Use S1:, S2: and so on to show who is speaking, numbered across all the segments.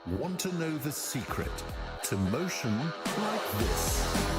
S1: Want to know the secret to motion like this?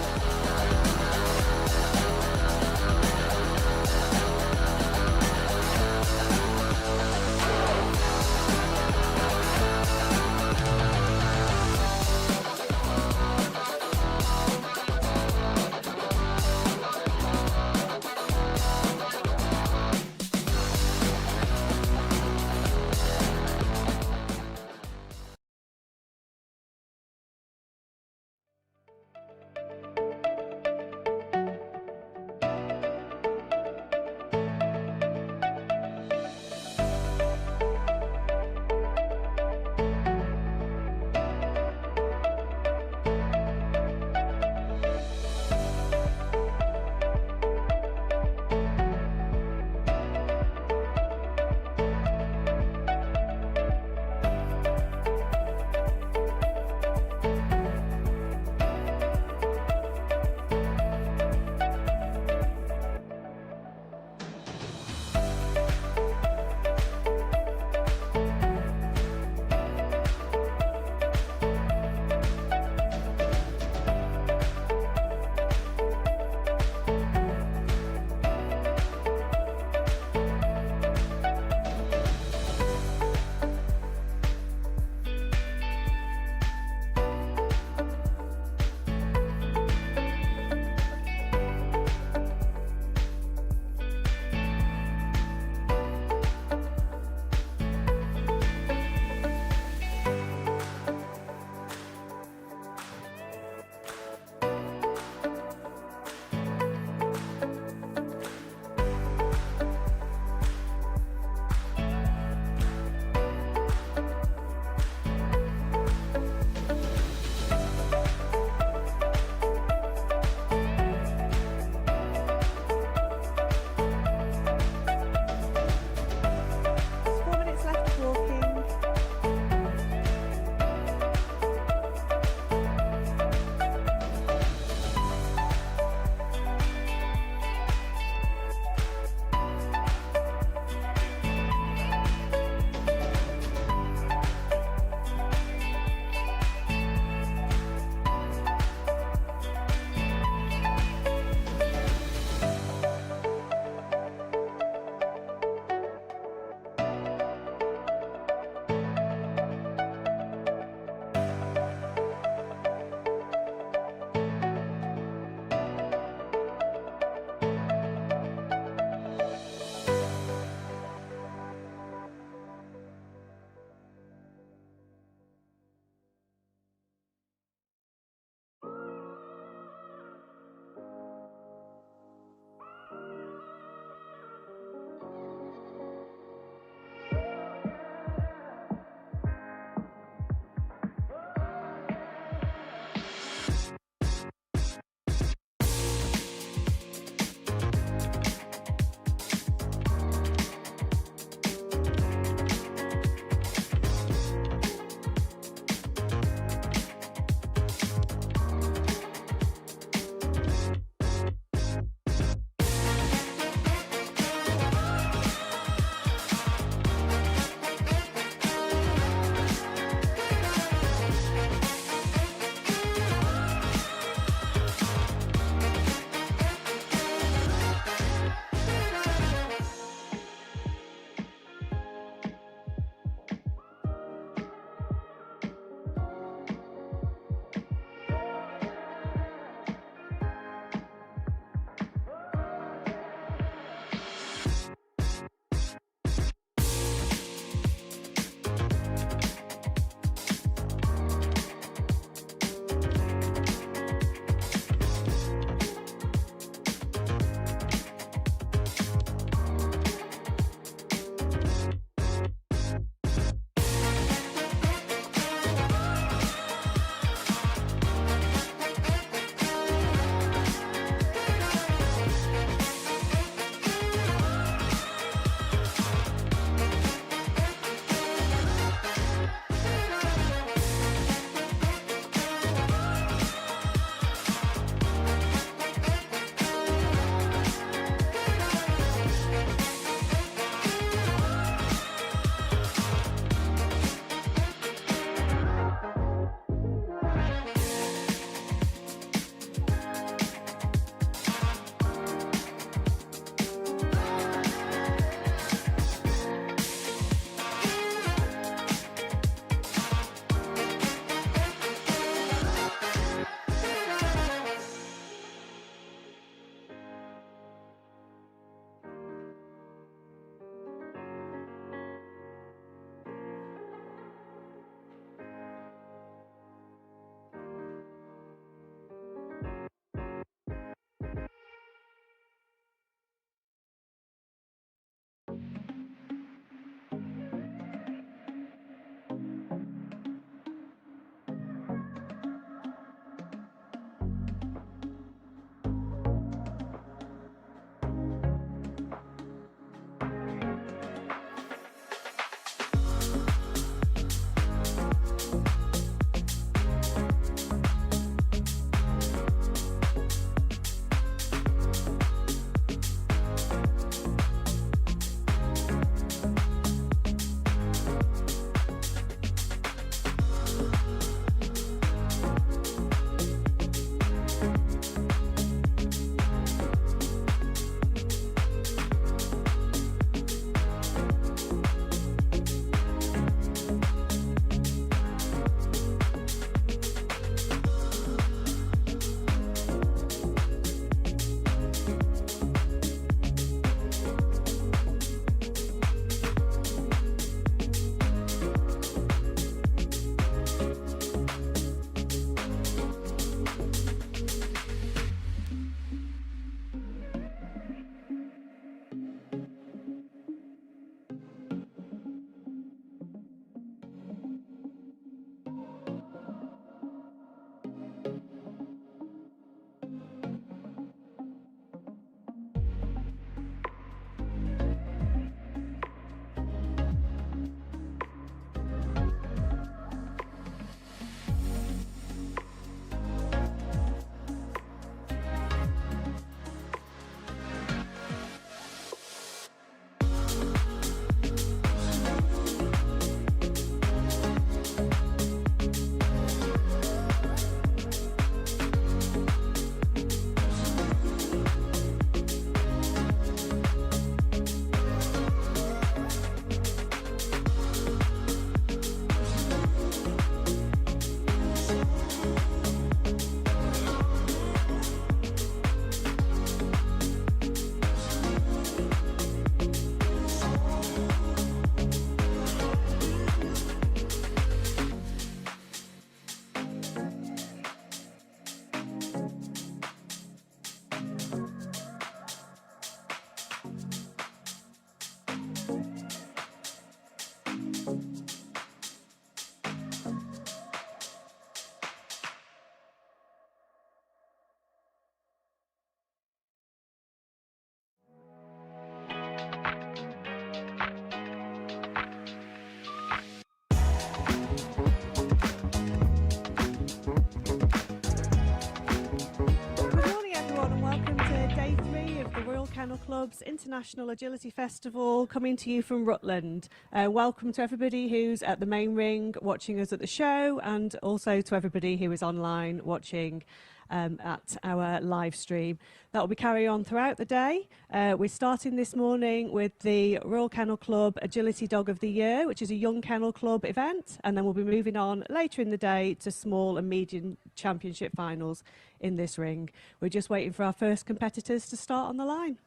S2: International Agility Festival, coming to you from Rutland. Welcome to everybody who's at the main ring watching us at the show, and also to everybody who is online watching at our live stream. That will be carrying on throughout the day. We're starting this morning with the Royal Kennel Club Agility Dog of the Year, which is a young kennel club event, and then we'll be moving on later in the day to small and medium championship finals in this ring. We're just waiting for our first competitors to start on the line.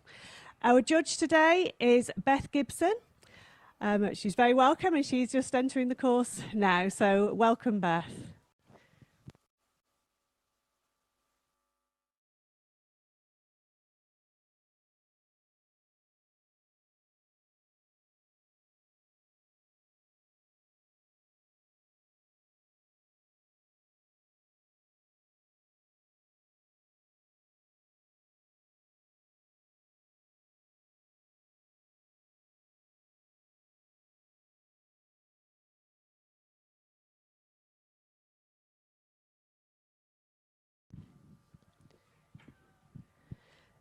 S2: Our judge today is Beth Gibson. She's very welcome, and she's just entering the course now, so welcome, Beth.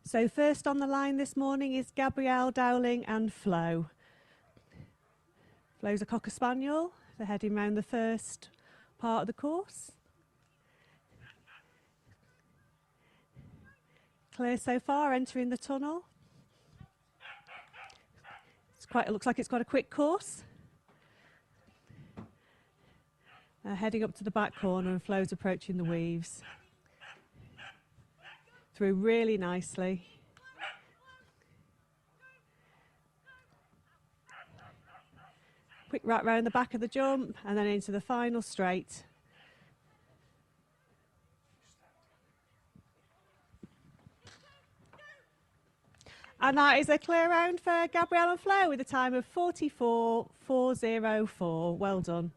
S2: So first on the line this morning is Gabrielle, Dowling and Flo. Flo's a Cocker Spaniel. They're heading round the first part of the course. Clear so far, entering the tunnel. It looks like it's got a quick course. Heading up to the back corner, and Flo's approaching the weaves. Through really nicely. Quick wrap round the back of the jump and then into the final straight. And that is a clear round for Gabrielle and Flo with a time of 44.404. Well done.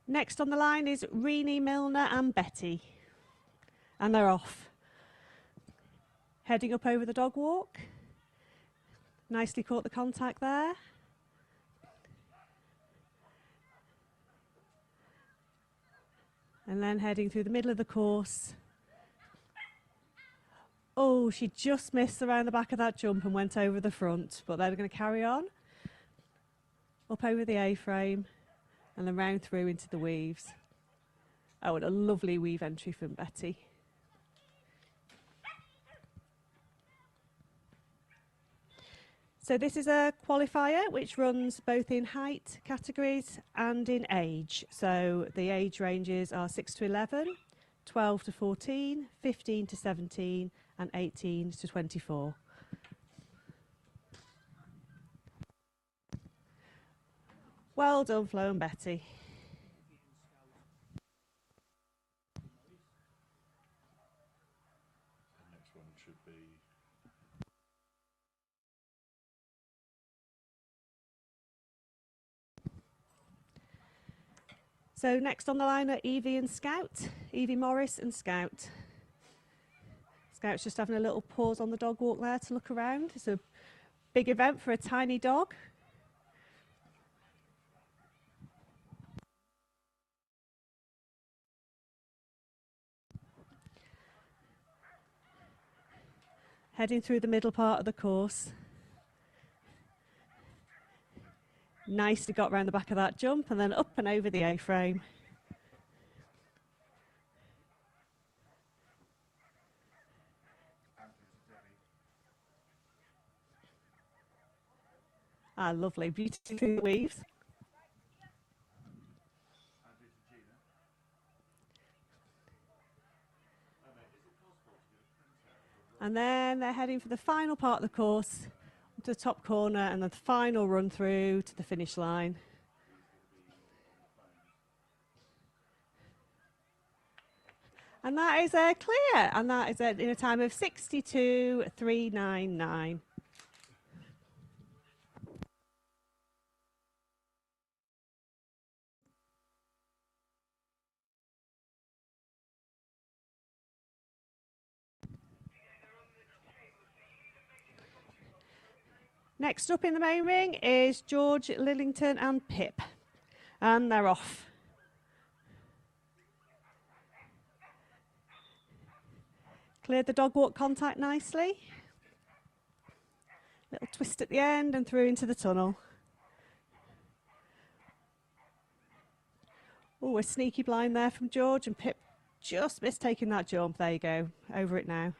S2: Next on the line is Renee, Milner and Betty. And they're off. Heading up over the dog walk. Nicely caught the contact there. And then heading through the middle of the course. Oh, she just missed around the back of that jump and went over the front, but they're going to carry on. Up over the A-frame and then round through into the weaves. Oh, and a lovely weave entry from Betty. So this is a qualifier which runs both in height categories and in age. So the age ranges are 6 to 11, 12 to 14, 15 to 17 and 18 to 24. Well done, Flo and Betty. So next on the line are Evie and Scout, Evie Morris and Scout. Scout's just having a little pause on the dog walk there to look around. It's a big event for a tiny dog. Heading through the middle part of the course. Nicely got round the back of that jump and then up and over the A-frame. Ah, lovely, beautifully through the weaves. And then they're heading for the final part of the course, to the top corner and the final run through to the finish line. And that is clear, and that is in a time of 62.399. Next up in the main ring is George Lillington and Pip. And they're off. Cleared the dog walk contact nicely. Little twist at the end and through into the tunnel. Oh, a sneaky blind there from George, and Pip just missed taking that jump. There you go, over it now.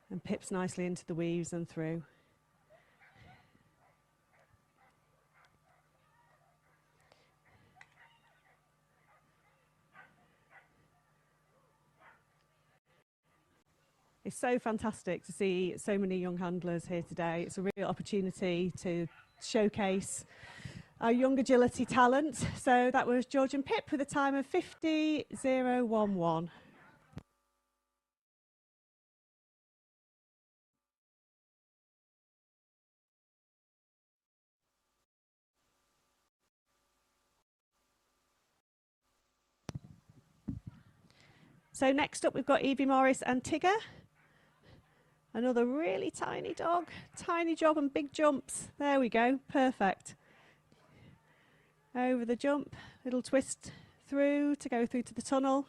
S2: And Pip's nicely into the weaves and through. It's so fantastic to see so many young handlers here today. It's a real opportunity to showcase our young agility talent. So that was George and Pip with a time of 50.011. So next up we've got Evie Morris and Tigger. Another really tiny dog, tiny job and big jumps. There we go, perfect. Over the jump, little twist through to go through to the tunnel.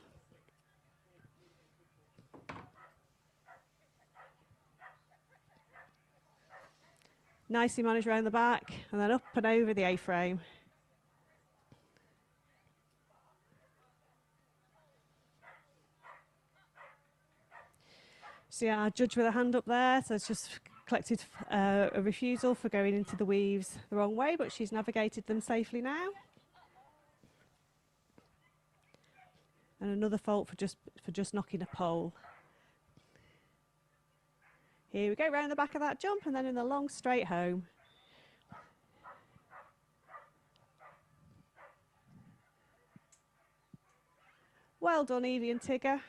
S2: Nicely managed around the back and then up and over the A-frame. So yeah, our judge with a hand up there, so it's just collected a refusal for going into the weaves the wrong way, but she's navigated them safely now. And another fault for just knocking a pole. Here we go, round the back of that jump and then in the long straight home. Well done, Evie and Tigger.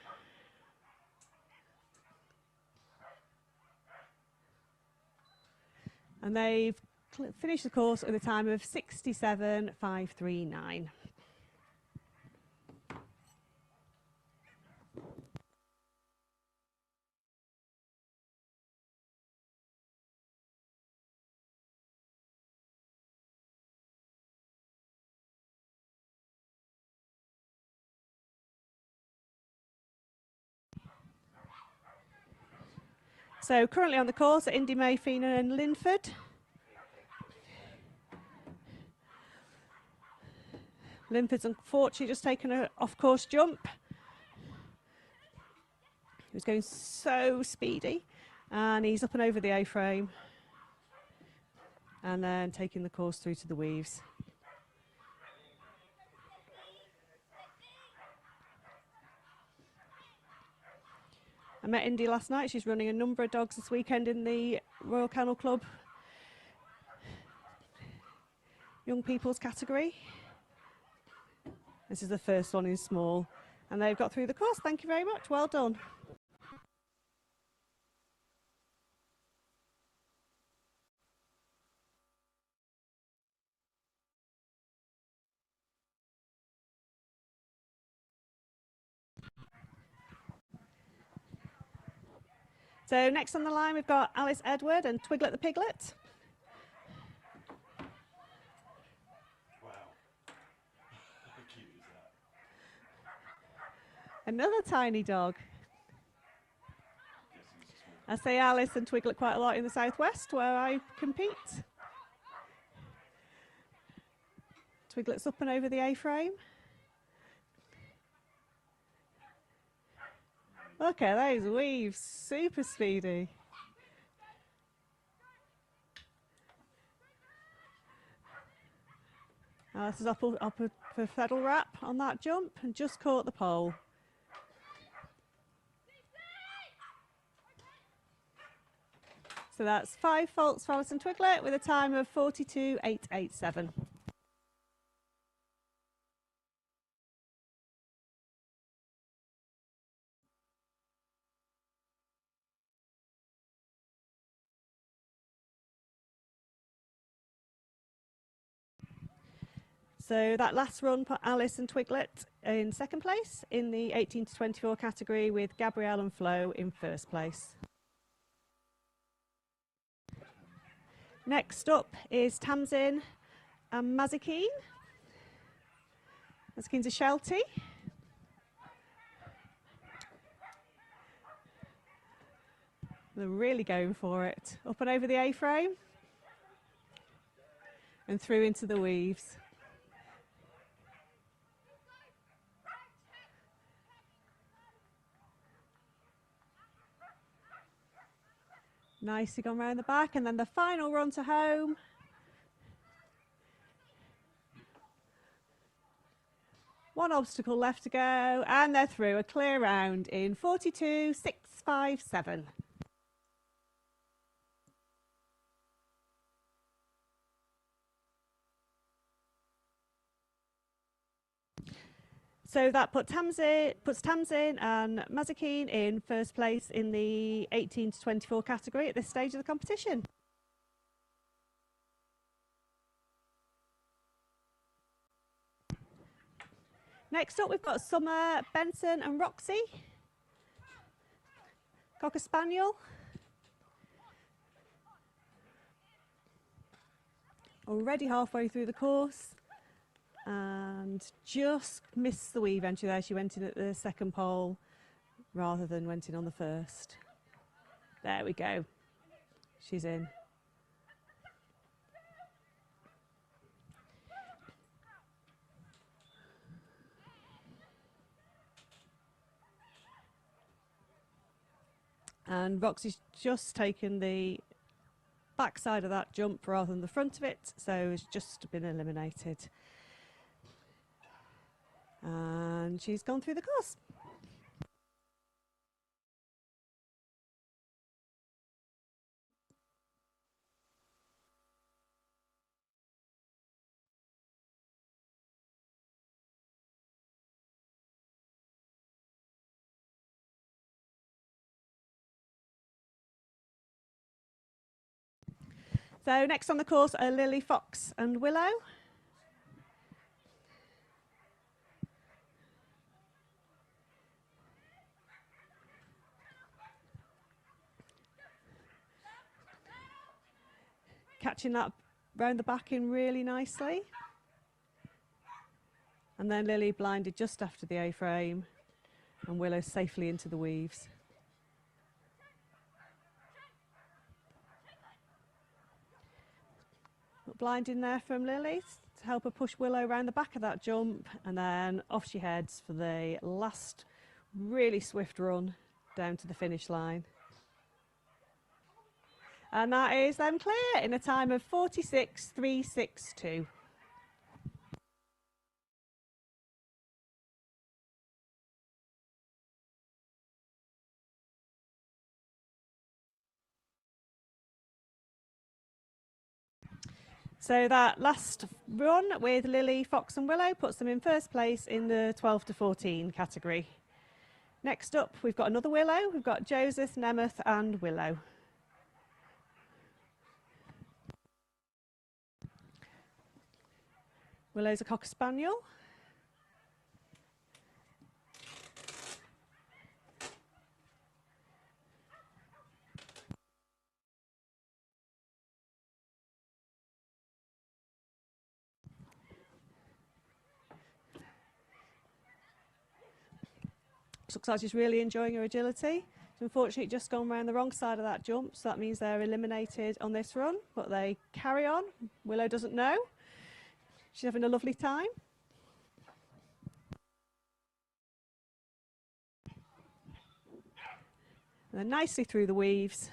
S2: And they've finished the course with a time of 67.539. So currently on the course are Indy May, Feenan and Linford. Linford's unfortunately just taken an off-course jump. He was going so speedy, and he's up and over the A-frame, and then taking the course through to the weaves. I met Indy last night. She's running a number of dogs this weekend in the Royal Kennel Club Young People's category. This is the first one in small, and they've got through the course. Thank you very much. Well done. So next on the line, we've got Alice Edward and Twiglet the Piglet.
S3: Wow. How cute is that?
S2: Another tiny dog. I say Alice and Twiglet quite a lot in the southwest where I compete. Twiglet's up and over the A-frame. Look at those weaves, super speedy. Alice is up for pedal wrap on that jump and just caught the pole. So that's 5 faults for Alice and Twiglet with a time of 42.887. So that last run put Alice and Twiglet in second place in the 18 to 24 category, with Gabrielle and Flo in first place. Next up is Tamsin and Mazikeen. Mazikeen's a Sheltie. They're really going for it. Up and over the A-frame and through into the weaves. Nicely gone round the back, and then the final run to home. One obstacle left to go, and they're through. A clear round in 42.657. So that puts Tamsin and Mazikeen in first place in the 18 to 24 category at this stage of the competition. Next up, we've got Summer, Benson and Roxy. Cocker Spaniel. Already halfway through the course. And just missed the weave entry there. She went in at the second pole rather than went in on the first. There we go. She's in. And Roxy's just taken the back side of that jump rather than the front of it, so it's just been eliminated. And she's gone through the course. So next on the course are Lily, Fox and Willow. Catching that round the back in really nicely. And then Lily blinded just after the A-frame, and Willow safely into the weaves. Blind in there from Lily to help her push Willow around the back of that jump, and then off she heads for the last really swift run down to the finish line. And that is them clear in a time of 46.362. So that last run with Lily, Fox and Willow puts them in first place in the 12 to 14 category. Next up, we've got another Willow. We've got Joseph, Nemeth and Willow. Willow's a Cocker Spaniel. Looks like she's really enjoying her agility. Unfortunately, just gone around the wrong side of that jump, so that means they're eliminated on this run, but they carry on. Willow doesn't know. She's having a lovely time. And then nicely through the weaves.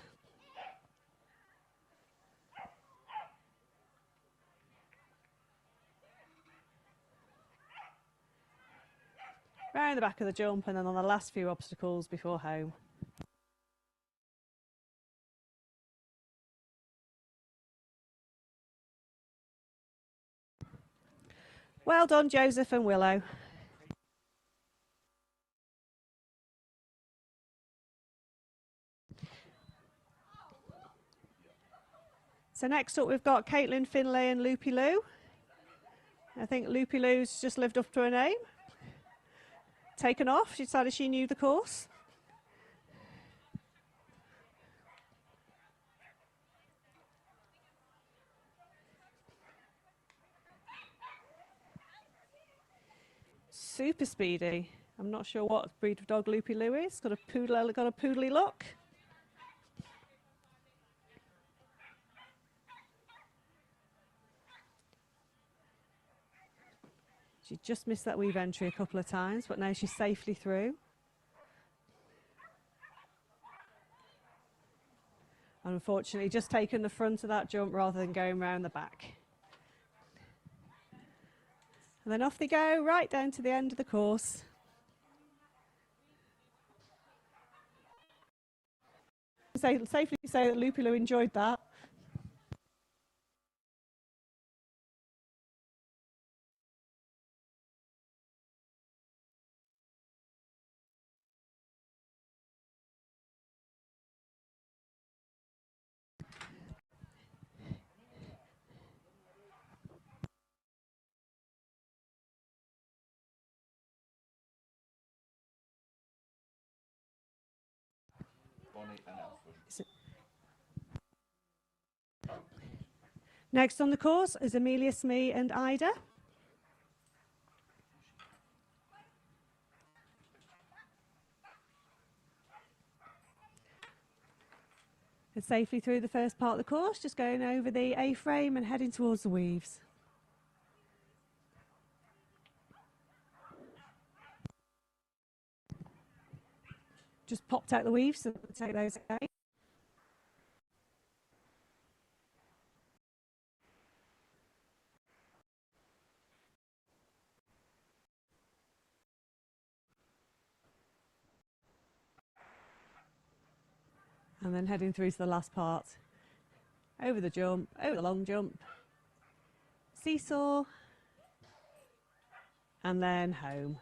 S2: Round the back of the jump, and then on the last few obstacles before home. Well done, Joseph and Willow. So next up we've got Caitlin, Finlay and Loopy Loo. I think Loopy Lou's just lived up to her name. Taken off. She decided she knew the course. Super speedy. I'm not sure what breed of dog Loopy Lou is. Got a poodly look. She just missed that weave entry a couple of times, but now she's safely through. And unfortunately, just taken the front of that jump rather than going round the back. And then off they go, right down to the end of the course. Safely say that Loopy Lou enjoyed that.
S3: Bonnie and Alfred.
S2: Next on the course is Amelia, Smee and Ida. And safely through the first part of the course, just going over the A-frame and heading towards the weaves. Just popped out the weaves, so we'll take those again. And then heading through to the last part. Over the jump, over the long jump, seesaw, and then home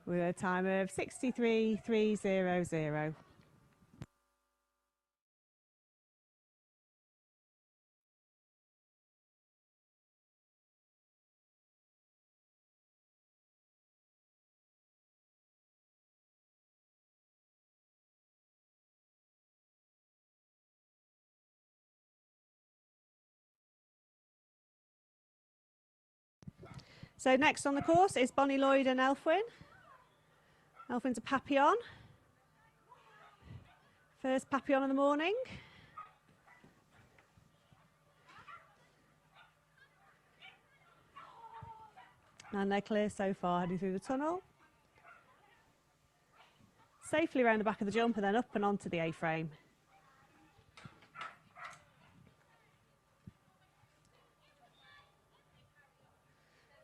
S2: with a time of 63.300. So next on the course is Bonnie Lloyd and Elfwin. Elfwin's a Papillon. First Papillon of the morning. And they're clear so far, heading through the tunnel. Safely around the back of the jump and then up and onto the A-frame.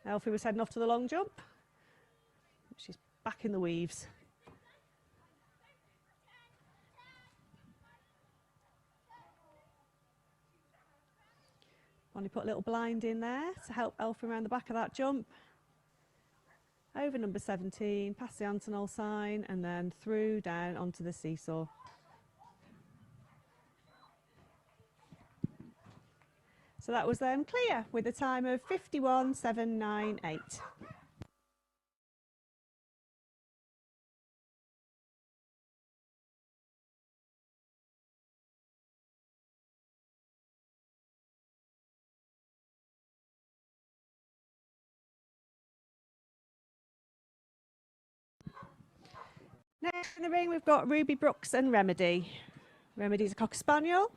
S2: Elfie was heading off to the long jump. She's back in the weaves. Bonnie put a little blind in there to help Elfie around the back of that jump. Over number 17, past the Antonol sign, and then through down onto the seesaw. So that was them clear with a time of 51.798. Next in the ring, we've got Ruby Brooks and Remedy. Remedy's a Cocker Spaniel.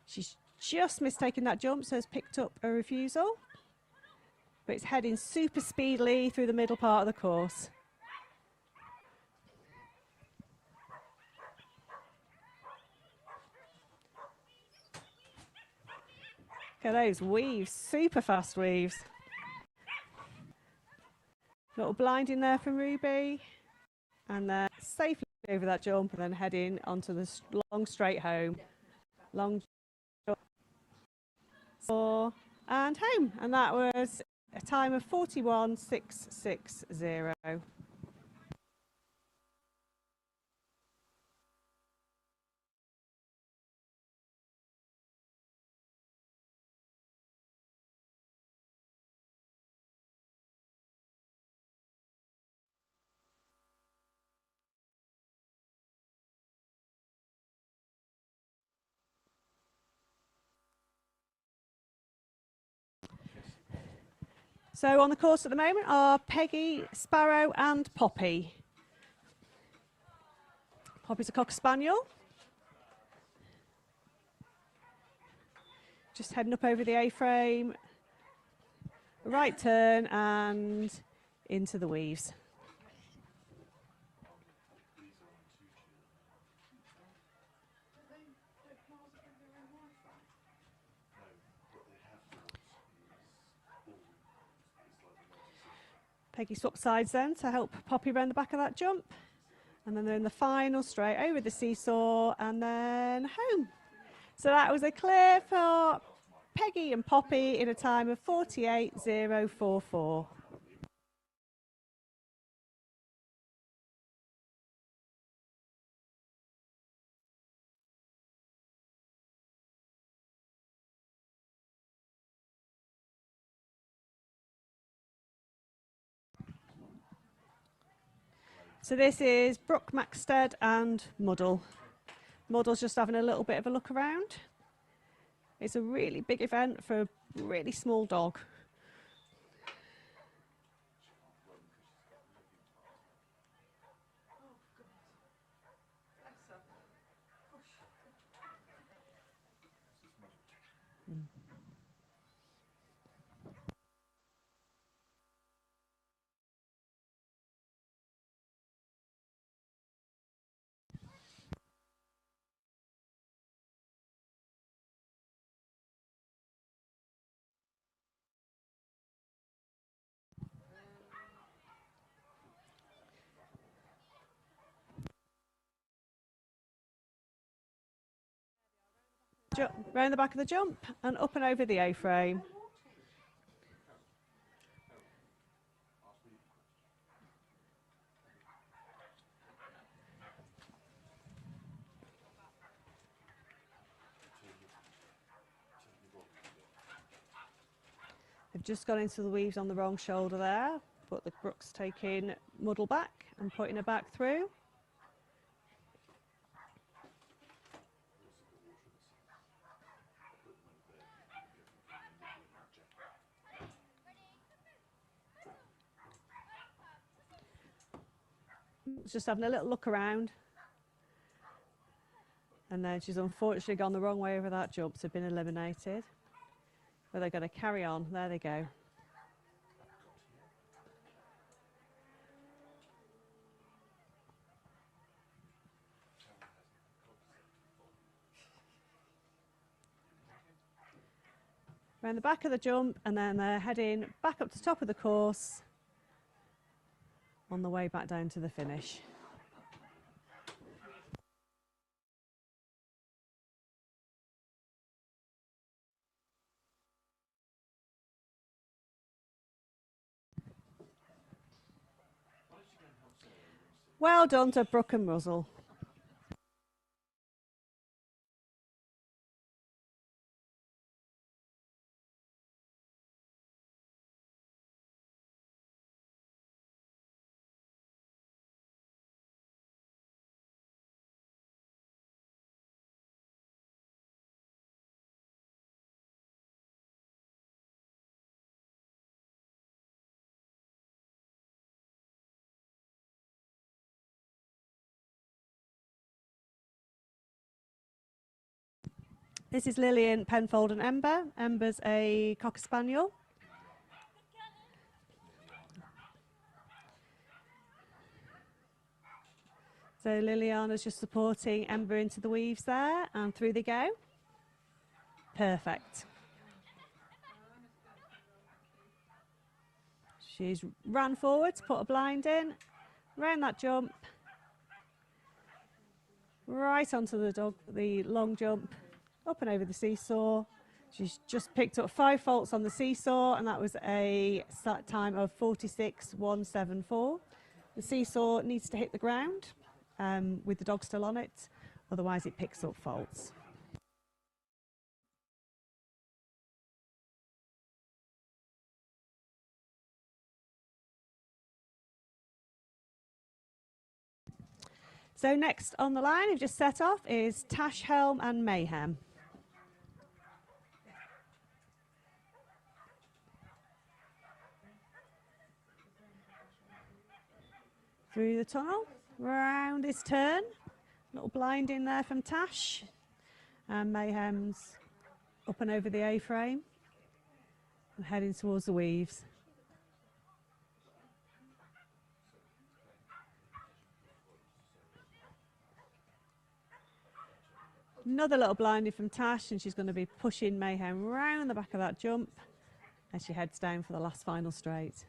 S2: She's just mistaken that jump, so has picked up a refusal. But it's heading super speedily through the middle part of the course. Look at those weaves, super fast weaves. Little blind in there from Ruby. And then safely over that jump and then heading onto the long straight home. Long jump. And home. And that was a time of 41.660. So on the course at the moment are Peggy, Sparrow and Poppy. Poppy's a Cocker Spaniel. Just heading up over the A-frame, right turn and into the weaves. Peggy swapped sides then to help Poppy around the back of that jump. And then they're in the final straight over the seesaw and then home. So that was a clear for Peggy and Poppy in a time of 48.044. So this is Brooke Maxted and Muddle. Muddle's just having a little bit of a look around. It's a really big event for a really small dog. Round the back of the jump and up and over the A-frame. They've just gone into the weaves on the wrong shoulder there, but the Brooke's taking Muddle back and putting her back through. Just having a little look around. And then she's unfortunately gone the wrong way over that jump, so been eliminated. But they're going to carry on. There they go. Around the back of the jump, and then they're heading back up to the top of the course on the way back down to the finish. Well done to Brooke and Russell. This is Lillian, Penfold and Ember. Ember's a Cocker Spaniel. So Liliana's just supporting Ember into the weaves there, and through they go. Perfect. She's ran forward to put a blind in, round that jump, right onto the long jump, up and over the seesaw. She's just picked up 5 faults on the seesaw, and that was a start time of 46.174. The seesaw needs to hit the ground with the dog still on it, otherwise it picks up faults. So next on the line, we've just set off, is Tash Helm and Mayhem. Through the tunnel, round his turn. Little blind in there from Tash. And Mayhem's up and over the A-frame and heading towards the weaves. Another little blinding from Tash, and she's going to be pushing Mayhem round the back of that jump as she heads down for the last final straight.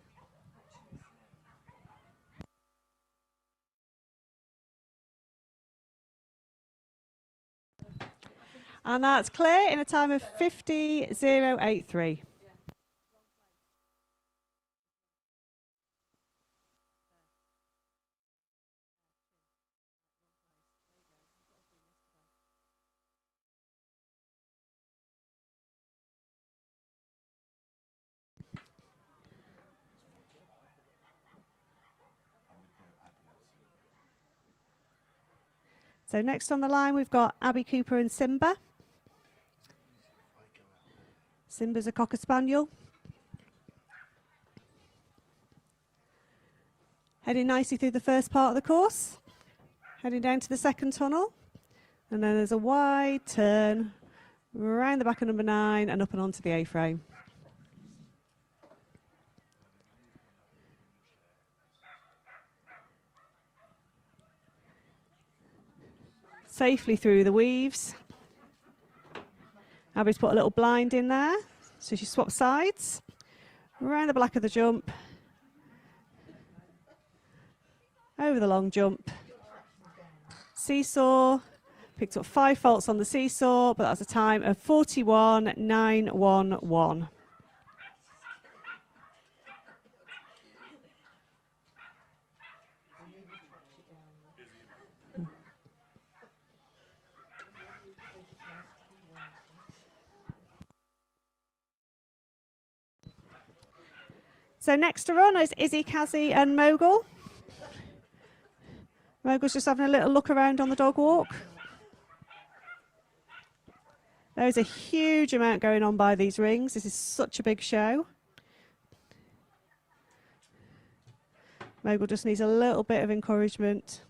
S2: And that's clear in a time of 50.083. So next on the line, we've got Abby Cooper and Simba. Simba's a Cocker Spaniel. Heading nicely through the first part of the course. Heading down to the second tunnel. And then there's a wide turn round the back of number 9 and up and onto the A-frame. Safely through the weaves. Abby's put a little blind in there, so she swaps sides, around the back of the jump, over the long jump, seesaw, picked up 5 faults on the seesaw, but that's a time of 41.911. So next to run is Izzy, Kazzy and Mogul. Mogul's just having a little look around on the dog walk. There's a huge amount going on by these rings. This is such a big show. Mogul just needs a little bit of encouragement.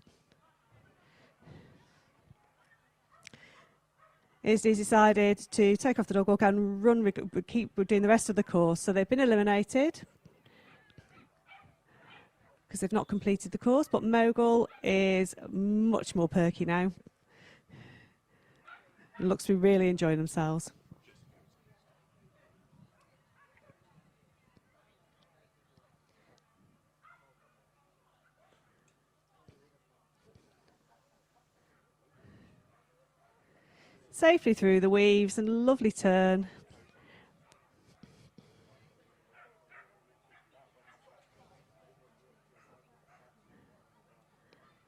S2: Izzy's decided to take off the dog walk and run, keep doing the rest of the course. So they've been eliminated because they've not completed the course, but Mogul is much more perky now. It looks to be really enjoying themselves. Safely through the weaves and lovely turn.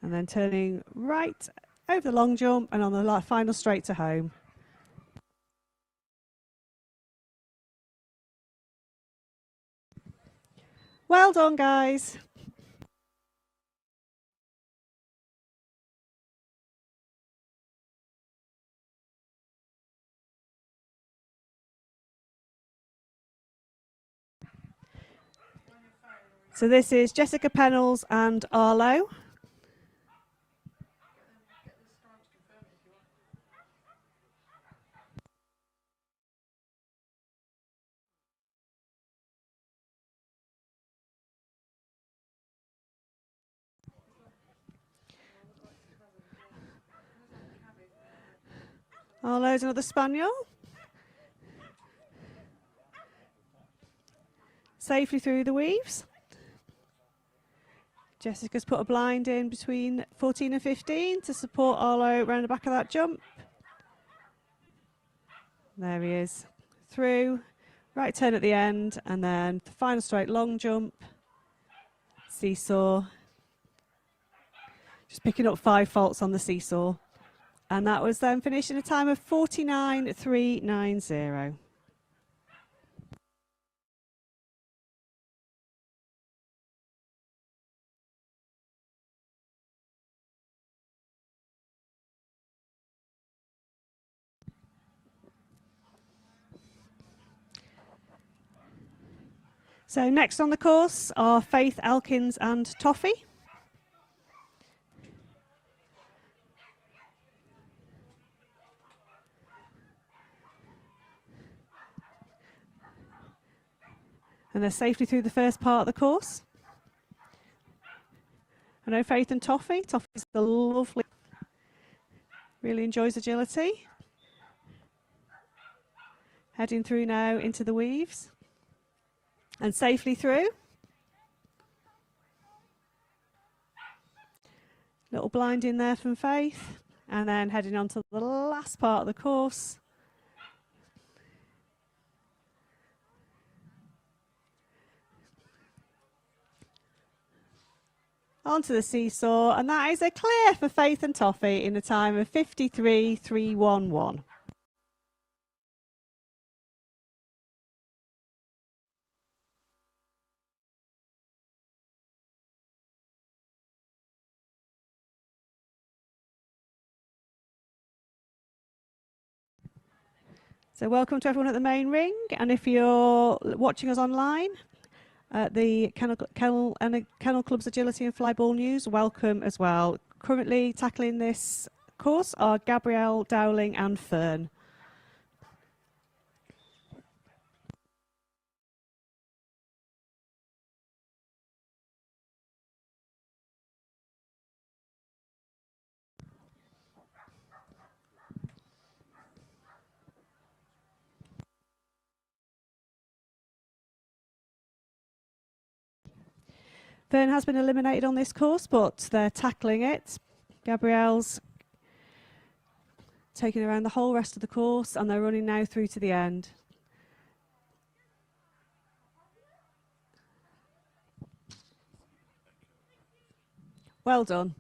S2: And then turning right over the long jump and on the final straight to home. Well done, guys. So this is Jessica Pennells and Arlo. Arlo's another spaniel. Safely through the weaves. Jessica's put a blind in between 14 and 15 to support Arlo around the back of that jump. There he is. Through, right turn at the end, and then the final straight long jump, seesaw. Just picking up 5 faults on the seesaw. And that was then finished in a time of 49.390. So next on the course are Faith Elkins and Toffee. And they're safely through the first part of the course. I know Faith and Toffee. Toffee's the lovely, really enjoys agility. Heading through now into the weaves. And safely through. Little blind in there from Faith. And then heading on to the last part of the course. Onto the seesaw, and that is a clear for Faith and Toffee in a time of 53.311. So welcome to everyone at the main ring, and if you're watching us online, the Kennel Club's Agility and Flyball News, welcome as well. Currently tackling this course are Gabrielle, Dowling and Fern. Fern has been eliminated on this course, but they're tackling it. Gabrielle's taking around the whole rest of the course, and they're running now through to the end. Well done.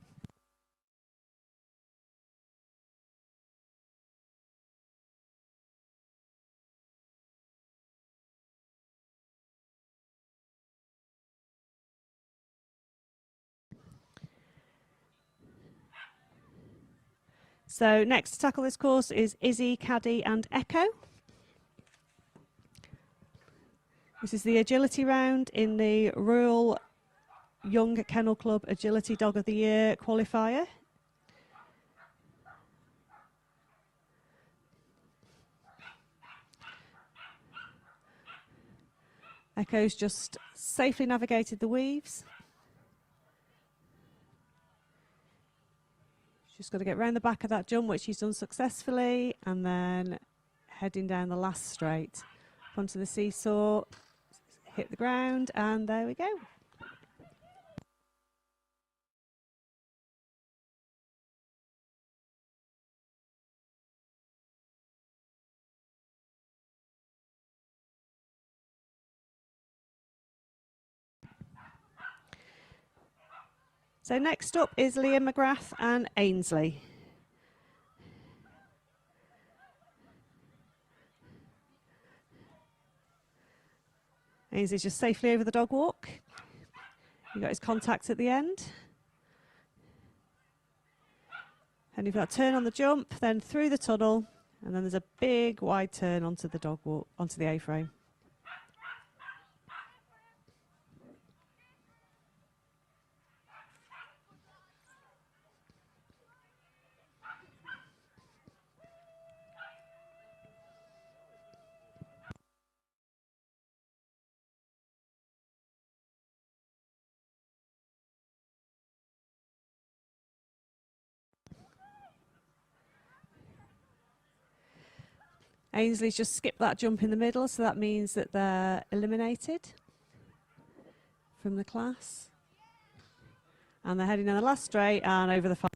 S2: So next to tackle this course is Izzy, Caddy and Echo. This is the agility round in the Royal Young Kennel Club Agility Dog of the Year qualifier. Echo's just safely navigated the weaves. She's got to get round the back of that jump, which she's done successfully, and then heading down the last straight. Onto the seesaw, hit the ground, and there we go. So next up is Liam McGrath and Ainsley. Ainsley's just safely over the dog walk. He got his contacts at the end. And you've got a turn on the jump, then through the tunnel, and then there's a big wide turn onto the dog walk, onto the A-frame. Ainsley's just skipped that jump in the middle, so that means that they're eliminated from the class. And they're heading down the last straight and over the final.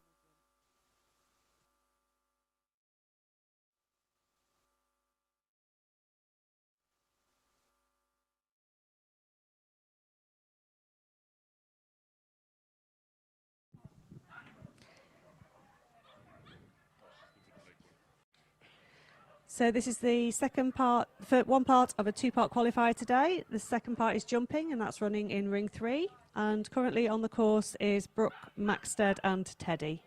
S2: So this is the second part, one part of a two-part qualifier today. The second part is jumping, and that's running in ring 3. And currently on the course is Brooke, Maxted and Teddy.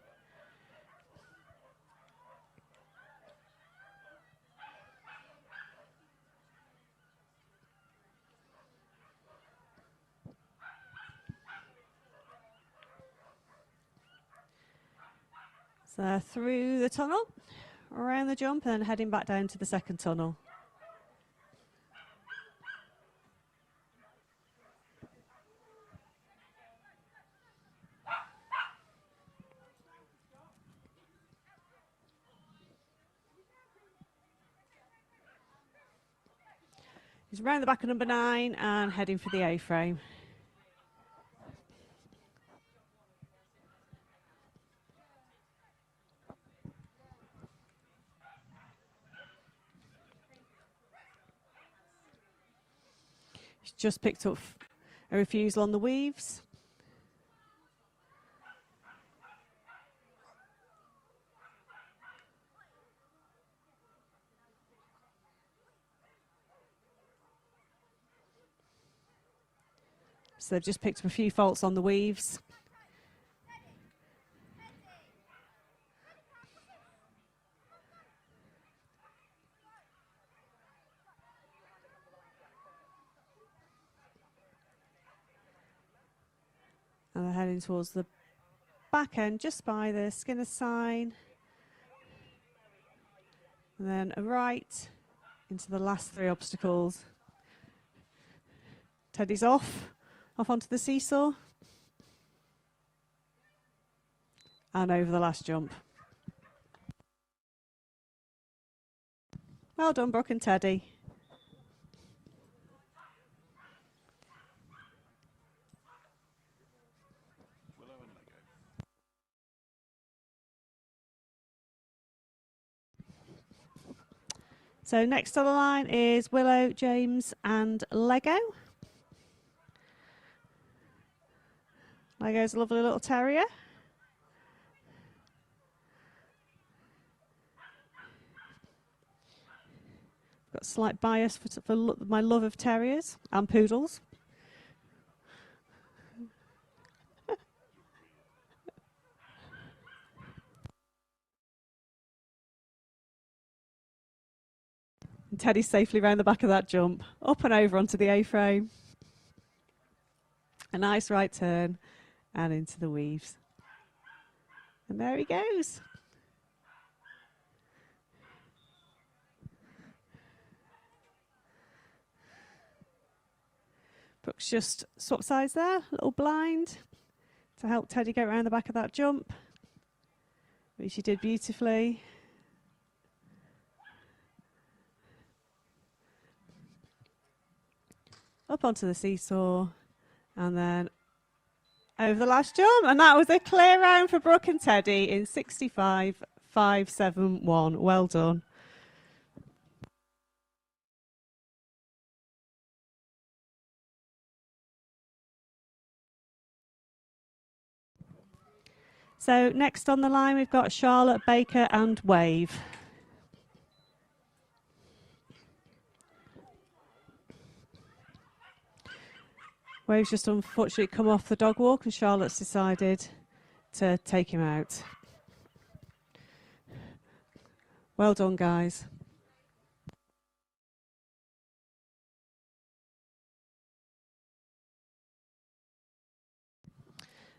S2: So through the tunnel, around the jump, and then heading back down to the second tunnel. He's round the back of number 9 and heading for the A-frame. He's just picked up a refusal on the weaves. So they've just picked up a few faults on the weaves. And they're heading towards the back end, just by the Skinner sign. And then a right into the last 3 obstacles. Teddy's off onto the seesaw. And over the last jump. Well done, Brooke and Teddy. So next on the line is Willow, James and Lego. Lego's a lovely little terrier. Got a slight bias for my love of terriers and poodles. And Teddy's safely round the back of that jump, up and over onto the A-frame. A nice right turn and into the weaves. And there he goes. Brooke's just swap sides there, a little blind to help Teddy get around the back of that jump, which she did beautifully. Up onto the seesaw and then over the last jump, and that was a clear round for Brooke and Teddy in 65.571. Well done. So next on the line we've got Charlotte, Baker and Wave. Wave's just unfortunately come off the dog walk and Charlotte's decided to take him out. Well done, guys.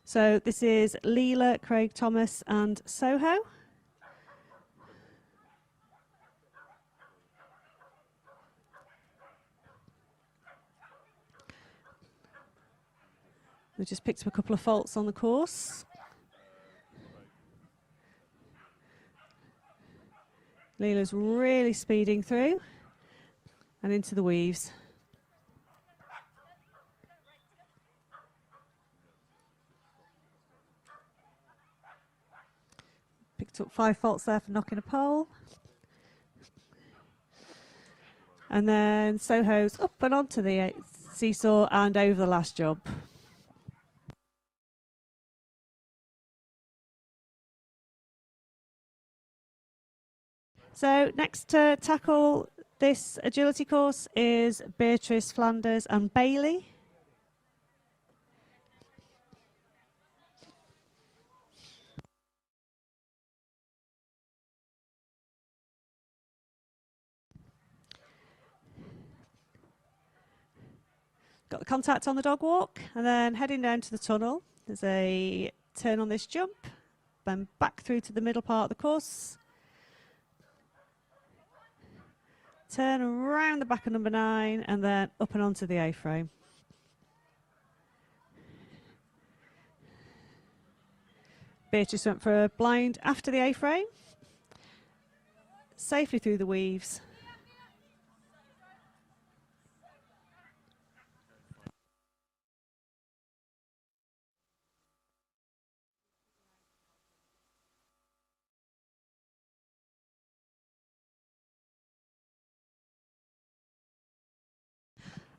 S2: So this is Leela, Craig Thomas and Soho. We just picked up a couple of faults on the course. Leela's really speeding through and into the weaves. Picked up 5 faults there for knocking a pole. And then Soho's up and onto the seesaw and over the last jump. So next to tackle this agility course is Beatrice, Flanders and Bailey. Got the contact on the dog walk and then heading down to the tunnel. There's a turn on this jump, then back through to the middle part of the course. Turn around the back of number 9 and then up and onto the A-frame. Beatrice went for a blind after the A-frame. Safely through the weaves.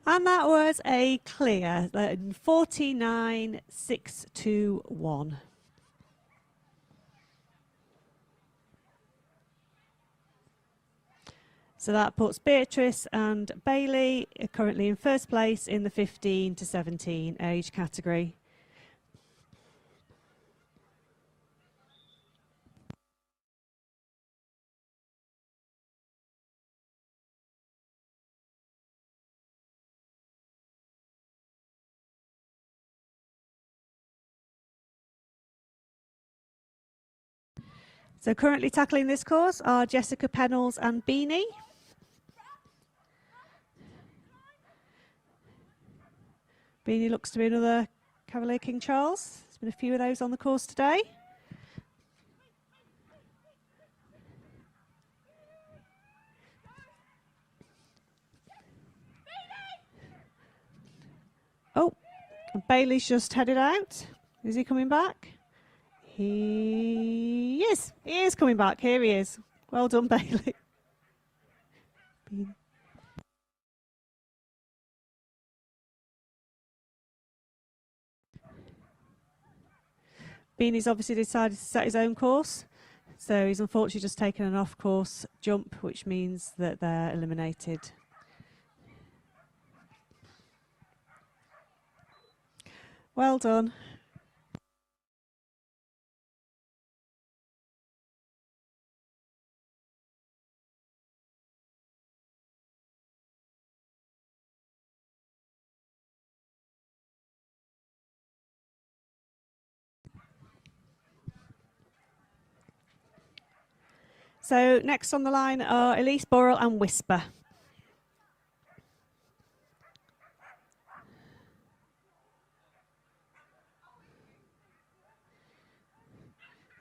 S2: And that was a clear, 49,621. So that puts Beatrice and Bailey currently in first place in the 15 to 17 age category. So currently tackling this course are Jessica Pennells and Beanie. Beanie looks to be another Cavalier King Charles. There's been a few of those on the course today. Oh, and Bailey's just headed out. Is he coming back? He is. He is coming back. Here he is. Well done, Bailey. Beanie's obviously decided to set his own course. So he's unfortunately just taken an off-course jump, which means that they're eliminated. Well done. So next on the line are Elise, Boral and Whisper.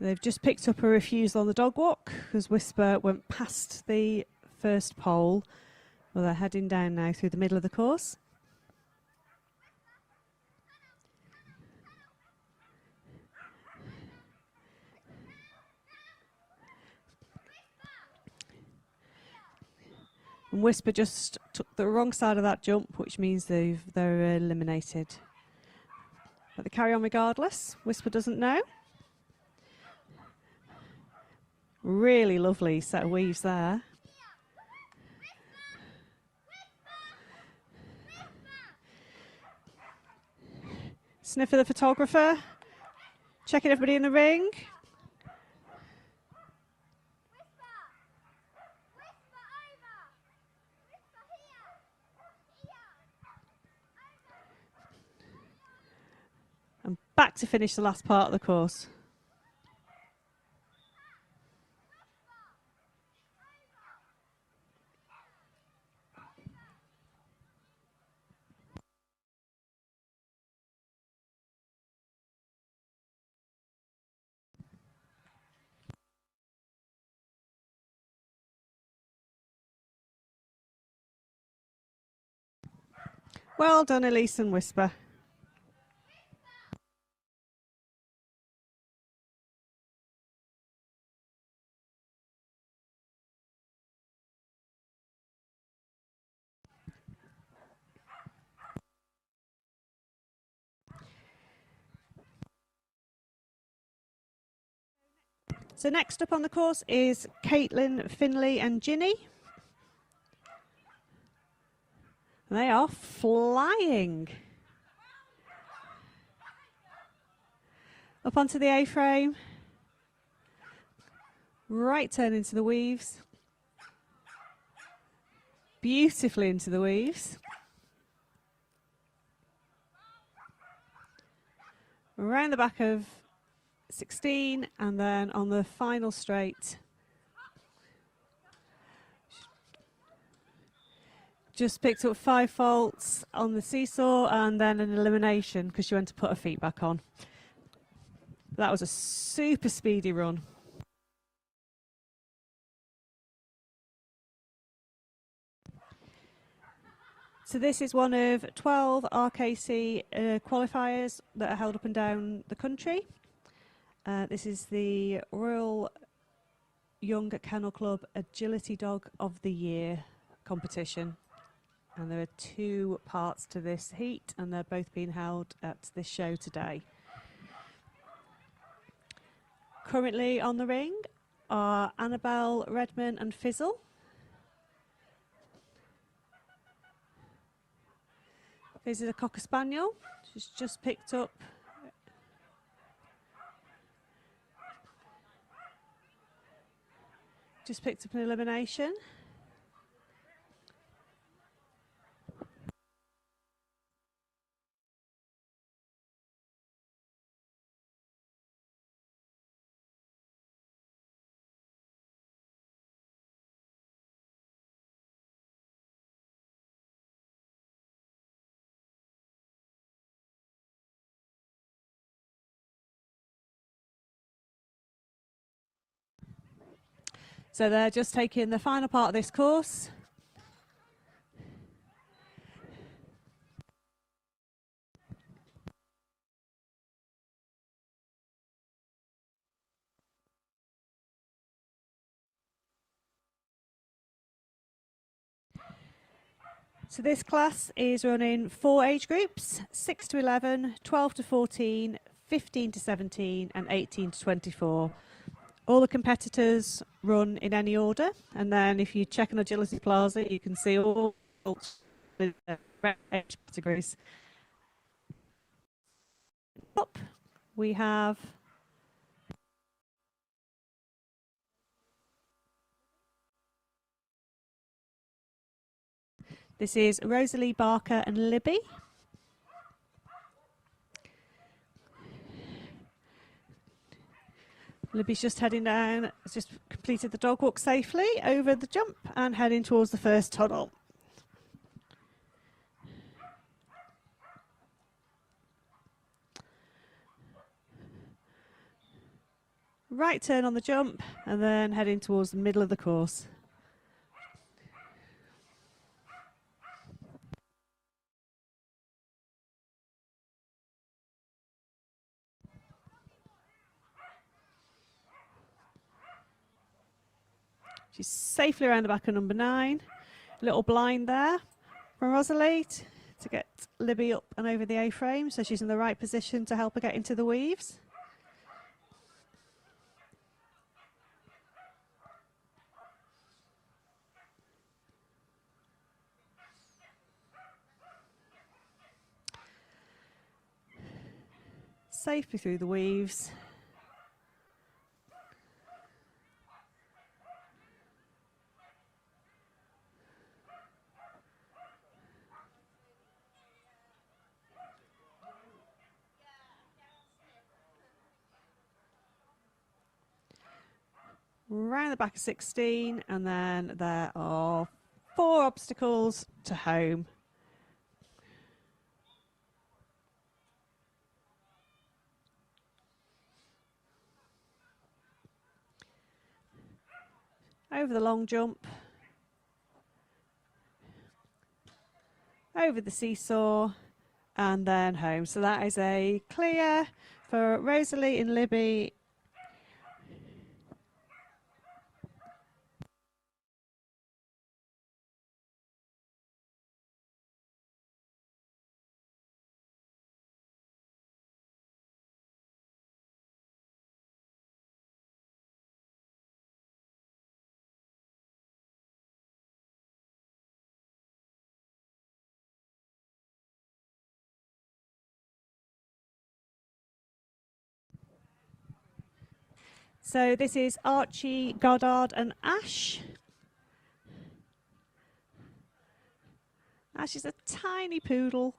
S2: They've just picked up a refusal on the dog walk because Whisper went past the first pole. Well, they're heading down now through the middle of the course. And Whisper just took the wrong side of that jump, which means they're eliminated. But they carry on regardless. Whisper doesn't know. Really lovely set of weaves there. Sniffer the photographer, checking everybody in the ring. And back to finish the last part of the course. Well done, Elise and Whisper. So next up on the course is Caitlin, Finley and Ginny. They are flying. Up onto the A-frame. Right turn into the weaves. Beautifully into the weaves. Around the back of 16 and then on the final straight. Just picked up 5 faults on the seesaw and then an elimination because she went to put her feet back on. That was a super speedy run. So this is one of 12 RKC qualifiers that are held up and down the country. This is the Royal Young Kennel Club Agility Dog of the Year competition. And there are two parts to this heat, and they're both being held at this show today. Currently on the ring are Annabelle, Redman and Fizzle. This is a Cocker Spaniel. She's just picked up an elimination. So they're just taking the final part of this course. So this class is running 4 age groups, 6 to 11, 12 to 14, 15 to 17 and 18 to 24. All the competitors run in any order, and then if you check on Agility Plaza, you can see all the age categories. Up, we have this is Rosalie, Barker and Libby. Libby's just heading down, has just completed the dog walk safely over the jump and heading towards the first tunnel. Right turn on the jump and then heading towards the middle of the course. She's safely around the back of number 9. Little blind there from Rosalie to get Libby up and over the A-frame, so she's in the right position to help her get into the weaves. Safely through the weaves. Round the back of 16, and then there are 4 obstacles to home. Over the long jump, over the seesaw, and then home. So that is a clear for Rosalie and Libby. So this is Archie, Goddard and Ash. Ash is a tiny poodle.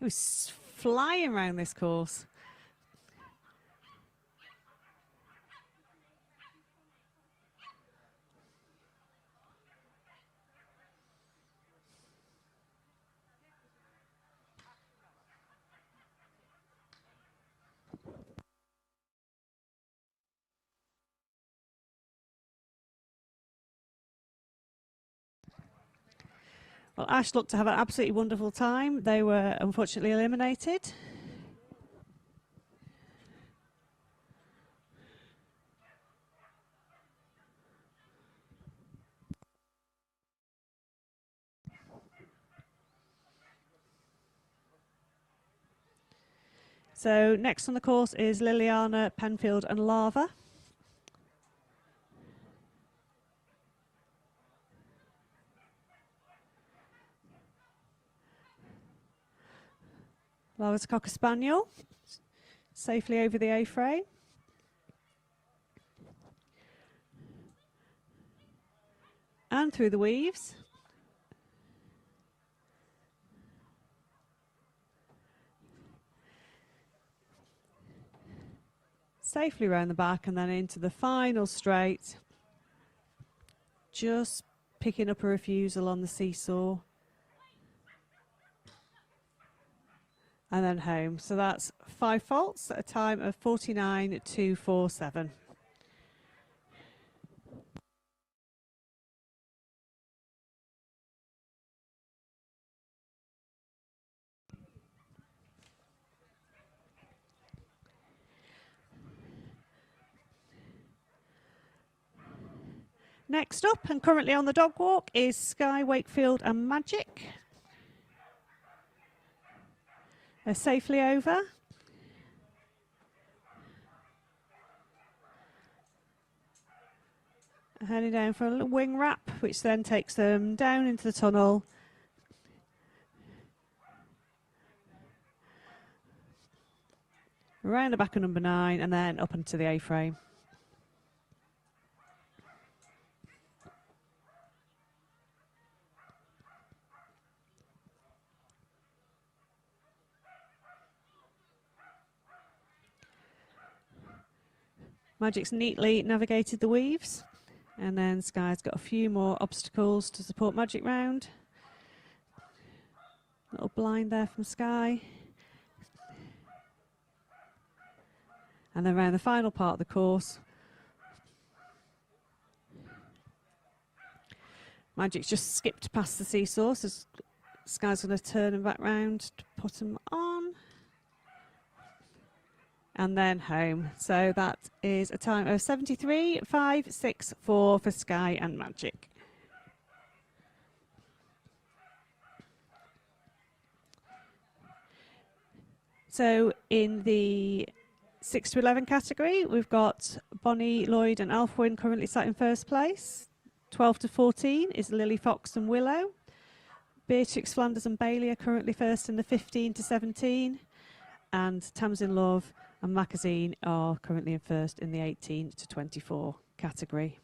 S2: He was flying around this course. Well, Ash looked to have an absolutely wonderful time. They were unfortunately eliminated. So next on the course is Liliana, Penfield and Lava. Lava's a Cocker Spaniel, safely over the A-frame. And through the weaves. Safely round the back and then into the final straight. Just picking up a refusal on the seesaw. And then home. So that's 5 faults at a time of 49.247. Next up and currently on the dog walk is Sky, Wakefield and Magic. They're safely over. Heading down for a little wing wrap, which then takes them down into the tunnel. Around the back of number 9 and then up into the A-frame. Magic's neatly navigated the weaves, and then Sky's got a few more obstacles to support Magic round. Little blind there from Sky. And then around the final part of the course, Magic's just skipped past the seesaw, so Sky's going to turn him back round to put him on. And then home. So that is a time of 73.564 for Sky and Magic. So in the 6 to 11 category, we've got Bonnie, Lloyd and Alfwin currently sat in first place. 12 to 14 is Lily, Fox and Willow. Beatrix, Flanders and Bailey are currently first in the 15 to 17. And Tamsin Love and Magazine are currently in first in the 18 to 24 category.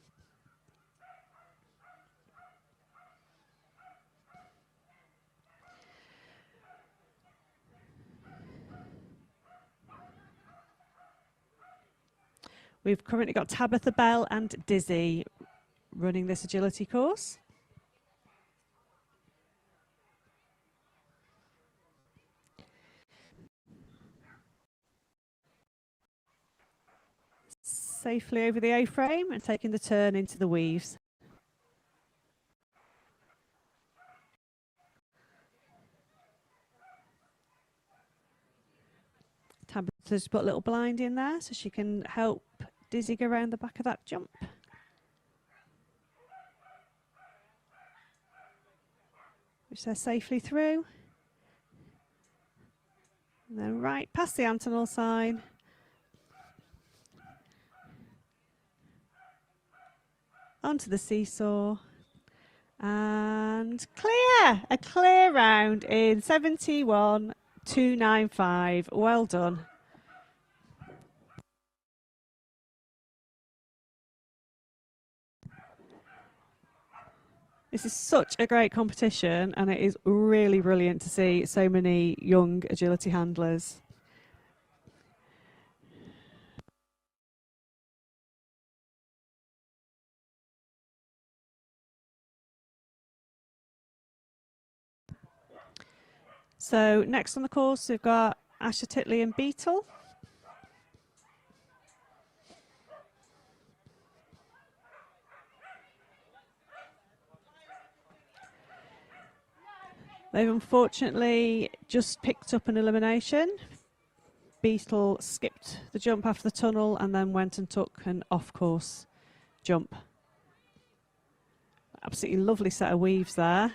S2: We've currently got Tabitha Bell and Dizzy running this agility course. Safely over the A-frame and taking the turn into the weaves. Tabitha's put a little blind in there so she can help Dizzy go around the back of that jump. Which they're safely through. And then right past the Antonal sign. Onto the seesaw. And clear! A clear round in 71.295. Well done. This is such a great competition and it is really brilliant to see so many young agility handlers. So next on the course we've got Asher Titley and Beetle. They've unfortunately just picked up an elimination. Beetle skipped the jump after the tunnel and then went and took an off-course jump. Absolutely lovely set of weaves there.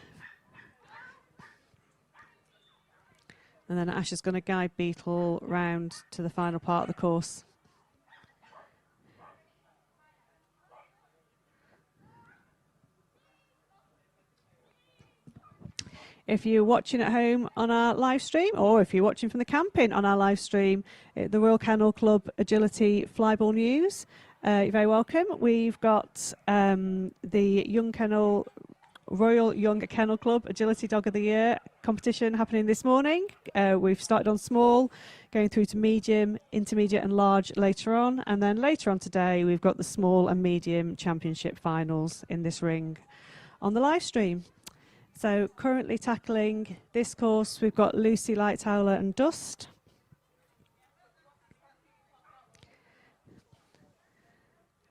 S2: And then Ash is going to guide Beetle round to the final part of the course. If you're watching at home on our live stream, or if you're watching from the camping on our live stream, the Royal Kennel Club Agility Flyball News, you're very welcome. We've got the Royal Young Kennel Club Agility Dog of the Year competition happening this morning. We've started on small, going through to medium, intermediate and large later on. And then later on today, we've got the small and medium championship finals in this ring on the live stream. So currently tackling this course, we've got Lucy, Light Howler and Dust.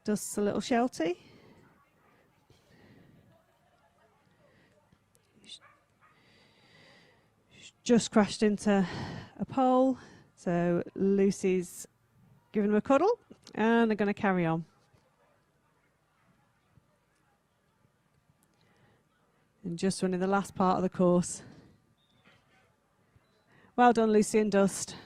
S2: Dust's a little sheltie. Just crashed into a pole, so Lucy's giving him a cuddle and they're going to carry on. And just running the last part of the course. Well done, Lucy and Dust.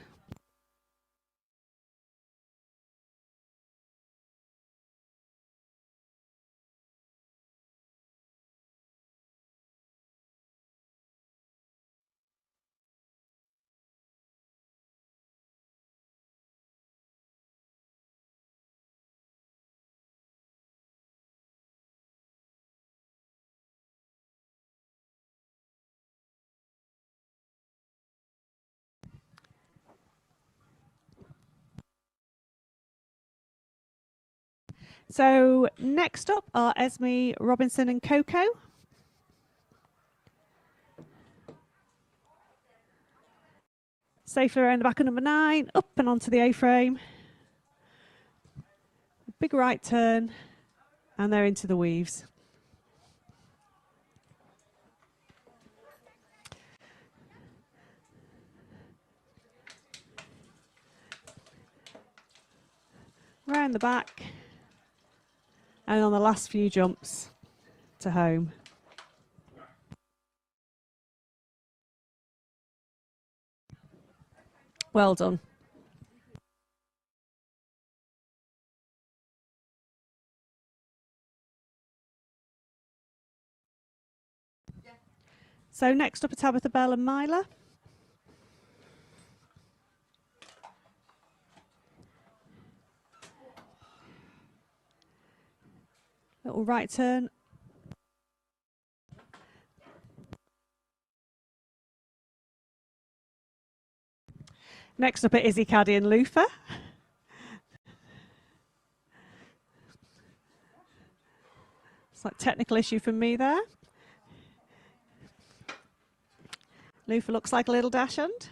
S2: So next up are Esme, Robinson and Coco. Safely around the back of number 9, up and onto the A-frame. Big right turn, and they're into the weaves. Round the back, and on the last few jumps to home. Well done. So next up are Tabitha Bell and Myla. Little right turn. Next up are Izzy, Caddy and Lufa. Slight technical issue from me there. Lufa looks like a little dachshund.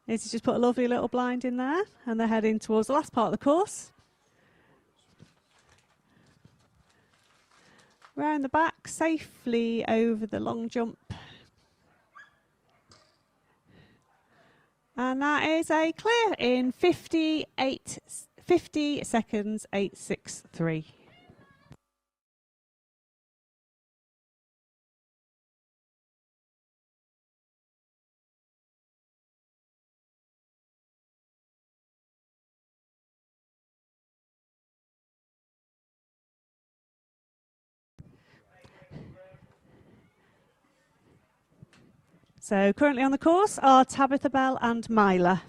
S2: Izzy's just put a lovely little blind in there, and they're heading towards the last part of the course. Round the back, safely over the long jump. And that is a clear in 50 seconds, 8.63. So currently on the course are Tabitha Bell and Myla.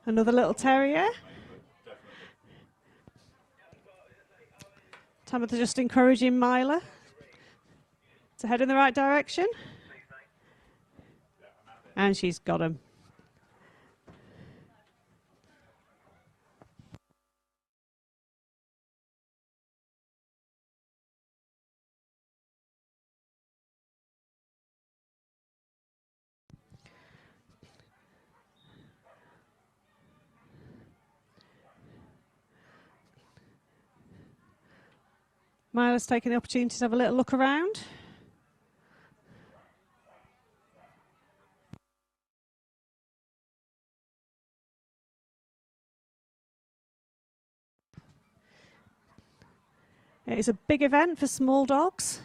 S2: Another little terrier. Tabitha just encouraging Myla to head in the right direction. And she's got him. Myla's taking the opportunity to have a little look around. It's a big event for small dogs.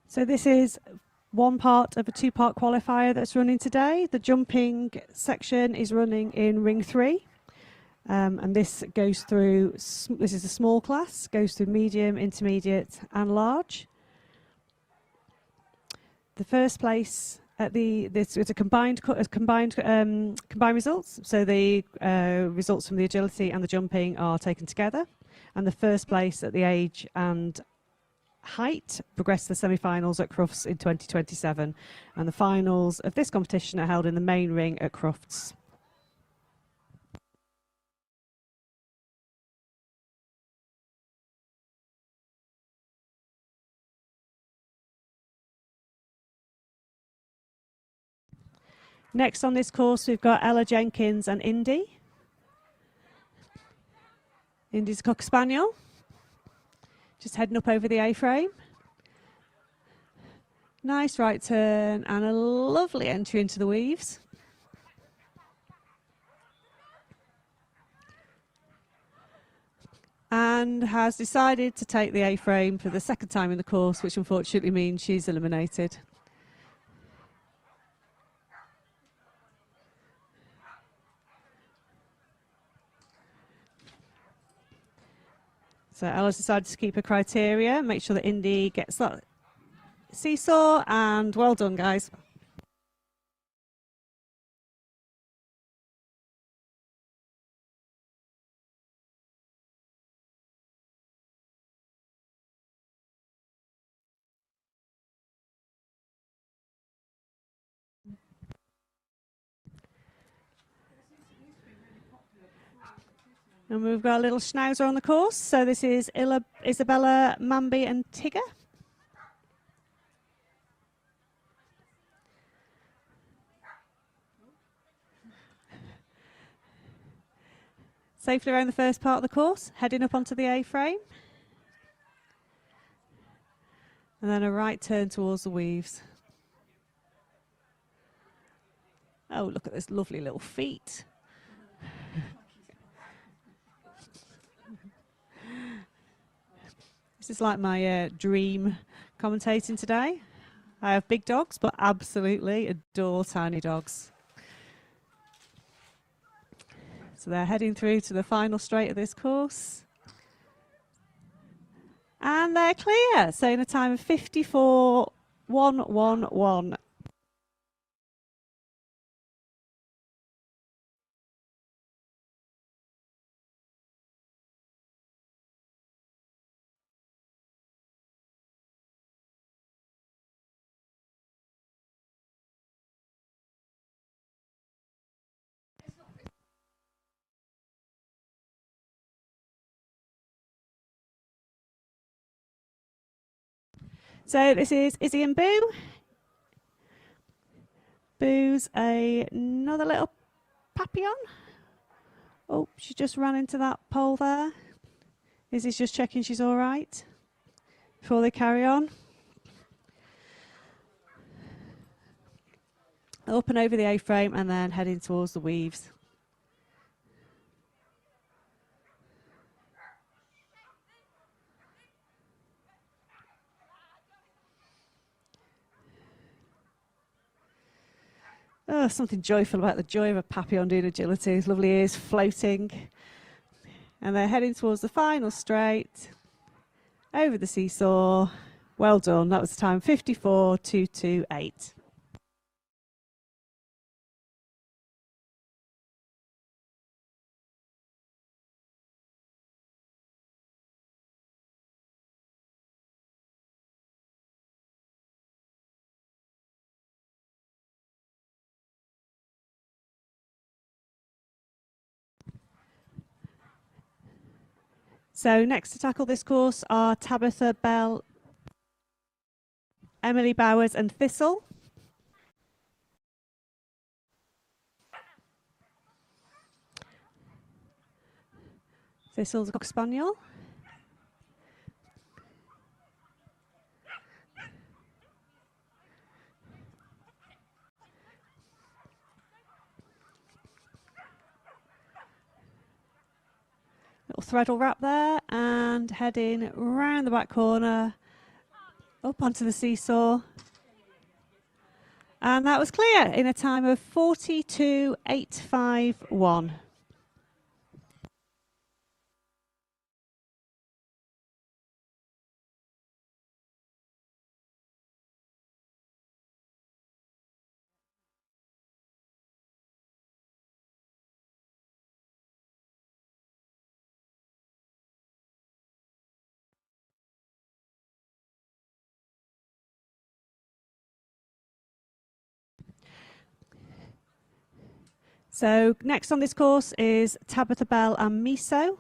S2: So this is one part of a two-part qualifier that's running today. The jumping section is running in ring 3. And this goes through, this is a small class, goes through medium, intermediate and large. The first place at this is a combined results. So the results from the agility and the jumping are taken together. And the first place at the age and height progress to the semi-finals at Crufts in 2027. And the finals of this competition are held in the main ring at Crufts. Next on this course, we've got Ella Jenkins and Indy. Indy's a Cocker Spaniel, just heading up over the A-frame. Nice right turn and a lovely entry into the weaves. And has decided to take the A-frame for the second time in the course, which unfortunately means she's eliminated. So Ella's decided to keep her criteria, make sure that Indy gets that seesaw, and well done, guys. And we've got a little schnauzer on the course. So this is Isabella, Mambi and Tigger. Safely around the first part of the course, heading up onto the A-frame. And then a right turn towards the weaves. Oh, look at those lovely little feet. This is like my dream commentating today. I have big dogs, but absolutely adore tiny dogs. So they're heading through to the final straight of this course. And they're clear, so in a time of 54.111. So this is Izzy and Boo. Boo's another little papillon. Oh, she just ran into that pole there. Izzy's just checking she's all right before they carry on. Up and over the A-frame and then heading towards the weaves. Oh, something joyful about the joy of a papillon doing agility. His lovely ears floating. And they're heading towards the final straight. Over the seesaw. Well done. That was the time 54.228. So next to tackle this course are Tabitha Bell, Emily Bowers and Thistle. Thistle's a Cocker Spaniel. Little threadle wrap there, and heading round the back corner, up onto the seesaw. And that was clear in a time of 42.851. So next on this course is Tabitha Bell and Miso.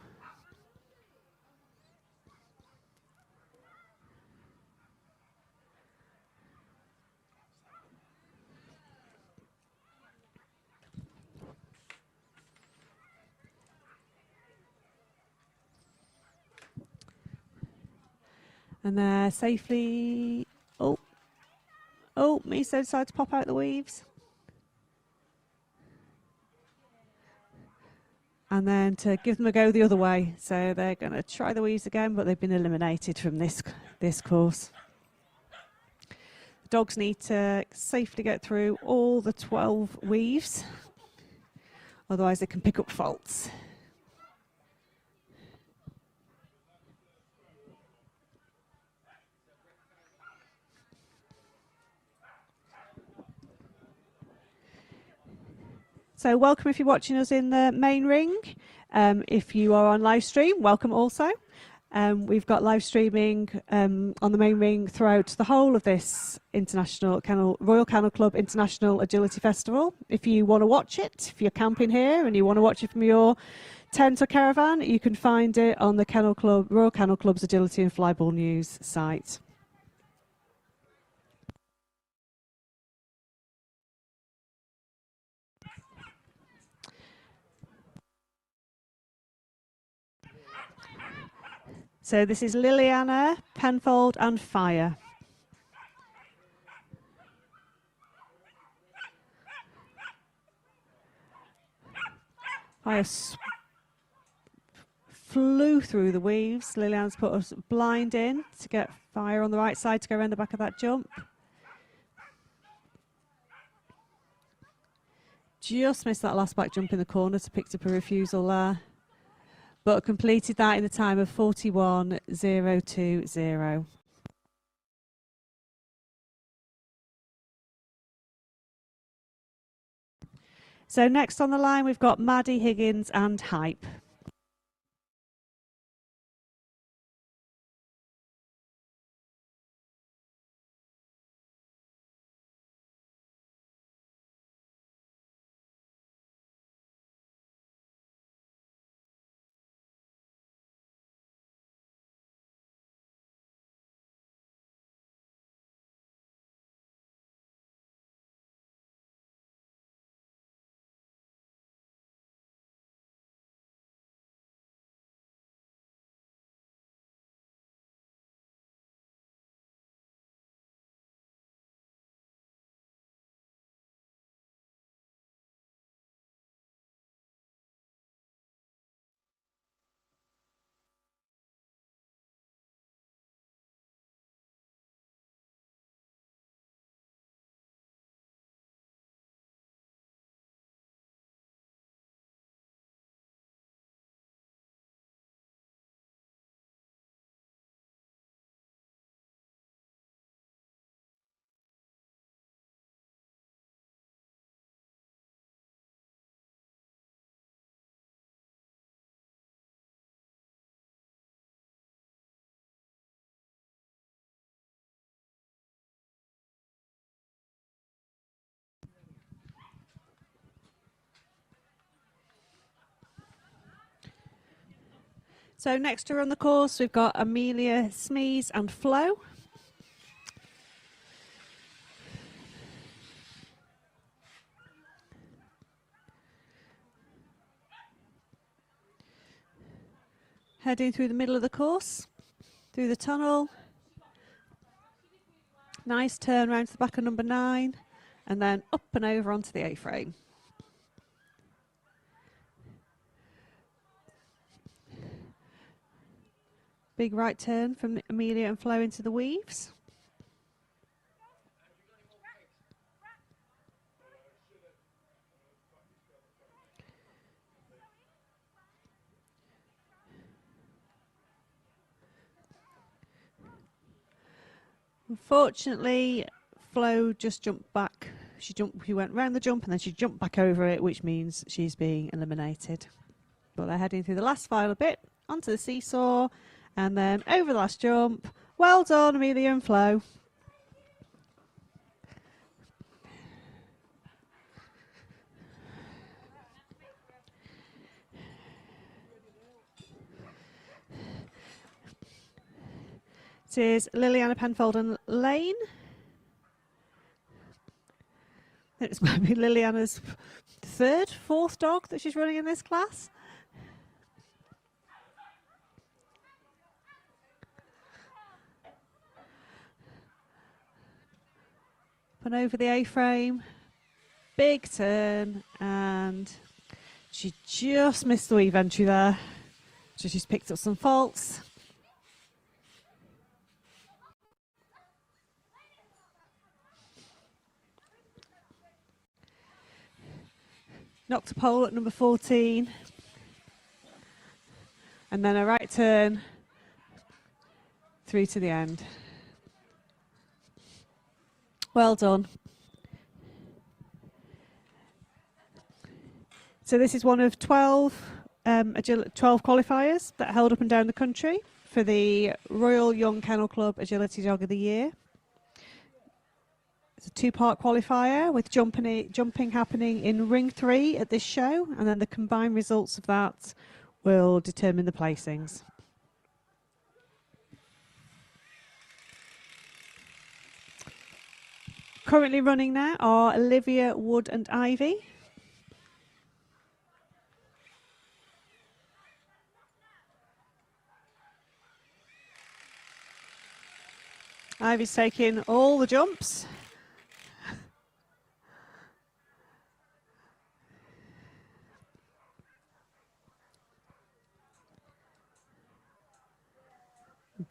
S2: And they're safely, oh, Miso decided to pop out the weaves. And then to give them a go the other way. So they're going to try the weaves again, but they've been eliminated from this course. The dogs need to safely get through all the 12 weaves, otherwise they can pick up faults. So welcome if you're watching us in the main ring. If you are on live stream, welcome also. We've got live streaming on the main ring throughout the whole of this Royal Kennel Club International Agility Festival. If you want to watch it, if you're camping here and you want to watch it from your tent or caravan, you can find it on the Royal Kennel Club's Agility and Flyball News site. So this is Liliana, Penfold and Fire. Fire flew through the weaves. Liliana's put a blind in to get Fire on the right side to go around the back of that jump. Just missed that last back jump in the corner to pick up a refusal there. But completed that in the time of 41.020. So next on the line, we've got Maddie, Higgins and Hype. So next to run the course, we've got Amelia, Smeeze and Flo. heading through the middle of the course, through the tunnel. Nice turn round to the back of number 9, and then up and over onto the A-frame. Big right turn from Amelia and Flo into the weaves. Unfortunately, Flo just jumped back. She went round the jump and then she jumped back over it, which means she's being eliminated. But they're heading through the last final bit, onto the seesaw, and then over the last jump. Well done, Amelia and Flo. It is Liliana Penfold and Lane. It's maybe Liliana's fourth dog that she's running in this class. And over the A-frame, big turn, and she just missed the weave entry there. So she's picked up some faults. Knocked a pole at number 14. And then a right turn through to the end. Well done. So this is one of 12 qualifiers that held up and down the country for the Royal Young Kennel Club Agility Dog of the Year. It's a 2-part qualifier with jumping happening in ring 3 at this show, and then the combined results of that will determine the placings. Currently running now are Olivia, Wood and Ivy. Ivy's taking all the jumps.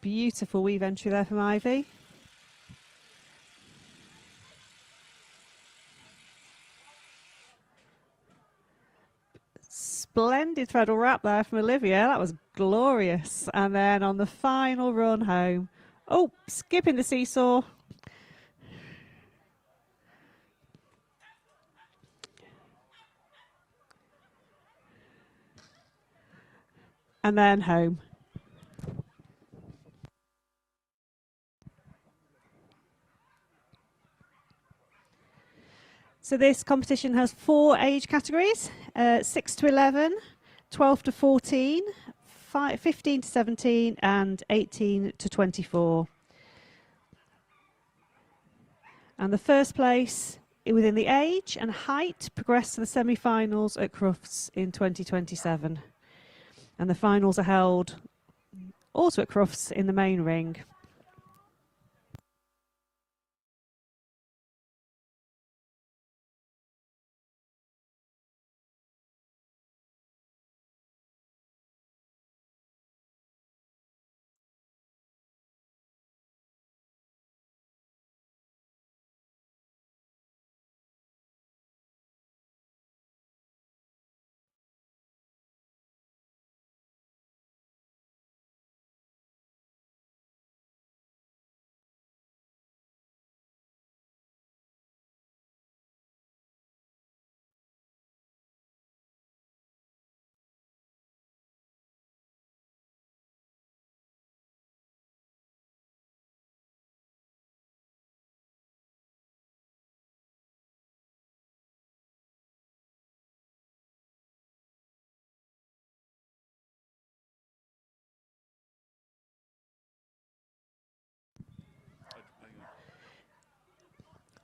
S2: Beautiful weave entry there from Ivy. Splendid threadle wrap there from Olivia. That was glorious. And then on the final run home, oh, skipping the seesaw. And then home. So this competition has 4 age categories, 6 to 11, 12 to 14, 15 to 17 and 18 to 24. And the first place within the age and height progressed to the semi-finals at Crufts in 2027. And the finals are held also at Crufts in the main ring.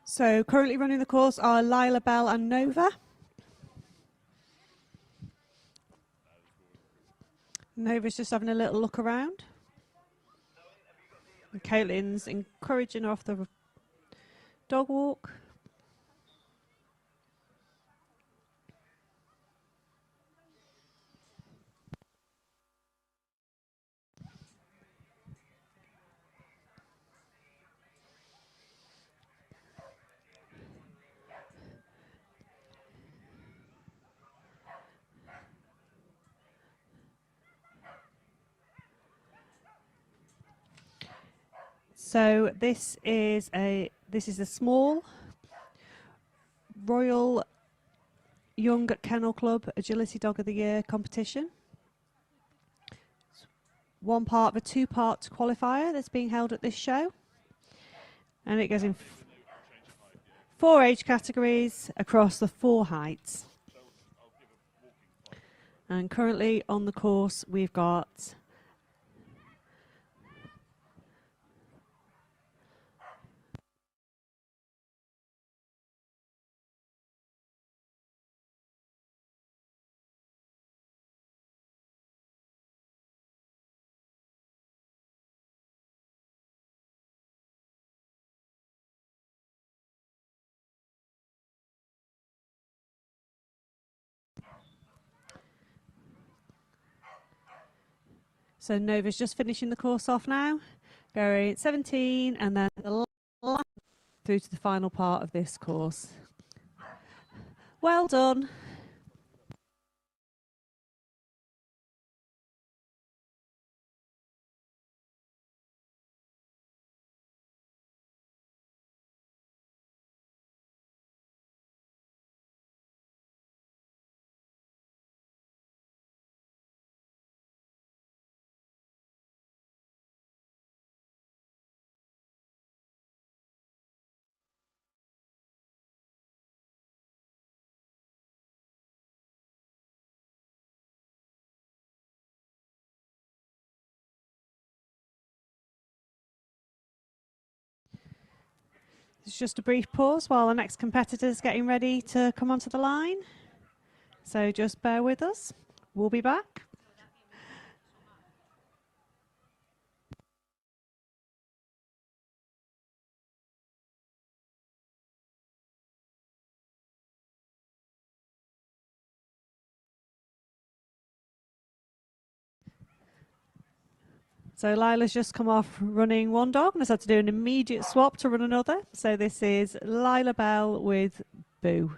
S2: So currently running the course are Lila, Bell and Nova. Nova's just having a little look around. And Caitlin's encouraging her off the dog walk. So this is a small Royal Young Kennel Club Agility Dog of the Year competition. It's one part of a two-part qualifier that's being held at this show, and it goes in 4 age categories across the 4 heights. And currently on the course we've got so Nova's just finishing the course off now, going 17 and then the last through to the final part of this course. Well done. It's just a brief pause while the next competitor is getting ready to come onto the line. So just bear with us. We'll be back. So Lila's just come off running one dog and has had to do an immediate swap to run another. So this is Lila Bell with Boo.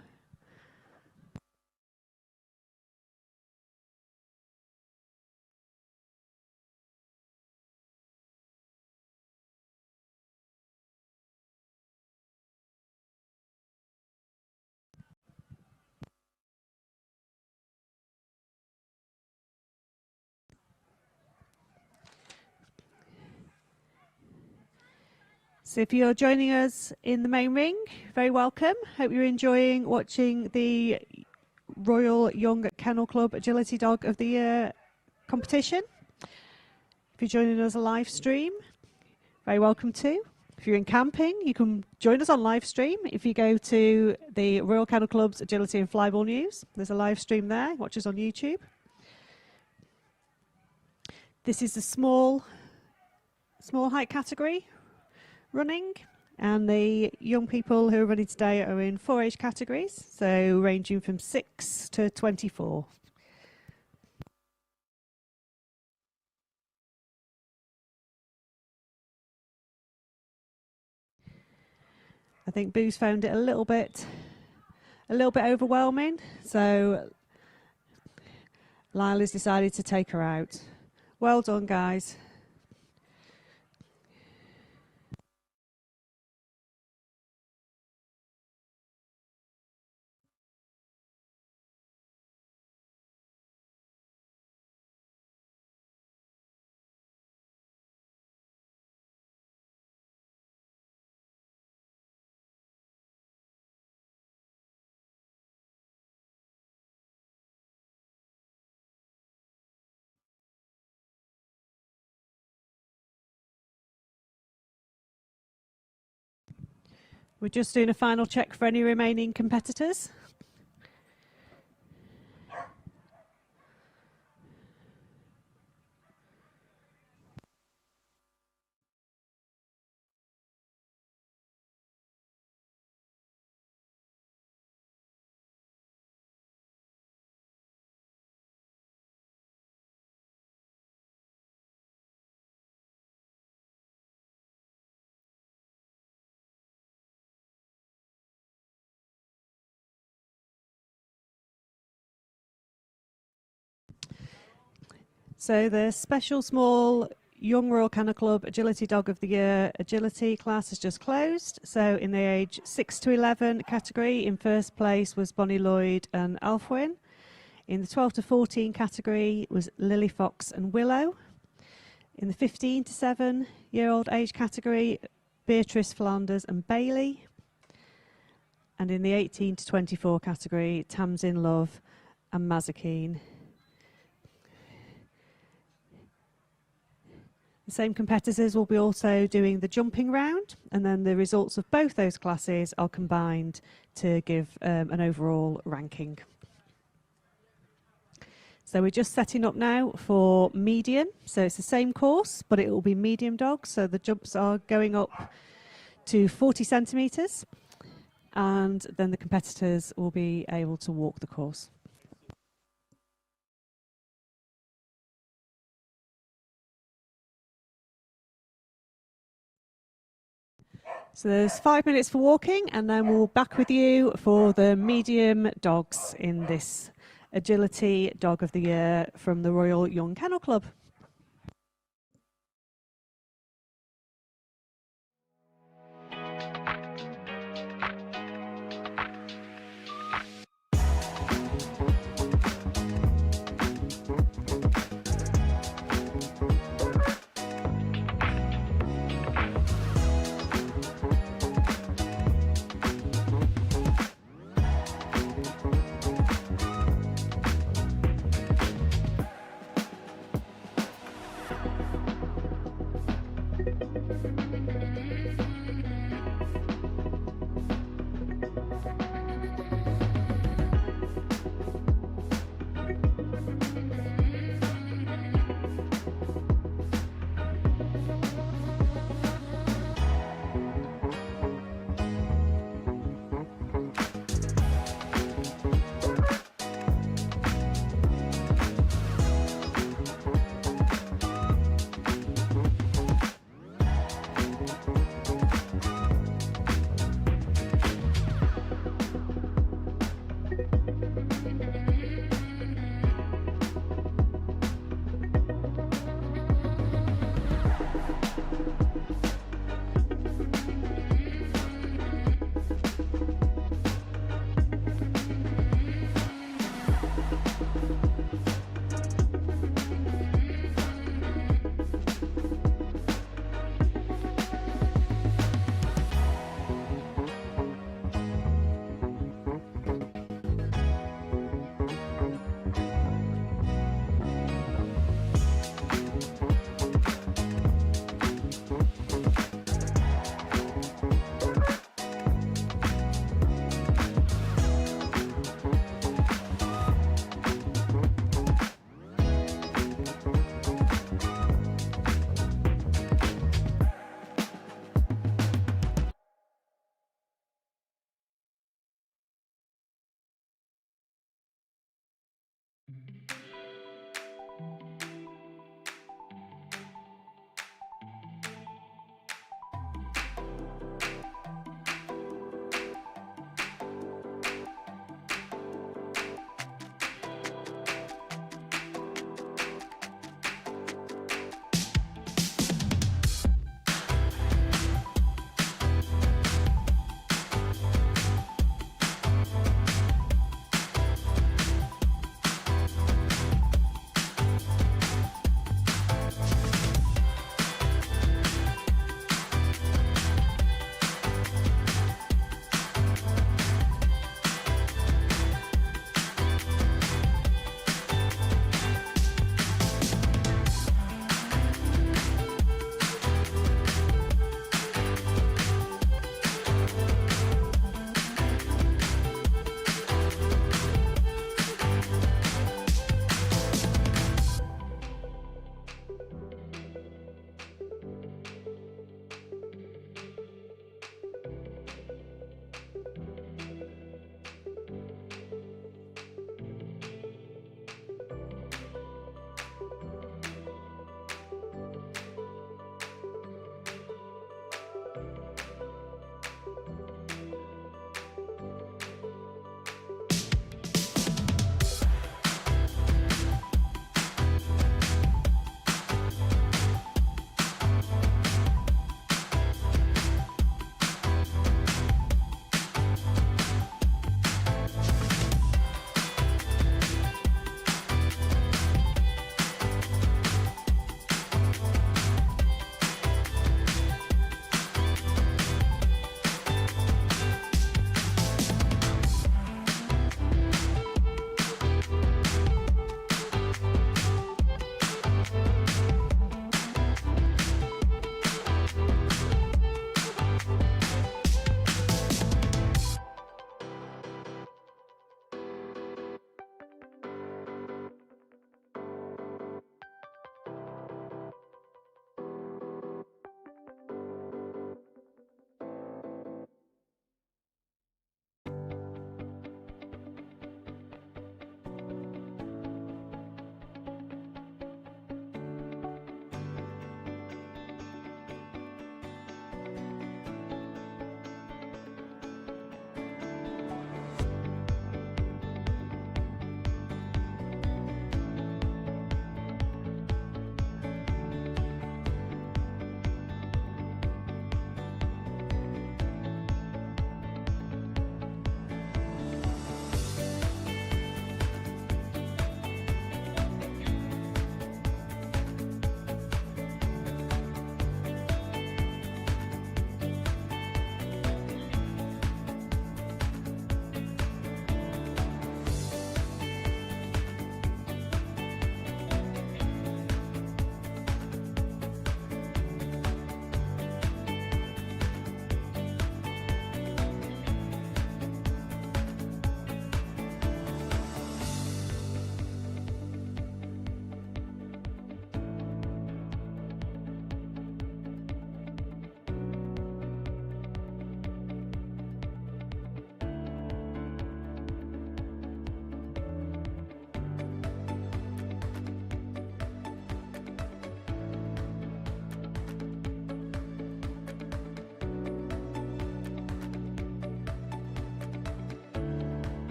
S2: So if you're joining us in the main ring, very welcome. Hope you're enjoying watching the Royal Young Kennel Club Agility Dog of the Year competition. If you're joining us live stream, very welcome too. If you're in camping, you can join us on live stream. If you go to the Royal Kennel Club's Agility and Flyball News, there's a live stream there. Watch us on YouTube. This is the small height category running, and the young people who are running today are in 4 age categories, so ranging from 6 to 24. I think Boo's found it a little bit overwhelming, so Lila's decided to take her out. Well done, guys. We're just doing a final check for any remaining competitors. So the Special Small Young Royal Kennel Club Agility Dog of the Year Agility class has just closed. So in the age 6 to 11 category, in first place was Bonnie Lloyd and Alfwin. In the 12 to 14 category was Lily Fox and Willow. In the 15 to 7-year-old age category, Beatrice Flanders and Bailey. And in the 18 to 24 category, Tamsin Love and Mazakine. The same competitors will be also doing the jumping round, and then the results of both those classes are combined to give an overall ranking. So we're just setting up now for medium. So it's the same course, but it will be medium dogs. So the jumps are going up to 40 centimetres, and then the competitors will be able to walk the course. So there's 5 minutes for walking, and then we'll be back with you for the medium dogs in this Agility Dog of the Year from the Royal Young Kennel Club.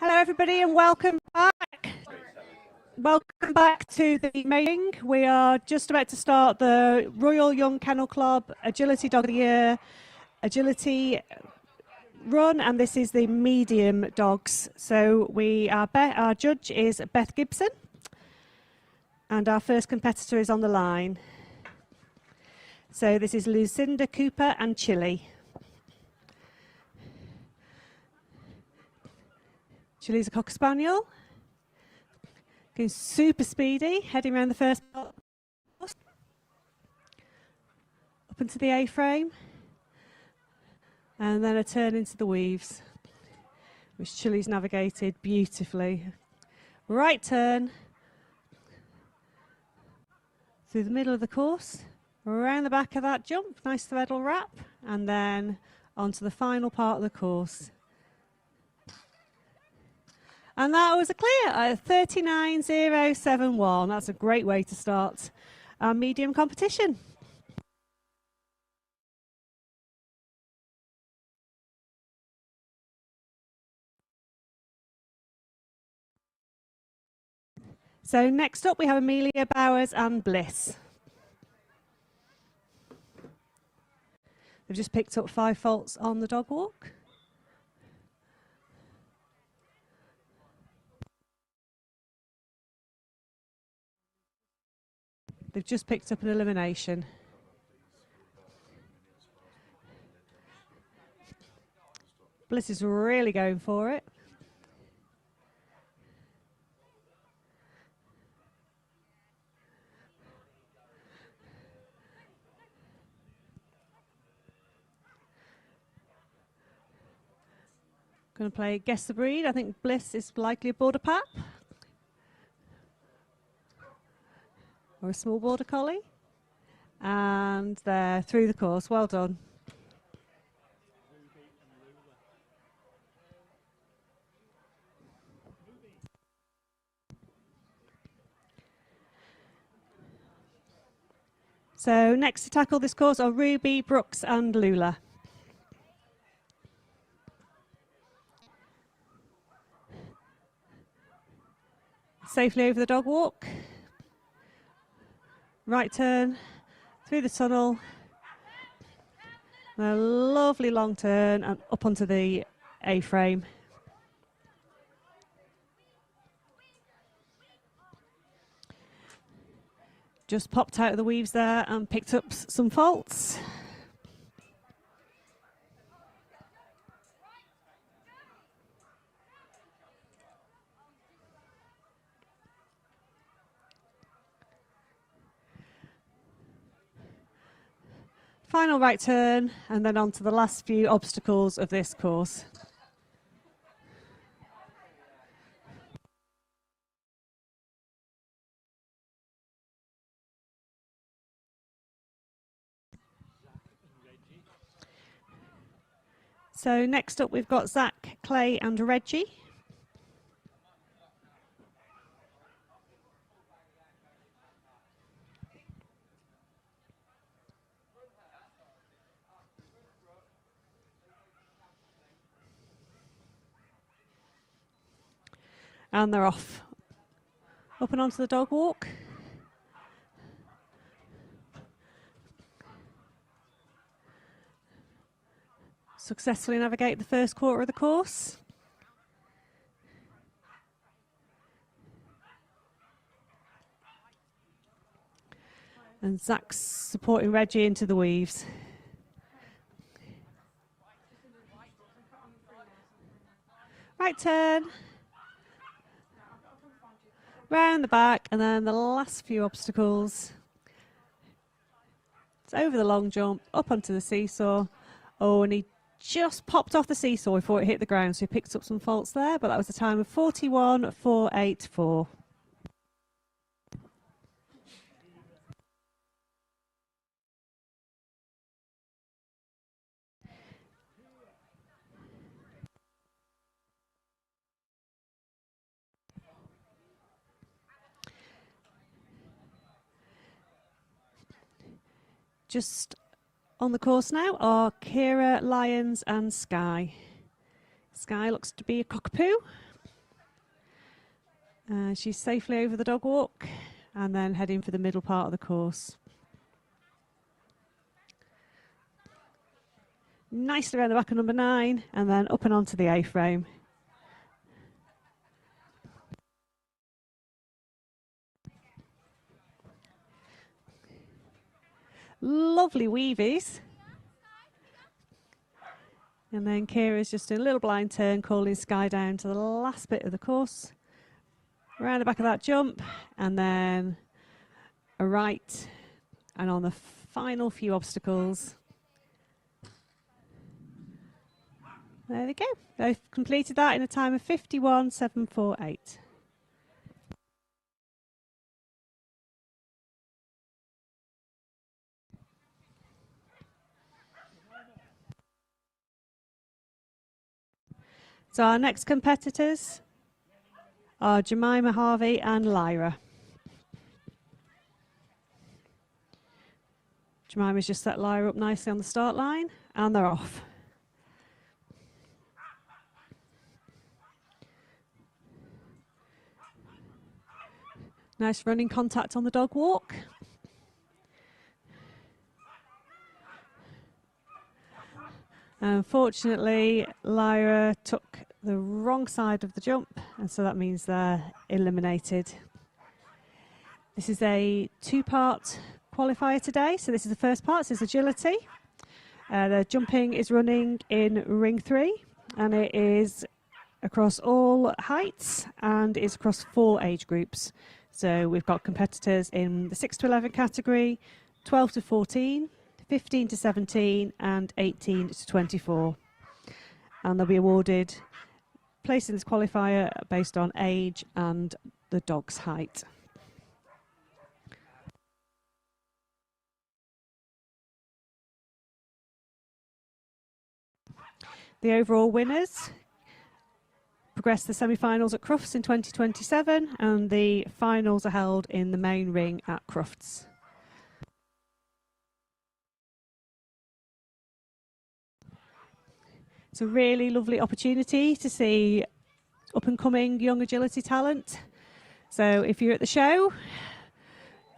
S2: Hello, everybody, and welcome back. Welcome back to the meeting. We are just about to start the Royal Young Kennel Club Agility Dog of the Year Agility Run, and this is the medium dogs. So our judge is Beth Gibson, and our first competitor is on the line. So this is Lucinda Cooper and Chili. Chili's a Cocker Spaniel. Going super speedy, heading around the first part. Up into the A-frame. And then a turn into the weaves, which Chili's navigated beautifully. Right turn. Through the middle of the course. Around the back of that jump. Nice threadle wrap. And then onto the final part of the course. And that was a clear at 39.071. That's a great way to start our medium competition. So next up we have Amelia Bowers and Bliss. They've just picked up 5 faults on the dog walk. They've just picked up an elimination. Bliss is really going for it. Going to play Guess the Breed. I think Bliss is likely a border pap. Or a small border collie. And they're through the course. Well done. So next to tackle this course are Ruby, Brooks and Lula. Safely over the dog walk. Right turn, through the tunnel. A lovely long turn and up onto the A-frame. Just popped out of the weaves there and picked up some faults. Final right turn and then on to the last few obstacles of this course. So next up we've got Zach, Clay and Reggie. And they're off. Up and onto the dog walk. Successfully navigate the first quarter of the course. And Zach's supporting Reggie into the weaves. Right turn. Round the back, and then the last few obstacles. It's over the long jump, up onto the seesaw. Oh, and he just popped off the seesaw before it hit the ground, so he picked up some faults there, but that was a time of 41.484. Just on the course now are Kira, Lyons and Sky. Sky looks to be a cockapoo. She's safely over the dog walk and then heading for the middle part of the course. Nicely around the back of number 9 and then up and onto the A-frame. Lovely weavies. And then Kira's just doing a little blind turn, calling Sky down to the last bit of the course. Around the back of that jump, and then a right. And on the final few obstacles, there they go. They've completed that in a time of 51.748. So our next competitors are Jemima Harvey and Lyra. Jemima's just set Lyra up nicely on the start line, and they're off. Nice running contact on the dog walk. Unfortunately, Lyra took the wrong side of the jump, and so that means they're eliminated. This is a 2-part qualifier today. So this is the first part, this is agility. The jumping is running in ring 3, and it is across all heights and is across 4 age groups. So we've got competitors in the 6 to 11 category, 12 to 14, 15 to 17 and 18 to 24. And they'll be awarded place in this qualifier based on age and the dog's height. The overall winners progress to the semi-finals at Crufts in 2027, and the finals are held in the main ring at Crufts. It's a really lovely opportunity to see up-and-coming young agility talent. So if you're at the show,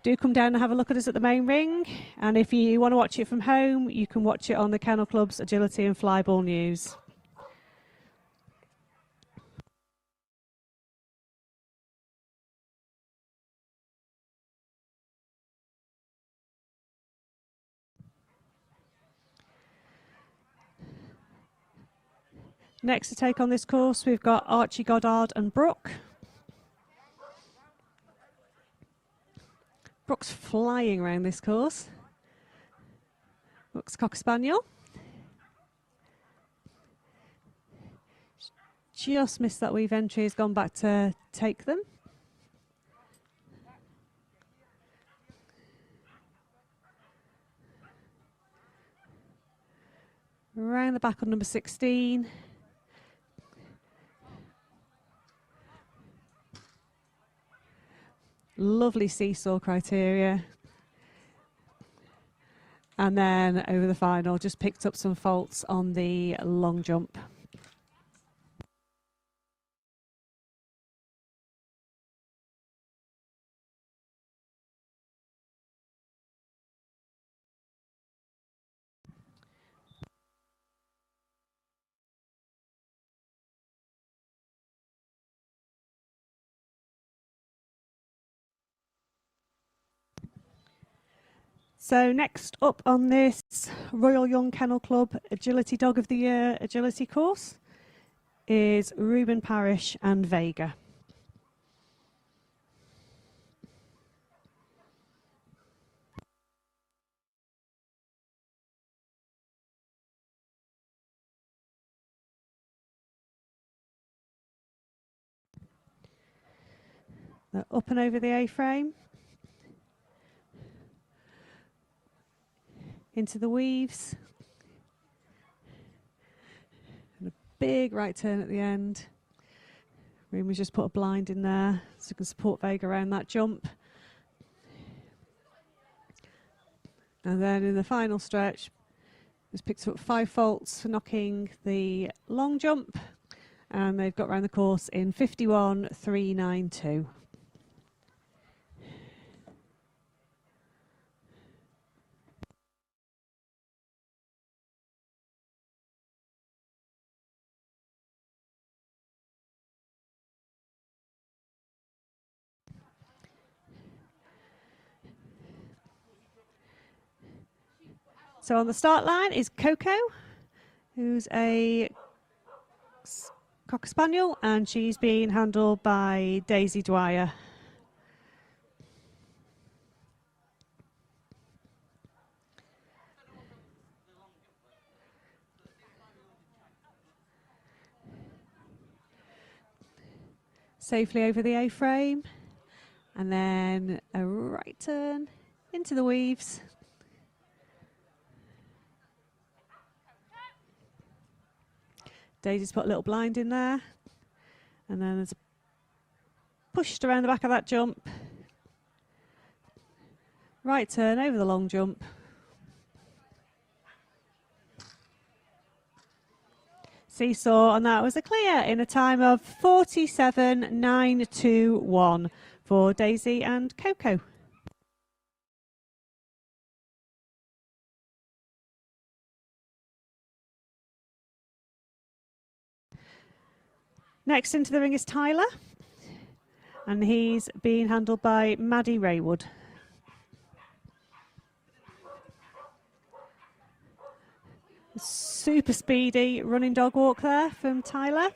S2: do come down and have a look at us at the main ring. And if you want to watch it from home, you can watch it on the Kennel Club's Agility and Flyball News. Next to take on this course, we've got Archie Goddard and Brooke. Brooke's flying around this course. Brooke's Cocker Spaniel. Just missed that weave entry, has gone back to take them. Around the back on number 16. Lovely seesaw criteria. And then over the final, just picked up some faults on the long jump. So next up on this Royal Young Kennel Club Agility Dog of the Year agility course is Reuben Parrish and Vega. They're up and over the A-frame. Into the weaves. And a big right turn at the end. Reuben's just put a blind in there so you can support Vega around that jump. And then in the final stretch, just picked up 5 faults for knocking the long jump and they've got round the course in 51.392. So on the start line is Coco, who's a Cocker Spaniel, and she's being handled by Daisy Dwyer. Safely over the A-frame, and then a right turn into the weaves. Daisy's put a little blind in there, and then there's a pushed around the back of that jump. Right turn over the long jump. Seesaw, and that was a clear in a time of 47.921 for Daisy and Coco. Next into the ring is Tyler, and he's being handled by Maddie Raywood. Super speedy running dog walk there from Tyler.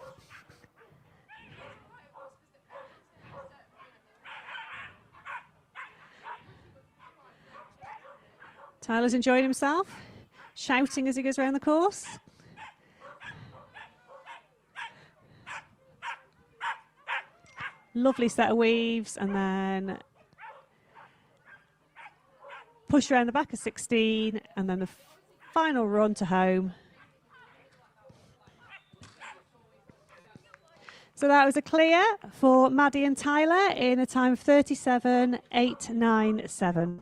S2: Tyler's enjoying himself, shouting as he goes around the course. Lovely set of weaves, and then push around the back of 16, and then the final run to home. So that was a clear for Maddie and Tyler in a time of 37.897.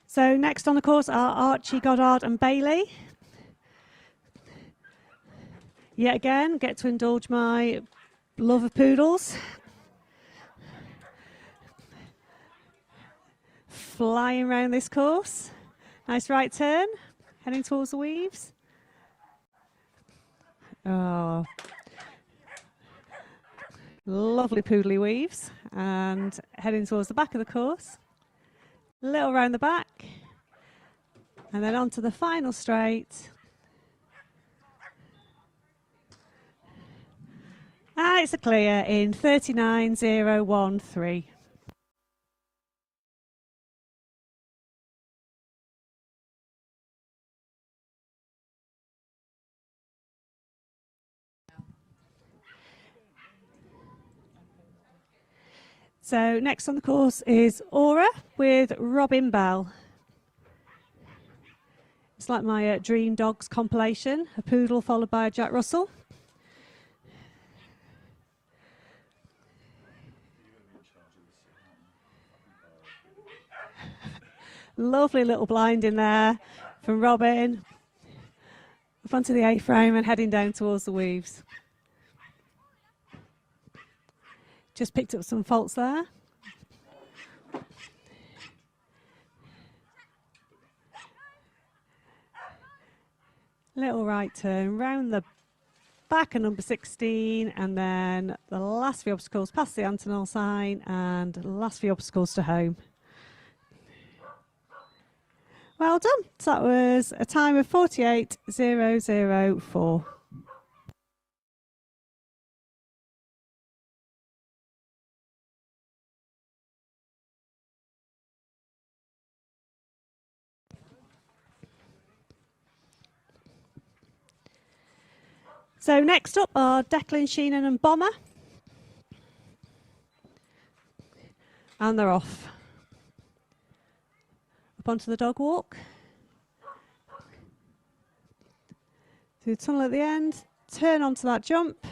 S2: So next on the course are Archie, Goddard and Bailey. Yet again, get to indulge my love of poodles. Flying around this course. Nice right turn, heading towards the weaves. Oh, lovely poodly weaves, and heading towards the back of the course. Little round the back, and then onto the final straight. It's a clear in 39.013. So next on the course is Aura with Robin Bell. It's like my Dream Dogs compilation, a poodle followed by a Jack Russell. Lovely little blind in there from Robin. Up onto the A-frame and heading down towards the weaves. Just picked up some faults there. Little right turn round the back of number 16, and then the last few obstacles past the Antonol sign, and last few obstacles to home. Well done. So that was a time of 48.004. So next up are Declan, Sheenan and Bomber. And they're off. Up onto the dog walk. Through the tunnel at the end. Turn onto that jump.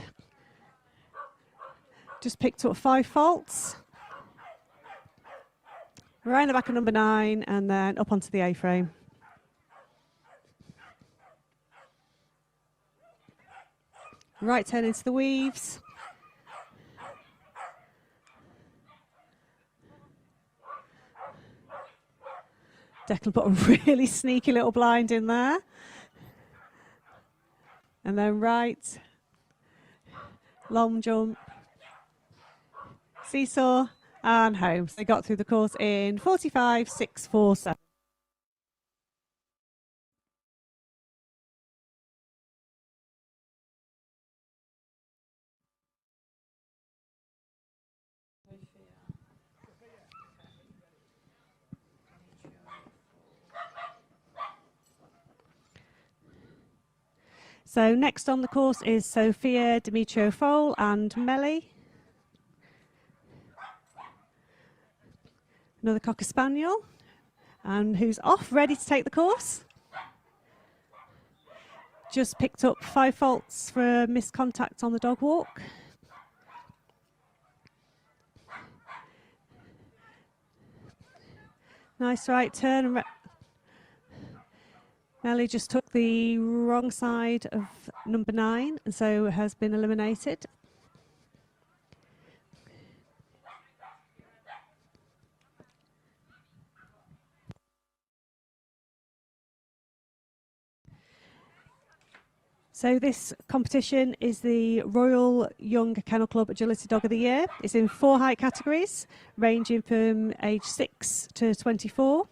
S2: Just picked up 5 faults. Around the back of number 9 and then up onto the A-frame. Right turn into the weaves. Declan put a really sneaky little blind in there. And then right, long jump, seesaw and home. So they got through the course in 45.647. So next on the course is Sophia, Demetrio Foal and Melly. Another Cocker Spaniel. And who's off, ready to take the course. Just picked up 5 faults for missed contact on the dog walk. Nice right turn. Melly just took the wrong side of number 9 and so has been eliminated. So this competition is the Royal Young Kennel Club Agility Dog of the Year. It's in 4 height categories, ranging from age 6 to 24.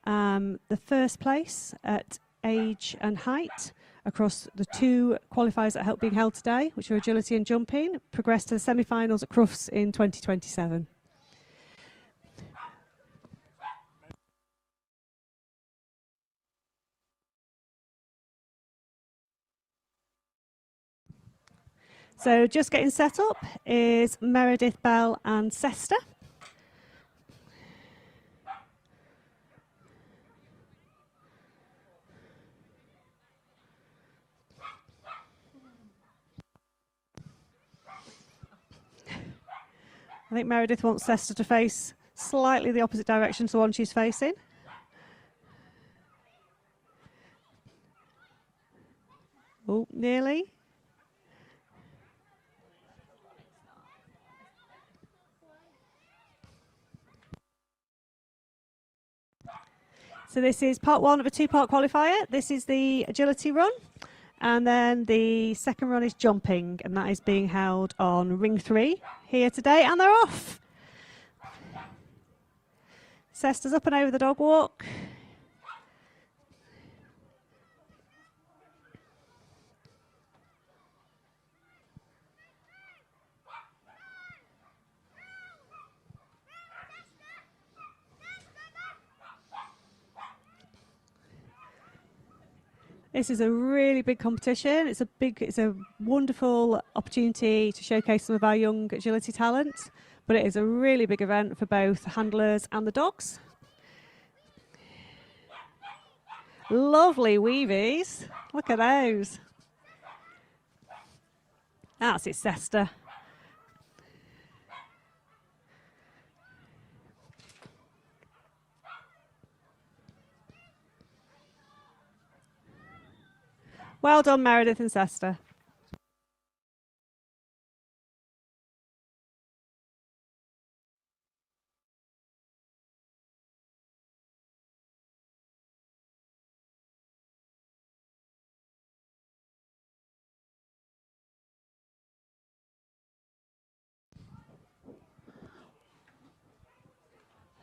S2: The first place at age and height across the 2 qualifiers that are being held today, which are agility and jumping, progressed to the semi-finals at Crufts in 2027. So just getting set up is Meredith, Bell and Sesta. I think Meredith wants Sesta to face slightly the opposite direction to the one she's facing. Oh, nearly. So this is part 1 of a 2-part qualifier. This is the agility run. And then the second run is jumping, and that is being held on ring 3 here today, and they're off. Sesta's up and over the dog walk. This is a really big competition. It's a wonderful opportunity to showcase some of our young agility talent, but it is a really big event for both handlers and the dogs. Lovely weavies. Look at those. That's it, Sesta. Well done, Meredith and Sesta.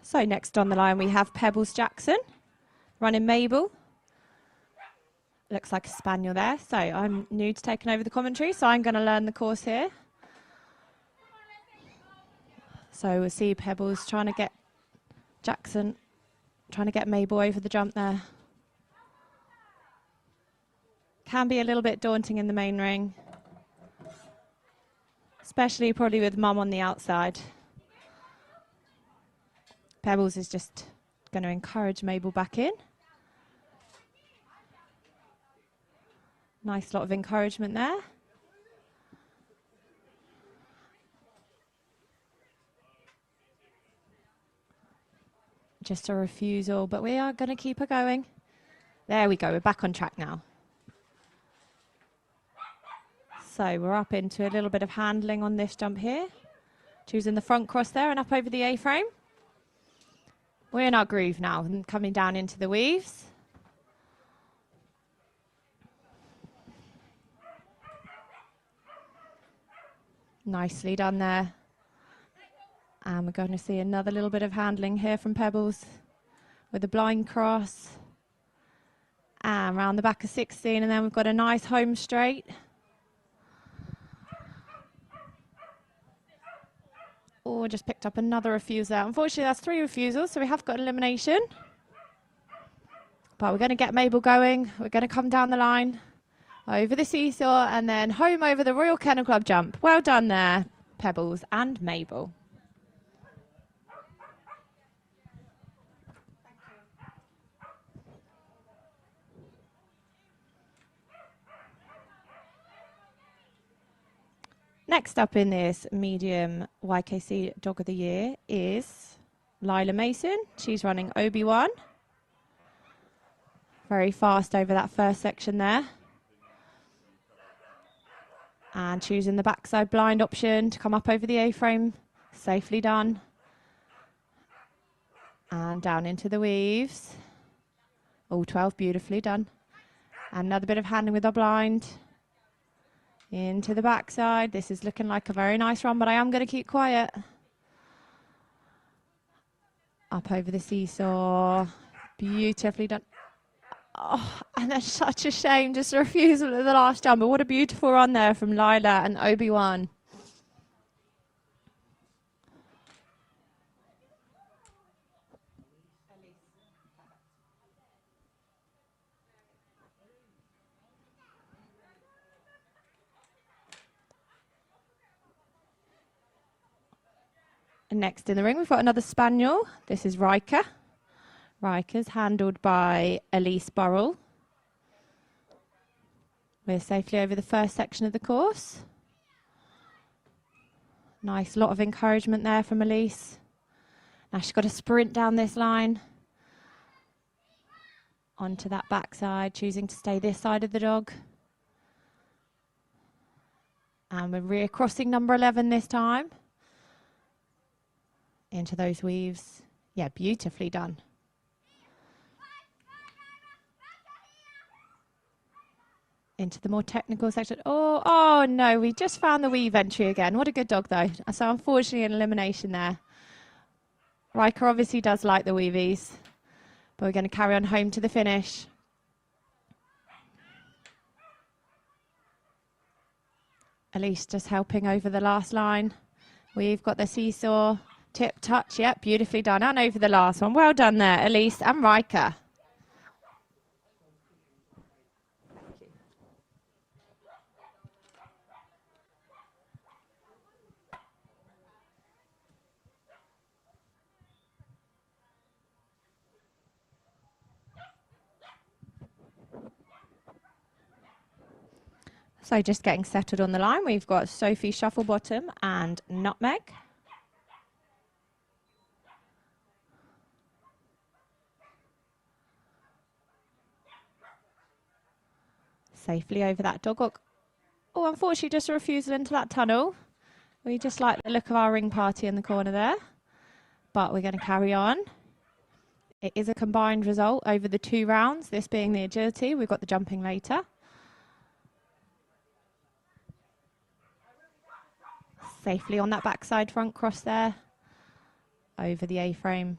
S4: So next on the line we have Pebbles Jackson, running Mabel. Looks like a spaniel there. So I'm new to taking over the commentary, so I'm going to learn the course here. So we'll see Pebbles trying to get Jackson, trying to get Mabel over the jump there. Can be a little bit daunting in the main ring, especially probably with Mum on the outside. Pebbles is just going to encourage Mabel back in. Nice lot of encouragement there. Just a refusal, but we are going to keep her going. There we go, we're back on track now. So we're up into a little bit of handling on this jump here. Choosing the front cross there and up over the A-frame. We're in our groove now and coming down into the weaves. Nicely done there. And we're going to see another little bit of handling here from Pebbles with a blind cross. And round the back of 16, and then we've got a nice home straight. Oh, just picked up another refusal. Unfortunately, that's 3 refusals, so we have got elimination. But we're going to get Mabel going. We're going to come down the line, over the seesaw, and then home over the Royal Kennel Club jump. Well done there, Pebbles and Mabel. Next up in this medium YKC Dog of the Year is Lila Mason. She's running Obi-Wan. Very fast over that first section there. And choosing the backside blind option to come up over the A-frame. Safely done. And down into the weaves. All 12 beautifully done. And another bit of handling with our blind. Into the backside. This is looking like a very nice run, but I am going to keep quiet. Up over the seesaw. Beautifully done. Oh, and that's such a shame, just a refusal at the last jump. But what a beautiful run there from Lila and Obi-Wan. And next in the ring, we've got another Spaniel. This is Riker. Riker's handled by Elise Burrell. We're safely over the first section of the course. Nice lot of encouragement there from Elise. Now she's got to sprint down this line. Onto that backside, choosing to stay this side of the dog. And we're rear crossing number 11 this time. Into those weaves. Yeah, beautifully done. Into the more technical section. Oh no, we just found the weave entry again. What a good dog though. So unfortunately an elimination there. Riker obviously does like the weavies, but we're going to carry on home to the finish. Elise just helping over the last line. We've got the seesaw. Tip touch, yep, beautifully done. And over the last one. Well done there, Elise and Riker. So just getting settled on the line, we've got Sophie Shufflebottom and Nutmeg. Safely over that dog walk. Oh, unfortunately, just a refusal into that tunnel. We just like the look of our ring party in the corner there. But we're going to carry on. It is a combined result over the 2 rounds, this being the agility. We've got the jumping later. Safely on that backside front cross there. Over the A-frame.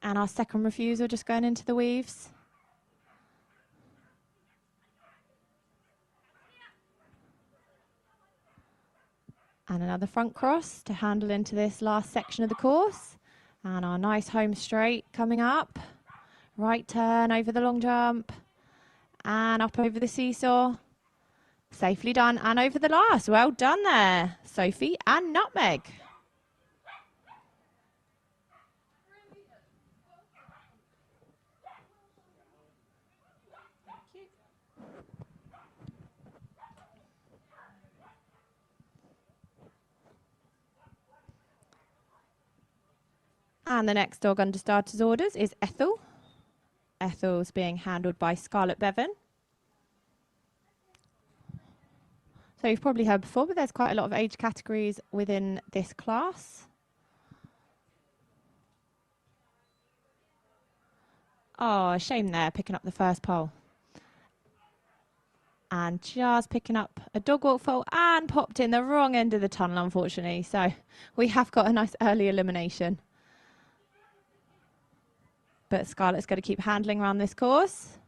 S4: And our second refusal just going into the weaves. And another front cross to handle into this last section of the course. And our nice home straight coming up. Right turn over the long jump. And up over the seesaw. Safely done and over the last. Well done there, Sophie and Nutmeg. And the next dog under starters orders is Ethel. Ethel's being handled by Scarlett Bevan. So you've probably heard before, but there's quite a lot of age categories within this class. Oh, shame there, picking up the first pole. And just picking up a dog walk foal and popped in the wrong end of the tunnel, unfortunately. So we have got a nice early elimination. But Scarlett's going to keep handling around this course.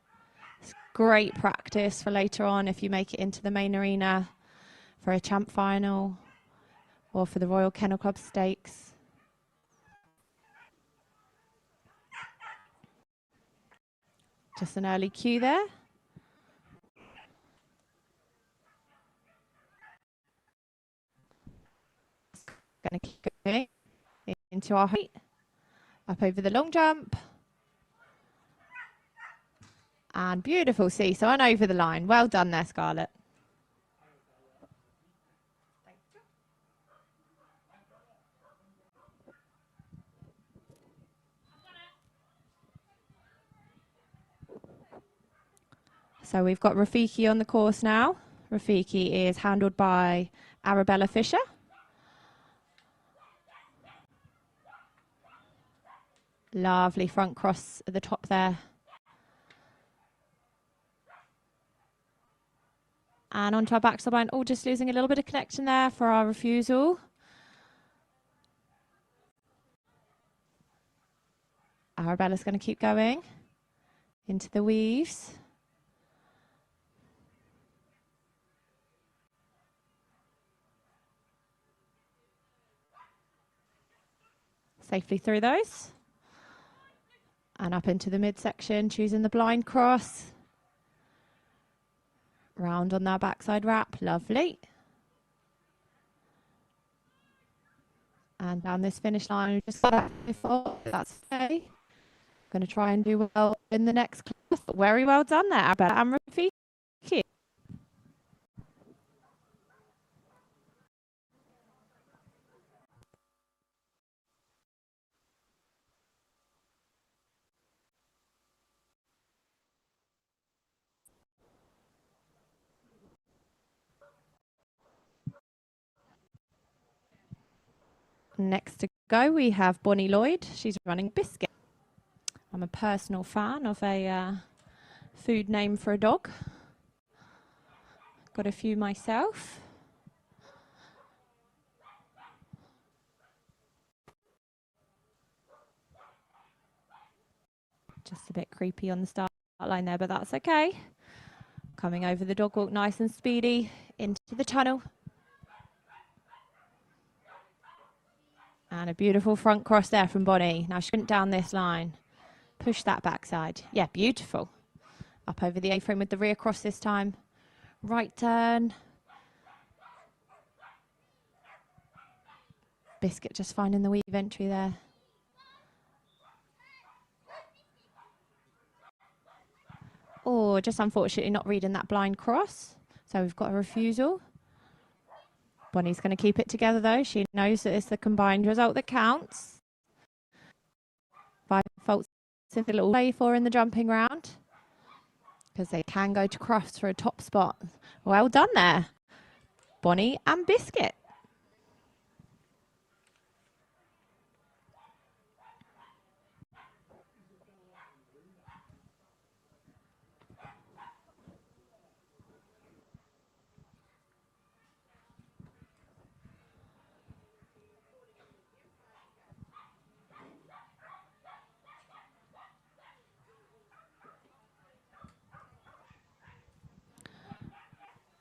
S4: It's great practice for later on if you make it into the main arena for a champ final or for the Royal Kennel Club Stakes. Just an early cue there. Going to keep going into our height. Up over the long jump. And beautiful seesaw and over the line. Well done there, Scarlett. So we've got Rafiki on the course now. Rafiki is handled by Arabella Fisher. Lovely front cross at the top there. And onto our backside line. Oh, just losing a little bit of connection there for our refusal. Arabella's going to keep going into the weaves. Safely through those. And up into the midsection, choosing the blind cross. Round on that backside wrap, lovely. And down this finish line, we just got that before, that's okay. Going to try and do well in the next class. Very well done there, Arabella and Rafiki. Next to go, we have Bonnie Lloyd. She's running Biscuit. I'm a personal fan of a food name for a dog. Got a few myself. Just a bit creepy on the start line there, but that's okay. Coming over the dog walk nice and speedy into the tunnel. And a beautiful front cross there from Bonnie. Now sprint down this line. Push that backside. Yeah, beautiful. Up over the A-frame with the rear cross this time. Right turn. Biscuit just finding the weave entry there. Oh, just unfortunately not reading that blind cross. So we've got a refusal. Bonnie's going to keep it together though. She knows that it's the combined result that counts. 5 faults in the little play for in the jumping round. Because they can go to crofts for a top spot. Well done there, Bonnie and Biscuit.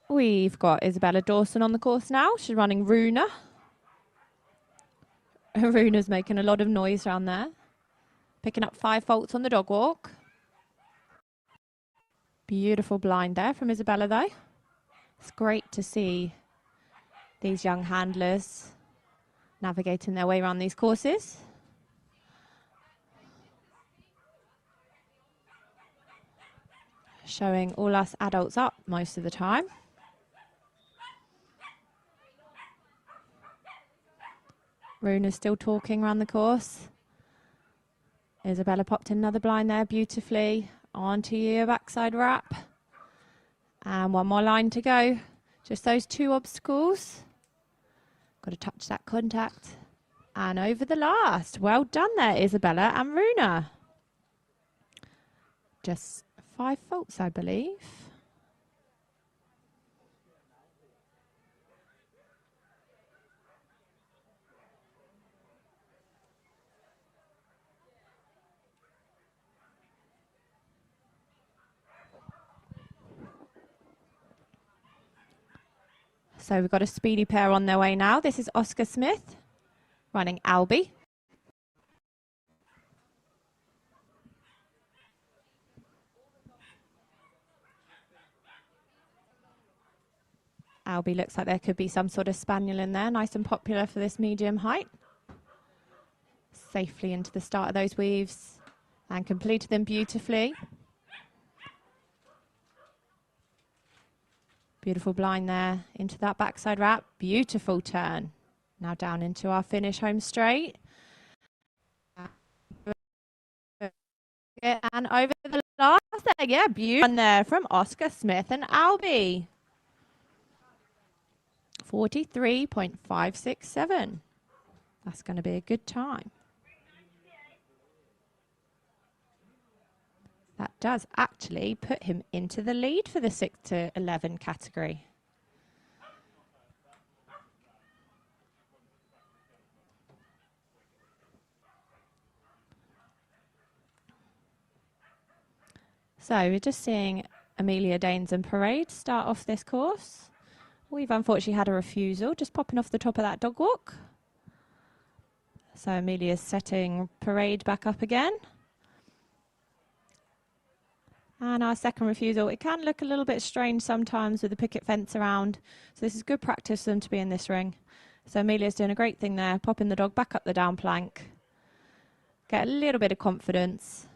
S4: We've got Isabella Dawson on the course now. She's running Runa. Runa's making a lot of noise around there. Picking up 5 faults on the dog walk. Beautiful blind there from Isabella though. It's great to see these young handlers navigating their way around these courses. Showing all us adults up most of the time. Runa's still talking around the course. Isabella popped in another blind there beautifully. Onto your backside wrap. And one more line to go. Just those two obstacles. Got to touch that contact. And over the last. Well done there, Isabella and Runa. Just 5 faults, I believe. So we've got a speedy pair on their way now. This is Oscar Smith running Albie. Albie looks like there could be some sort of spaniel in there, nice and popular for this medium height. Safely into the start of those weaves and completed them beautifully. Beautiful blind there into that backside wrap. Beautiful turn. Now down into our finish home straight. And over the last there. Yeah, beautiful there from Oscar Smith and Albie. 43.567. That's going to be a good time. That does actually put him into the lead for the 6 to 11 category. So we're just seeing Amelia Danes and Parade start off this course. We've unfortunately had a refusal, just popping off the top of that dog walk. So Amelia's setting Parade back up again. And our second refusal, it can look a little bit strange sometimes with the picket fence around. So this is good practice for them to be in this ring. So Amelia's doing a great thing there, popping the dog back up the down plank. Get a little bit of confidence.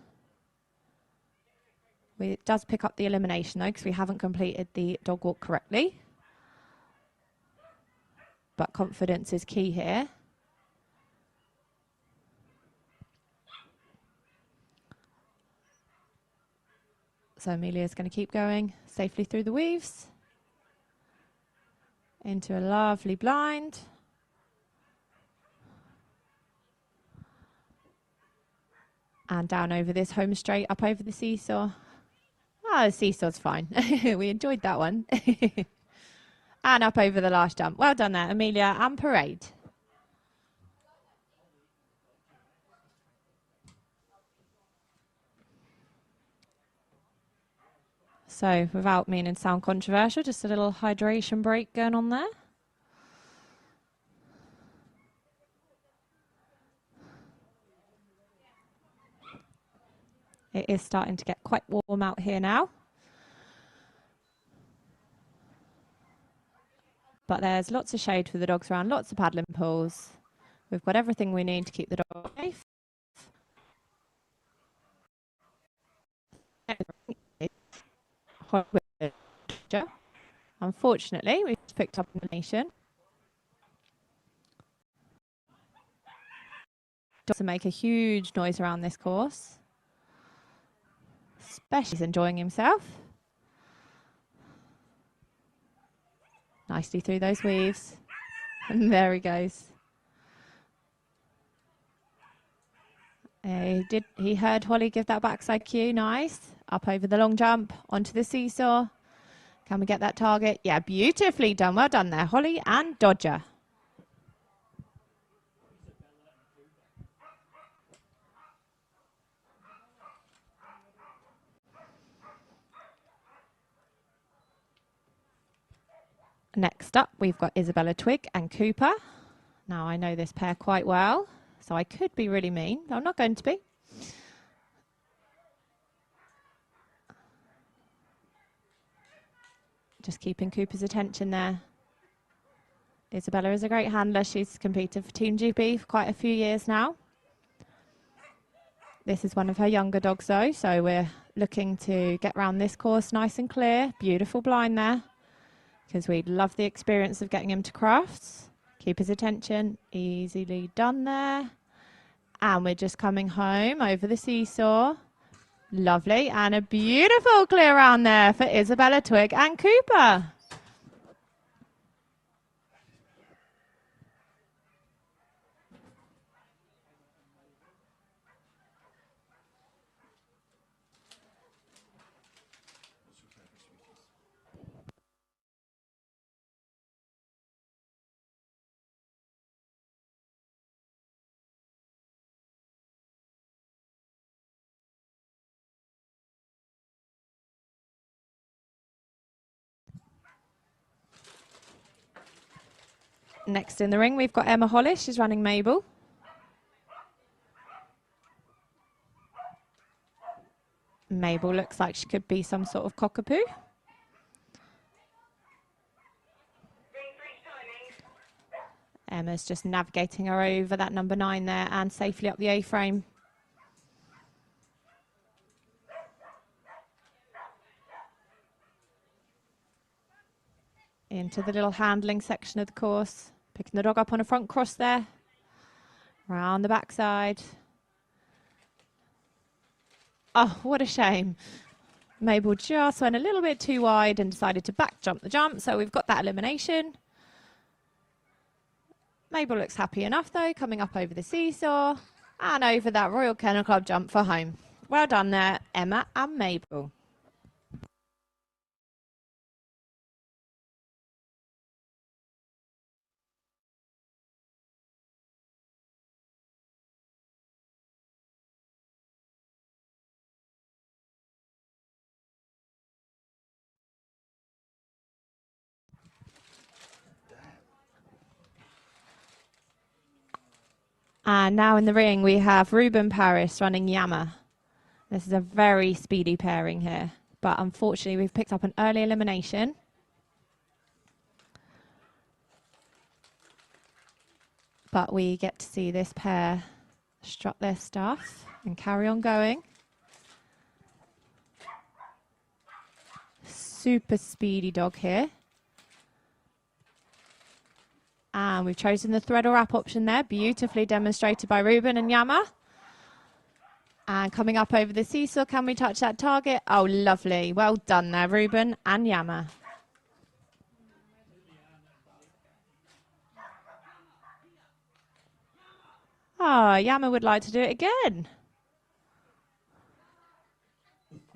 S4: It does pick up the elimination though, because we haven't completed the dog walk correctly. But confidence is key here. So Amelia's going to keep going safely through the weaves. Into a lovely blind. And down over this home straight, up over the seesaw. Ah, the seesaw's fine. We enjoyed that one. And up over the last jump. Well done there, Amelia and Parade. So without meaning to sound controversial, just a little hydration break going on there. It is starting to get quite warm out here now. But there's lots of shade for the dogs around, lots of paddling pools. We've got everything we need to keep the dog safe. Unfortunately, we've picked up a nation. To make a huge noise around this course. Especially he's enjoying himself. Nicely through those weaves. And there he goes. He heard Holly give that backside cue. Nice. Up over the long jump, onto the seesaw. Can we get that target? Yeah, beautifully done. Well done there, Holly and Dodger. Next up, we've got Isabella Twig and Cooper. Now, I know this pair quite well, so I could be really mean, but I'm not going to be. Just keeping Cooper's attention there. Isabella is a great handler. She's competed for Team GB for quite a few years now. This is one of her younger dogs though, so we're looking to get around this course nice and clear. Beautiful blind there, because we'd love the experience of getting him to crafts. Keep his attention, easily done there. And we're just coming home over the seesaw. Lovely, and a beautiful clear round there for Isabella, Twig and Cooper. Next in the ring, we've got Emma Hollis. She's running Mabel. Mabel looks like she could be some sort of cockapoo. Emma's just navigating her over that number 9 there and safely up the A-frame. Into the little handling section of the course. Picking the dog up on a front cross there. Round the backside. Oh, what a shame. Mabel just went a little bit too wide and decided to back jump the jump, so we've got that elimination. Mabel looks happy enough though, coming up over the seesaw and over that Royal Kennel Club jump for home. Well done there, Emma and Mabel. And now in the ring we have Ruben Paris running Yama. This is a very speedy pairing here, but unfortunately we've picked up an early elimination. But we get to see this pair strut their stuff and carry on going. Super speedy dog here. And we've chosen the thread or wrap option there, beautifully demonstrated by Ruben and Yama. And coming up over the seesaw, can we touch that target? Oh, lovely. Well done there, Ruben and Yama. Ah, Yama would like to do it again.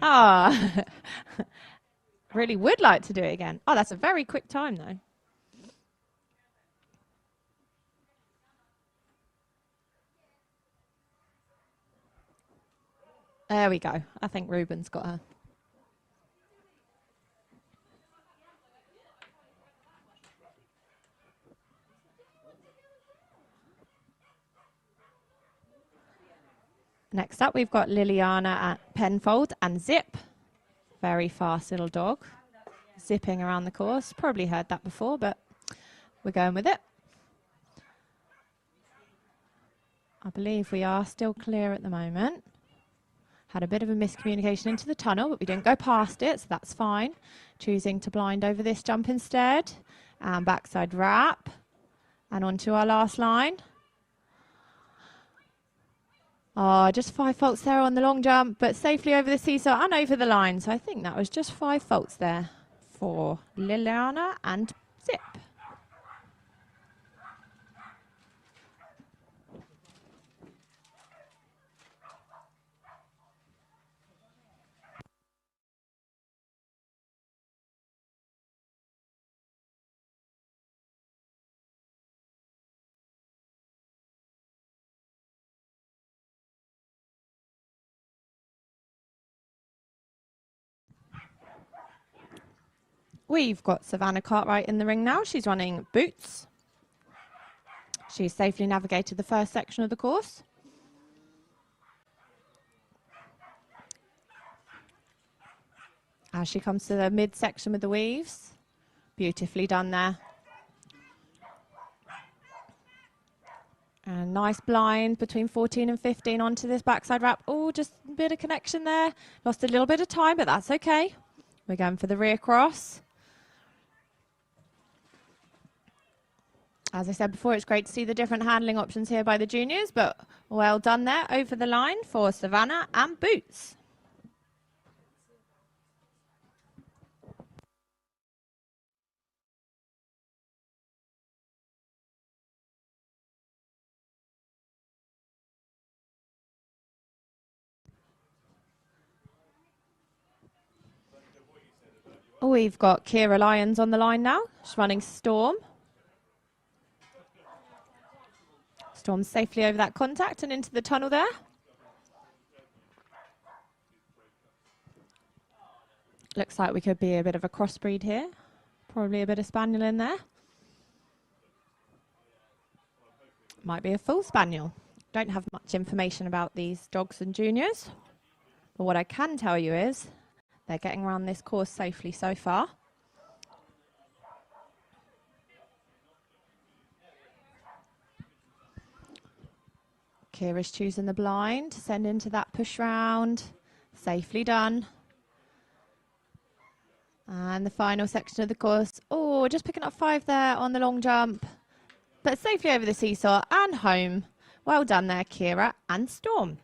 S4: Ah, really would like to do it again. Oh, that's a very quick time though. There we go. I think Ruben's got her. Next up, we've got Liliana at Penfold and Zip. Very fast little dog. Zipping around the course. Probably heard that before, but we're going with it. I believe we are still clear at the moment. Had a bit of a miscommunication into the tunnel, but we didn't go past it, so that's fine. Choosing to blind over this jump instead. And backside wrap. And onto our last line. Oh, just 5 faults there on the long jump, but safely over the seesaw and over the line. So I think that was just 5 faults there for Liliana and Zip. We've got Savannah Cartwright in the ring now. She's running Boots. She's safely navigated the first section of the course. As she comes to the mid-section with the weaves, Beautifully done there. And nice blind between 14 and 15 onto this backside wrap. Oh, just a bit of connection there. Lost a little bit of time, but that's okay. We're going for the rear cross. As I said before, it's great to see the different handling options here by the juniors, but well done there over the line for Savannah and Boots. We've got Kira Lyons on the line now. She's running Storm. Storm safely over that contact and into the tunnel there. Looks like we could be a bit of a crossbreed here. Probably a bit of spaniel in there. Might be a full spaniel. Don't have much information about these dogs and juniors. But what I can tell you is they're getting around this course safely so far. Kira's choosing the blind to send into that push round. Safely done. And the final section of the course. Oh, just picking up 5 there on the long jump. But safely over the seesaw and home. Well done there, Kira and Storm.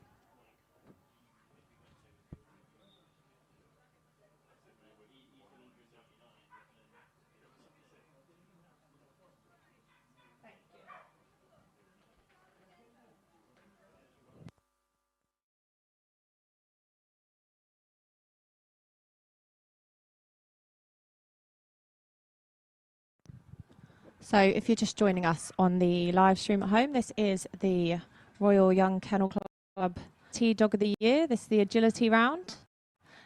S4: So if you're just joining us on the live stream at home, this is the Royal Young Kennel Club T Dog of the Year. This is the agility round.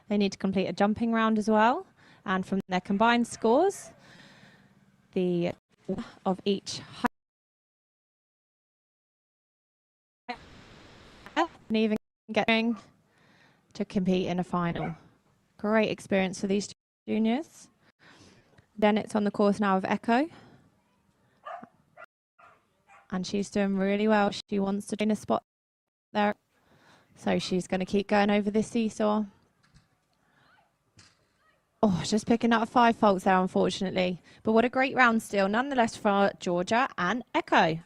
S4: They need to complete a jumping round as well. And from their combined scores, the of each and even getting to compete in a final. Great experience for these juniors. Then it's on the course now of Echo. And she's doing really well. She wants to gain a spot there. So she's going to keep going over this seesaw. Oh, just picking up 5 faults there, unfortunately. But what a great round still, nonetheless, for Georgia and Echo.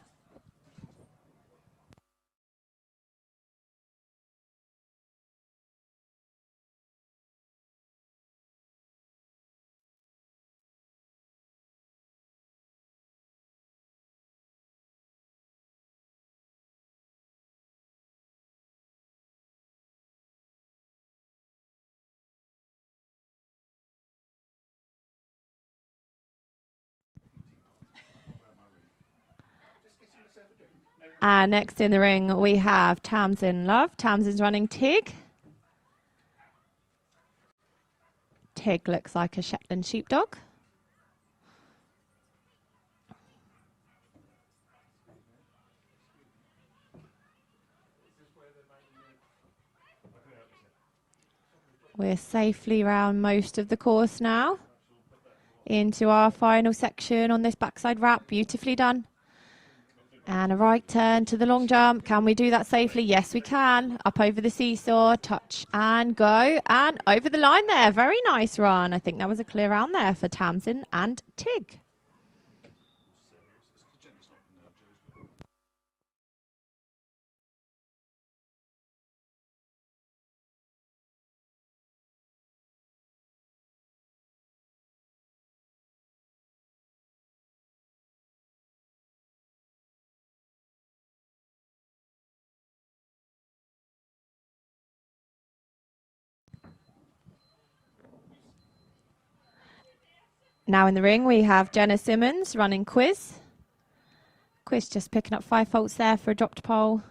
S4: And next in the ring, we have Tamsin Love. Tamsin's running Tig. Tig looks like a Shetland sheepdog. We're safely around most of the course now. Into our final section on this backside wrap. Beautifully done. And a right turn to the long jump. Can we do that safely? Yes, we can. Up over the seesaw, touch and go. And over the line there. Very nice run. I think that was a clear round there for Tamsin and Tig. Now in the ring, we have Jenna Simmons running Quiz. Quiz just picking up 5 faults there for a dropped pole.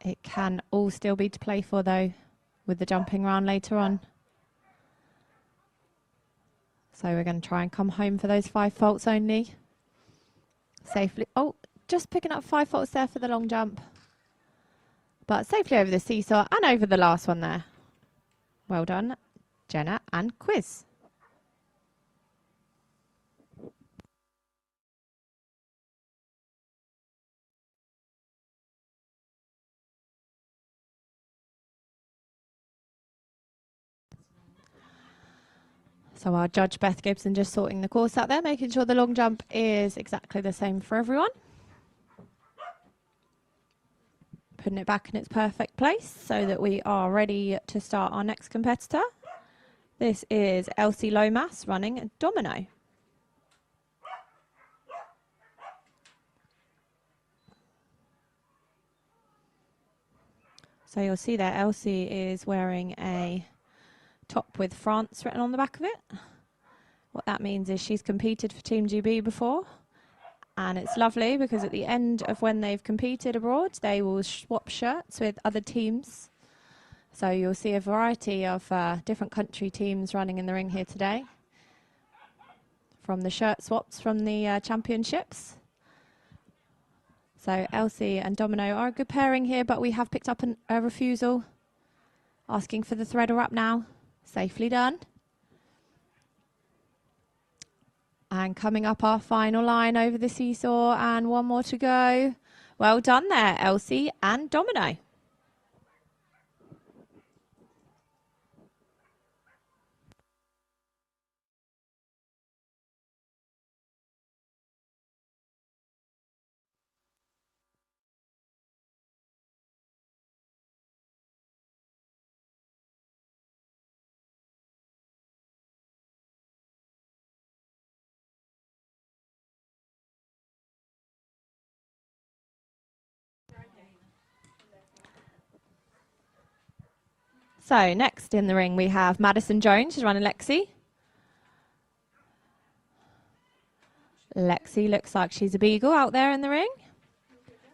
S4: It can all still be to play for, though, with the jumping round later on. So we're going to try and come home for those 5 faults only. Safely. Oh, just picking up 5 faults there for the long jump. But safely over the seesaw and over the last one there. Well done, Jenna and Quiz. So our judge, Beth Gibson, just sorting the course out there, making sure the long jump is exactly the same for everyone. Putting it back in its perfect place so that we are ready to start our next competitor. This is Elsie Lomas running domino. So you'll see there Elsie is wearing a top with France written on the back of it. What that means is she's competed for Team GB before, and it's lovely because at the end of when they've competed abroad, they will swap shirts with other teams. So you'll see a variety of different country teams running in the ring here today, from the shirt swaps from the championships. So Elsie and Domino are a good pairing here, but we have picked up a refusal, asking for the thread wrap now. Safely done. And coming up our final line over the seesaw, and one more to go. Well done there, Elsie and Domino. So next in the ring we have Madison Jones, who's running Lexi. Lexi looks like she's a beagle out there in the ring.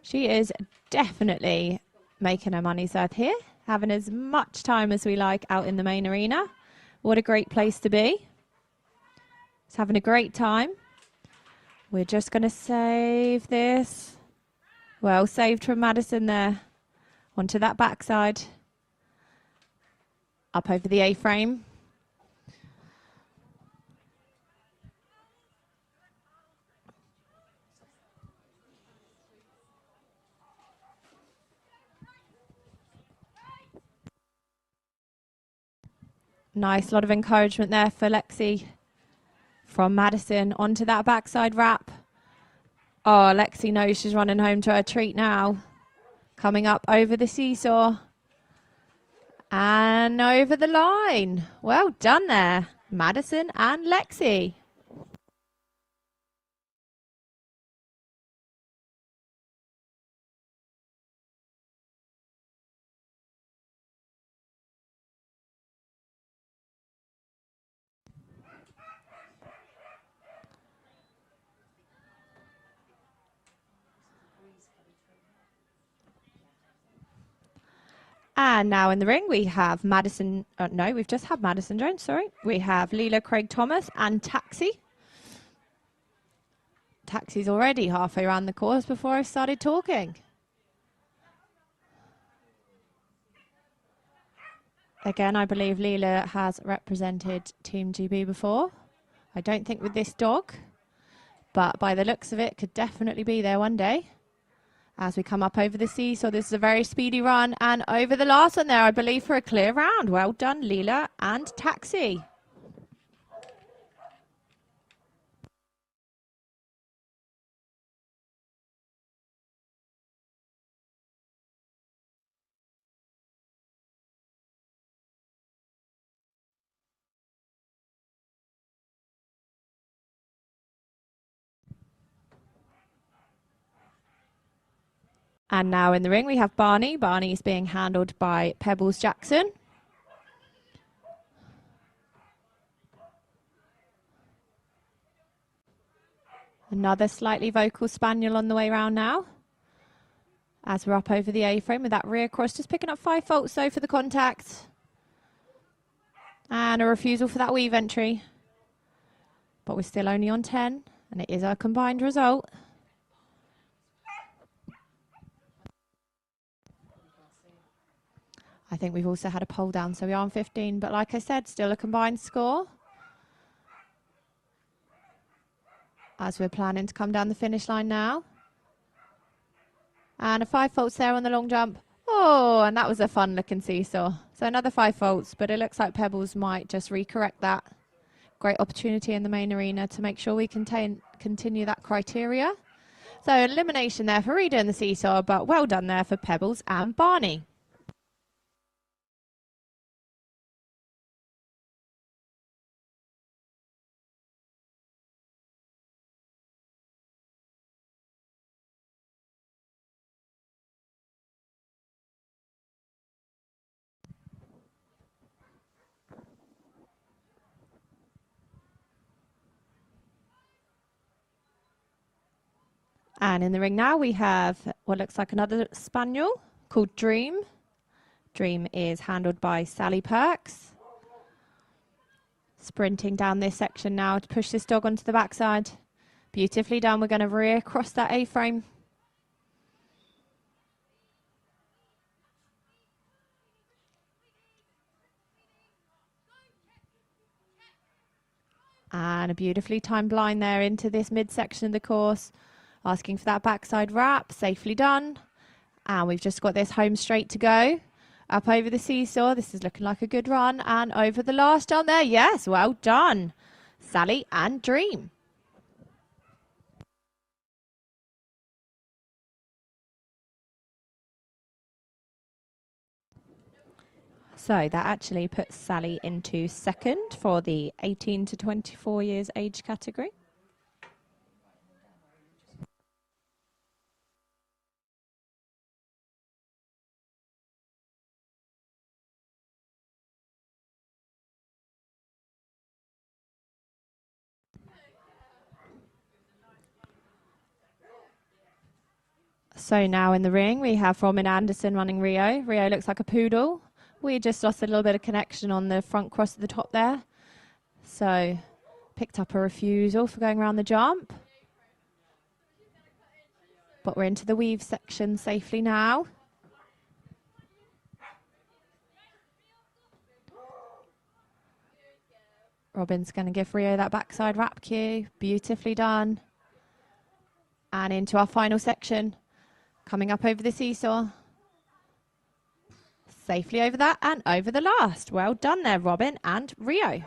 S4: She is definitely making her money's worth here, having as much time as we like out in the main arena. What a great place to be. It's having a great time. We're just going to save this. Well saved from Madison there. Onto that backside. Up over the A-frame. Nice, lot of encouragement there for Lexi from Madison onto that backside wrap. Oh, Lexi knows she's running home to her treat now. Coming up over the seesaw. And over the line. Well done there, Madison and Lexi. And now in the ring we have Madison, no, we've just had Madison Jones, sorry. We have Leela Craig Thomas and Taxi. Taxi's already halfway around the course before I started talking. Again, I believe Leela has represented Team GB before. I don't think with this dog, but by the looks of it, could definitely be there one day. As we come up over the seesaw, this is a very speedy run, and over the last one there, I believe, for a clear round. Well done, Leela and Taxi. And now in the ring we have Barney. Barney is being handled by Pebbles Jackson. Another slightly vocal spaniel on the way round now. As we're up over the A-frame with that rear cross, just picking up 5 faults though for the contact. And a refusal for that weave entry. But we're still only on 10, and it is our combined result. I think we've also had a pole down, so we are on 15. But like I said, still a combined score. As we're planning to come down the finish line now. And a 5 faults there on the long jump. Oh, and that was a fun looking seesaw. So another 5 faults, but it looks like Pebbles might just recorrect that. Great opportunity in the main arena to make sure we continue that criteria. So elimination there for redoing the seesaw, but well done there for Pebbles and Barney. And in the ring now we have what looks like another spaniel called Dream. Dream is handled by Sally Perks. Sprinting down this section now to push this dog onto the backside. Beautifully done. We're going to rear across that A-frame. And a beautifully timed line there into this midsection of the course. Asking for that backside wrap. Safely done. And we've just got this home straight to go. Up over the seesaw. This is looking like a good run. And over the last jump there. Yes, well done. Sally and Dream. So that actually puts Sally into second for the 18 to 24 years age category. So now in the ring, we have Robin Anderson running Rio. Rio looks like a poodle. We just lost a little bit of connection on the front cross at the top there. So picked up a refusal for going around the jump. But we're into the weave section safely now. Robin's going to give Rio that backside wrap cue. Beautifully done. And into our final section. Coming up over the seesaw. Safely over that and over the last. Well done there, Robin and Rio.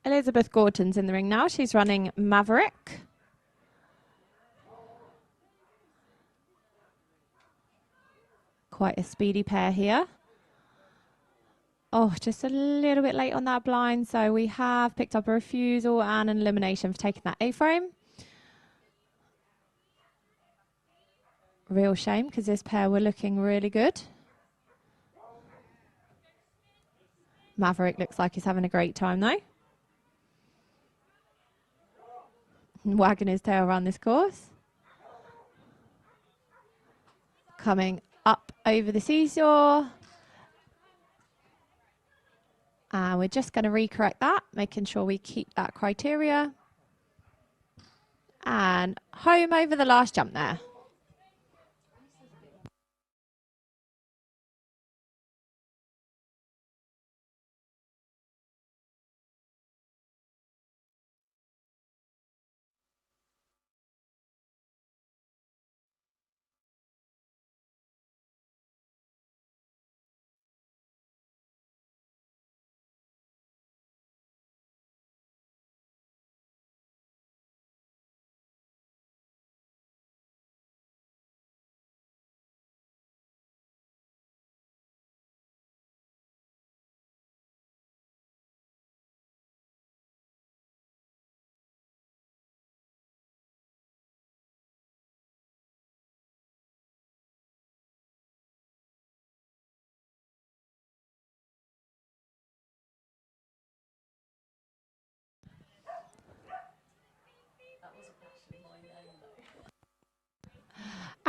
S4: Elizabeth Gorton's in the ring now. She's running Maverick. Quite a speedy pair here. Oh, just a little bit late on that blind. So we have picked up a refusal and an elimination for taking that A-frame. Real shame because this pair were looking really good. Maverick looks like he's having a great time though. Wagging his tail around this course. Coming up over the seesaw. And we're just going to recorrect that, making sure we keep that criteria. And home over the last jump there.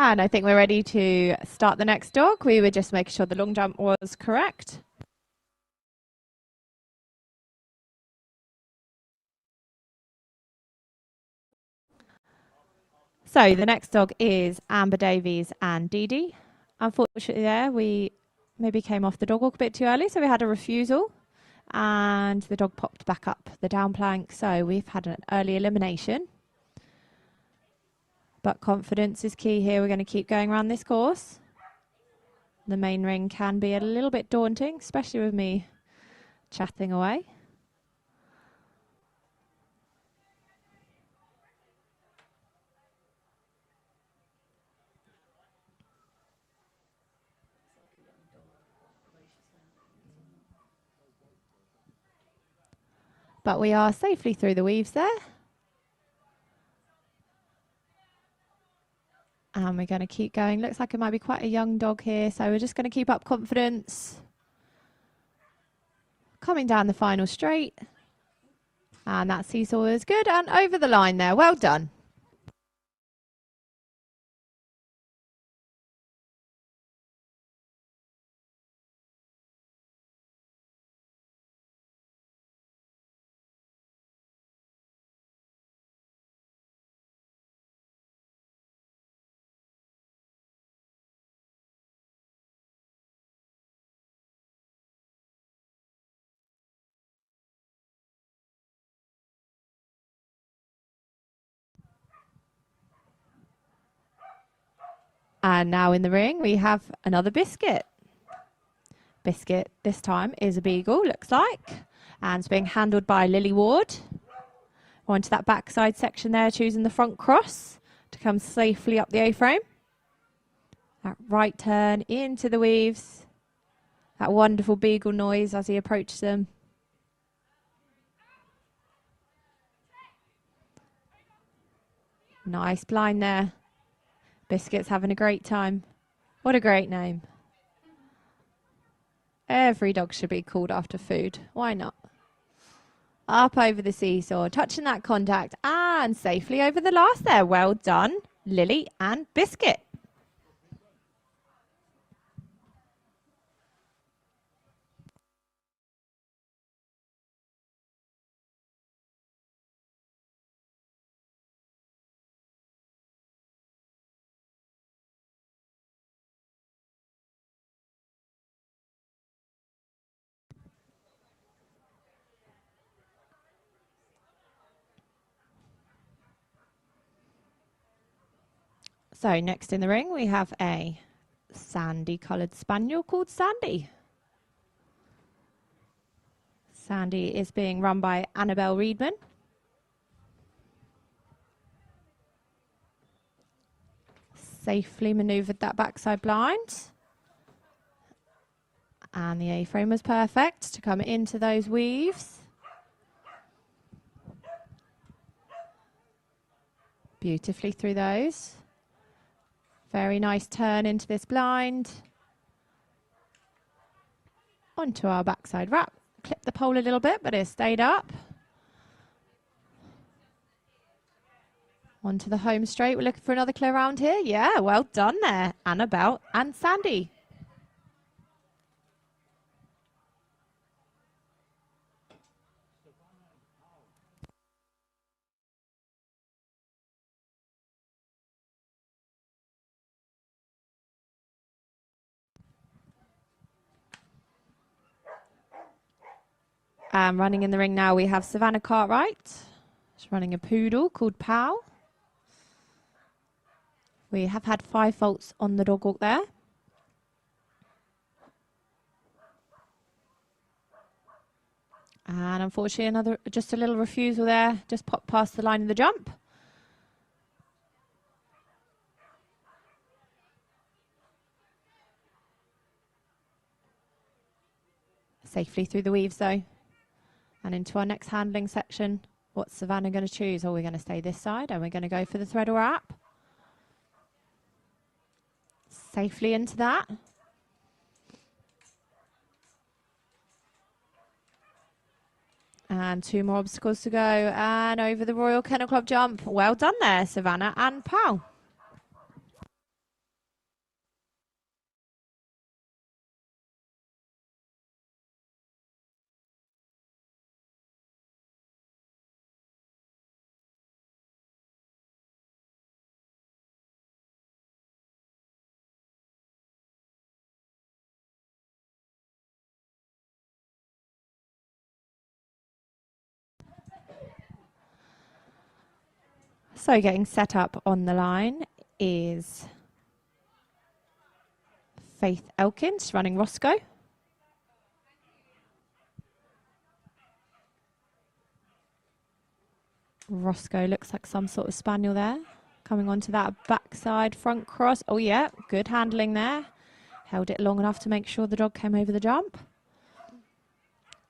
S4: And I think we're ready to start the next dog. We were just making sure the long jump was correct. So the next dog is Amber Davies and Dee Dee. Unfortunately there, we maybe came off the dog walk a bit too early, so we had a refusal and the dog popped back up the down plank. So we've had an early elimination. But confidence is key here. We're going to keep going around this course. The main ring can be a little bit daunting, especially with me chatting away. But we are safely through the weaves there. And we're going to keep going. Looks like it might be quite a young dog here, so we're just going to keep up confidence. Coming down the final straight. And that seesaw is good and over the line there. Well done. And now in the ring, we have another Biscuit. Biscuit this time is a beagle, looks like, and it's being handled by Lily Ward. Onto that backside section there, choosing the front cross to come safely up the A-frame. That right turn into the weaves. That wonderful beagle noise as he approaches them. Nice blind there. Biscuit's having a great time. What a great name. Every dog should be called after food. Why not? Up over the seesaw, touching that contact and safely over the last there. Well done, Lily and Biscuit. So next in the ring, we have a sandy coloured spaniel called Sandy. Sandy is being run by Annabelle Reedman. Safely manoeuvred that backside blind. And the A-frame was perfect to come into those weaves. Beautifully through those. Very nice turn into this blind. Onto our backside wrap. Clip the pole a little bit, but it stayed up. Onto the home straight. We're looking for another clear round here. Yeah, well done there, Annabelle and Sandy. Running in the ring now, we have Savannah Cartwright. She's running a poodle called Pal. We have had 5 faults on the dog walk there. And unfortunately, just a little refusal there. Just popped past the line of the jump. Safely through the weaves though. And into our next handling section. What's Savannah going to choose? Are we going to stay this side and we're going to go for the thread or wrap? Safely into that. And 2 more obstacles to go. And over the Royal Kennel Club jump. Well done there, Savannah and Pal. So getting set up on the line is Faith Elkins running Roscoe. Roscoe looks like some sort of spaniel there. Coming onto that backside front cross. Oh yeah, good handling there. Held it long enough to make sure the dog came over the jump.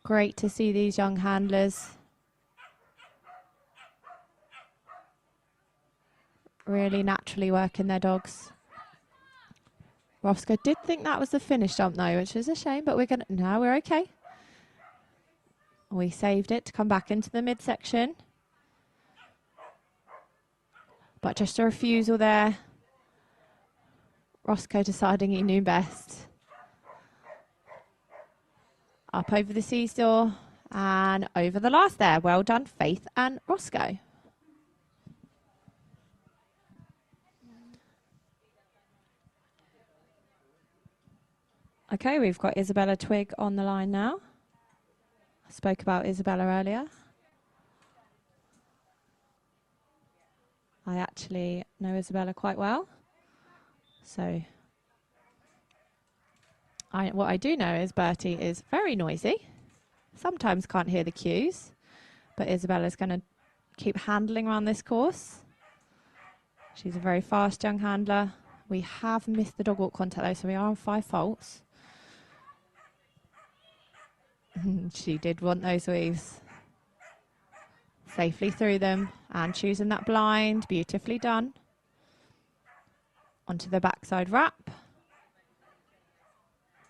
S4: Great to see these young handlers really naturally working their dogs. Roscoe did think that was the finish jump though, which is a shame, but we're okay. We saved it to come back into the midsection. But just a refusal there. Roscoe deciding he knew best. Up over the seesaw and over the last there. Well done, Faith and Roscoe. Okay, we've got Isabella Twigg on the line now. I spoke about Isabella earlier. I actually know Isabella quite well. So what I do know is Bertie is very noisy. Sometimes can't hear the cues, but Isabella's going to keep handling around this course. She's a very fast young handler. We have missed the dog walk contact though, so we are on 5 faults. She did want those weaves. Safely through them and choosing that blind. Beautifully done. Onto the backside wrap.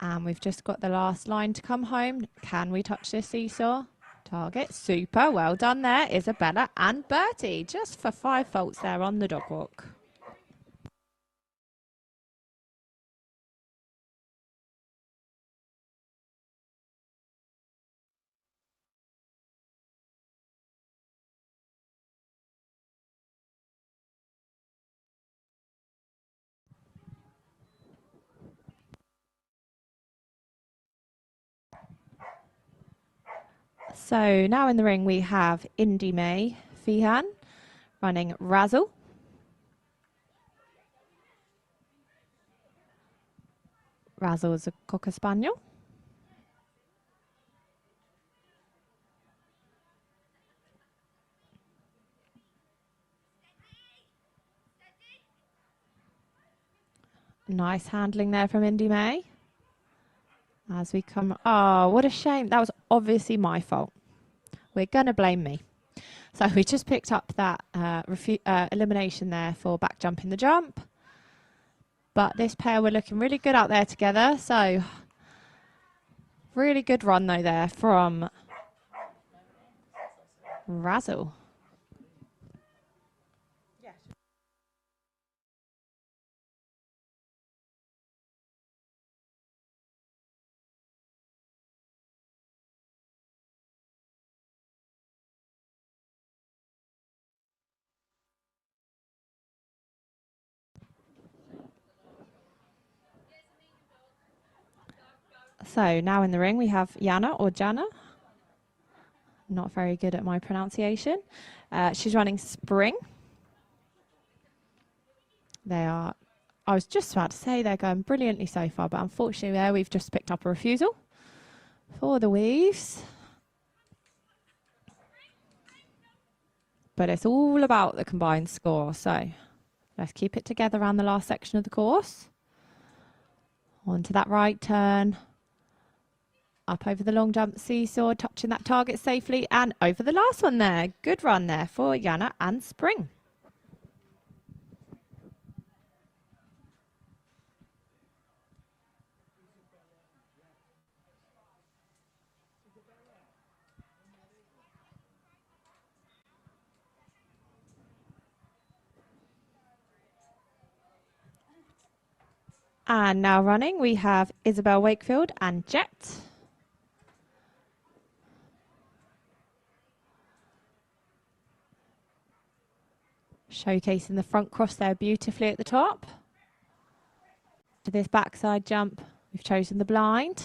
S4: And we've just got the last line to come home. Can we touch this seesaw? Target. Super. Well done there, Isabella and Bertie. Just for 5 faults there on the dog walk. So now in the ring we have Indy May Feehan running Razzle. Razzle is a Cocker Spaniel. Nice handling there from Indy May. As we come, oh, what a shame. That was obviously my fault. We're going to blame me. So we just picked up that elimination there for back jumping the jump. But this pair were looking really good out there together. So really good run though there from Razzle. So now in the ring we have Jana or Jana. Not very good at my pronunciation. She's running Spring. They are, I was just about to say they're going brilliantly so far, but unfortunately there we've just picked up a refusal for the weaves. But it's all about the combined score, so let's keep it together around the last section of the course. Onto that right turn. Up over the long jump seesaw, touching that target safely, and over the last one there. Good run there for Jana and Spring. And now running, we have Isabel Wakefield and Jet. Showcasing the front cross there beautifully at the top. To this backside jump, we've chosen the blind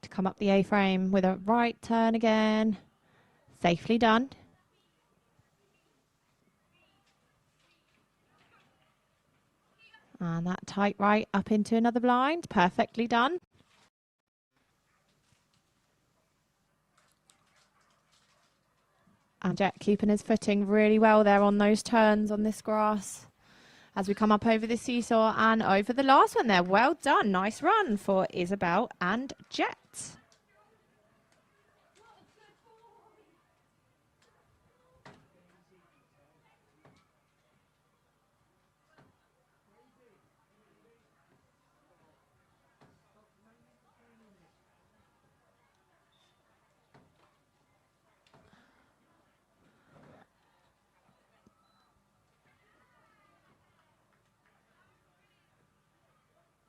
S4: to come up the A-frame with a right turn again. Safely done. And that tight right up into another blind. Perfectly done. And Jet keeping his footing really well there on those turns on this grass. As we come up over the seesaw and over the last one there. Well done. Nice run for Isabel and Jet.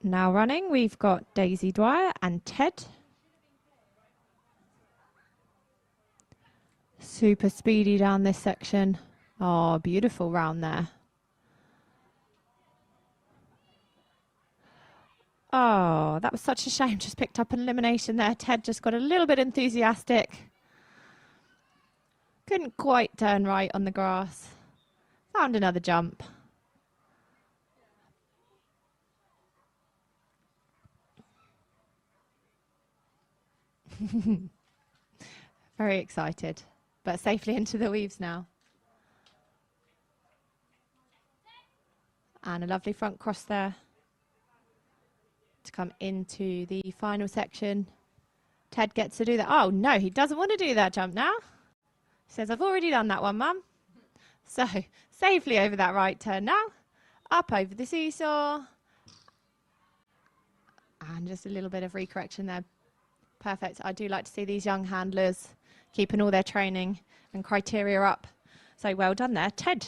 S4: Now running, we've got Daisy Dwyer and Ted. Super speedy down this section. Oh, beautiful round there. Oh, that was such a shame. Just picked up an elimination there. Ted just got a little bit enthusiastic. Couldn't quite turn right on the grass. Found another jump. Very excited, but safely into the weaves now. And a lovely front cross there to come into the final section. Ted gets to do that. Oh no, he doesn't want to do that jump now. He says, I've already done that one, Mum. So safely over that right turn now, up over the seesaw. And just a little bit of recorrection there. Perfect. I do like to see these young handlers keeping all their training and criteria up. So well done there, Ted.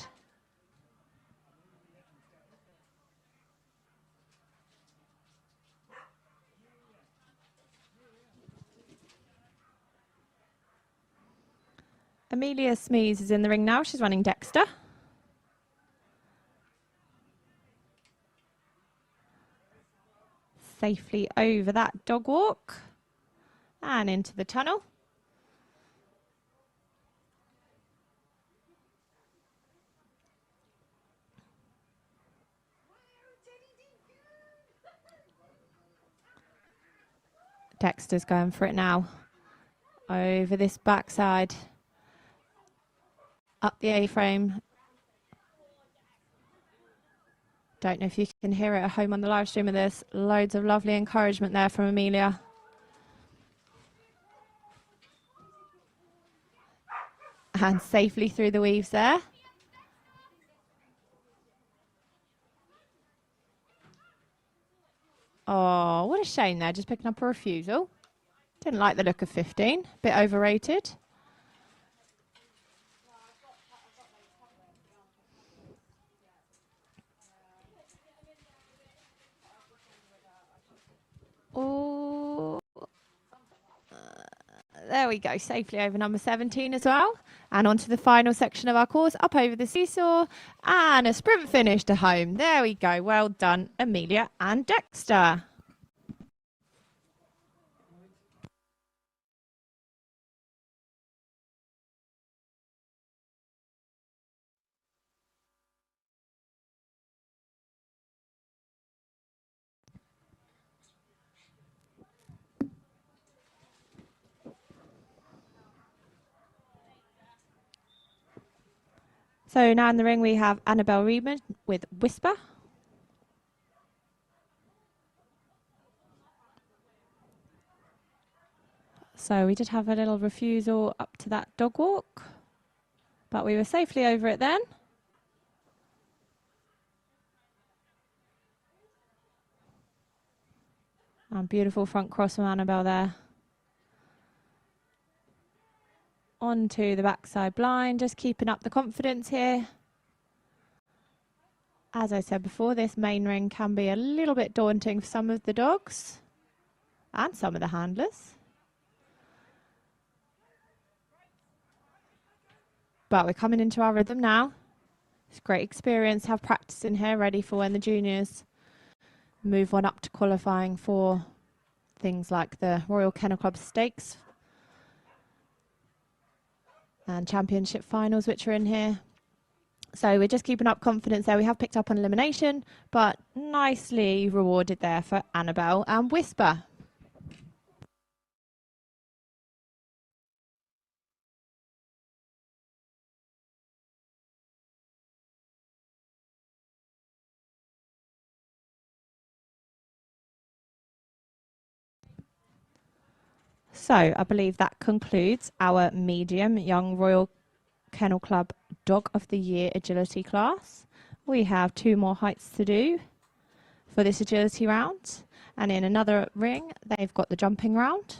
S4: Amelia Smees is in the ring now. She's running Dexter. Safely over that dog walk and into the tunnel. Dexter's going for it now. Over this backside. Up the A-frame. Don't know if you can hear it at home on the live stream of this. Loads of lovely encouragement there from Amelia. And safely through the weaves there. Oh, what a shame there. Just picking up a refusal. Didn't like the look of 15. Bit overrated. Oh, there we go. Safely over number 17 as well. And on to the final section of our course. Up over the seesaw. And a sprint finish to home. There we go. Well done, Amelia and Dexter. So now in the ring we have Annabelle Reedman with Whisper. So we did have a little refusal up to that dog walk, but we were safely over it then. And beautiful front cross from Annabelle there. Onto the backside blind, just keeping up the confidence here. As I said before, this main ring can be a little bit daunting for some of the dogs and some of the handlers. But we're coming into our rhythm now. It's great experience to have practice in here ready for when the juniors move on up to qualifying for things like the Royal Kennel Club Stakes and Championship finals, which are in here. So we're just keeping up confidence there. We have picked up an elimination, but nicely rewarded there for Annabelle and Whisper. So I believe that concludes our medium Young Royal Kennel Club Dog of the Year agility class. We have 2 more heights to do for this agility round, and in another ring they've got the jumping round.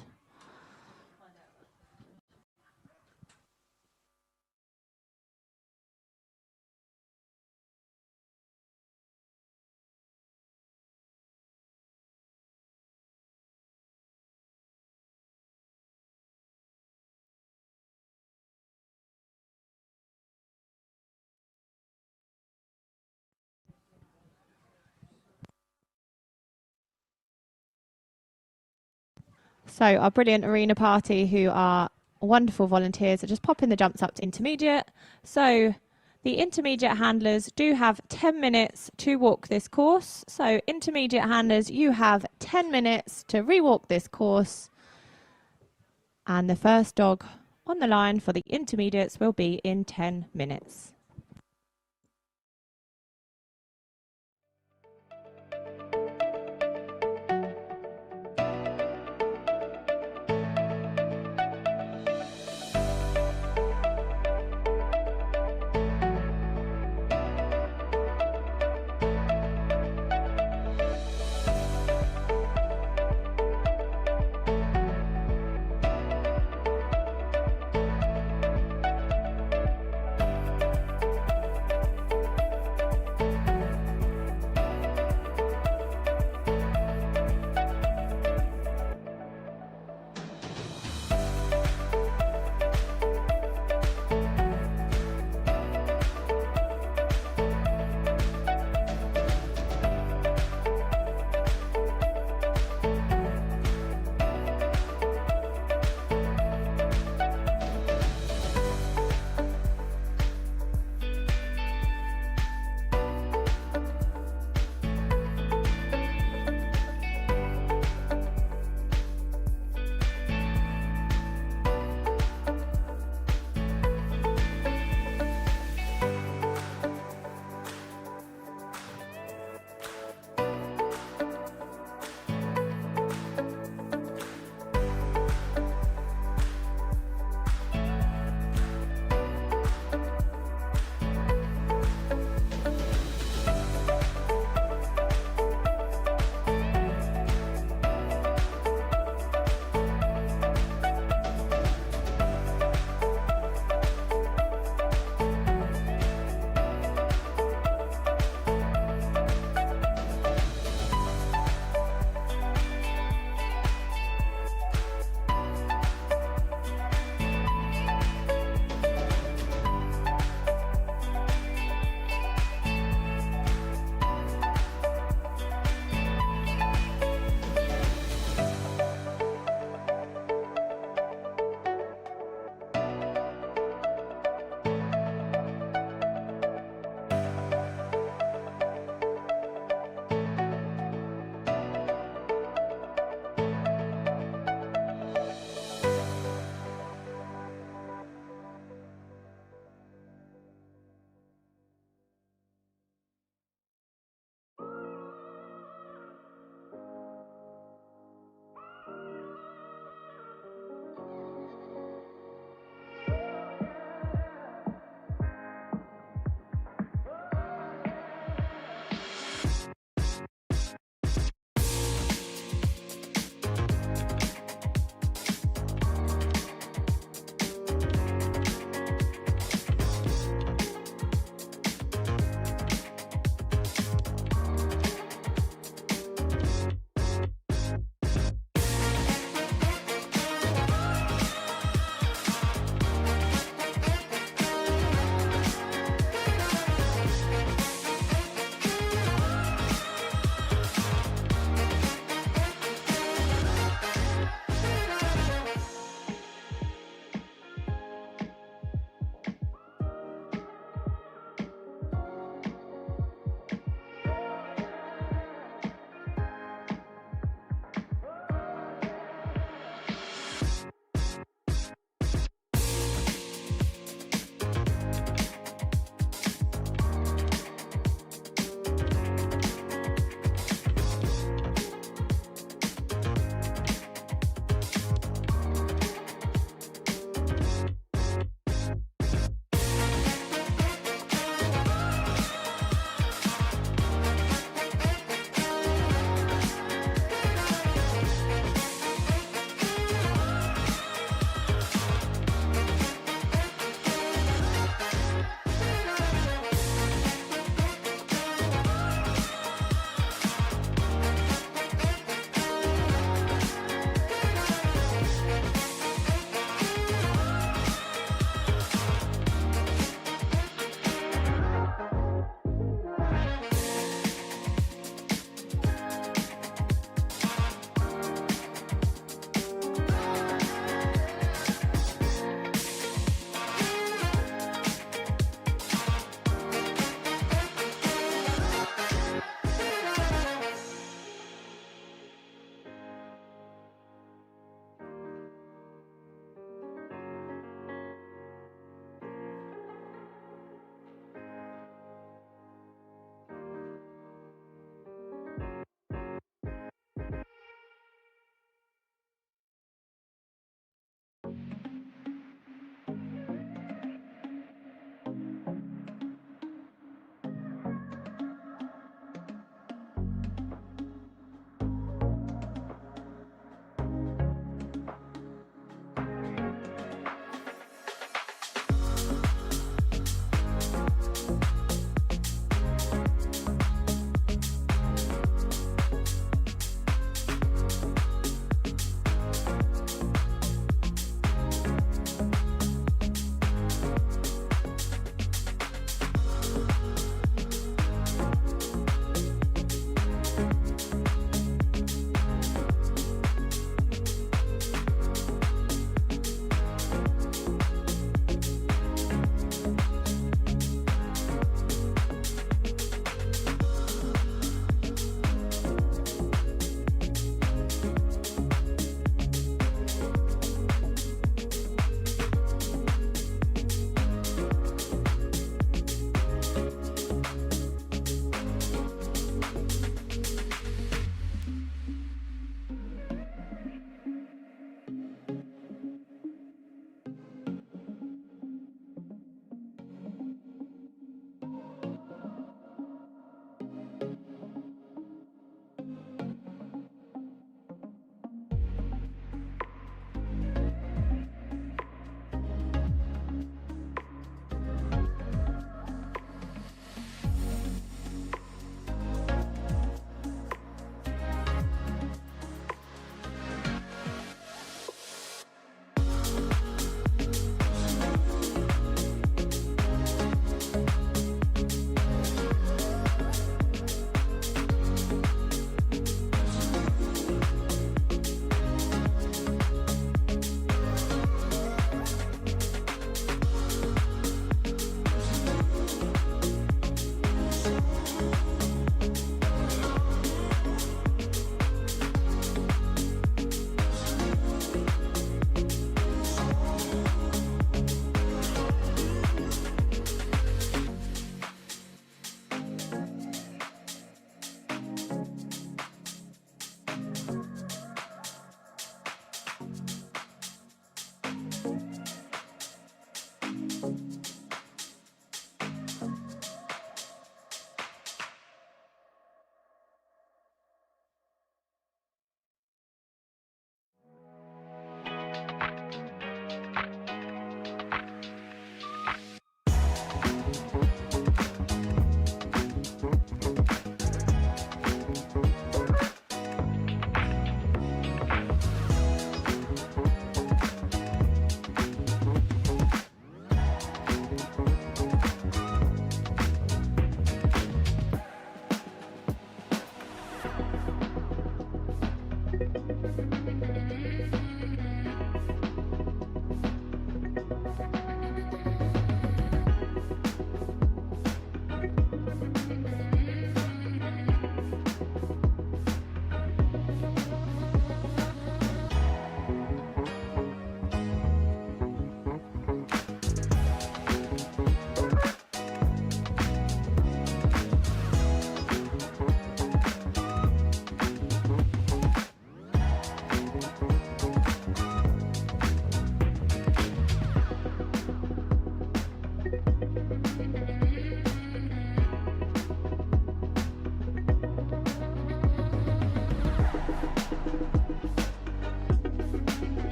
S4: So our brilliant arena party, who are wonderful volunteers, are just popping the jumps up to intermediate. So the intermediate handlers do have 10 minutes to walk this course. So intermediate handlers, you have 10 minutes to rewalk this course. And the first dog on the line for the intermediates will be in 10 minutes.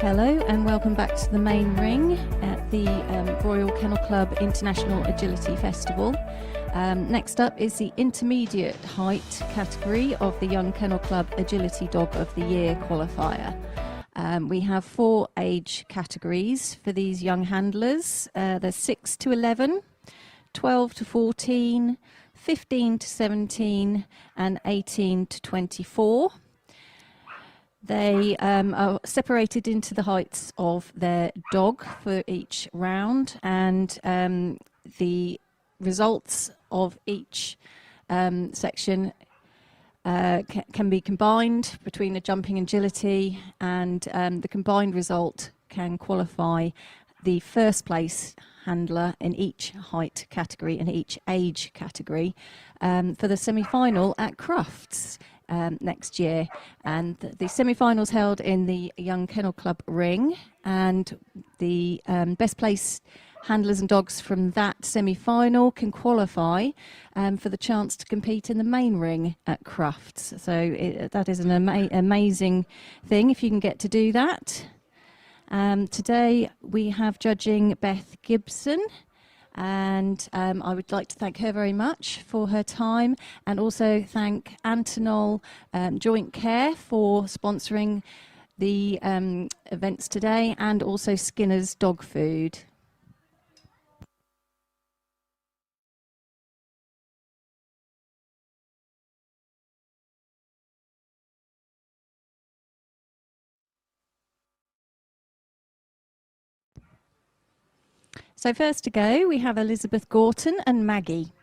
S5: Hello and welcome back to the main ring at the Royal Kennel Club International Agility Festival. Next up is the intermediate height category of the Young Kennel Club Agility Dog of the Year qualifier. We have 4 age categories for these young handlers. There's 6 to 11, 12 to 14, 15 to 17 and 18 to 24. They are separated into the heights of their dog for each round, and the results of each section can be combined between the jumping agility, and the combined result can qualify the first place handler in each height category and each age category for the semi-final at Crufts next year. And the semi-finals held in the Young Kennel Club ring, and the best place handlers and dogs from that semi-final can qualify for the chance to compete in the main ring at Crufts. So that is an amazing thing if you can get to do that. Today we have judging Beth Gibson, and I would like to thank her very much for her time, and also thank Antonol Joint Care for sponsoring the events today, and also Skinner's Dog Food. So first to go, we have Elizabeth Gorton and Maggie.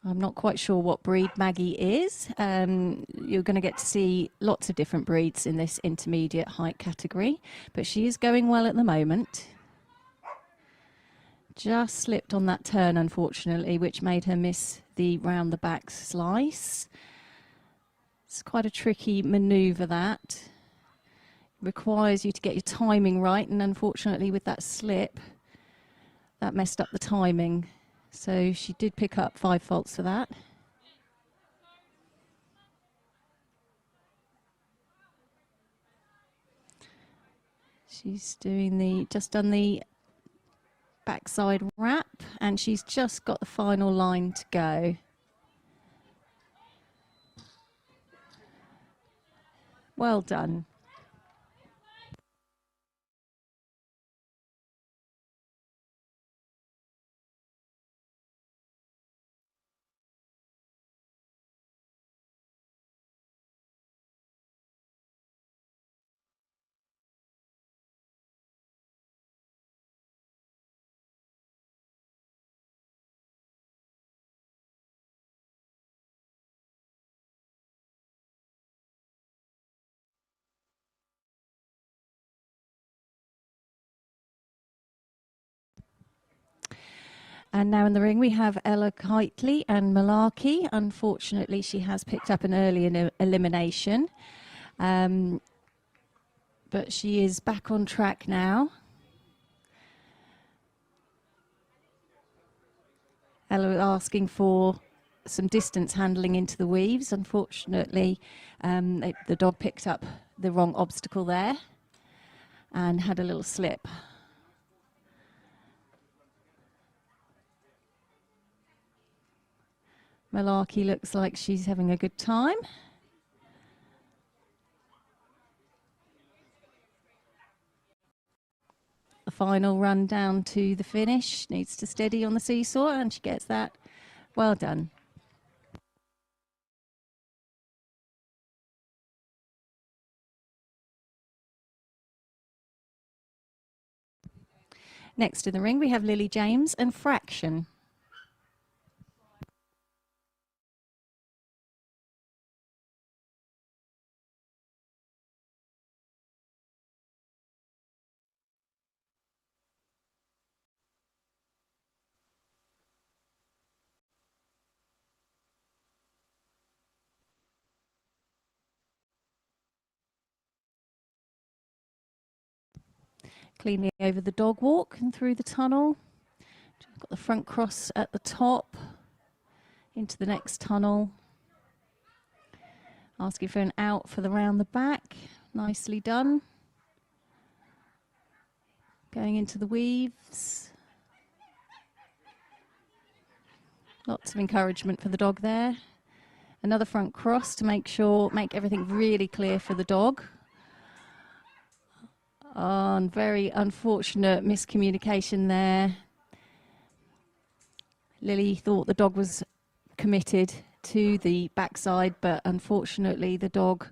S5: I'm not quite sure what breed Maggie is. You're going to get to see lots of different breeds in this intermediate height category, but she is going well at the moment. Just slipped on that turn, unfortunately, which made her miss the round the back slice. It's quite a tricky manoeuvre that. Requires you to get your timing right, and unfortunately with that slip, that messed up the timing. So she did pick up 5 faults for that. She's doing just done the backside wrap, and she's just got the final line to go. Well done. And now in the ring we have Ella Kitely and Malarkey. Unfortunately, she has picked up an early elimination. But she is back on track now. Ella asking for some distance handling into the weaves. Unfortunately, the dog picked up the wrong obstacle there and had a little slip. Malarkey looks like she's having a good time. The final run down to the finish, needs to steady on the seesaw, and she gets that. Well done. Next in the ring we have Lily James and Fraction. Cleanly over the dog walk and through the tunnel. Got the front cross at the top. into the next tunnel. Asking for an out for the round the back. Nicely done. Going into the weaves. Lots of encouragement for the dog there. Another front cross to make everything really clear for the dog. And very unfortunate miscommunication there. Lily thought the dog was committed to the backside, but unfortunately the dog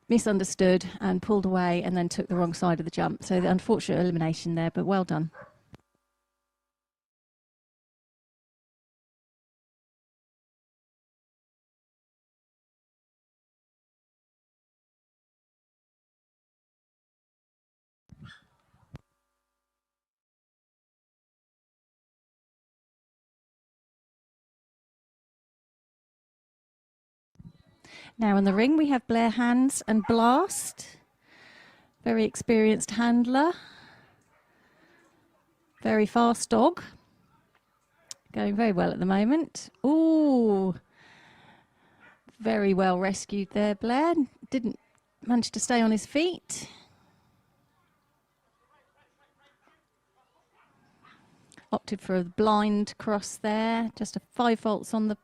S5: misunderstood and pulled away and then took the wrong side of the jump. So the unfortunate elimination there, but well done. Now in the ring we have Blair Hands and Blast. Very experienced handler. Very fast dog. Going very well at the moment. Ooh. Very well rescued there, Blair. Didn't manage to stay on his feet. Opted for a blind cross there. Just a 5 faults on the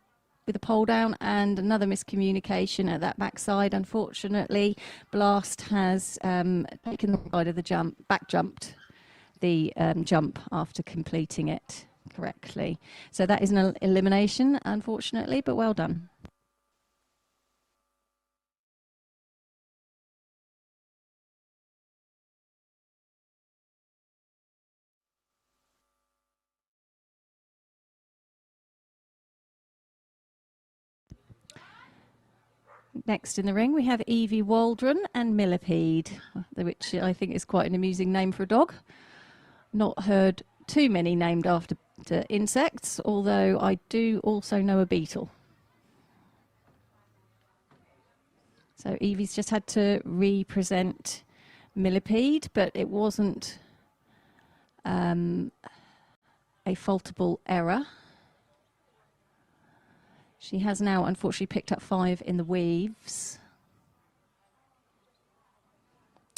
S5: with a pole down and another miscommunication at that backside. Unfortunately, Blast has taken the side of the jump, back jumped the jump after completing it correctly. So that is an elimination, unfortunately, but well done. Next in the ring, we have Evie Waldron and Millipede, which I think is quite an amusing name for a dog. Not heard too many named after insects, although I do also know a beetle. So Evie's just had to represent Millipede, but it wasn't a faultable error. She has now unfortunately picked up 5 in the weaves.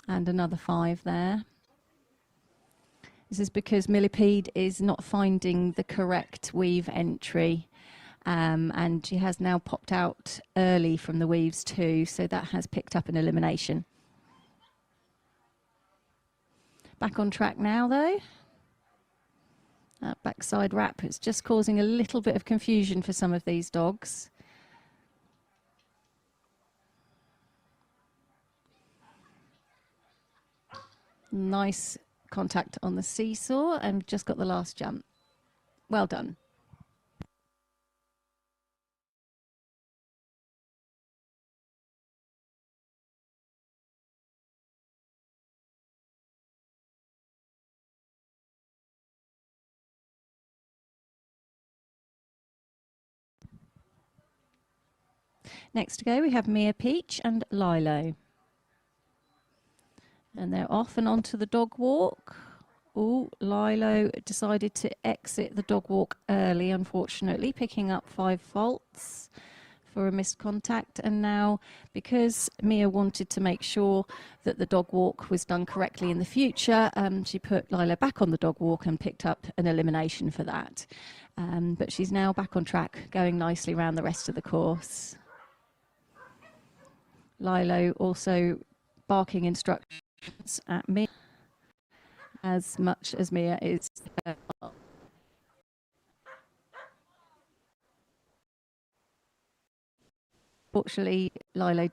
S5: And another 5 there. This is because Millipede is not finding the correct weave entry. And she has now popped out early from the weaves too, so that has picked up an elimination. Back on track now though. That backside wrap is just causing a little bit of confusion for some of these dogs. Nice contact on the seesaw and just got the last jump. Well done. Next to go, we have Mia Peach and Lilo. And they're off and onto the dog walk. Oh, Lilo decided to exit the dog walk early, unfortunately, picking up 5 faults for a missed contact. And now, because Mia wanted to make sure that the dog walk was done correctly in the future, she put Lilo back on the dog walk and picked up an elimination for that. But she's now back on track, going nicely around the rest of the course. Lilo also barking instructions at Mia as much as Mia is. Fortunately, Lilo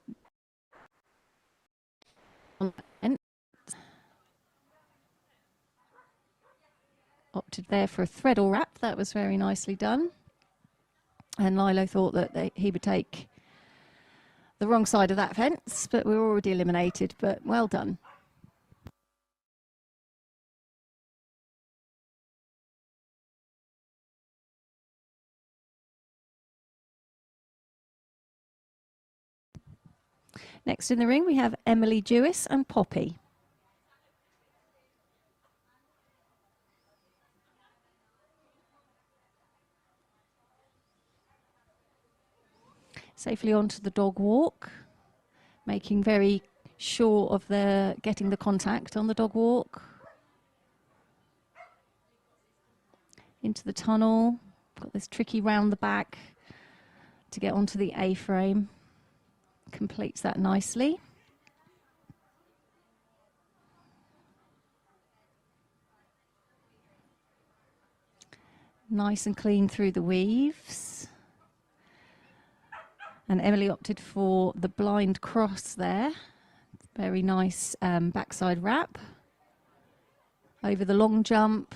S5: opted there for a thread or wrap. That was very nicely done. And Lilo thought that he would take the wrong side of that fence, but we were already eliminated, but well done. Next in the ring, we have Emily Jewis and Poppy. Safely onto the dog walk, making very sure of getting the contact on the dog walk. Into the tunnel, got this tricky round the back to get onto the A-frame. Completes that nicely. Nice and clean through the weaves. And Emily opted for the blind cross there. Very nice backside wrap. Over the long jump.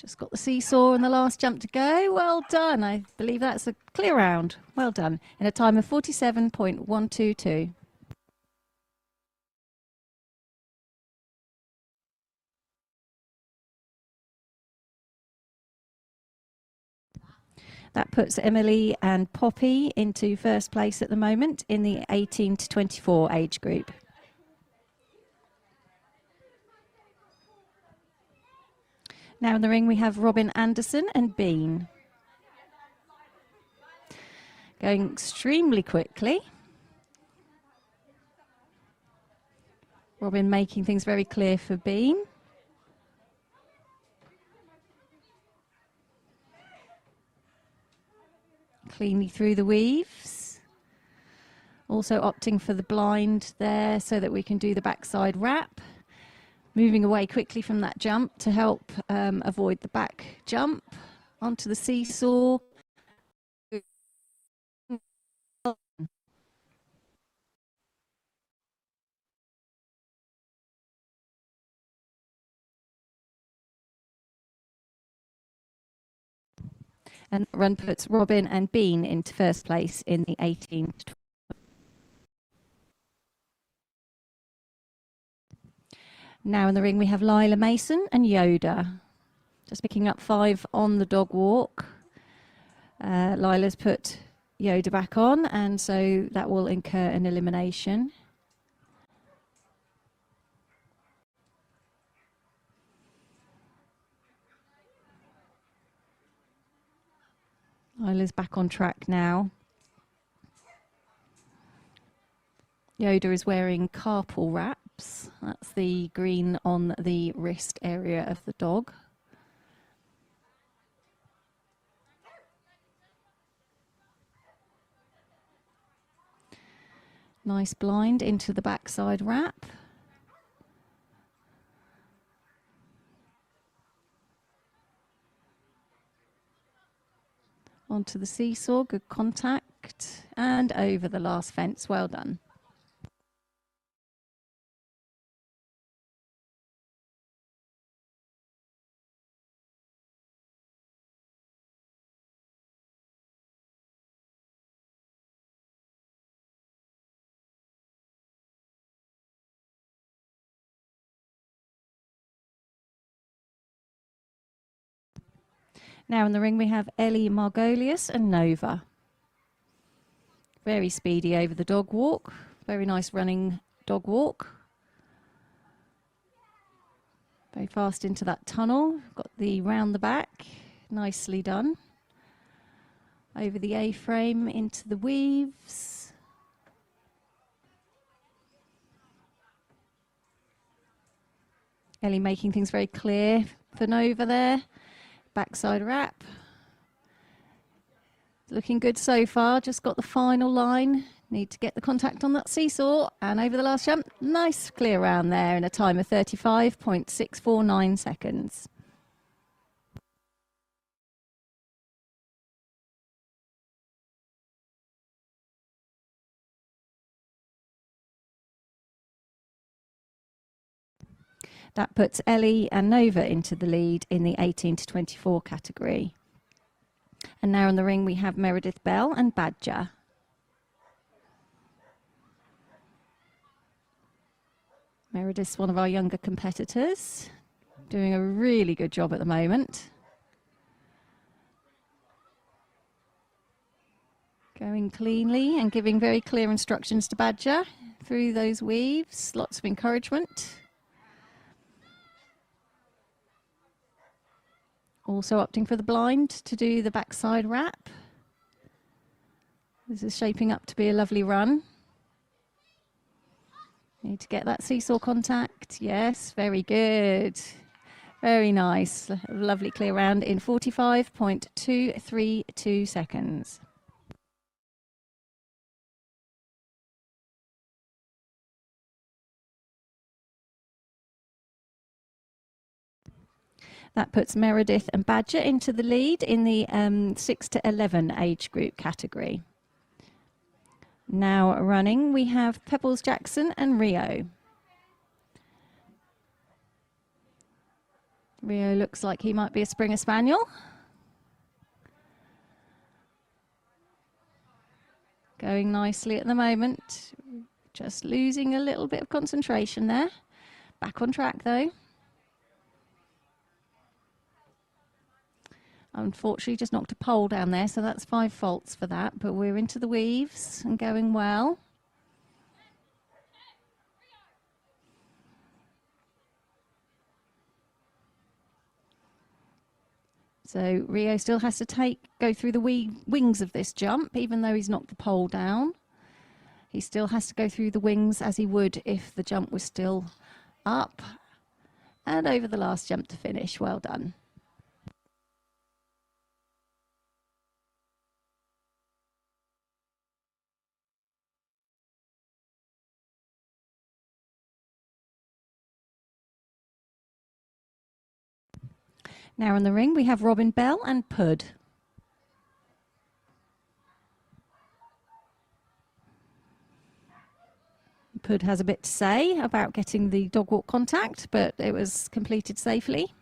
S5: Just got the seesaw and the last jump to go. Well done. I believe that's a clear round. Well done. In a time of 47.122. That puts Emily and Poppy into first place at the moment in the 18 to 24 age group. Now in the ring we have Robin Anderson and Bean. Going extremely quickly. Robin making things very clear for Bean. Cleanly through the weaves. Also opting for the blind there so that we can do the backside wrap. Moving away quickly from that jump to help avoid the back jump onto the seesaw. And run puts Robin and Bean into first place in the 18 to 20. Now in the ring we have Lila Mason and Yoda. Just picking up 5 on the dog walk. Lila's put Yoda back on, and so that will incur an elimination. Lila's back on track now. Yoda is wearing carpal wraps. That's the green on the wrist area of the dog. Nice blind into the backside wrap. Onto the seesaw, good contact, and over the last fence. Well done. Now in the ring we have Ellie Margolius and Nova. Very speedy over the dog walk. Very nice running dog walk. Very fast into that tunnel. Got the round the back. Nicely done. Over the A-frame into the weaves. Ellie making things very clear for Nova there. Backside wrap. Looking good so far. Just got the final line. Need to get the contact on that seesaw. And over the last jump. Nice clear round there in a time of 35.649 seconds. That puts Ellie and Nova into the lead in the 18 to 24 category. And now in the ring we have Meredith Bell and Badger. Meredith's one of our younger competitors, doing a really good job at the moment. Going cleanly and giving very clear instructions to Badger through those weaves. Lots of encouragement. Also opting for the blind to do the backside wrap. This is shaping up to be a lovely run. Need to get that seesaw contact. Yes, very good. Very nice. Lovely clear round in 45.232 seconds. That puts Meredith and Badger into the lead in the 6 to 11 age group category. Now running, we have Pebbles Jackson and Rio. Rio looks like he might be a Springer Spaniel. Going nicely at the moment. Just losing a little bit of concentration there. Back on track though. Unfortunately, just knocked a pole down there, so that's 5 faults for that. But we're into the weaves and going well. So Rio still has to go through the wings of this jump, even though he's knocked the pole down. He still has to go through the wings as he would if the jump was still up. And over the last jump to finish. Well done. Now in the ring, we have Robin Bell and Pud. Pud has a bit to say about getting the dog walk contact, but it was completed safely.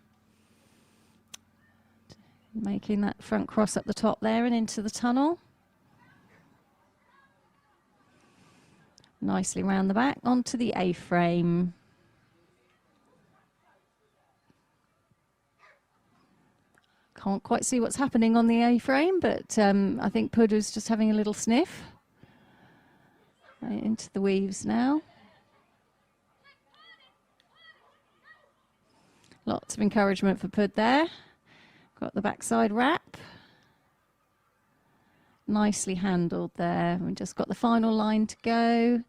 S5: Making that front cross up the top there and into the tunnel. Nicely round the back onto the A-frame. Can't quite see what's happening on the A-frame, but I think Pud was just having a little sniff. Right into the weaves now. Lots of encouragement for Pud there. Got the backside wrap. Nicely handled there. We just got the final line to go.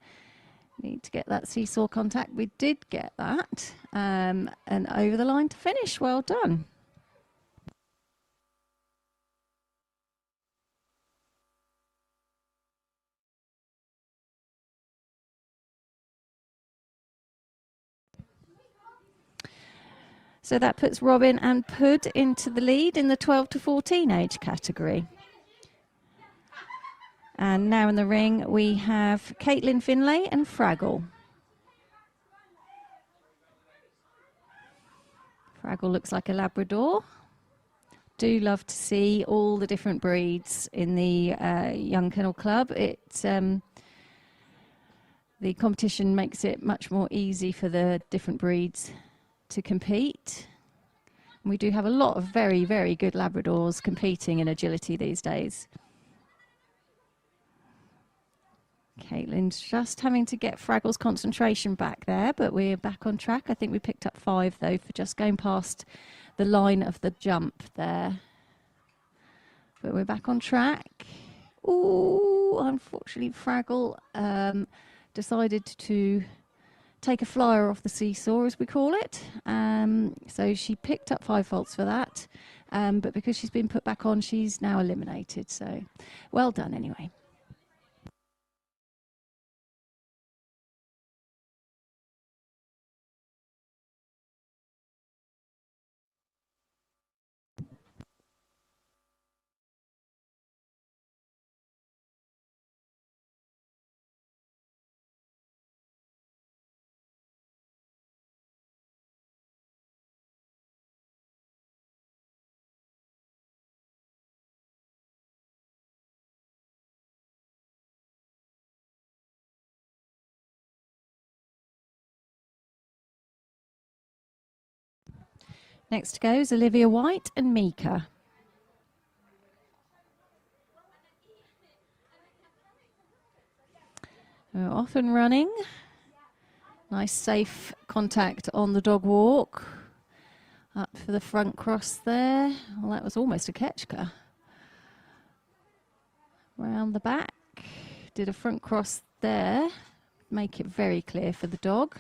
S5: Need to get that seesaw contact. We did get that. And over the line to finish. Well done. So that puts Robin and Pud into the lead in the 12 to 14 age category. And now in the ring, we have Caitlin Finlay and Fraggle. Fraggle looks like a Labrador. Do love to see all the different breeds in the Young Kennel Club. The competition makes it much more easy for the different breeds to compete. And we do have a lot of very, very good Labradors competing in agility these days. Caitlin's just having to get Fraggle's concentration back there, but we're back on track. I think we picked up 5 though for just going past the line of the jump there. But we're back on track. Ooh, unfortunately Fraggle decided to take a flyer off the seesaw, as we call it. So she picked up 5 faults for that. But because she's been put back on, she's now eliminated. So well done anyway. Next goes Olivia White and Mika. We're off and running. Nice safe contact on the dog walk. Up for the front cross there. Well, that was almost a Ketchka. Round the back. did a front cross there, make it very clear for the dog.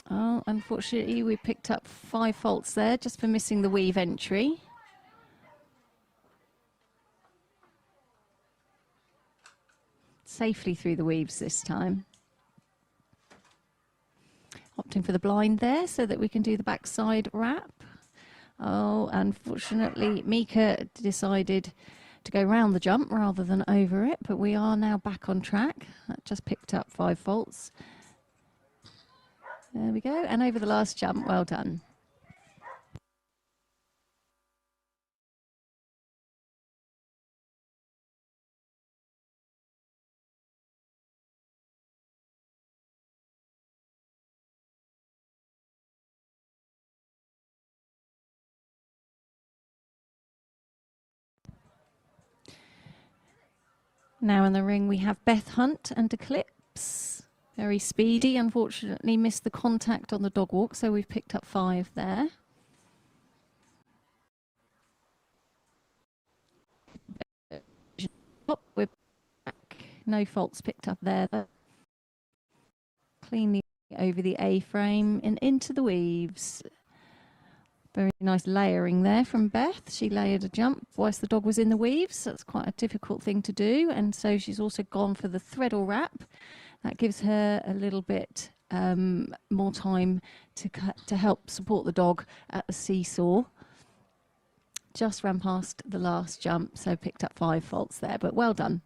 S5: Oh, unfortunately, we picked up 5 faults there just for missing the weave entry. Safely through the weaves this time. Opting for the blind there so that we can do the backside wrap. Oh, unfortunately, Mika decided to go round the jump rather than over it, but we are now back on track. That just picked up 5 faults. There we go, and over the last jump, well done. Now in the ring we have Beth Hunt and Eclipse. Very speedy, unfortunately missed the contact on the dog walk, so we've picked up 5 there. We're back. No faults picked up there. Cleanly over the A-frame and into the weaves. Very nice layering there from Beth. She layered a jump whilst the dog was in the weaves. That's quite a difficult thing to do. And so she's also gone for the threadle wrap. That gives her a little bit more time to help support the dog at the seesaw. Just ran past the last jump, so picked up 5 faults there, but well done.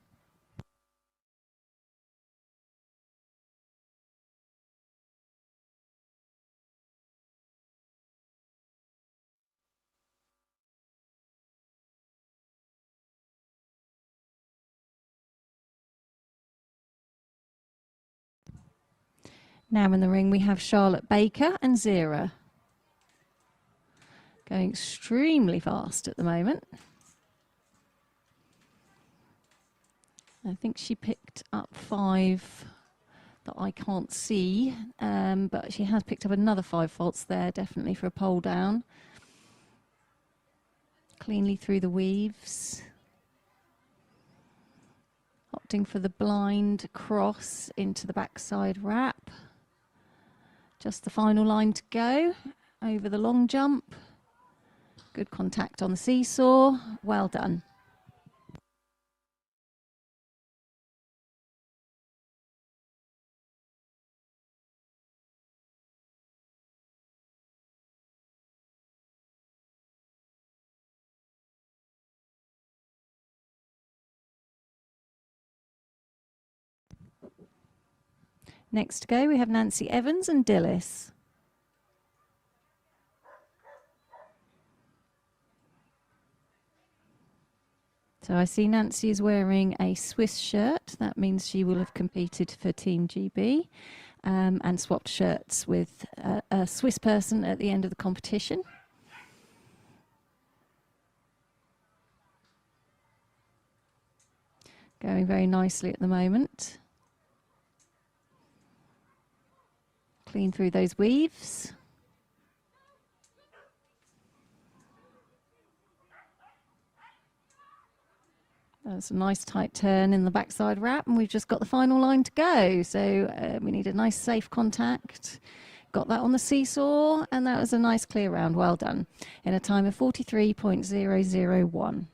S5: Now in the ring we have Charlotte Baker and Zira. Going extremely fast at the moment. I think she picked up 5 that I can't see, but she has picked up another 5 faults there, definitely for a pole down. Cleanly through the weaves. Opting for the blind cross into the backside wrap. Just the final line to go over the long jump. Good contact on the seesaw. Well done. Next to go, we have Nancy Evans and Dillis. So I see Nancy is wearing a Swiss shirt. That means she will have competed for Team GB and swapped shirts with a Swiss person at the end of the competition. Going very nicely at the moment. Clean through those weaves. That's a nice tight turn in the backside wrap, and we've just got the final line to go. So we need a nice safe contact. Got that on the seesaw, and that was a nice clear round. Well done. In a time of 43.001.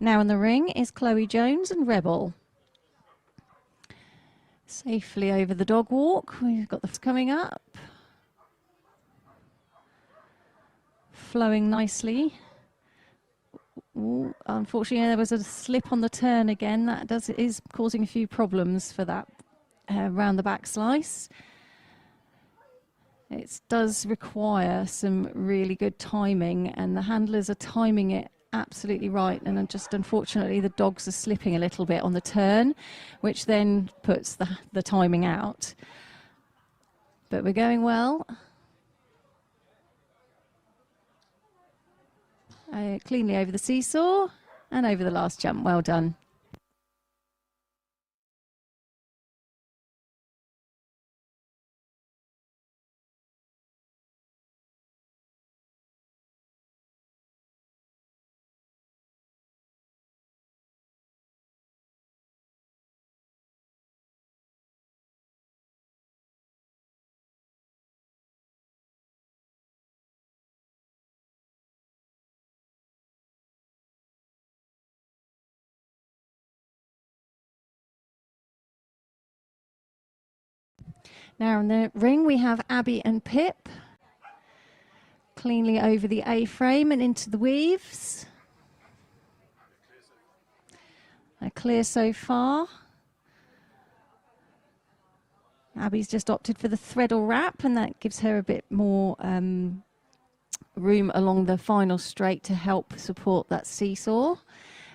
S5: Now in the ring is Chloe Jones and Rebel. Safely over the dog walk. We've got the coming up. Flowing nicely. Ooh, unfortunately, there was a slip on the turn again. That is causing a few problems for that round the back slice. It does require some really good timing, and the handlers are timing it absolutely right, and then just unfortunately the dogs are slipping a little bit on the turn, which then puts the timing out. But we're going well. Cleanly over the seesaw and over the last jump. Well done. Now in the ring we have Abby and Pip. Cleanly over the A-frame and into the weaves. They're clear so far. Abby's just opted for the threadle wrap, and that gives her a bit more room along the final straight to help support that seesaw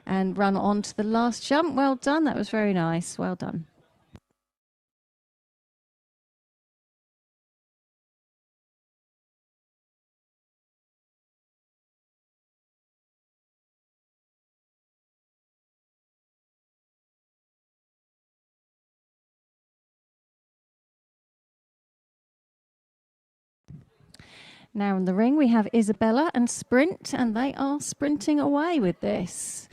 S5: and run on to the last jump. Well done. That was very nice. Well done. Now in the ring we have Isabella and Sprint, and they are sprinting away with this.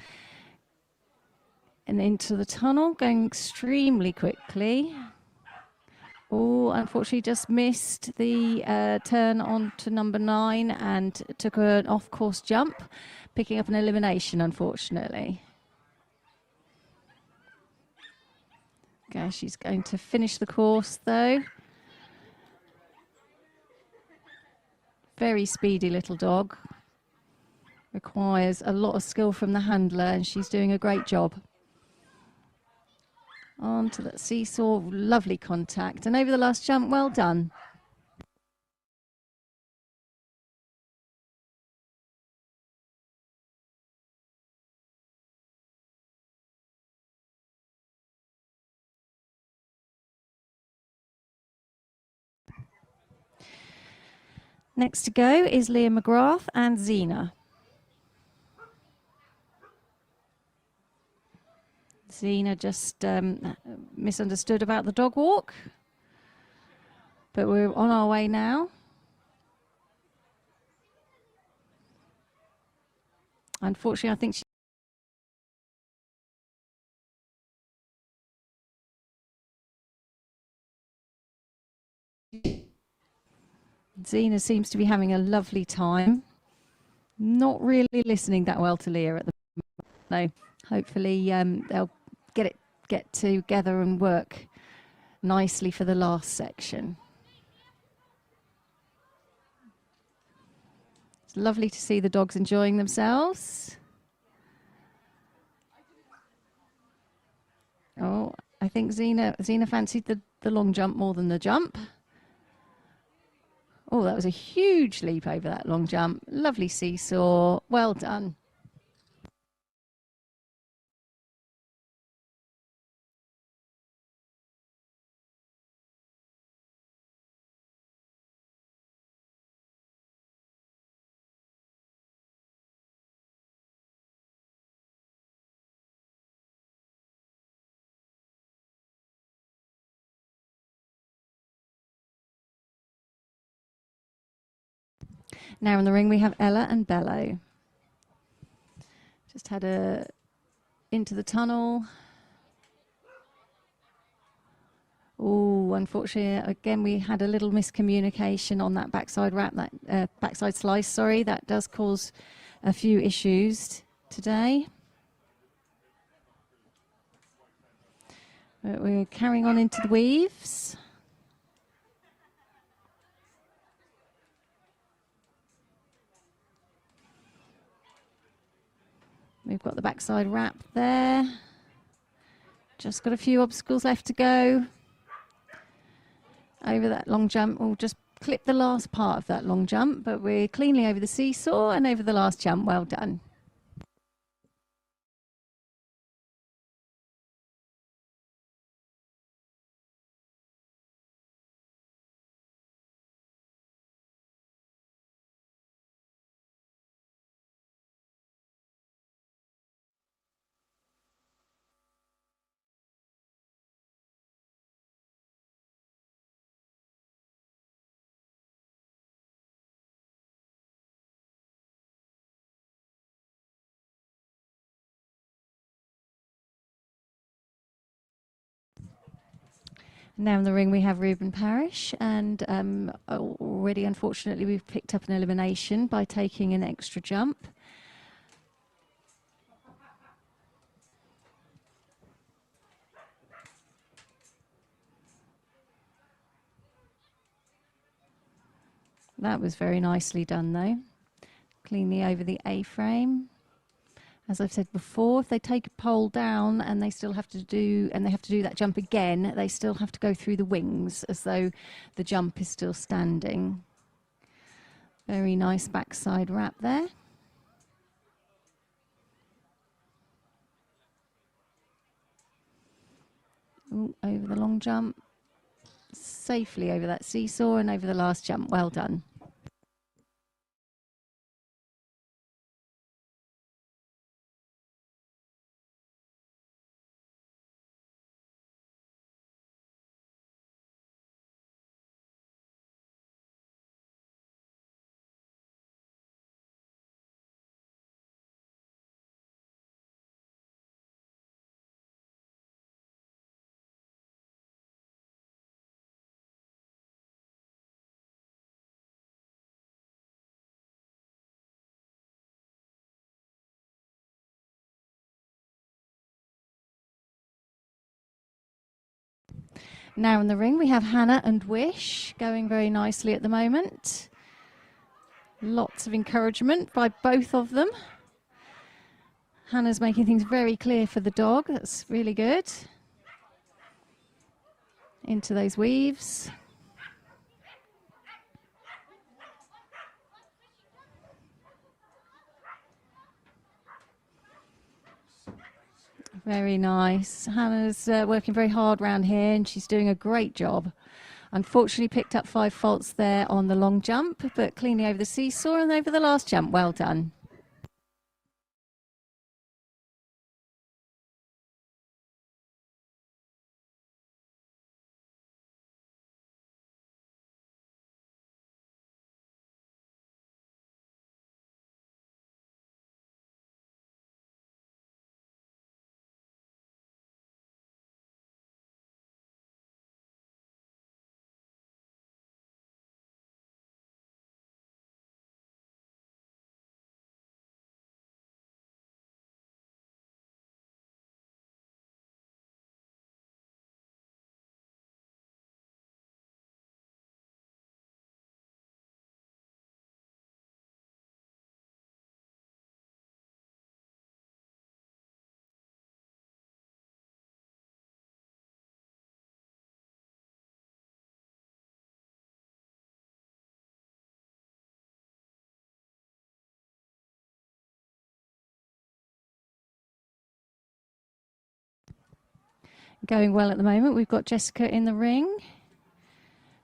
S5: And into the tunnel, going extremely quickly. Oh, unfortunately just missed the turn on to number 9 and took an off-course jump, picking up an elimination, unfortunately. Okay, she's going to finish the course, though. Very speedy little dog. Requires a lot of skill from the handler, and she's doing a great job. On to that seesaw, lovely contact. And over the last jump, well done. Next to go is Leah McGrath and Zena. Zena just misunderstood about the dog walk, but we're on our way now. Unfortunately, I think Zena seems to be having a lovely time. Not really listening that well to Leah at the moment. No, hopefully they'll get together and work nicely for the last section. It's lovely to see the dogs enjoying themselves. Oh, I think Zena fancied the long jump more than the jump. Oh, that was a huge leap over that long jump. Lovely seesaw. Well done. Now in the ring we have Ella and Bello. Just had a into the tunnel. Oh, unfortunately, again, we had a little miscommunication on that backside wrap, that backside slice, sorry. That does cause a few issues today. But we're carrying on into the weaves. We've got the backside wrap there. Just got a few obstacles left to go. Over that long jump, we'll just clip the last part of that long jump, but we're cleanly over the seesaw and over the last jump. Well done. Now in the ring we have Ruben Parrish, and already unfortunately we've picked up an elimination by taking an extra jump. That was very nicely done though. Cleanly over the A-frame. As I've said before, if they take a pole down and they still have to do, that jump again, they still have to go through the wings as though the jump is still standing. Very nice backside wrap there. Ooh, over the long jump. Safely over that seesaw and over the last jump. Well done. Now in the ring we have Hannah and Wish, going very nicely at the moment. Lots of encouragement by both of them. Hannah's making things very clear for the dog. That's really good. Into those weaves. Very nice. Hannah's working very hard round here and she's doing a great job. Unfortunately picked up 5 faults there on the long jump, but cleanly over the seesaw and over the last jump. Well done. Going well at the moment. We've got Jessica in the ring.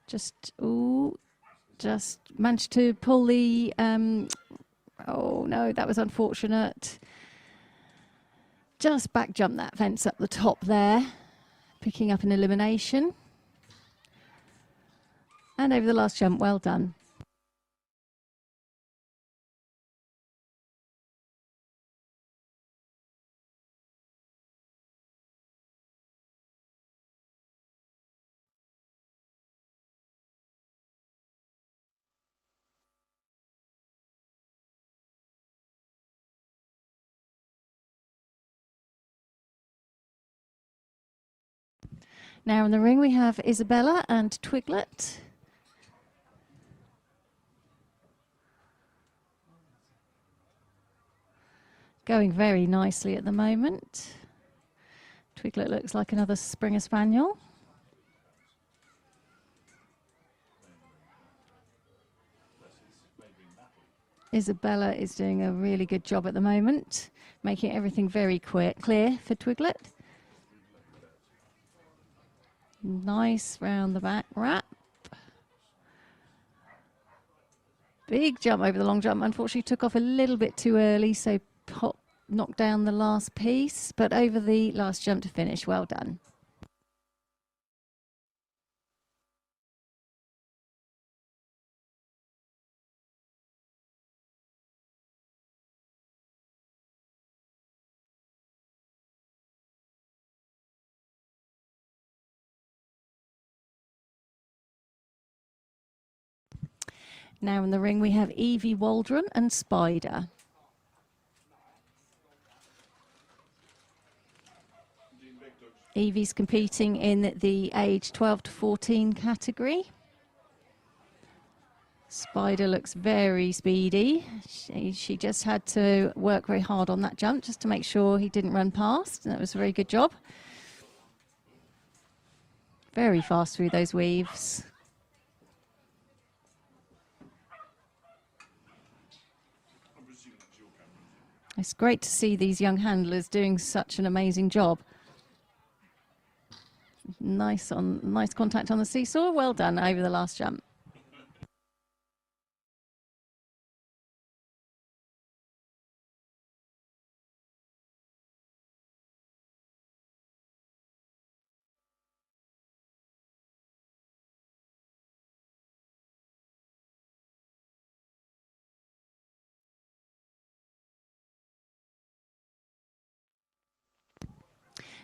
S5: Just managed to pull the, oh no, that was unfortunate. Just back jump that fence up the top there, picking up an elimination. And over the last jump, well done. Now in the ring we have Isabella and Twiglet. Going very nicely at the moment. Twiglet looks like another Springer Spaniel. Isabella is doing a really good job at the moment, making everything very clear for Twiglet. Nice round the back wrap. Big jump over the long jump. Unfortunately took off a little bit too early, so knocked down the last piece, but over the last jump to finish. Well done. Now in the ring we have Evie Waldron and Spider. Evie's competing in the age 12 to 14 category. Spider looks very speedy. She just had to work very hard on that jump just to make sure he didn't run past. And that was a very good job. Very fast through those weaves. It's great to see these young handlers doing such an amazing job. Nice contact on the seesaw. Well done over the last jump.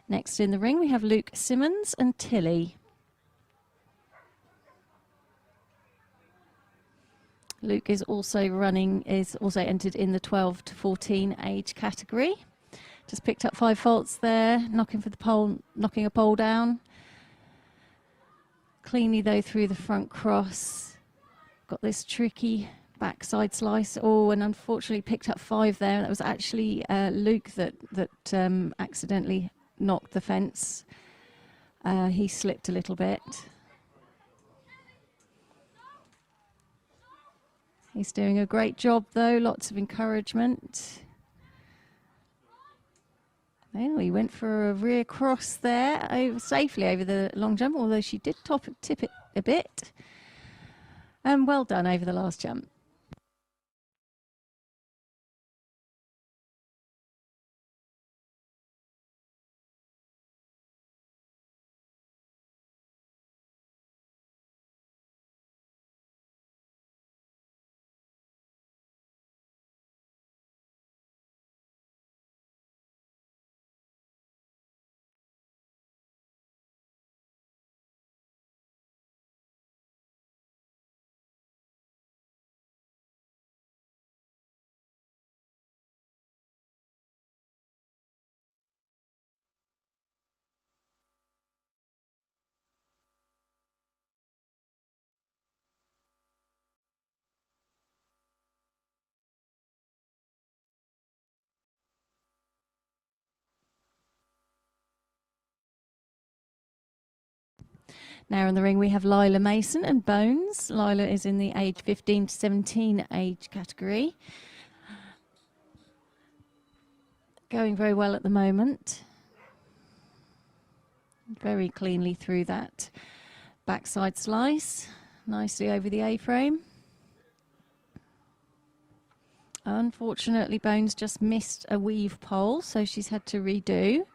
S5: Next in the ring we have Luke Simmons and Tilly. Luke is also entered in the 12 to 14 age category. Just picked up 5 faults there, knocking a pole down. Cleanly though through the front cross. Got this tricky backside slice. Oh, and unfortunately picked up 5 there. That was actually Luke that accidentally knocked the fence. He slipped a little bit. He's doing a great job though, lots of encouragement. Well, he went for a rear cross there, safely over the long jump, although she did tip it a bit. And well done over the last jump. Now in the ring we have Lila Mason and Bones. Lila is in the age 15 to 17 age category. Going very well at the moment. Very cleanly through that backside slice. Nicely over the A-frame. Unfortunately, Bones just missed a weave pole, so she's had to redo.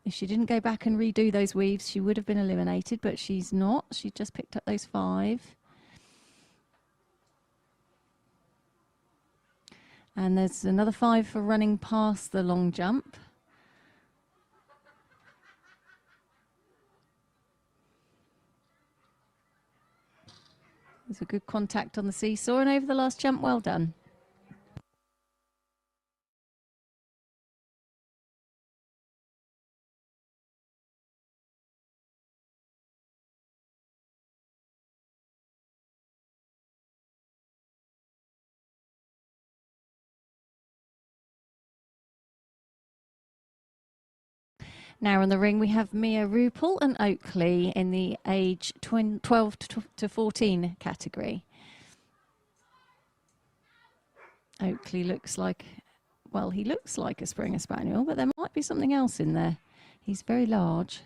S5: If she didn't go back and redo those weaves, she would have been eliminated, but she's not. She just picked up those 5. And there's another 5 for running past the long jump. There's a good contact on the seesaw, and over the last jump, well done. Now in the ring we have Mia Rupel and Oakley in the age 12 to 14 category. Oakley looks like, well, he looks like a Springer Spaniel, but there might be something else in there. He's very large.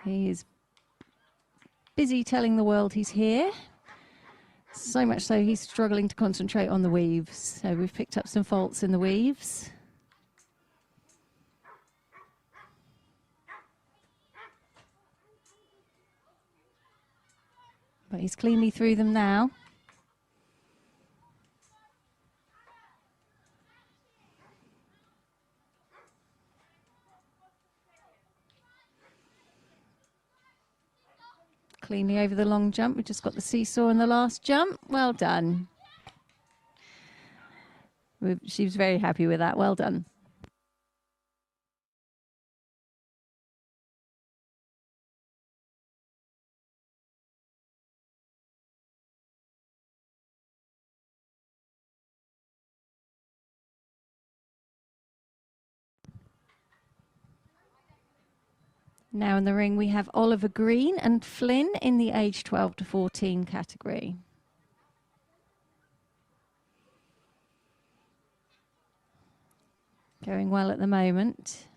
S5: He is busy telling the world he's here. So much so he's struggling to concentrate on the weaves. So we've picked up some faults in the weaves. But he's cleanly through them now. Cleanly over the long jump. We just got the seesaw in the last jump. Well done. She was very happy with that. Well done. Now in the ring we have Oliver Green and Flynn in the age 12 to 14 category. Going well at the moment.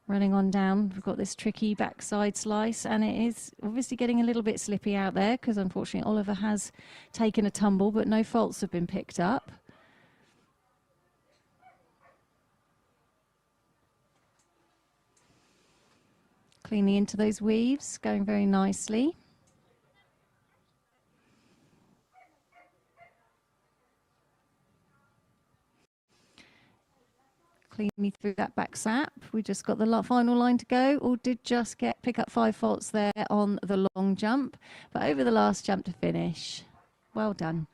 S5: Running on down, we've got this tricky backside slice, and it is obviously getting a little bit slippy out there because unfortunately Oliver has taken a tumble, but no faults have been picked up. Cleanly into those weaves, going very nicely. Cleanly through that back sap. We just got the final line to go, or did just pick up 5 faults there on the long jump, but over the last jump to finish. Well done.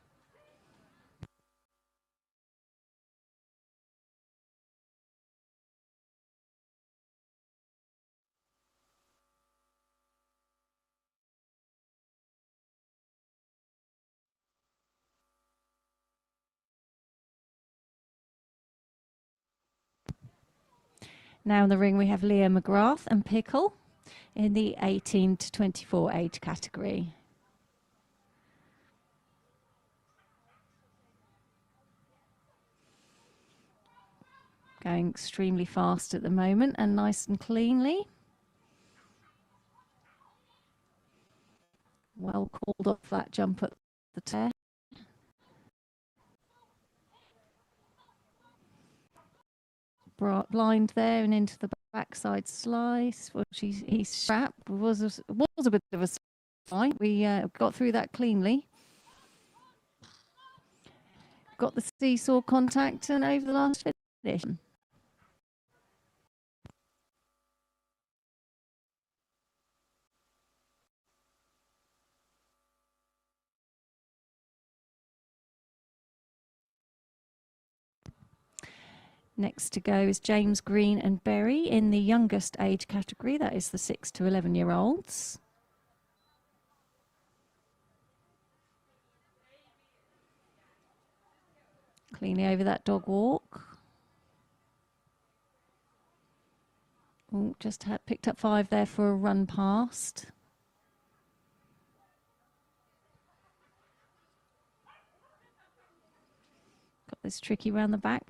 S5: Now in the ring we have Leah McGrath and Pickle in the 18 to 24 age category. Going extremely fast at the moment and nice and cleanly. Well called off that jump at the tear. Blind there and into the backside slice. Well, he's strapped. Was a bit of a slide. We got through that cleanly. Got the seesaw contact and over the last finish. Next to go is James Green and Berry in the youngest age category. That is the 6 to 11-year-olds. Cleanly over that dog walk. Ooh, just picked up 5 there for a run past. Got this tricky round the back.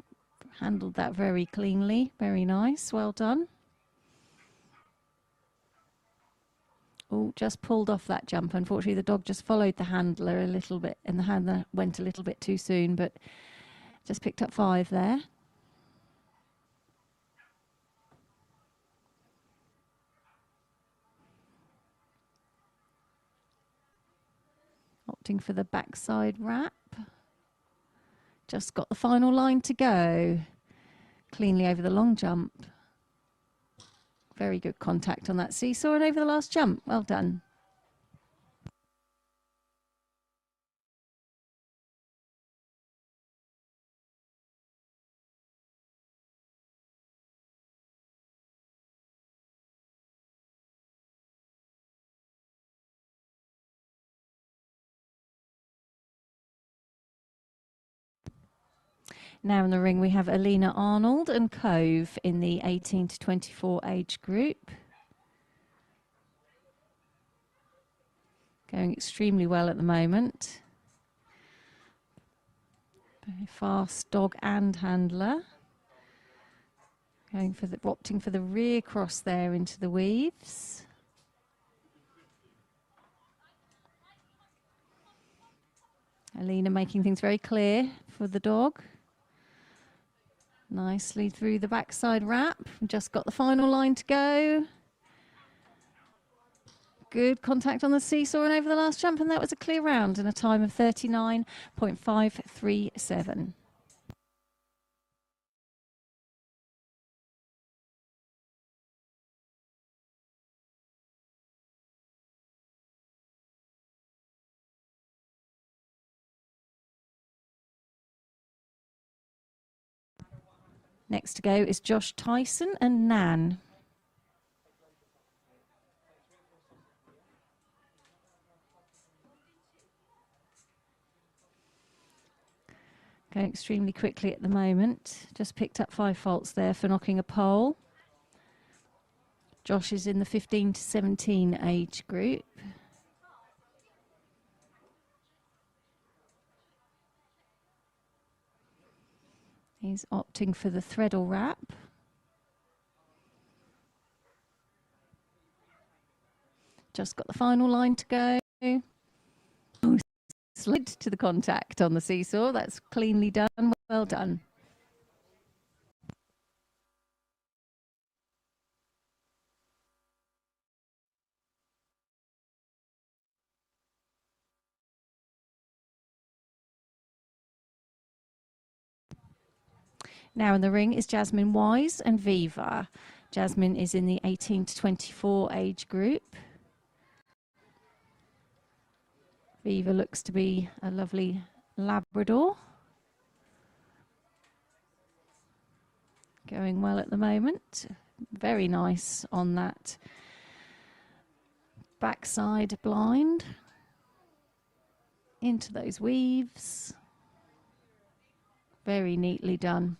S5: Handled that very cleanly. Very nice. Well done. Oh, just pulled off that jump. Unfortunately, the dog just followed the handler a little bit, and the handler went a little bit too soon, but just picked up 5 there. Opting for the backside wrap. Just got the final line to go. Cleanly over the long jump. Very good contact on that seesaw and over the last jump. Well done. Now in the ring we have Alina Arnold and Cove in the 18 to 24 age group. Going extremely well at the moment. Very fast dog and handler. Going for the opting for the rear cross there into the weaves. Alina making things very clear for the dog. Nicely through the backside wrap. Just got the final line to go. Good contact on the seesaw and over the last jump, and that was a clear round in a time of 39.537. Next to go is Josh Tyson and Nan. Going extremely quickly at the moment. Just picked up 5 faults there for knocking a pole. Josh is in the 15 to 17 age group. He's opting for the threadle wrap. Just got the final line to go. Oh, slid to the contact on the seesaw. That's cleanly done. Well done. Now in the ring is Jasmine Wise and Viva. Jasmine is in the 18 to 24 age group. Viva looks to be a lovely Labrador. Going well at the moment. Very nice on that backside blind. Into those weaves. Very neatly done.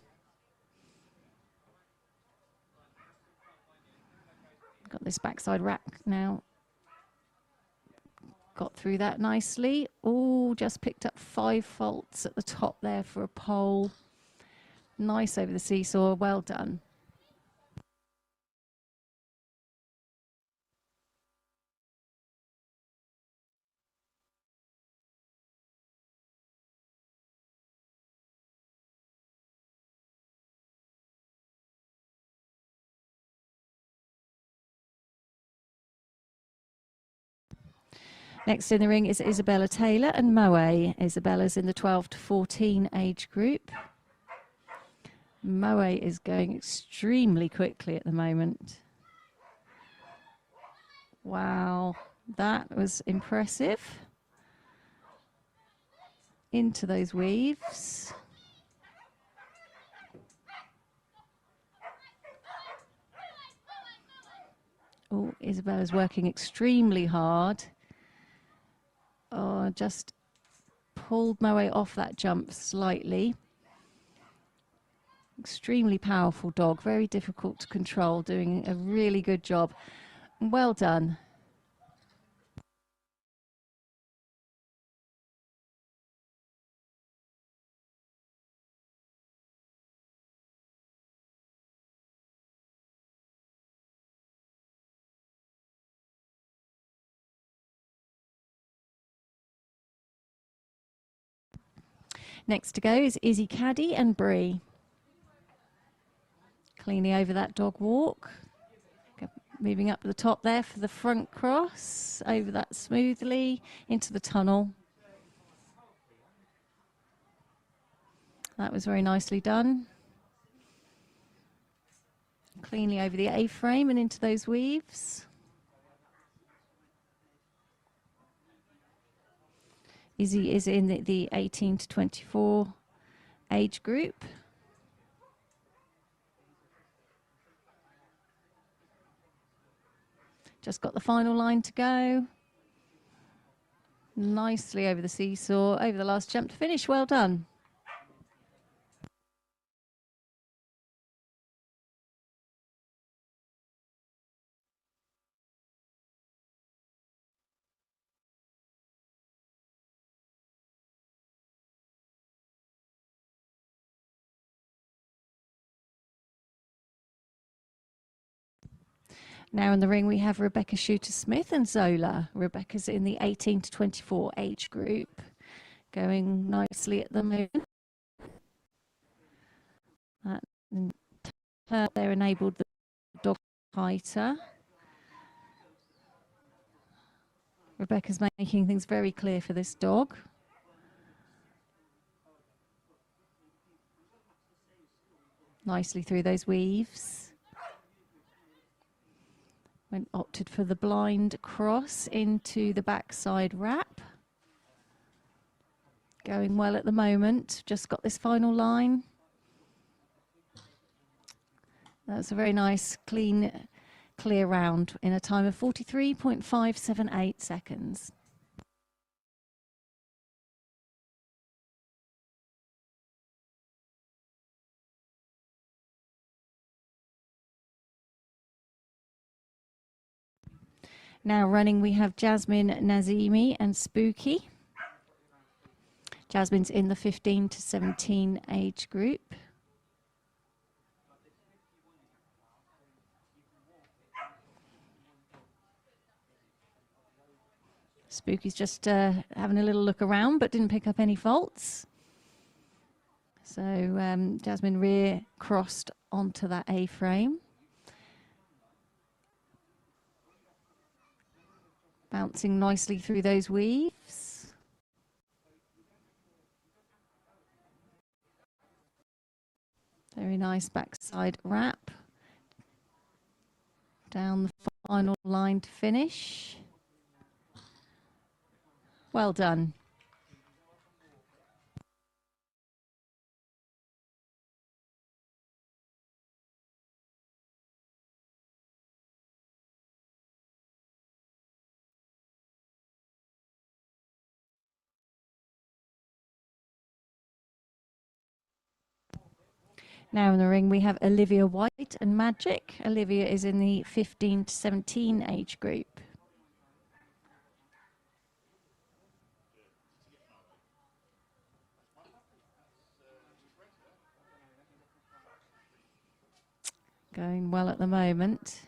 S5: Got this backside rack now. Got through that nicely. Oh, just picked up 5 faults at the top there for a pole. Nice over the seesaw. Well done. Next in the ring is Isabella Taylor and Moe. Isabella's in the 12 to 14 age group. Moe is going extremely quickly at the moment. Wow, that was impressive. Into those weaves. Oh, Isabella's working extremely hard. Oh, just pulled Moe off that jump slightly. Extremely powerful dog, very difficult to control, doing a really good job. Well done. Next to go is Izzy Caddy and Bree. Cleanly over that dog walk. Moving up the top there for the front cross. Over that smoothly into the tunnel. That was very nicely done. Cleanly over the A-frame and into those weaves. Izzy is in the 18 to 24 age group. Just got the final line to go. Nicely over the seesaw, over the last jump to finish. Well done. Now in the ring we have Rebecca Shooter-Smith and Zola. Rebecca's in the 18 to 24 age group. Going nicely at the moment. That there enabled the dog fighter. Rebecca's making things very clear for this dog. Nicely through those weaves. Went opted for the blind cross into the backside wrap. Going well at the moment. Just got this final line. That's a very nice, clean, clear round in a time of 43.578 seconds. Now running, we have Jasmine, Nazimi and Spooky. Jasmine's in the 15 to 17 age group. Spooky's just having a little look around, but didn't pick up any faults. So Jasmine rear crossed onto that A-frame. Bouncing nicely through those weaves. Very nice backside wrap. Down the final line to finish. Well done. Now in the ring we have Olivia White and Magic. Olivia is in the 15 to 17 age group. Going well at the moment.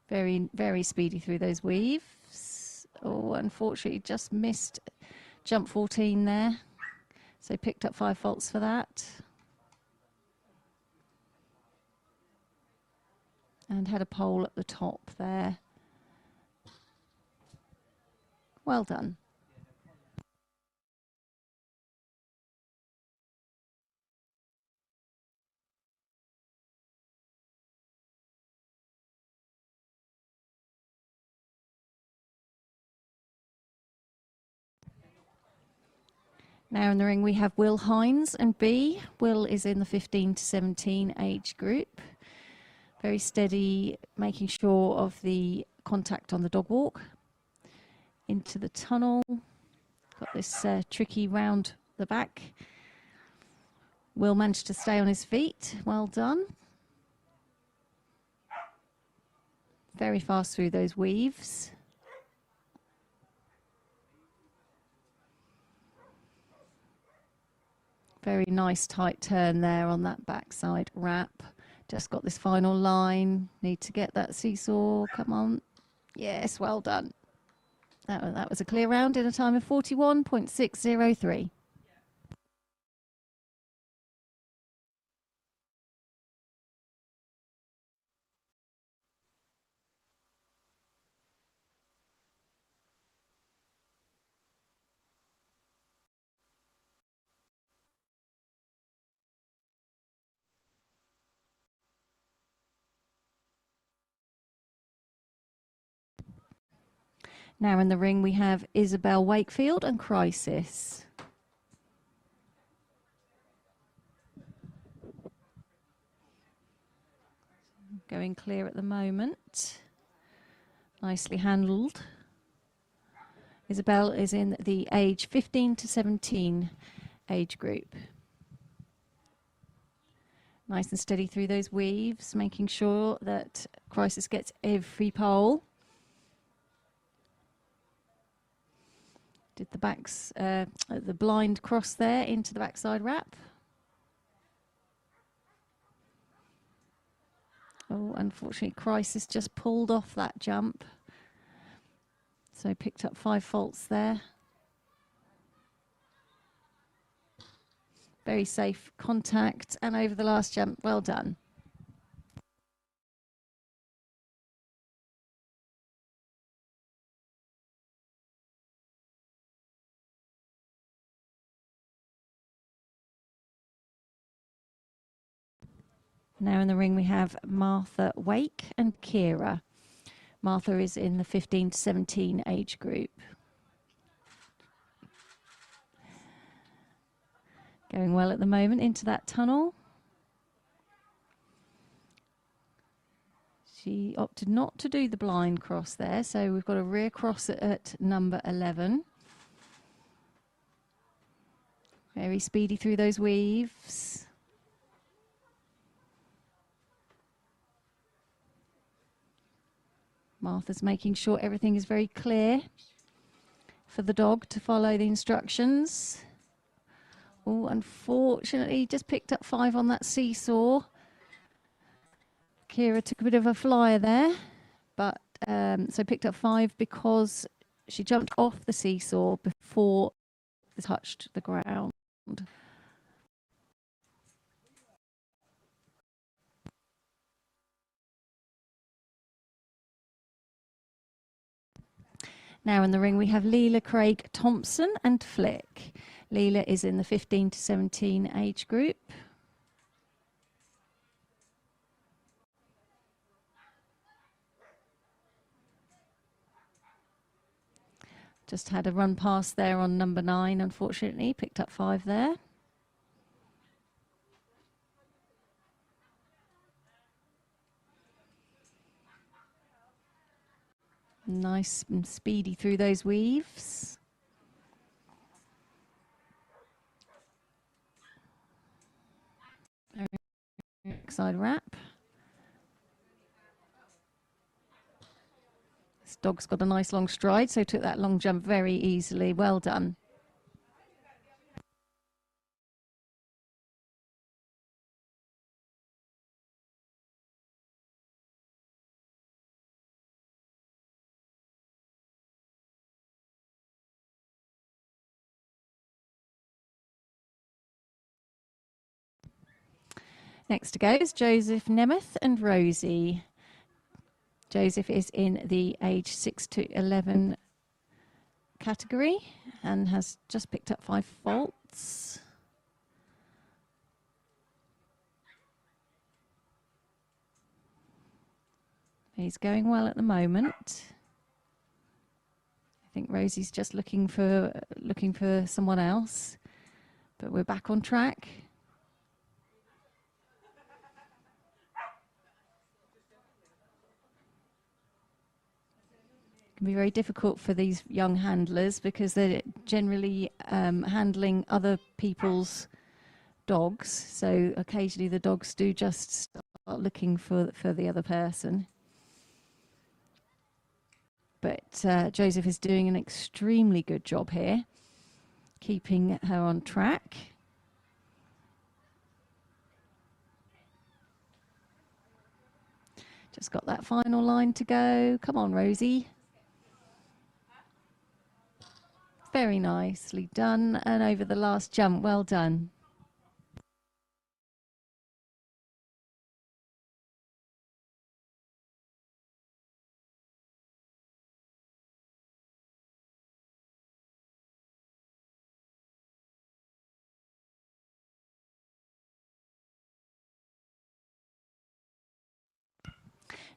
S5: Very, very speedy through those weaves. Oh, unfortunately, just missed jump 14 there. So picked up 5 faults for that. And had a pole at the top there. Well done. Now in the ring we have Will Hines and B. Will is in the 15 to 17 age group. Very steady, making sure of the contact on the dog walk. Into the tunnel. Got this tricky round the back. Will managed to stay on his feet. Well done. Very fast through those weaves. Very nice tight turn there on that backside wrap. Just got this final line. Need to get that seesaw. Come on. Yes, well done. That was a clear round in a time of 41.603. Now in the ring we have Isabel Wakefield and Crisis. Going clear at the moment. Nicely handled. Isabel is in the age 15 to 17 age group. Nice and steady through those weaves, making sure that Crisis gets every pole. Did the backs, the blind cross there into the backside wrap. Oh, unfortunately, Crisis just pulled off that jump. So picked up 5 faults there. Very safe contact and over the last jump. Well done. Now in the ring we have Martha Wake and Kira. Martha is in the 15 to 17 age group. Going well at the moment into that tunnel. She opted not to do the blind cross there, so we've got a rear cross at number 11. Very speedy through those weaves. Martha's making sure everything is very clear for the dog to follow the instructions. Oh, unfortunately, just picked up 5 on that seesaw. Kira took a bit of a flyer there, but so picked up 5 because she jumped off the seesaw before it touched the ground. Now in the ring we have Leela, Craig, Thompson and Flick. Leela is in the 15 to 17 age group. Just had a run past there on number 9, unfortunately. Picked up 5 there. Nice and speedy through those weaves. Side wrap. This dog's got a nice long stride, so took that long jump very easily. Well done. Next to go is Joseph, Nemeth and Rosie. Joseph is in the age 6 to 11 category and has just picked up 5 faults. He's going well at the moment. I think Rosie's just looking for someone else, but we're back on track. Can be very difficult for these young handlers because they're generally handling other people's dogs. So occasionally the dogs do just start looking for the other person. But Joseph is doing an extremely good job here, keeping her on track. Just got that final line to go. Come on, Rosie. Very nicely done, and over the last jump, well done.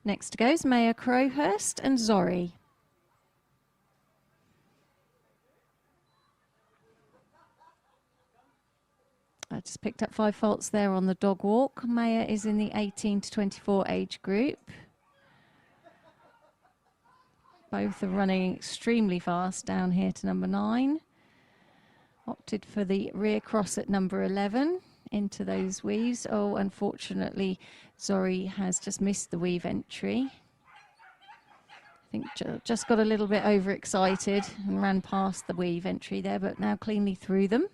S5: Next goes Maya Crowhurst and Zori. I just picked up 5 faults there on the dog walk. Maya is in the 18 to 24 age group. Both are running extremely fast down here to number 9. Opted for the rear cross at number 11 into those weaves. Oh, unfortunately, Zori has just missed the weave entry. I think just got a little bit overexcited and ran past the weave entry there, but now cleanly through them.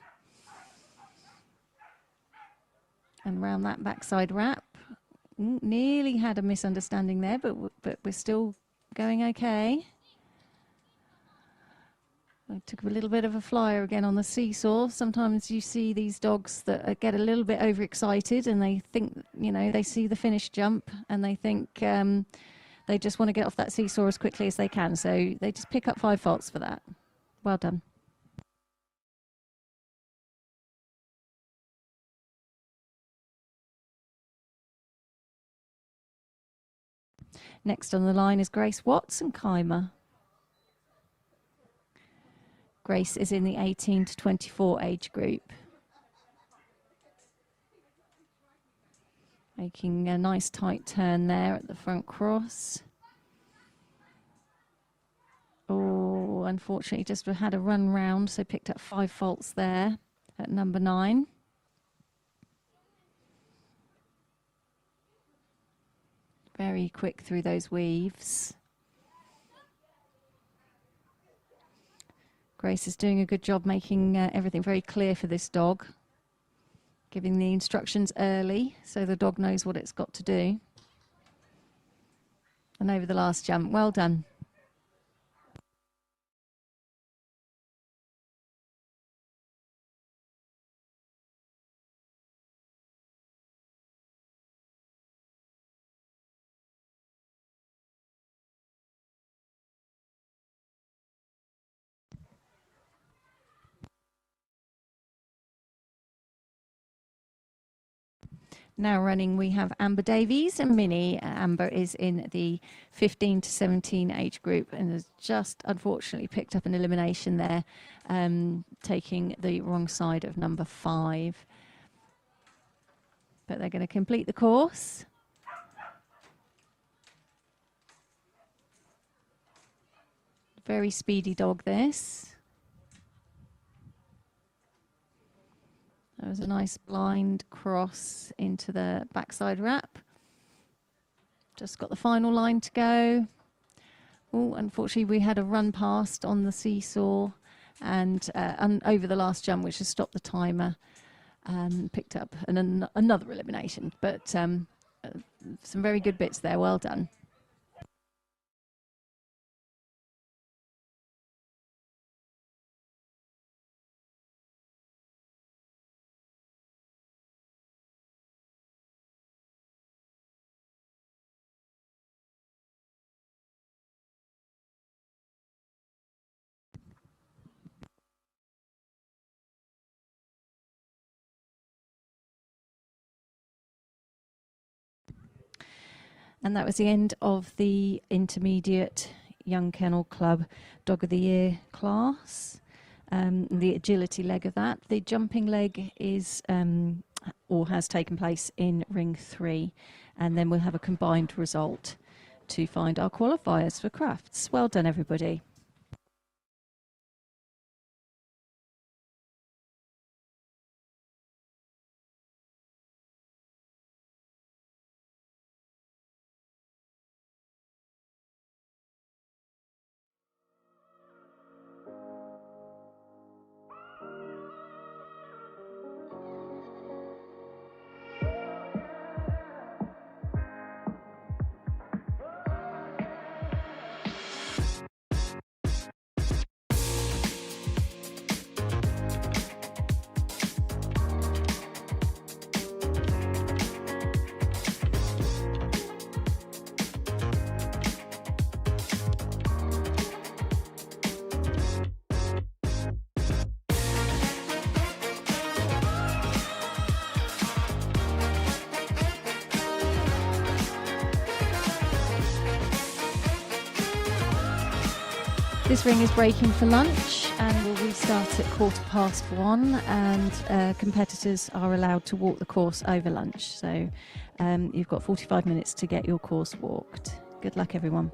S5: And round that backside wrap. Nearly had a misunderstanding there, but we're still going okay. I took a little bit of a flyer again on the seesaw. Sometimes you see these dogs that get a little bit overexcited and they think, you know, they see the finished jump and they think they just want to get off that seesaw as quickly as they can. So they just pick up 5 faults for that. Well done. Next on the line is Grace Watts and Keimer. Grace is in the 18 to 24 age group. Making a nice tight turn there at the front cross. Oh, unfortunately, just had a run round, so picked up 5 faults there at number 9. Very quick through those weaves. Grace is doing a good job making everything very clear for this dog, giving the instructions early so the dog knows what it's got to do. And over the last jump, well done. Now running, we have Amber Davies and Minnie. Amber is in the 15 to 17 age group and has just unfortunately picked up an elimination there, taking the wrong side of number 5. But they're going to complete the course. Very speedy dog, this. There was a nice blind cross into the backside wrap. Just got the final line to go. Oh, unfortunately, we had a run past on the seesaw and over the last jump, which has stopped the timer. Picked up another elimination, but some very good bits there. Well done. And that was the end of the intermediate Young Kennel Club Dog of the Year class. The agility leg of that. The jumping leg is or has taken place in ring 3, and then we'll have a combined result to find our qualifiers for crafts. Well done, everybody. This ring is breaking for lunch and will restart at 1:15, and competitors are allowed to walk the course over lunch. So you've got 45 minutes to get your course walked. Good luck, everyone.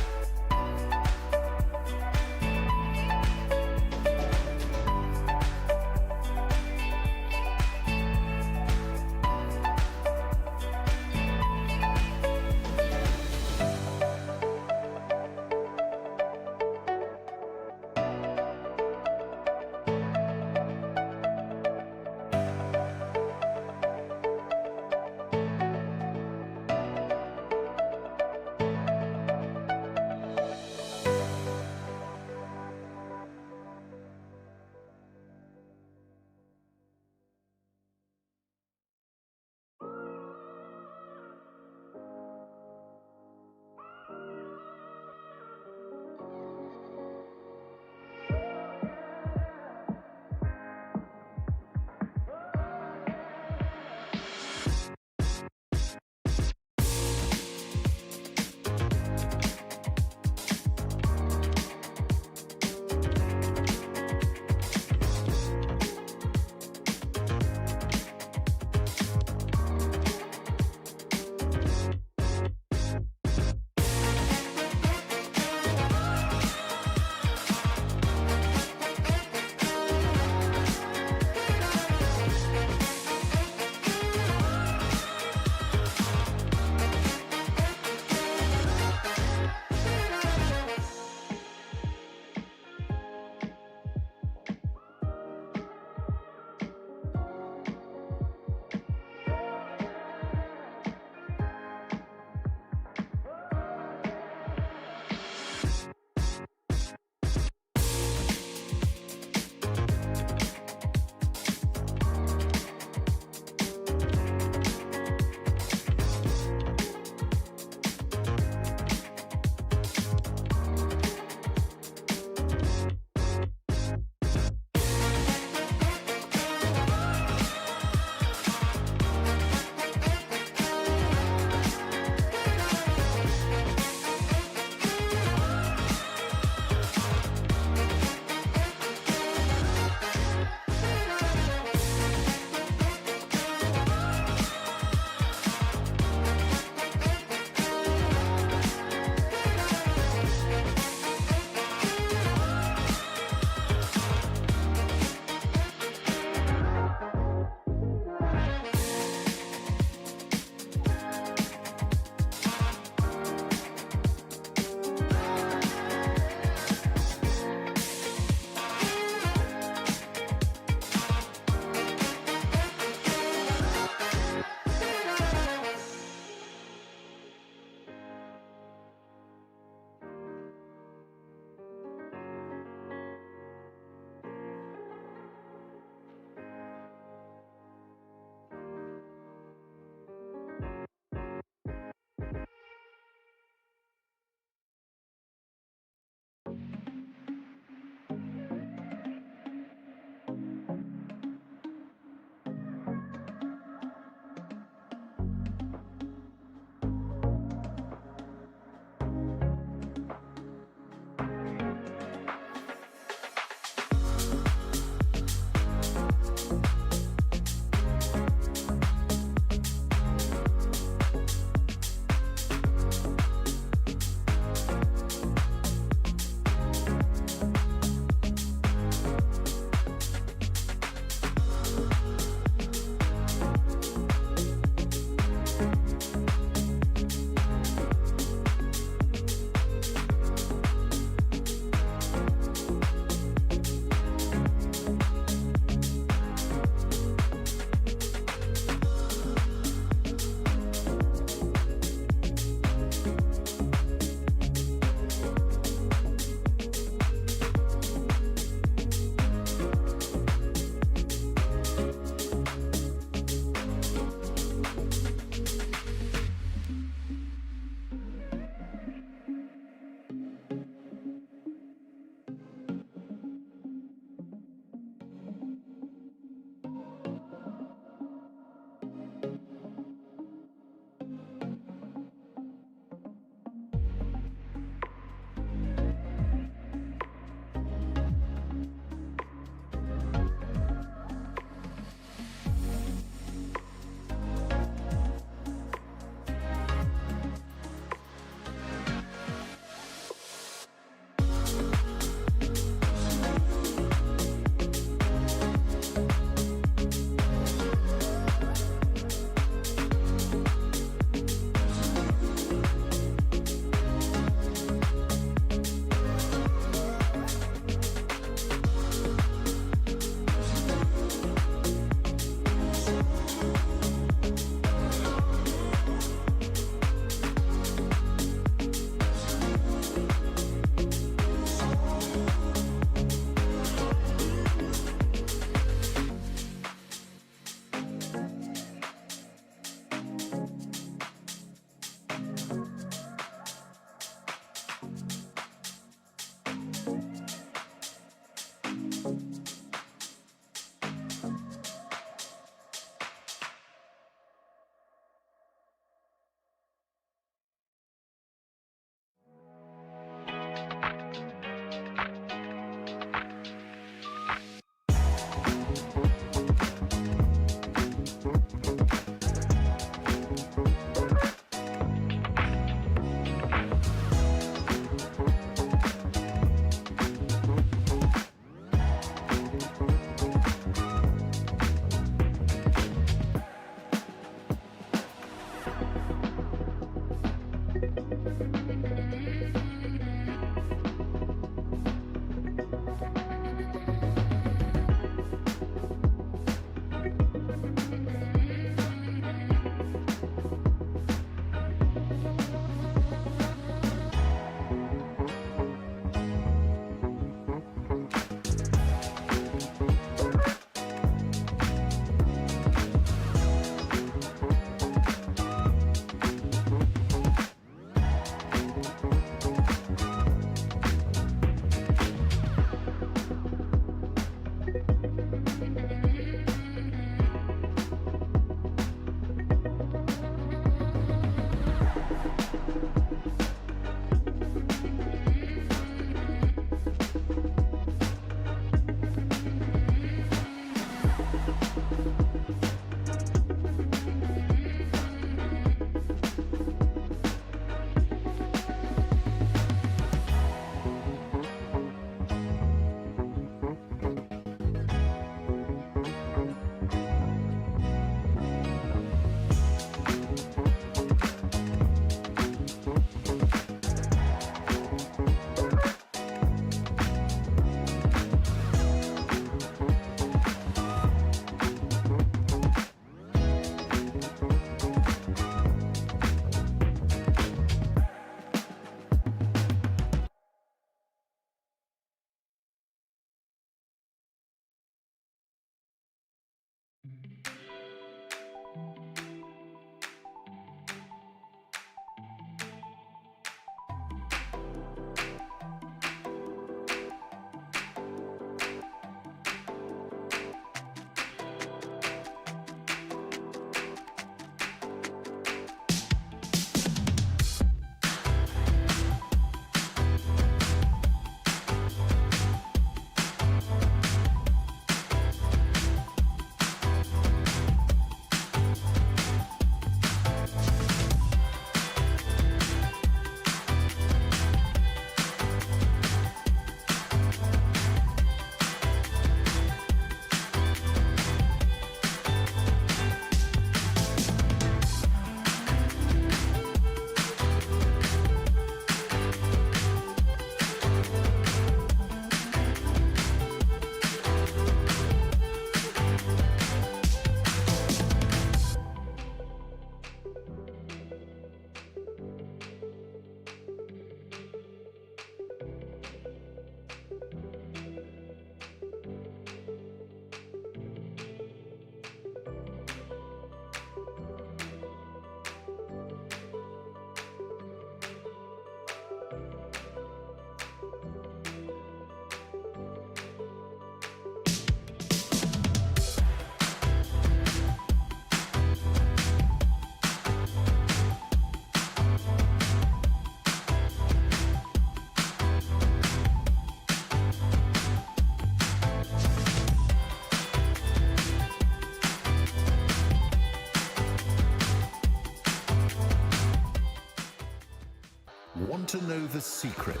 S1: Want to know the secret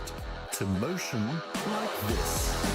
S1: to motion like this?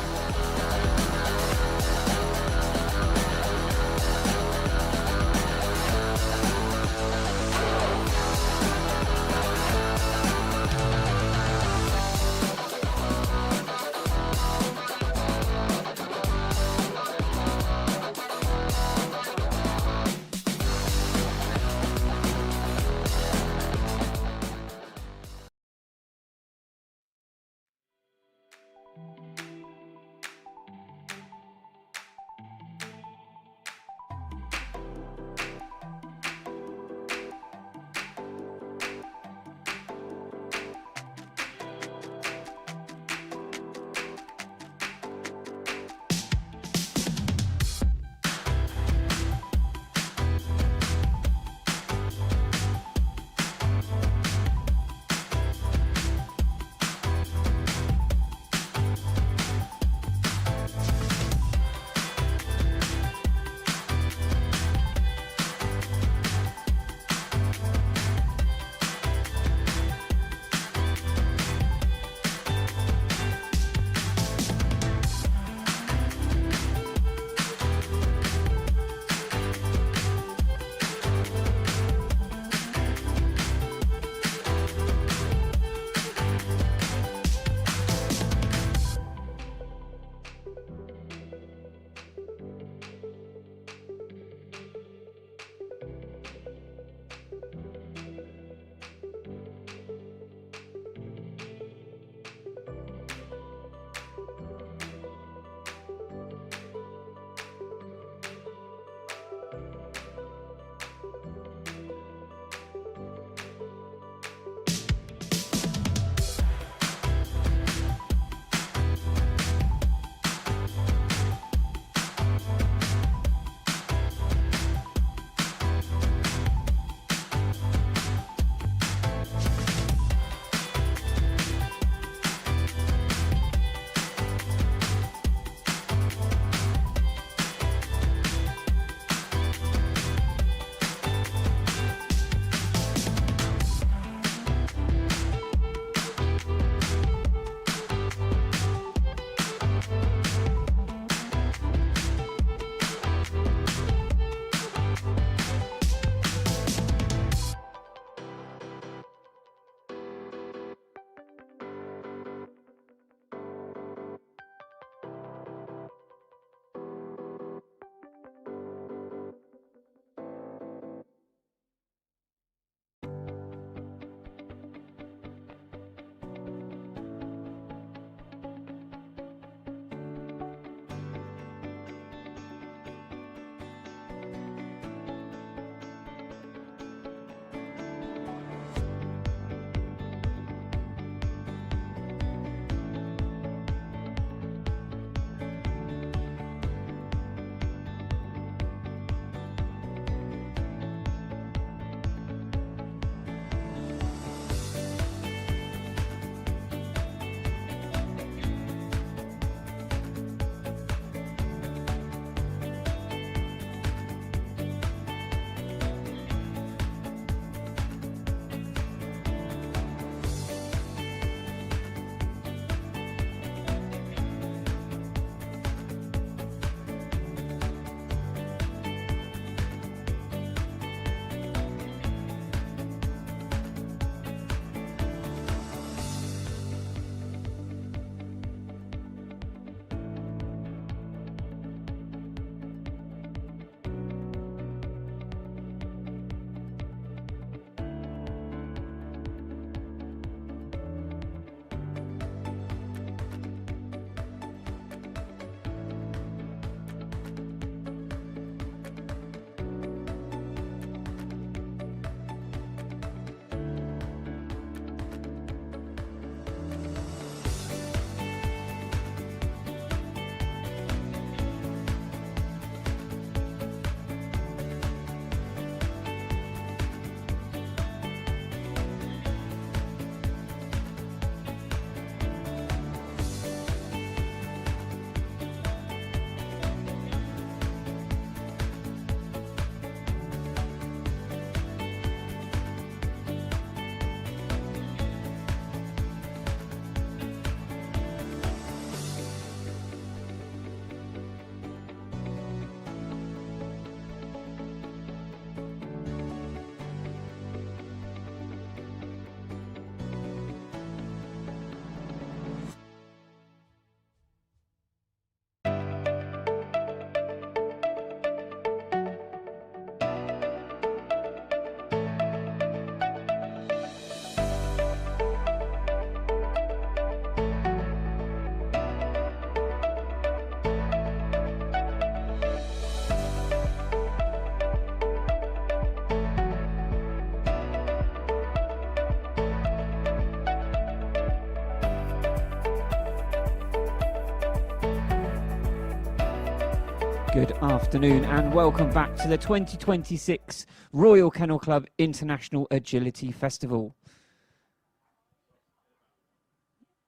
S6: Good afternoon and welcome back to the 2026 Royal Kennel Club International Agility Festival.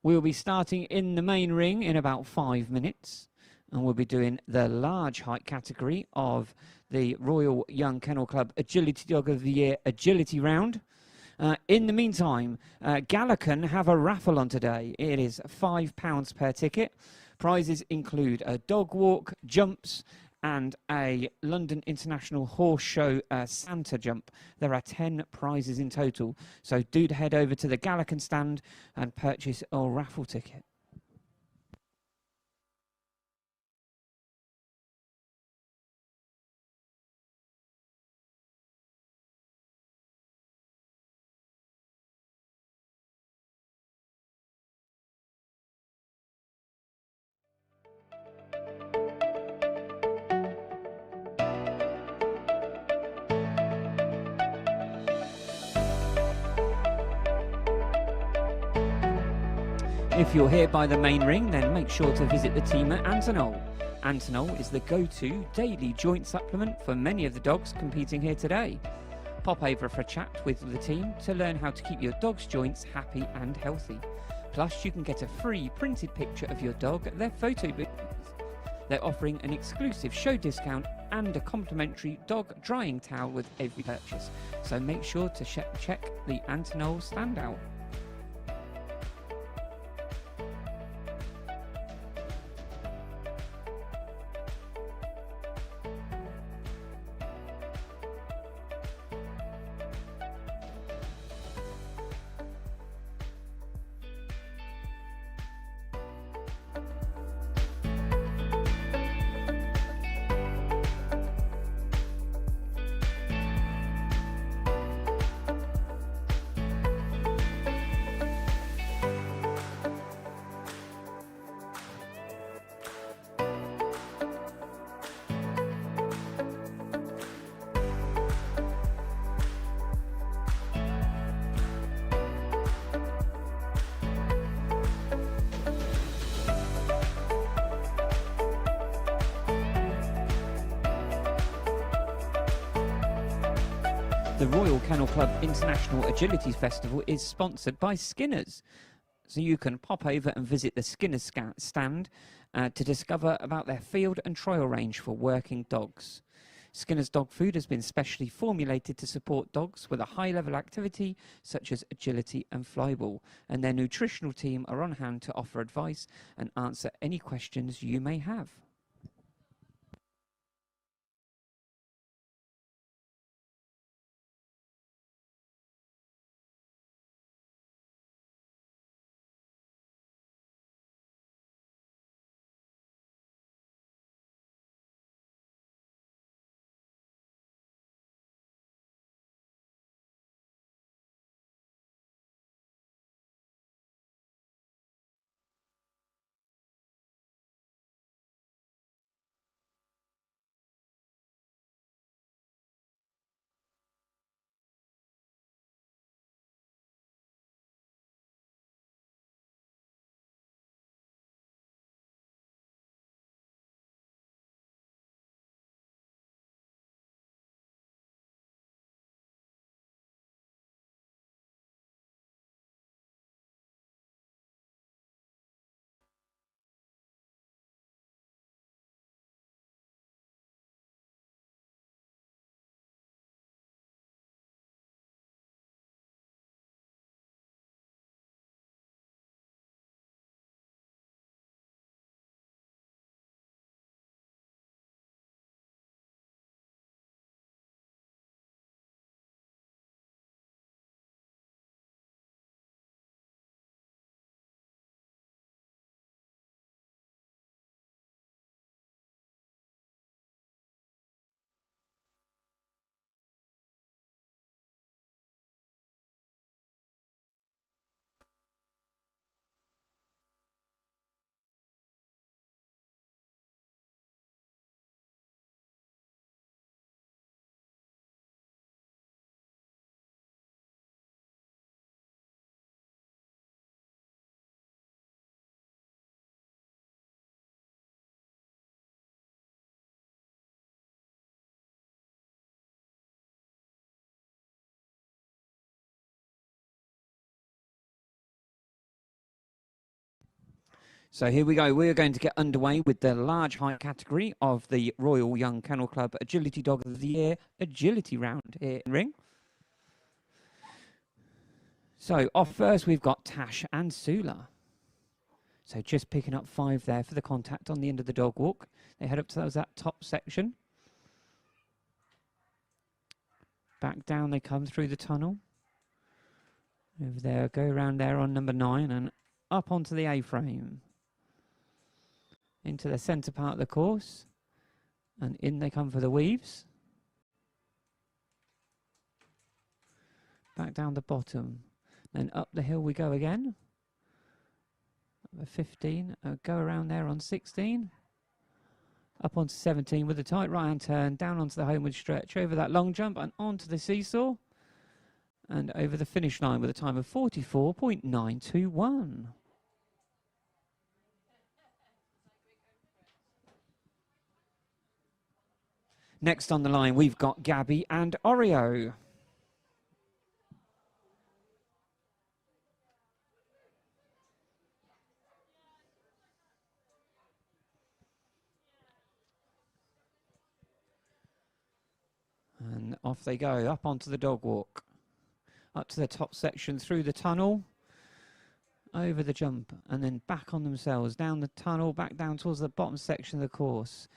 S6: We'll be starting in the main ring in about 5 minutes, and we'll be doing the large height category of the Royal Young Kennel Club Agility Dog of the Year Agility Round. In the meantime, Gallican have a raffle on today. It is £5 per ticket. Prizes include a dog walk, jumps, and a London International Horse Show Santa jump. There are 10 prizes in total. So do head over to the Gallican stand and purchase a raffle ticket. If you're here by the main ring, then make sure to visit the team at Antonol. Antonol is the go-to daily joint supplement for many of the dogs competing here today. Pop over for a chat with the team to learn how to keep your dog's joints happy and healthy. Plus, you can get a free printed picture of your dog at their photo booth. They're offering an exclusive show discount and a complimentary dog drying towel with every purchase. So make sure to check the Antonol stand out. The Royal Kennel Club International Agility Festival is sponsored by Skinner's. So you can pop over and visit the Skinner's stand to discover about their field and trial range for working dogs. Skinner's dog food has been specially formulated to support dogs with a high-level activity such as agility and flyball, and their nutritional team are on hand to offer advice and answer any questions you may have. So here we go. We are going to get underway with the large height category of the Royal Young Kennel Club Agility Dog of the Year Agility Round here in ring. So off first, we've got Tash and Sula. So just picking up 5 there for the contact on the end of the dog walk. They head up to that top section. Back down they come through the tunnel. Over there, go around there on number 9 and up onto the A-frame. Into the centre part of the course. And in they come for the weaves. Back down the bottom. Then up the hill we go again. Number 15, go around there on 16. Up onto 17 with a tight right-hand turn, down onto the homeward stretch, over that long jump and onto the seesaw. And over the finish line with a time of 44.921. Next on the line, we've got Gabby and Oreo. And off they go, up onto the dog walk. Up to the top section, through the tunnel, over the jump, and then back on themselves, down the tunnel, back down towards the bottom section of the course.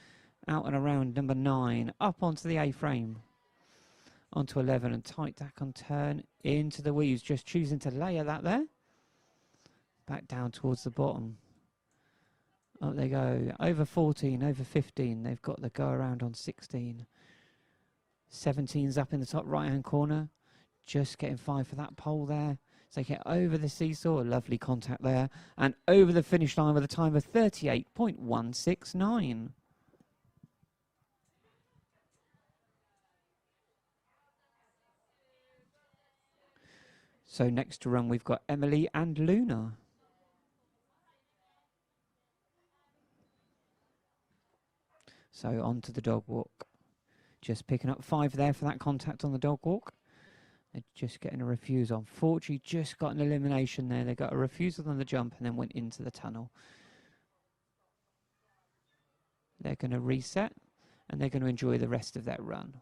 S6: Out and around number 9, up onto the A-frame. Onto 11, and tight tack on turn, into the weaves, just choosing to layer that there. Back down towards the bottom. Up they go, over 14, over 15, they've got the go around on 16. 17's up in the top right-hand corner. Just getting 5 for that pole there. So they get over the seesaw, a lovely contact there. And over the finish line with a time of 38.169. So next to run, we've got Emily and Luna. So on to the dog walk. Just picking up 5 there for that contact on the dog walk. They're just getting a refusal. Unfortunately, just got an elimination there. They got a refusal on the jump and then went into the tunnel. They're going to reset and they're going to enjoy the rest of that run.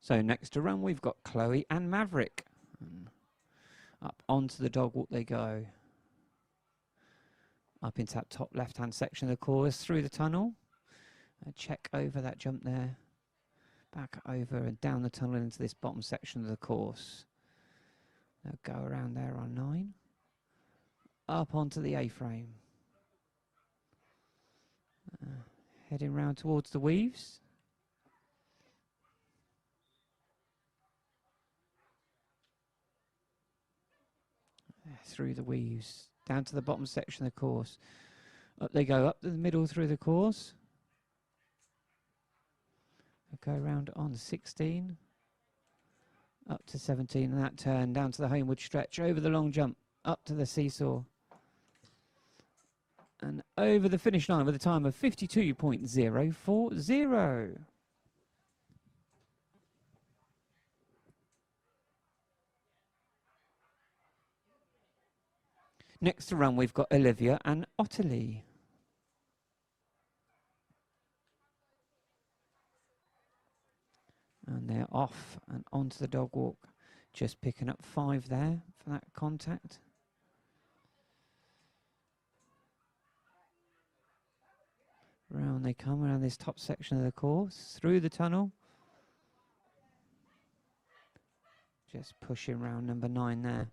S6: So next to run, we've got Chloe and Maverick. Up onto the dog walk they go. Up into that top left-hand section of the course, through the tunnel. Check over that jump there. Back over and down the tunnel into this bottom section of the course. They'll go around there on 9. Up onto the A-frame. Heading round towards the weaves. Through the weaves, down to the bottom section of the course. Up they go, up to the middle through the course. They'll go around on 16. Up to 17, and that turn down to the homeward stretch, over the long jump, up to the seesaw. And over the finish line with a time of 52.040. Next to run, we've got Olivia and Ottilie. And they're off and onto the dog walk. Just picking up 5 there for that contact. Round they come around this top section of the course, through the tunnel. Just pushing round number 9 there.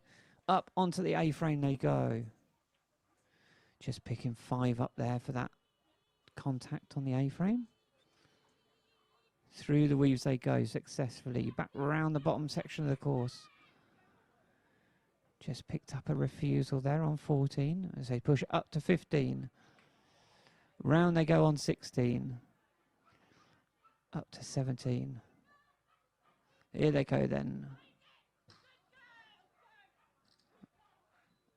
S6: Up onto the A-frame they go. Just picking 5 up there for that contact on the A-frame. Through the weaves they go successfully. Back round the bottom section of the course. Just picked up a refusal there on 14 as they push up to 15. Round they go on 16. Up to 17. Here they go then.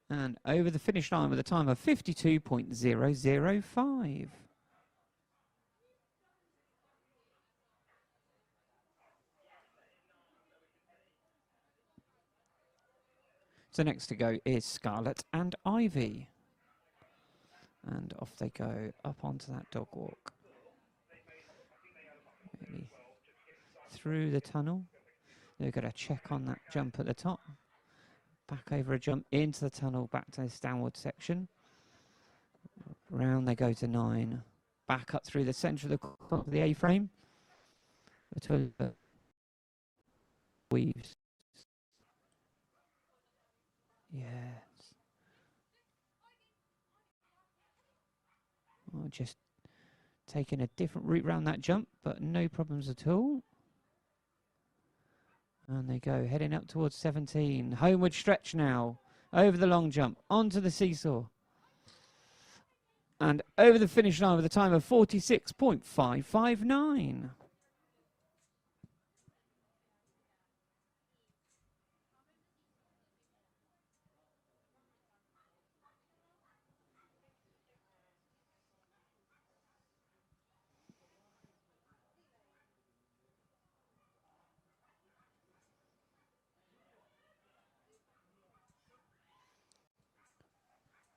S6: And over the finish line with a time of 52.005. So next to go is Scarlet and Ivy. And off they go up onto that dog walk. Really through the tunnel. They've got to check on that jump at the top. Back over a jump into the tunnel, back to this downward section. Round they go to 9. Back up through the centre of the A-frame. Weaves. Yes. Oh, just taking a different route round that jump, but no problems at all. And they go, heading up towards 17. Homeward stretch now. Over the long jump. Onto the seesaw. And over the finish line with a time of 46.559.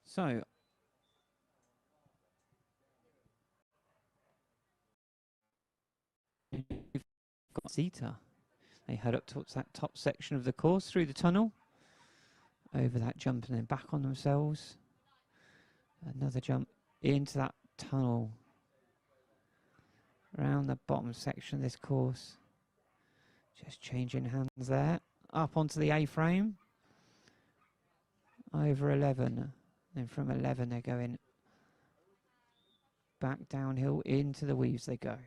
S6: So, we've got Zeta. They head up towards that top section of the course through the tunnel. Over that jump and then back on themselves. Another jump into that tunnel. Around the bottom section of this course. Just changing hands there. Up onto the A-frame. Over 11. Then from 11 they're going back downhill into the weaves they go.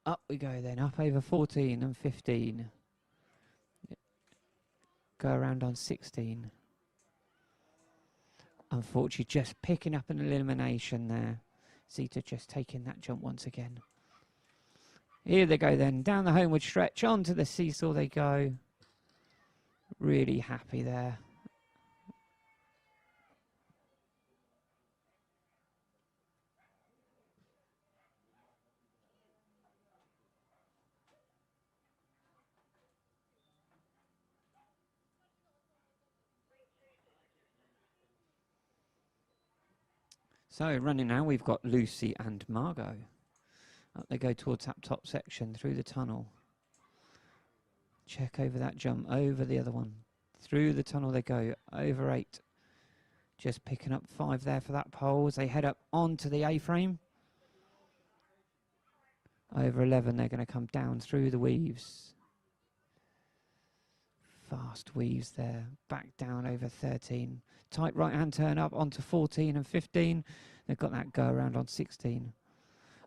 S6: Up we go then, up over 14 and 15. Go around on 16. Unfortunately, just picking up an elimination there. Zeta just taking that jump once again. Here they go then, down the homeward stretch, onto the seesaw they go. Really happy there. So running now, we've got Lucy and Margot. Up they go towards that top section, through the tunnel. Check over that jump, over the other one. Through the tunnel they go, over 8. Just picking up 5 there for that pole as they head up onto the A-frame. Over 11, they're going to come down through the weaves. Fast weaves there, back down over 13. Tight right-hand turn up onto 14 and 15. They've got that go around on 16.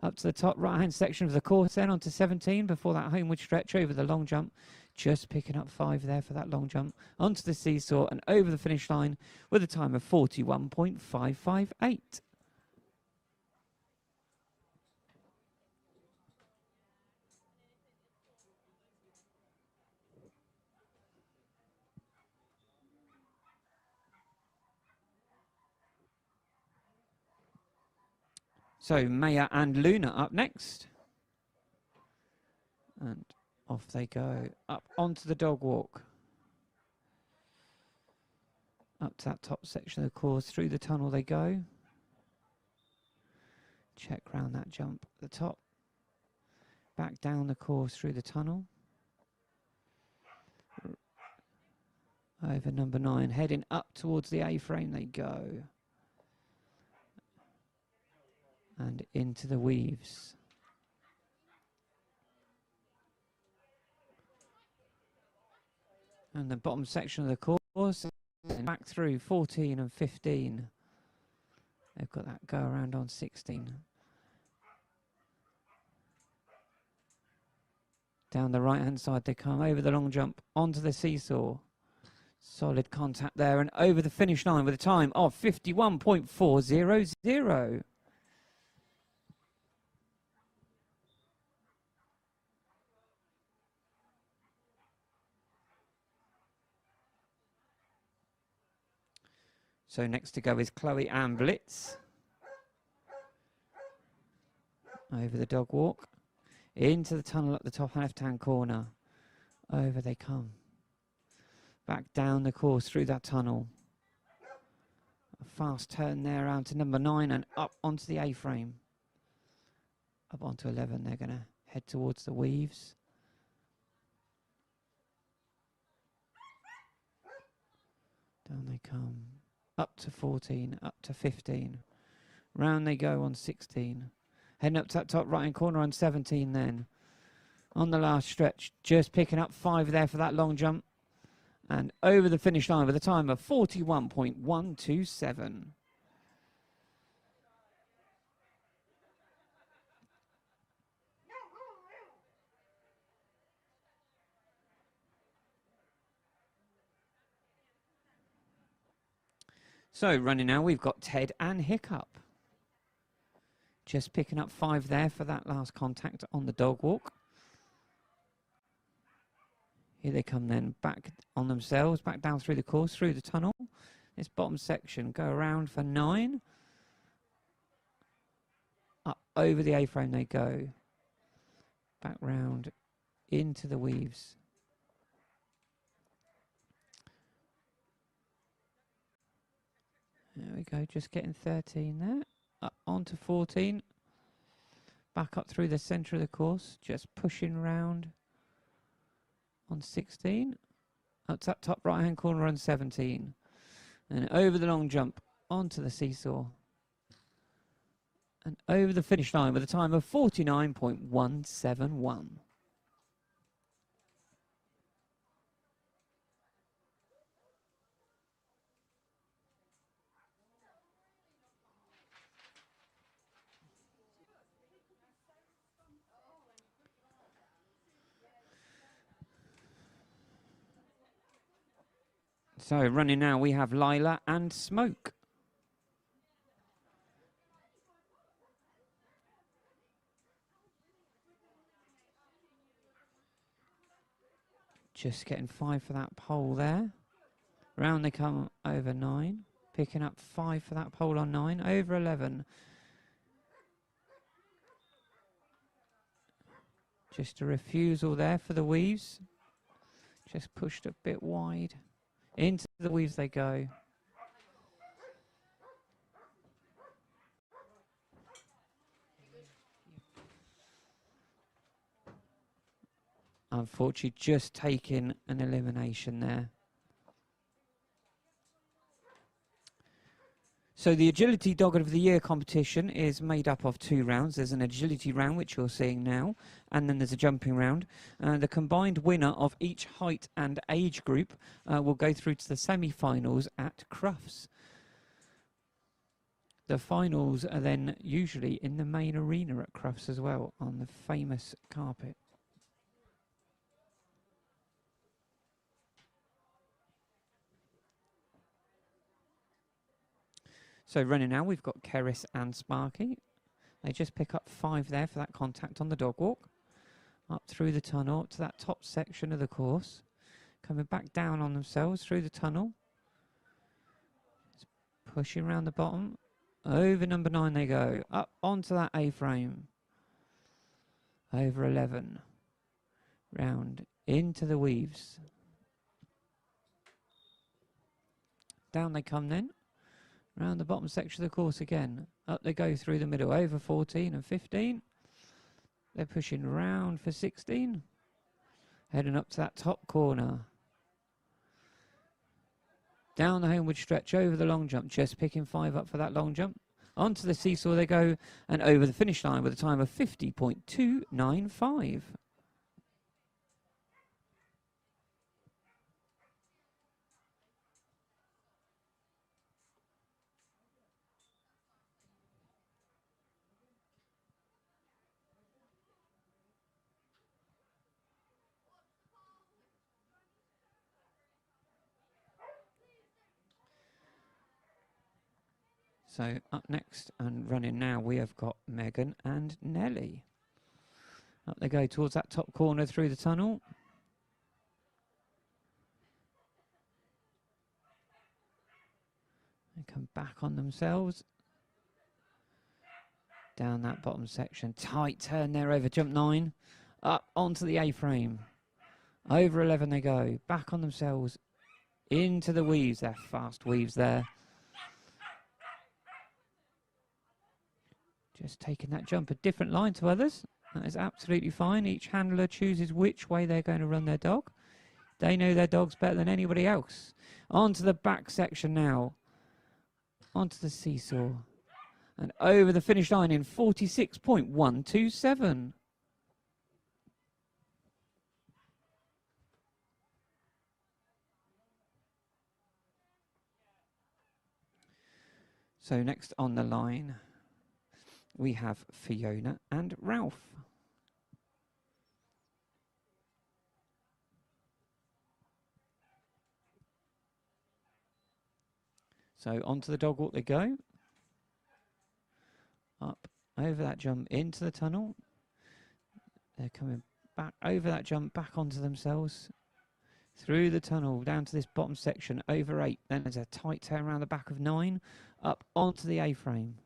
S6: Up to the top right-hand section of the course then onto 17 before that homeward stretch over the long jump. Just picking up 5 there for that long jump. Onto the seesaw and over the finish line with a time of 41.558. So Maya and Luna up next. And off they go, up onto the dog walk. Up to that top section of the course, through the tunnel they go. Check round that jump at the top. Back down the course through the tunnel. Over number 9, heading up towards the A-frame they go. And into the weaves. And the bottom section of the course, back through 14 and 15. They've got that go around on 16. Down the right-hand side they come, over the long jump, onto the seesaw. Solid contact there, and over the finish line with a time of 51.400. So next to go is Chloe Ann Blitz. Over the dog walk. Into the tunnel at the top left-hand corner. Over they come. Back down the course through that tunnel. A fast turn there around to number 9 and up onto the A-frame. Up onto 11. They're going to head towards the weaves. Down they come. Up to 14, up to 15. Round they go on 16. Heading up to that top right-hand corner on 17 then. On the last stretch, just picking up 5 there for that long jump. And over the finish line with a time of 41.127. So running now, we've got Ted and Hiccup. Just picking up 5 there for that last contact on the dog walk. Here they come then, back on themselves, back down through the course, through the tunnel. This bottom section, go around for 9. Up over the A-frame they go. Back round into the weaves. There we go, just getting 13 there. Up onto 14. Back up through the centre of the course, just pushing round on 16. Up to that top right-hand corner on 17. And over the long jump, onto the seesaw. And over the finish line with a time of 49.171. So running now, we have Lila and Smoke. Just getting 5 for that pole there. Round they come over 9. Picking up 5 for that pole on 9. Over 11. Just a refusal there for the weaves. Just pushed a bit wide. Into the weaves they go. Unfortunately, just taking an elimination there. So the Agility Dog of the Year competition is made up of 2 rounds. There's an agility round, which you're seeing now, and then there's a jumping round. The combined winner of each height and age group will go through to the semi-finals at Crufts. The finals are then usually in the main arena at Crufts as well, on the famous carpet. So running now, we've got Keris and Sparky. They just pick up 5 there for that contact on the dog walk. Up through the tunnel, up to that top section of the course. Coming back down on themselves through the tunnel. Just pushing around the bottom. Over number 9 they go. Up onto that A-frame. Over 11. Round into the weaves. Down they come then. Round the bottom section of the course again. Up they go through the middle. Over 14 and 15. They're pushing round for 16. Heading up to that top corner. Down the homeward stretch, over the long jump, just picking 5 up for that long jump. Onto the seesaw they go, and over the finish line with a time of 50.295. So up next and running now, we have got Megan and Nelly. Up they go towards that top corner through the tunnel. They come back on themselves. Down that bottom section. Tight turn there over jump 9. Up onto the A-frame. Over 11 they go. Back on themselves. Into the weaves. They're fast weaves there. Just taking that jump a different line to others. That is absolutely fine. Each handler chooses which way they're going to run their dog. They know their dogs better than anybody else. Onto the back section now. Onto the seesaw. And over the finish line in 46.127. So next on the line, we have Fiona and Ralph. So onto the dog walk they go. Up over that jump into the tunnel. They're coming back over that jump, back onto themselves. Through the tunnel, down to this bottom section, over 8. Then there's a tight turn around the back of 9. Up onto the A-frame.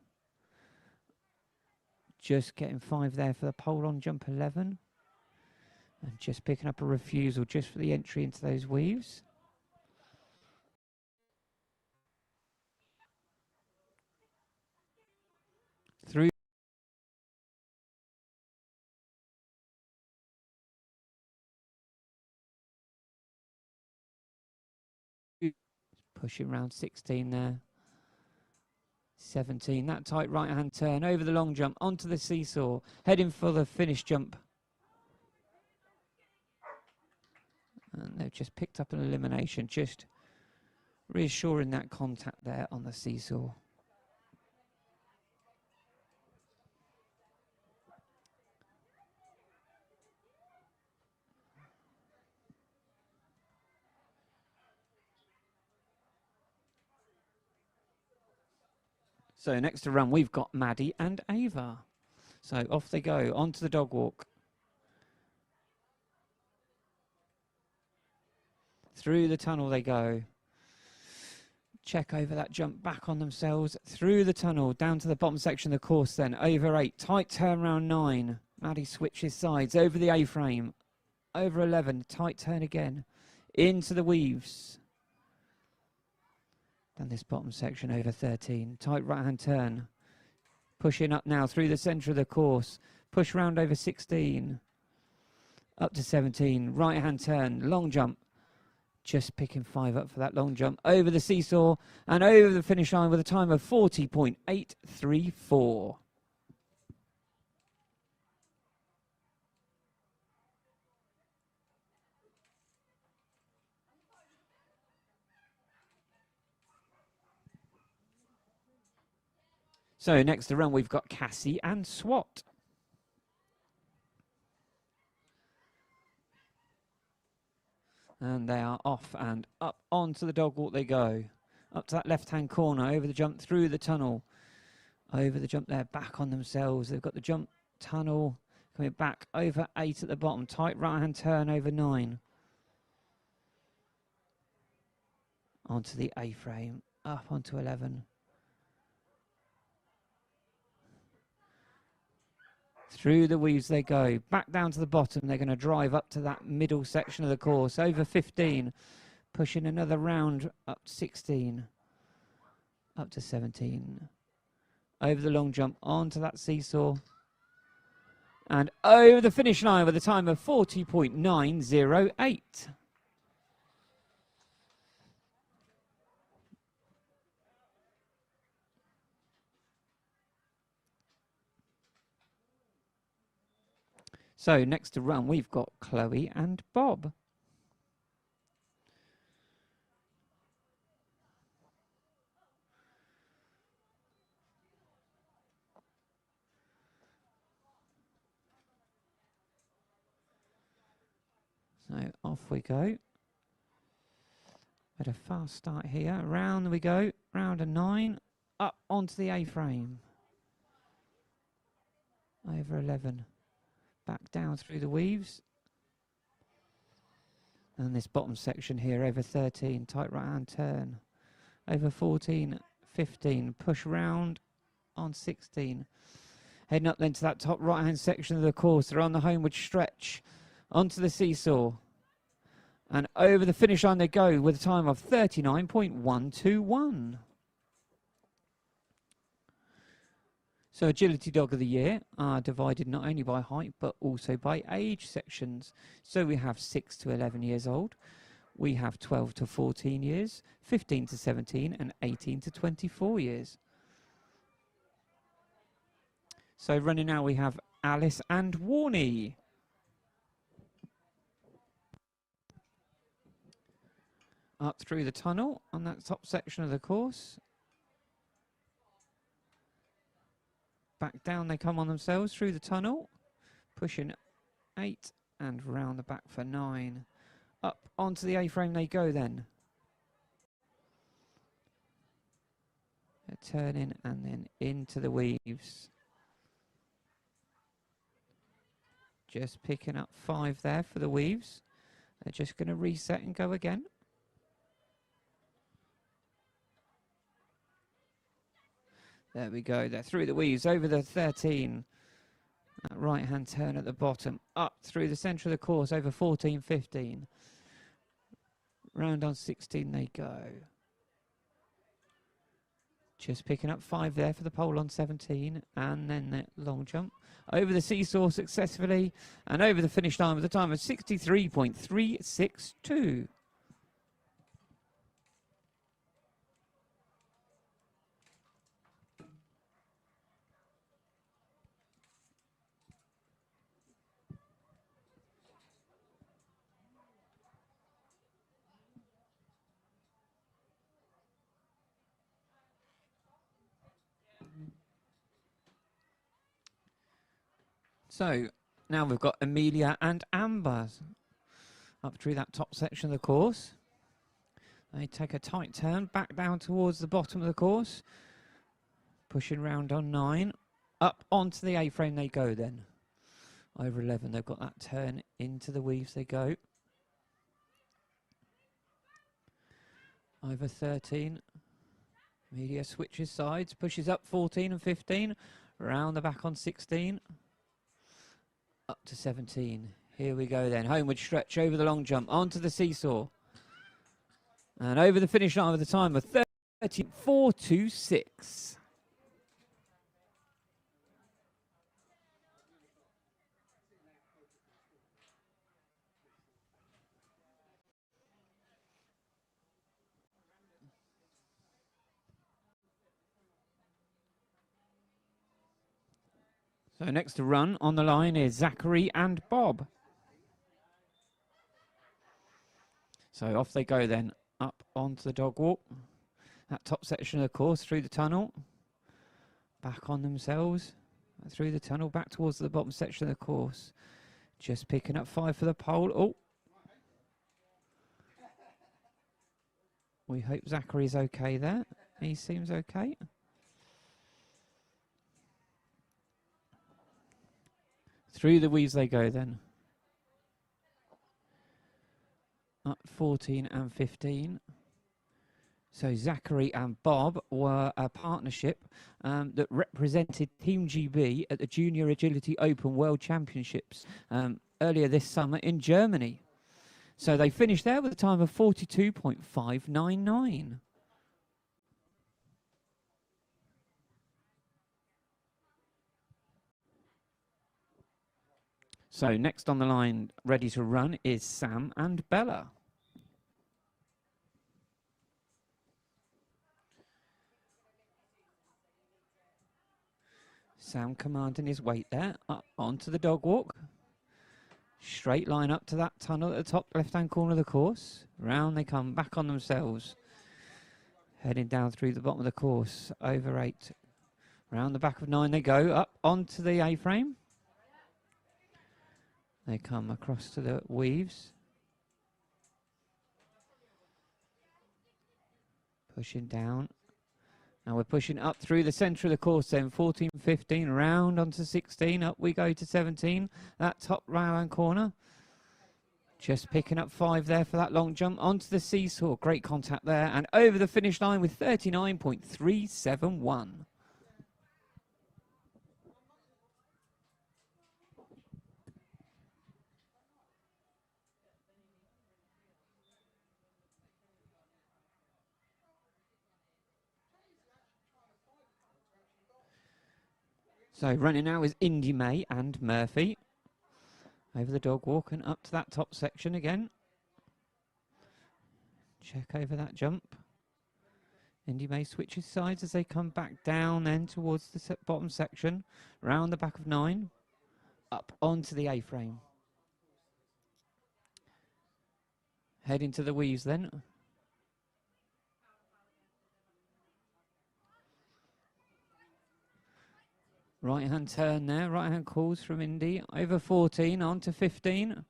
S6: Just getting 5 there for the pole on jump 11. And just picking up a refusal just for the entry into those weaves. Through. Pushing round 16 there. 17, that tight right hand turn over the long jump onto the seesaw, heading for the finish jump. And they've just picked up an elimination, just reassuring that contact there on the seesaw. So next to run, we've got Maddie and Ava. So off they go, onto the dog walk. Through the tunnel they go. Check over that jump, back on themselves. Through the tunnel, down to the bottom section of the course then. Over 8, tight turn round 9. Maddie switches sides, over the A-frame. Over 11, tight turn again. Into the weaves. Down this bottom section over 13. Tight right-hand turn. Pushing up now through the centre of the course. Push round over 16. Up to 17. Right-hand turn. Long jump. Just picking 5 up for that long jump. Over the seesaw and over the finish line with a time of 40.834. So next to run, we've got Cassie and Swat. And they are off and up onto the dog walk they go. Up to that left-hand corner, over the jump, through the tunnel. Over the jump there, back on themselves. They've got the jump tunnel coming back over 8 at the bottom. Tight right-hand turn over 9. Onto the A-frame, up onto 11. Through the weaves they go, back down to the bottom. They're going to drive up to that middle section of the course, over 15, pushing another round up 16, up to 17, over the long jump, onto that seesaw, and over the finish line with a time of 40.908. . So next to run, we've got Chloe and Bob. So off we go. At a fast start here. Round we go. Round a 9. Up onto the A-frame. Over 11. Back down through the weaves. And this bottom section here, over 13. Tight right hand turn. Over 14, 15. Push round on 16. Heading up then to that top right hand section of the course. They're on the homeward stretch. Onto the seesaw. And over the finish line they go with a time of 39.121. So Agility Dog of the Year are divided not only by height but also by age sections. So we have 6 to 11 years old, we have 12 to 14 years, 15 to 17 and 18 to 24 years. So running now we have Alice and Warney. Up through the tunnel on that top section of the course. Back down they come on themselves through the tunnel, pushing 8 and round the back for 9. Up onto the A-frame they go then. They're turning and then into the weaves. Just picking up 5 there for the weaves. They're just going to reset and go again. There we go. They're through the weaves over the 13. That right hand turn at the bottom. Up through the centre of the course over 14, 15. Round on 16 they go. Just picking up 5 there for the pole on 17. And then that long jump. Over the seesaw successfully. And over the finish line with a time of 63.362. So now we've got Amelia and Amber up through that top section of the course. They take a tight turn back down towards the bottom of the course, pushing round on 9. Up onto the A-frame they go then. Over 11 they've got that turn into the weaves they go. Over 13. Amelia switches sides, pushes up 14 and 15. Round the back on 16. Up to 17. Here we go then. Homeward stretch over the long jump. Onto the seesaw. And over the finish line with a time of 34.26. So next to run on the line is Zachary and Bob. So off they go then, up onto the dog walk. That top section of the course through the tunnel. Back on themselves, through the tunnel, back towards the bottom section of the course. Just picking up 5 for the pole. Oh. We hope Zachary's okay there. He seems okay. Through the weaves they go then. Up 14 and 15. So Zachary and Bob were a partnership that represented Team GB at the Junior Agility Open World Championships earlier this summer in Germany. So they finished there with a time of 42.599. So next on the line, ready to run, is Sam and Bella. Sam commanding his weight there, up onto the dog walk. Straight line up to that tunnel at the top left-hand corner of the course. Round they come, back on themselves. Heading down through the bottom of the course, over 8. Round the back of 9 they go, up onto the A-frame. They come across to the weaves. Pushing down. And we're pushing up through the centre of the course then, 14, 15, round onto 16, up we go to 17, that top right-hand corner. Just picking up 5 there for that long jump, onto the seesaw, great contact there, and over the finish line with 39.371. So running now is Indy May and Murphy. Over the dog walk and up to that top section again. Check over that jump. Indy May switches sides as they come back down then towards the bottom section. Round the back of 9. Up onto the A-frame. Head into the weaves then. Right hand turn there, right hand calls from Indy. Over 14, on to 15.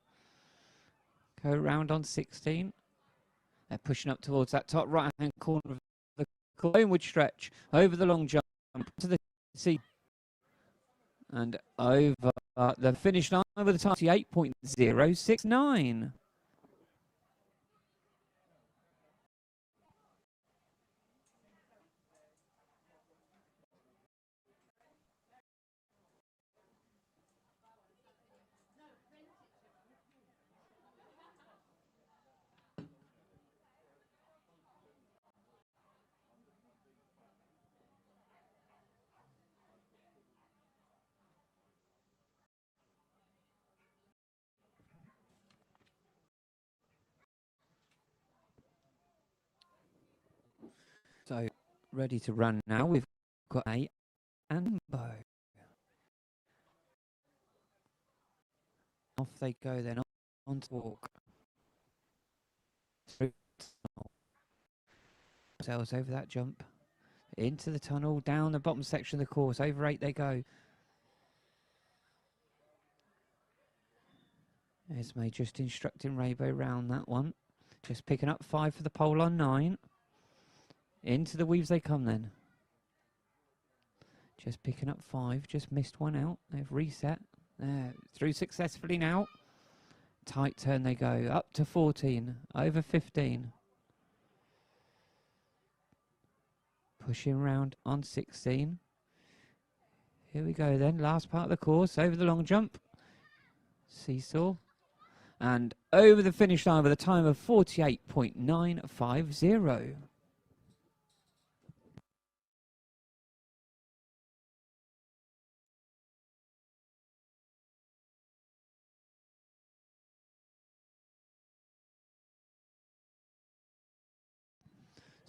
S6: Go round on 16. They're pushing up towards that top right hand corner of the inward stretch. Over the long jump to the seat. And over the finish line with a time 8.069. So ready to run now. We've got A and Bo. Off they go then, on to walk. Through themselves over that jump. Into the tunnel, down the bottom section of the course. Over 8 they go. Esme just instructing Rainbow round that one. Just picking up 5 for the pole on 9. Into the weaves they come then. Just picking up 5, just missed one out. They've reset. There, through successfully now. Tight turn they go, up to 14, over 15. Pushing round on 16. Here we go then, last part of the course, over the long jump. Seesaw. And over the finish line with a time of 48.950.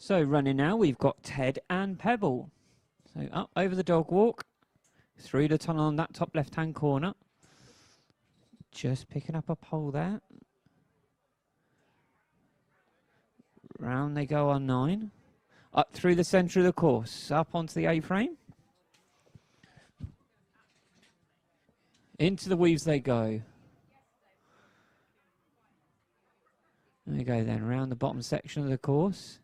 S6: So running now, we've got Ted and Pebble. So up over the dog walk, through the tunnel on that top left-hand corner. Just picking up a pole there. Round they go on 9. Up through the centre of the course, up onto the A-frame. Into the weaves they go. There we go then, round the bottom section of the course.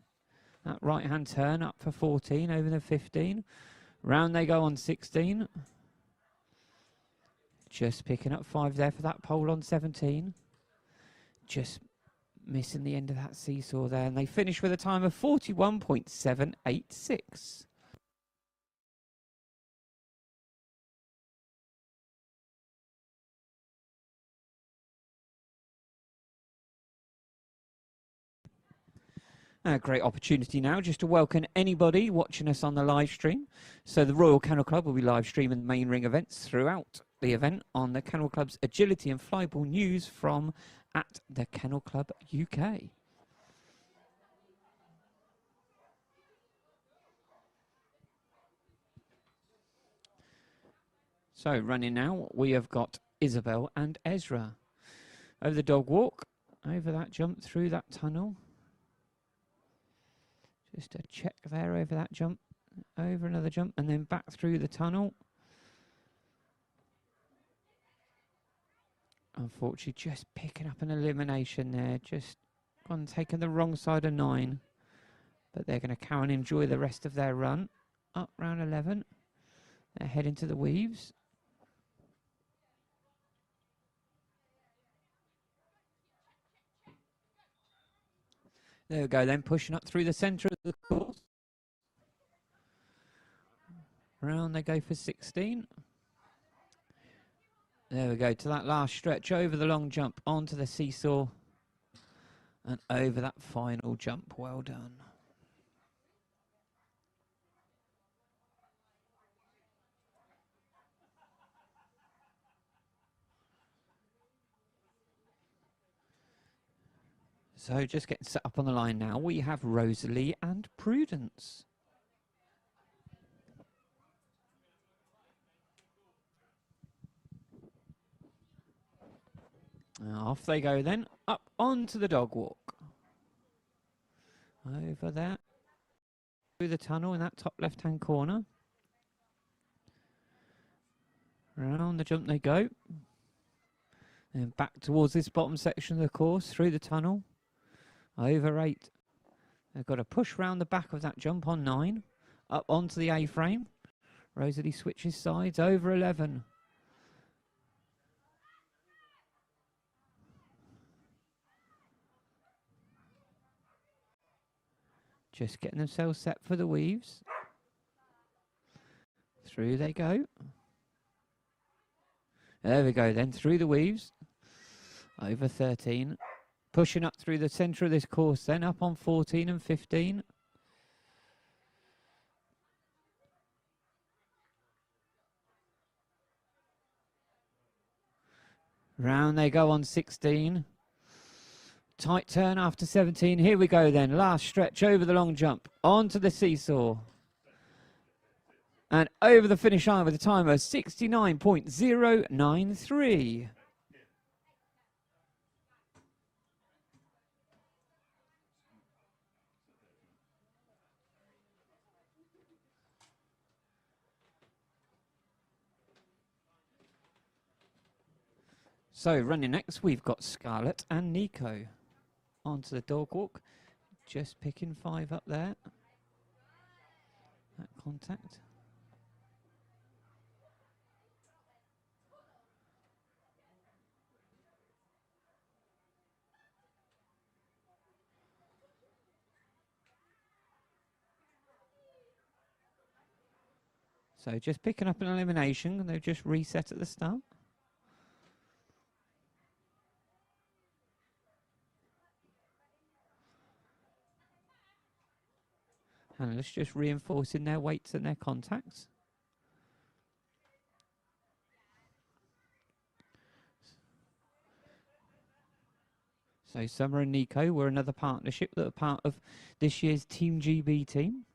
S6: That right-hand turn up for 14, over the 15. Round they go on 16. Just picking up 5 there for that pole on 17. Just missing the end of that seesaw there. And they finish with a time of 41.786. A great opportunity now just to welcome anybody watching us on the live stream. So the Royal Kennel Club will be live streaming the main ring events throughout the event on the Kennel Club's Agility and Flyball News from at the Kennel Club UK. So running now, we have got Isabel and Ezra. over the dog walk, over that jump, through that tunnel. Just a check there over that jump, over another jump, and then back through the tunnel. Unfortunately, just picking up an elimination there. Just one taking the wrong side of 9. But they're going to carry on and enjoy the rest of their run. Up round 11. They're heading to the weaves. There we go then, pushing up through the centre of the course. Round they go for 16. There we go, to that last stretch, over the long jump, onto the seesaw, and over that final jump. Well done. So just getting set up on the line now, we have Rosalie and Prudence. Off they go then, up onto the dog walk. Over there, through the tunnel in that top left-hand corner. Round the jump they go. And back towards this bottom section of the course, through the tunnel. Over 8. They've got to push round the back of that jump on 9. Up onto the A-frame. Rosalie switches sides, over 11. Just getting themselves set for the weaves. Through they go. There we go then, through the weaves. Over 13. Pushing up through the centre of this course then, up on 14 and 15. Round they go on 16. Tight turn after 17. Here we go then. Last stretch over the long jump. Onto the seesaw. And over the finish line with a time of 69.093. So running next, we've got Scarlett and Nico. Onto the dog walk, just picking 5 up there. That contact. So just picking up an elimination, and they've just reset at the start. And let's just reinforcing their weights and their contacts. So Summer and Nico were another partnership that are part of this year's Team GB team.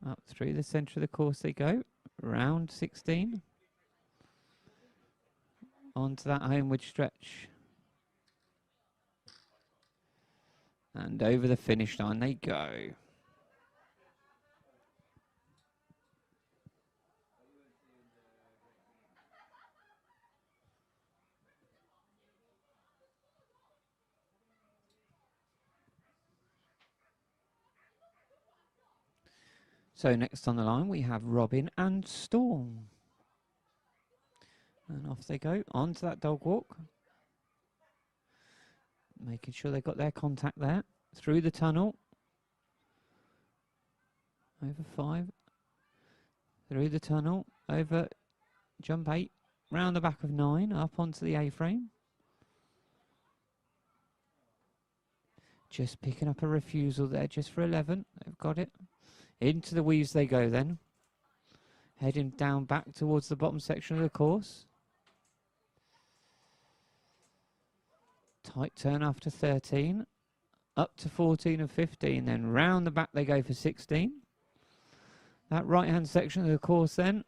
S6: Up through the centre of the course they go. Round 16. Onto that homeward stretch. And over the finish line they go. So next on the line we have Robin and Storm. And off they go, onto that dog walk. Making sure they've got their contact there. Through the tunnel. Over 5. Through the tunnel. Over jump 8. Round the back of 9. Up onto the A-frame. Just picking up a refusal there just for 11. They've got it. Into the weaves they go then. Heading down back towards the bottom section of the course. Tight turn after 13. Up to 14 and 15. Then round the back they go for 16. that right-hand section of the course then.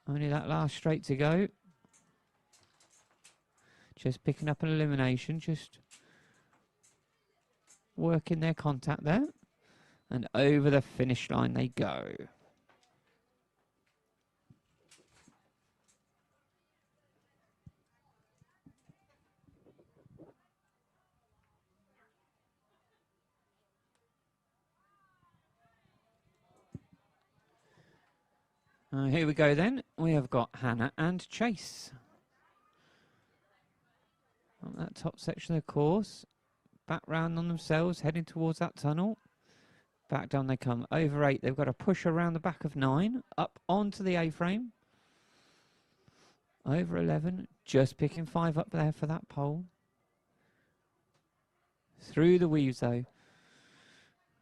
S6: Only that last straight to go. Just picking up an elimination, just working their contact there. And over the finish line they go. Here we go then. We have got Hannah and Chase. On that top section of the course. Back round on themselves, heading towards that tunnel. Back down they come. Over 8. They've got to push around the back of 9. Up onto the A-frame. Over 11. Just picking 5 up there for that pole. Through the weaves though.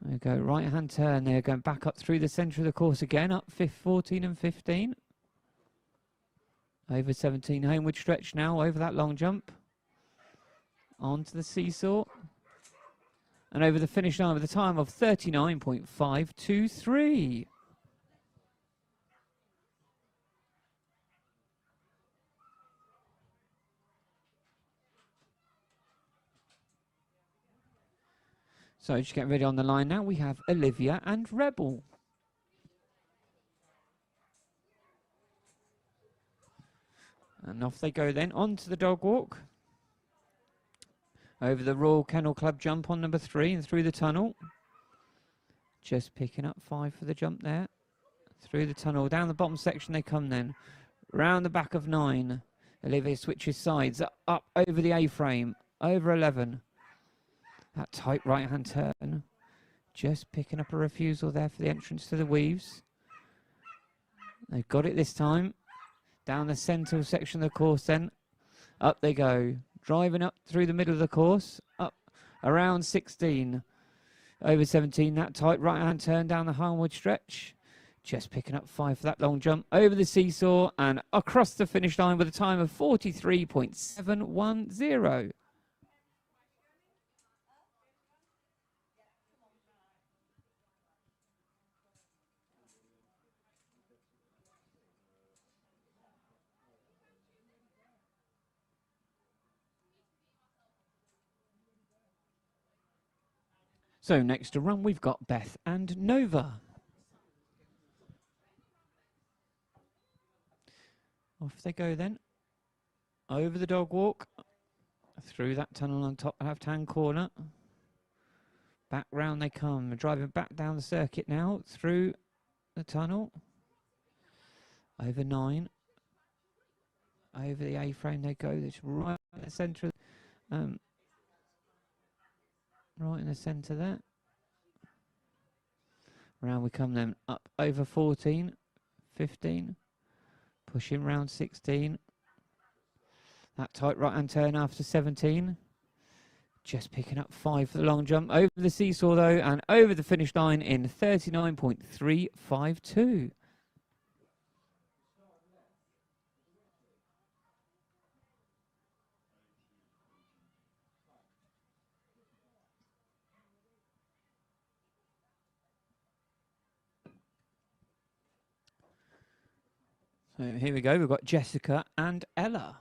S6: There we go, right hand turn there, going back up through the centre of the course again, up 14 and 15. Over 17, homeward stretch now, over that long jump. Onto the seesaw. And over the finish line with a time of 39.523. So just getting ready on the line now. We have Olivia and Rebel. And off they go then, onto the dog walk. Over the Royal Kennel Club jump on number 3 and through the tunnel. Just picking up 5 for the jump there. Through the tunnel, down the bottom section they come then. Round the back of 9. Olivia switches sides, up over the A-frame. Over 11. That tight right-hand turn. Just picking up a refusal there for the entrance to the weaves. They've got it this time. Down the centre section of the course then. Up they go. Driving up through the middle of the course. Up around 16. Over 17. That tight right-hand turn down the homeward stretch. Just picking up 5 for that long jump. Over the seesaw and across the finish line with a time of 43.710. So next to run, we've got Beth and Nova. Off they go then. Over the dog walk. Through that tunnel on top left-hand corner. Back round they come. Driving back down the circuit now. Through the tunnel. Over 9. Over the A-frame they go. It's right in the centre. Right in the centre there. Round we come then, up over 14, 15, pushing round 16. That tight right-hand turn after 17. Just picking up 5 for the long jump. Over the seesaw though, and over the finish line in 39.352. So here we go, we've got Jessica and Ella.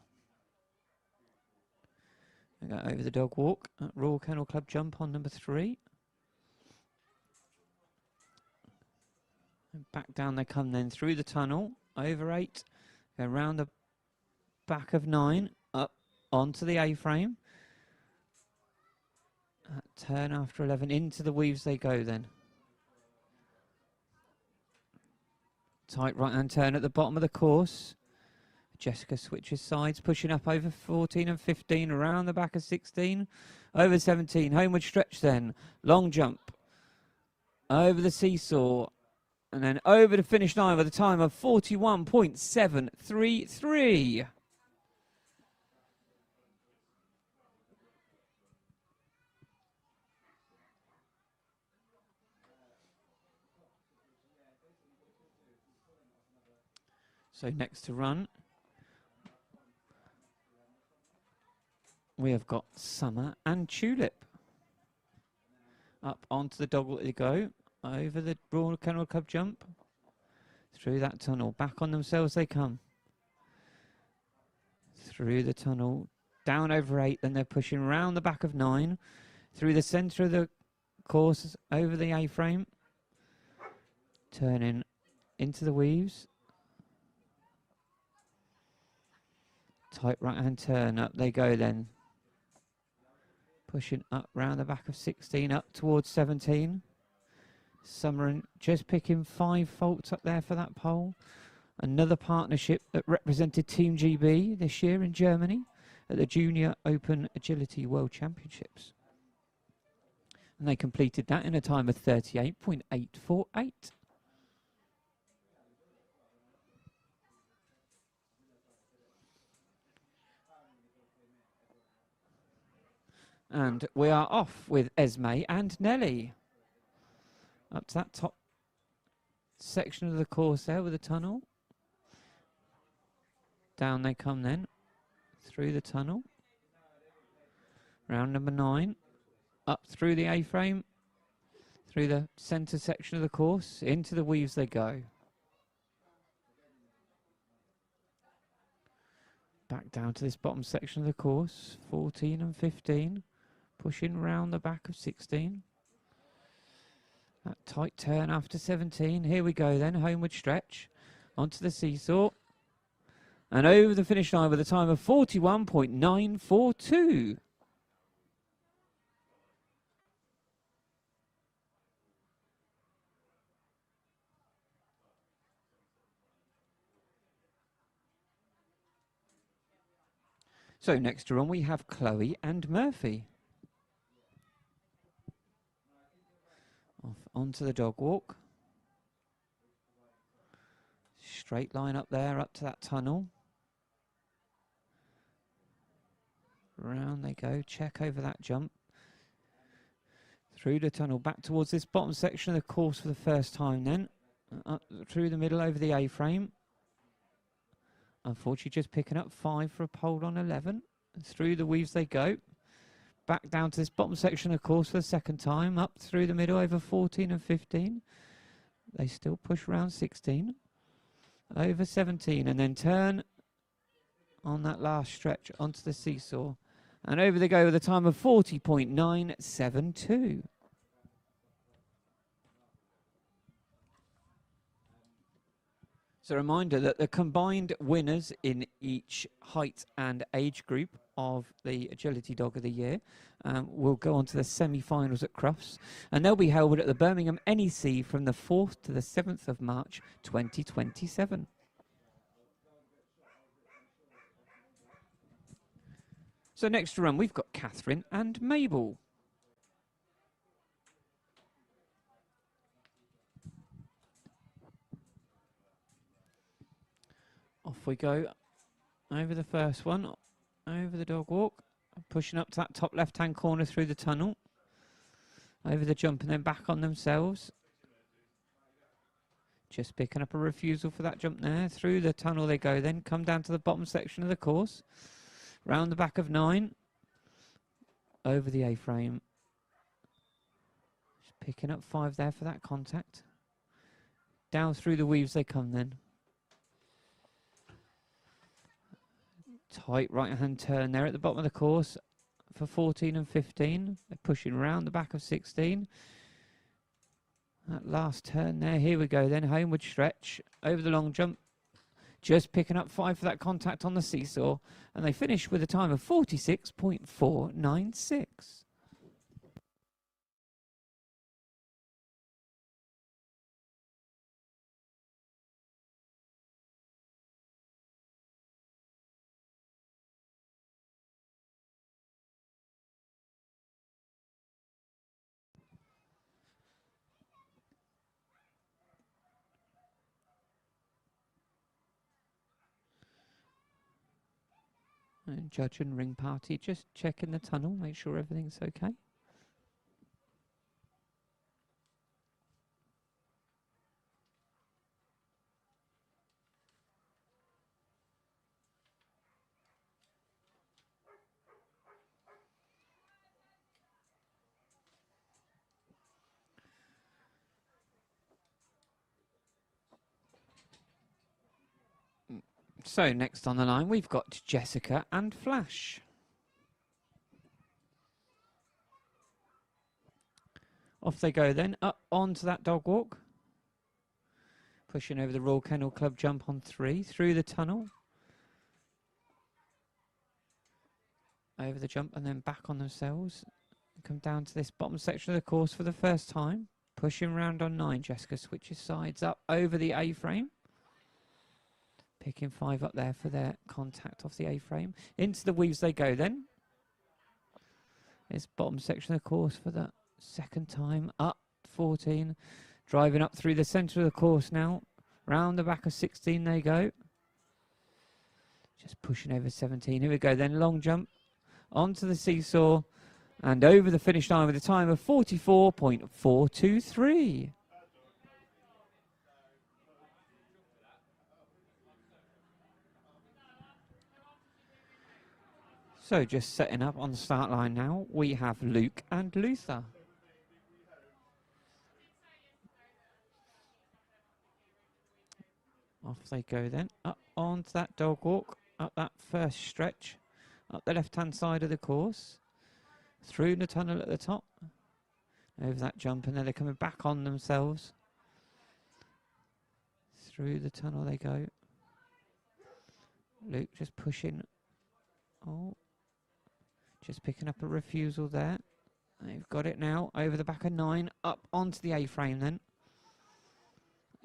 S6: We go over the dog walk at Royal Kennel Club jump on number 3. And back down they come then through the tunnel, over 8, go round the back of 9, up onto the A-frame. Turn after 11, into the weaves they go then. Tight right-hand turn at the bottom of the course. Jessica switches sides, pushing up over 14 and 15, around the back of 16, over 17. Homeward stretch then, long jump, over the seesaw, and then over the finish line with a time of 41.733. So next to run, we have got Summer and Tulip. Up onto the dog walk they go, over the Royal Kennel Club jump. Through that tunnel. Back on themselves they come. Through the tunnel. Down over 8. Then they're pushing round the back of 9. Through the centre of the course. Over the A-frame. Turning into the weaves. Tight right-hand turn. Up they go then. Pushing up round the back of 16. Up towards 17. Summerin just picking 5 faults up there for that pole. Another partnership that represented Team GB this year in Germany at the Junior Open Agility World Championships. And they completed that in a time of 38.848. And we are off with Esme and Nelly. Up to that top section of the course there with the tunnel. Down they come then. Through the tunnel. Round number 9. Up through the A-frame. Through the centre section of the course. Into the weaves they go. Back down to this bottom section of the course. 14 and 15. Pushing round the back of 16. That tight turn after 17. Here we go then, homeward stretch. Onto the seesaw. And over the finish line with a time of 41.942. So next to run we have Chloe and Murphy. Off onto the dog walk. Straight line up there, up to that tunnel. Round they go, check over that jump. Through the tunnel, back towards this bottom section of the course for the first time then. Up through the middle over the A-frame. Unfortunately just picking up 5 for a pole on 11. Through the weaves they go. Back down to this bottom section of course for the second time. Up through the middle over 14 and 15. They still push around 16. Over 17 and then turn on that last stretch onto the seesaw. And over they go with a time of 40.972. So a reminder that the combined winners in each height and age group of the Agility Dog of the Year will go on to the semi-finals at Crufts, and they'll be held at the Birmingham NEC from the 4th to the 7th of March 2027. So next to run we've got Catherine and Mabel. Off we go over the first one, over the dog walk, pushing up to that top left-hand corner through the tunnel, over the jump and then back on themselves. Just picking up a refusal for that jump there. Through the tunnel they go then, come down to the bottom section of the course, round the back of 9, over the A-frame. Just picking up 5 there for that contact. Down through the weaves they come then. Tight right-hand turn there at the bottom of the course for 14 and 15. They're pushing round the back of 16. That last turn there. Here we go then. Homeward stretch over the long jump. Just picking up 5 for that contact on the seesaw. And they finish with a time of 46.496. And judge and ring party just checking the tunnel, make sure everything's okay. So next on the line, we've got Jessica and Flash. Off they go then, up onto that dog walk. Pushing over the Royal Kennel Club jump on 3, through the tunnel. Over the jump and then back on themselves. Come down to this bottom section of the course for the first time. Pushing round on 9, Jessica switches sides up over the A-frame. Picking 5 up there for their contact off the A-frame. Into the weaves they go then. This bottom section of the course for the second time. Up 14. Driving up through the centre of the course now. Round the back of 16 they go. Just pushing over 17. Here we go then. Long jump. Onto the seesaw. And over the finish line with a time of 44.423. So just setting up on the start line now, we have Luke and Luther. Off they go then, up onto that dog walk, up that first stretch, up the left-hand side of the course, through the tunnel at the top, over that jump, and then they're coming back on themselves. Through the tunnel they go. Luke just pushing. Oh, just picking up a refusal there. They've got it now, over the back of 9, up onto the A-frame then.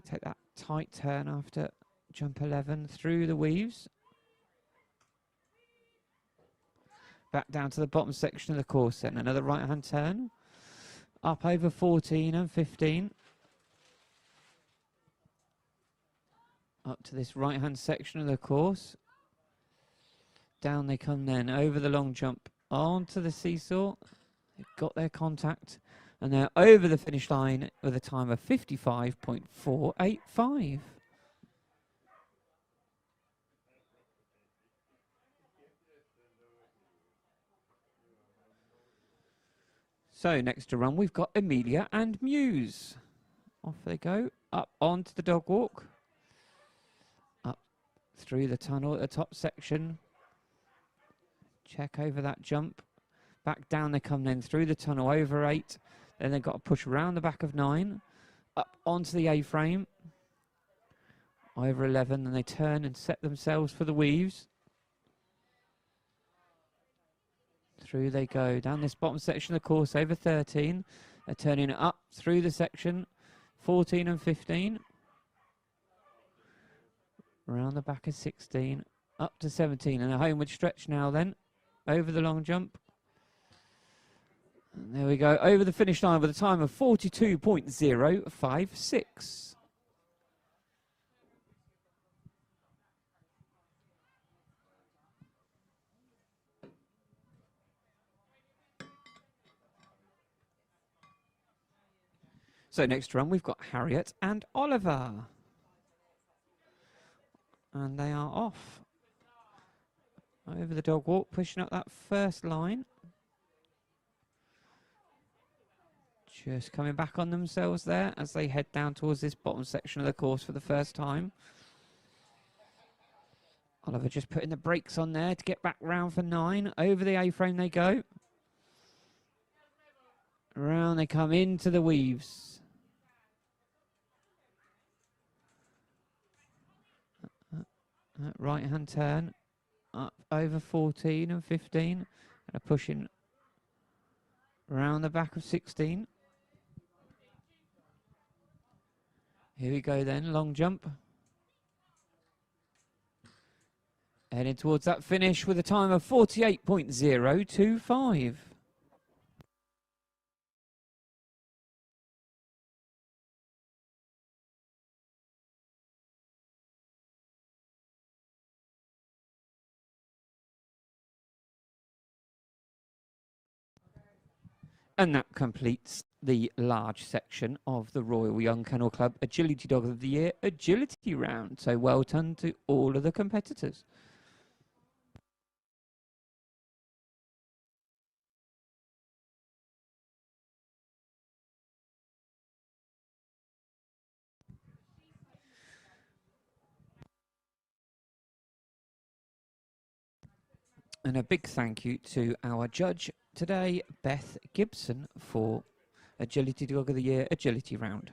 S6: Take that tight turn after jump 11, through the weaves. Back down to the bottom section of the course then, another right-hand turn. Up over 14 and 15. Up to this right-hand section of the course. Down they come then, over the long jump, onto the seesaw. They've got their contact, and they're over the finish line with a time of 55.485. So next to run, we've got Amelia and Muse. Off they go, up onto the dog walk. Up through the tunnel at the top section. Check over that jump. Back down they come then, through the tunnel, over 8. Then they've got to push around the back of 9. Up onto the A-frame. Over 11, and they turn and set themselves for the weaves. Through they go, down this bottom section of the course, over 13. They're turning it up through the section, 14 and 15. Around the back of 16, up to 17. And a homeward stretch now then, over the long jump. And there we go, over the finish line with a time of 42.056. So next run, we've got Harriet and Oliver. And they are off. Over the dog walk, pushing up that first line. Just coming back on themselves there as they head down towards this bottom section of the course for the first time. Oliver just putting the brakes on there to get back round for 9. Over the A-frame they go. Around they come into the weaves. Right-hand turn. Up over 14 and 15. And pushing around the back of 16. Here we go then, long jump. Heading towards that finish with a time of 48.025. And that completes the large section of the Royal Young Kennel Club Agility Dog of the Year Agility Round. So well done to all of the competitors. And a big thank you to our judge today, Beth Gibson, for Agility Dog of the Year Agility Round.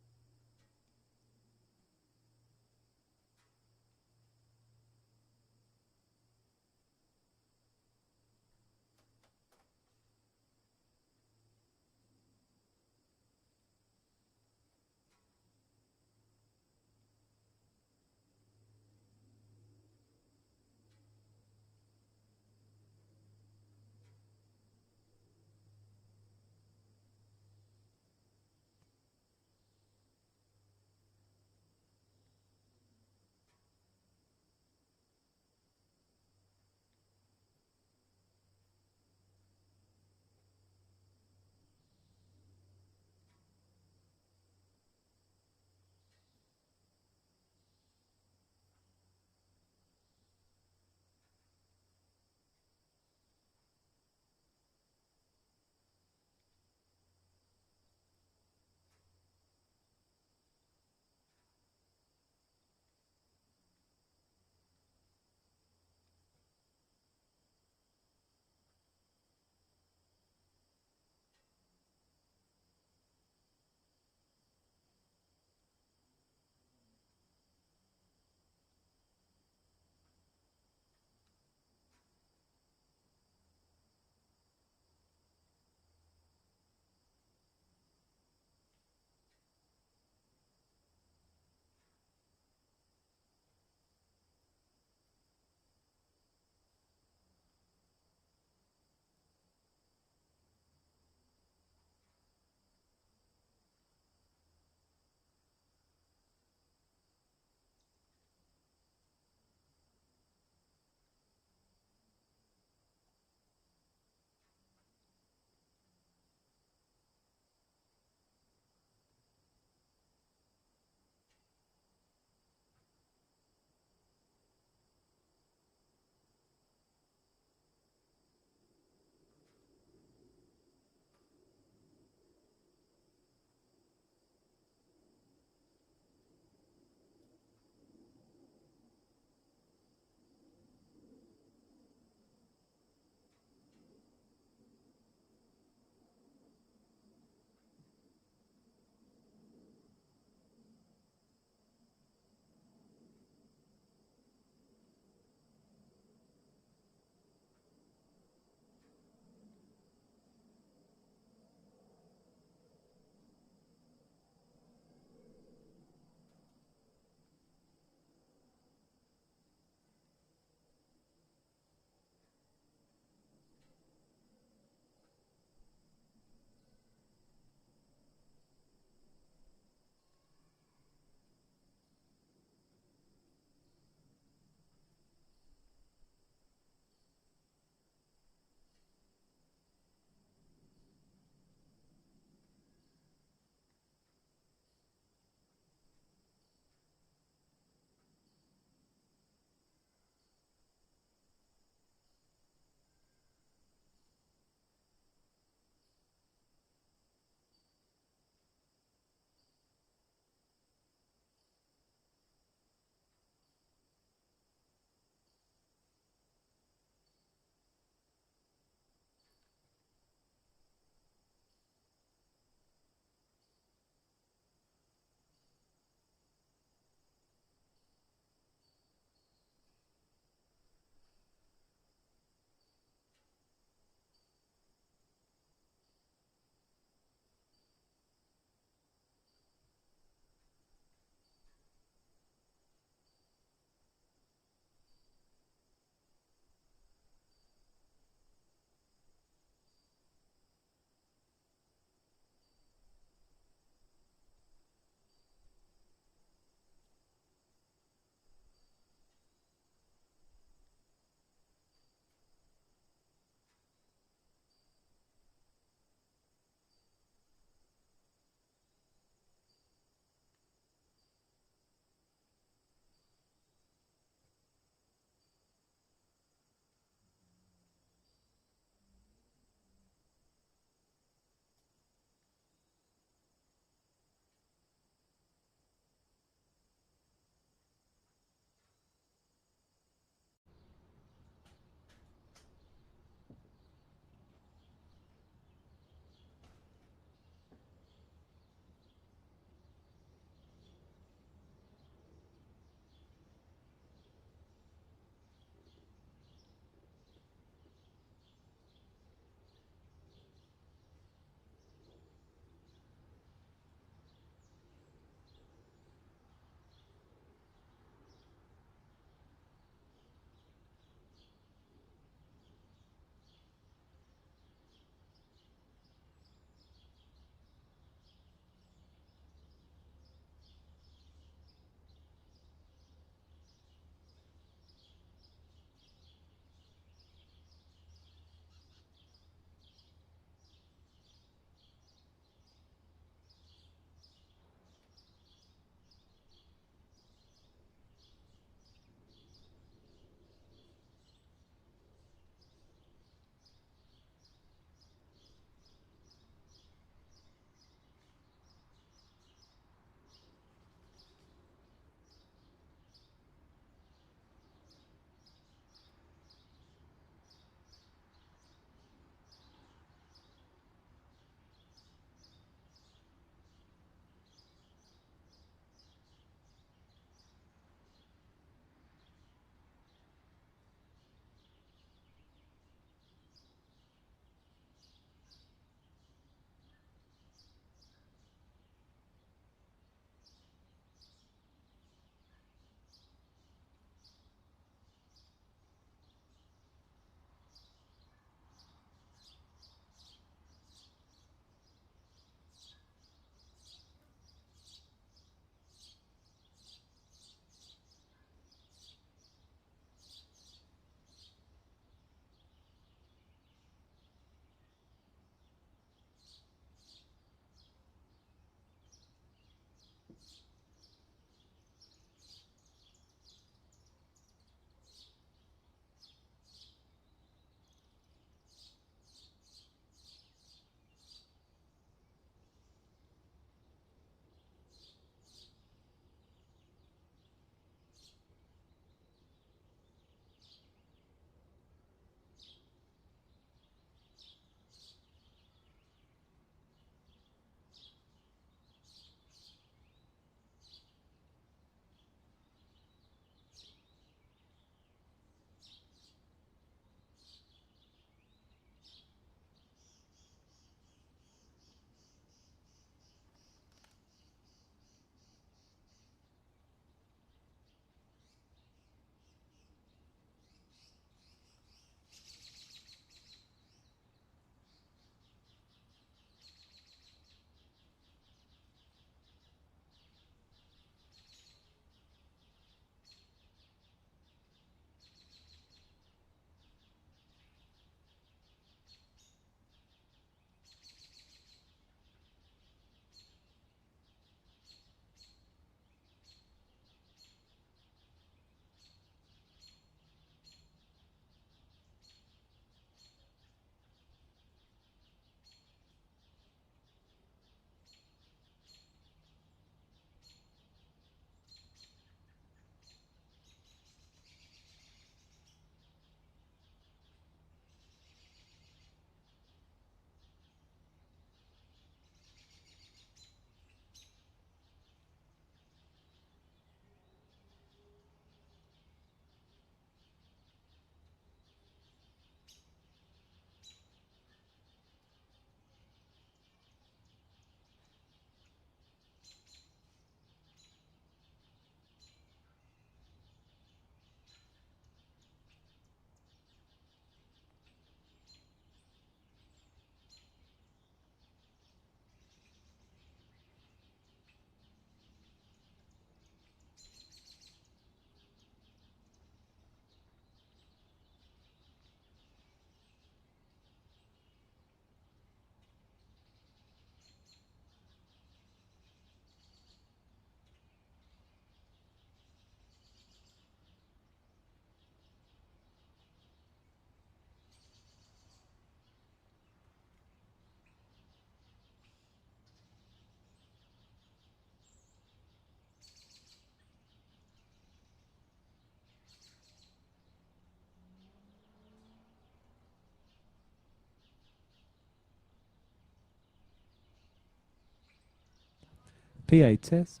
S7: PA test.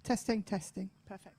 S8: Testing, testing. Perfect.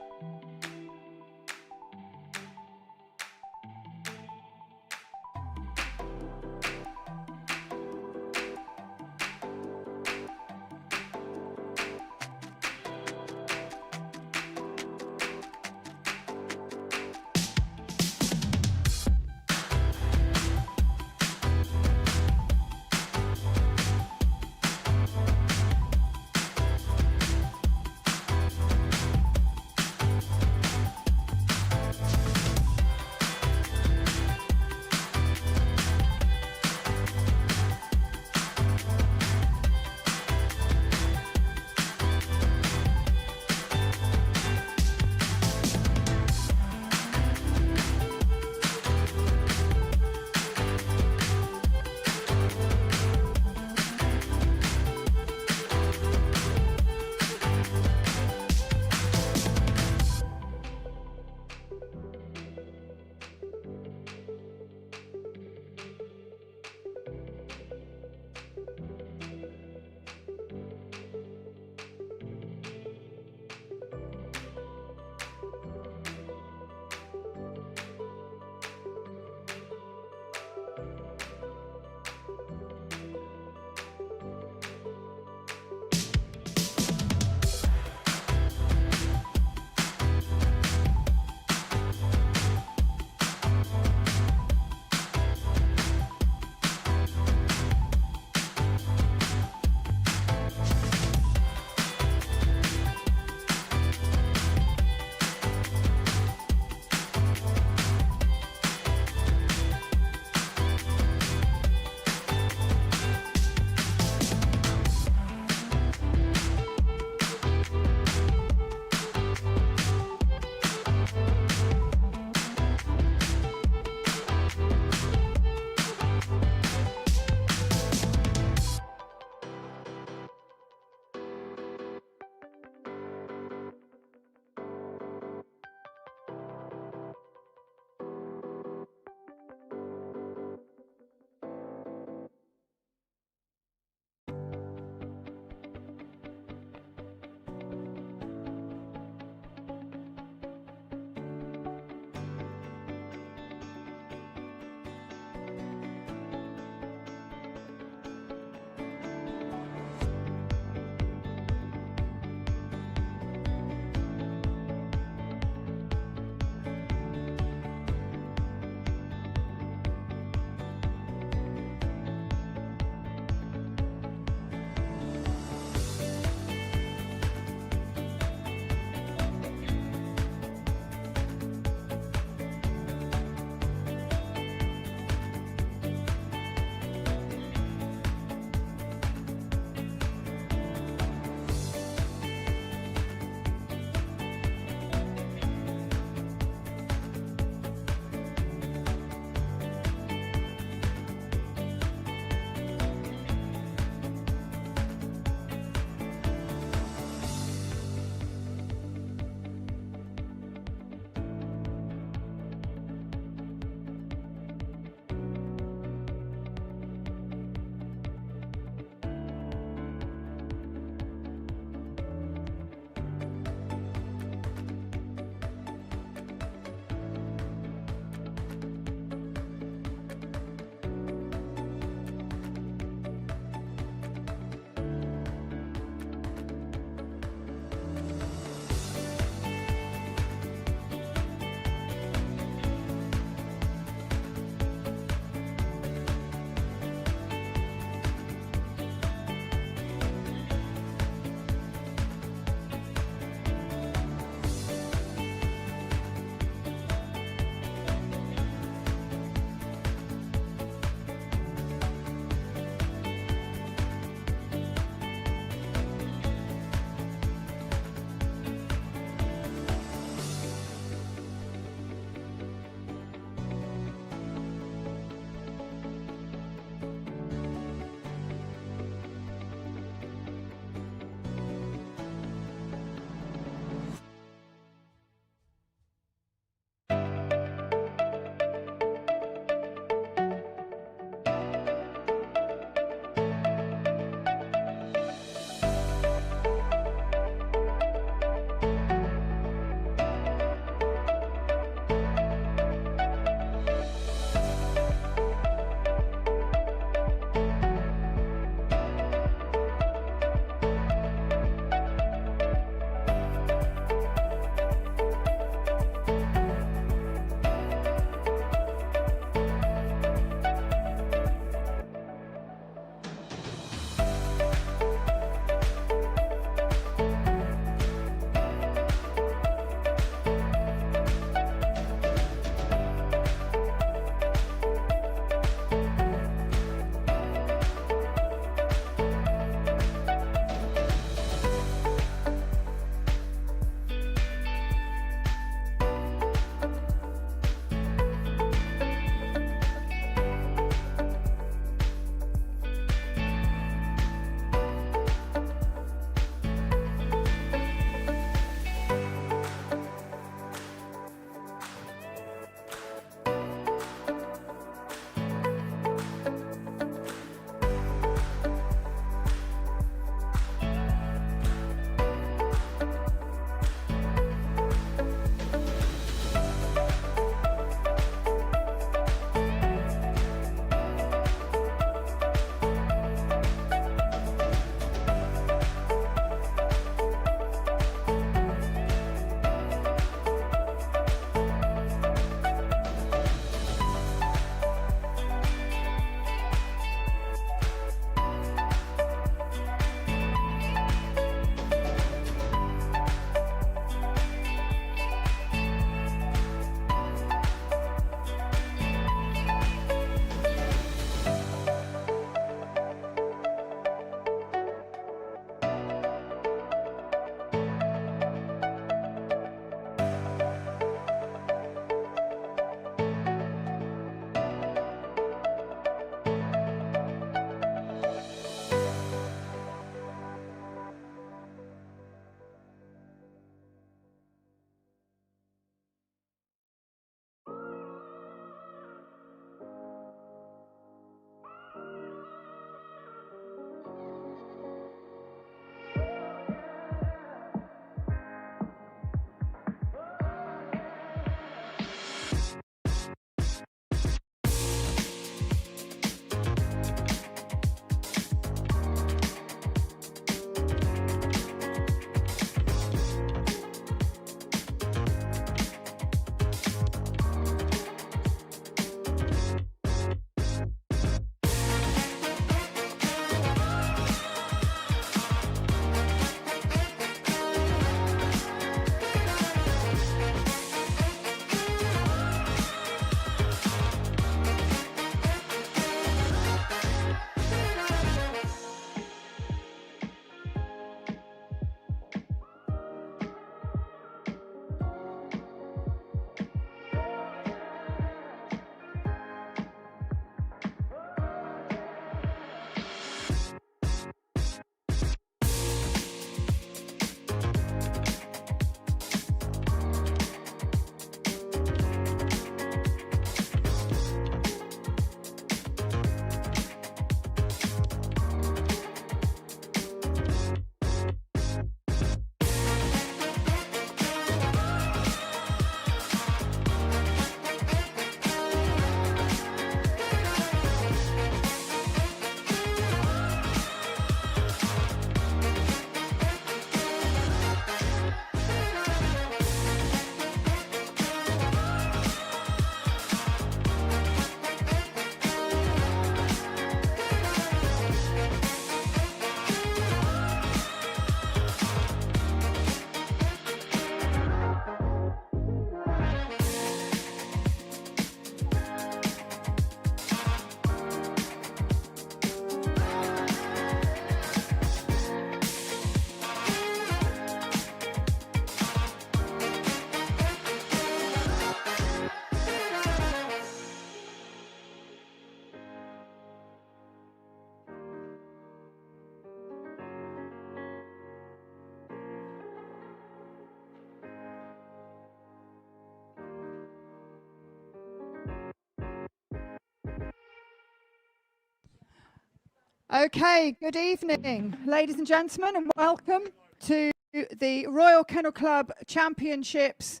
S8: Okay, good evening, ladies and gentlemen, and welcome to the Royal Kennel Club Championships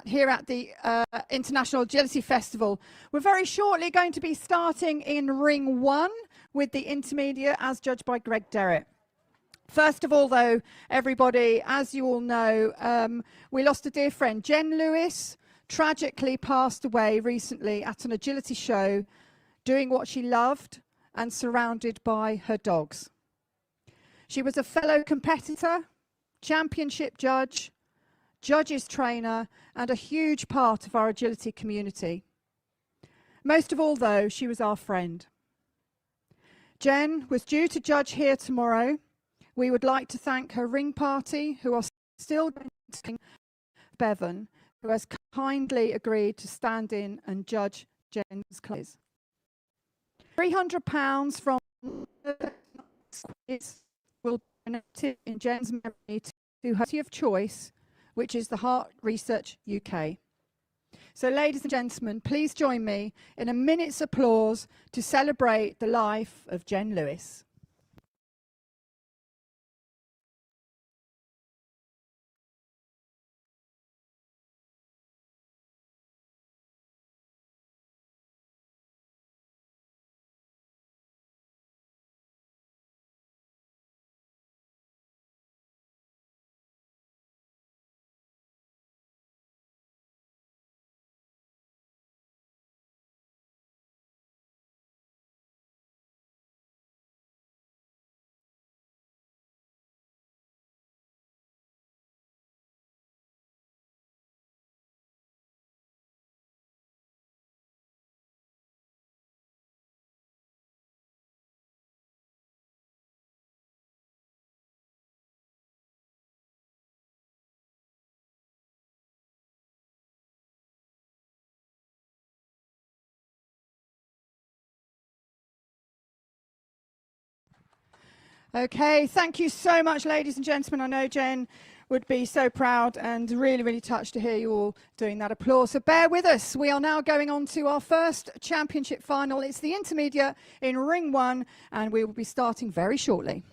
S8: here at the International Agility Festival. We're very shortly going to be starting in Ring 1 with the intermediate as judged by Greg Derritt. First of all, though, everybody, as you all know, we lost a dear friend. Jen Lewis tragically passed away recently at an agility show doing what she loved and surrounded by her dogs. She was a fellow competitor, championship judge, judges trainer, and a huge part of our agility community. Most of all, though, she was our friend. Jen was due to judge here tomorrow. We would like to thank her ring party, who are still going to Bevan, who has kindly agreed to stand in and judge Jen's class. £300 from will be donated in Jen's memory to her Party of Choice, which is the Heart Research UK. So, ladies and gentlemen, please join me in a minute's applause to celebrate the life of Jen Lewis. Okay, thank you so much, ladies and gentlemen. I know Jen would be so proud and really, really touched to hear you all doing that applause. So bear with us. We are now going on to our first championship final. It's the intermediate in Ring 1, and we will be starting very shortly.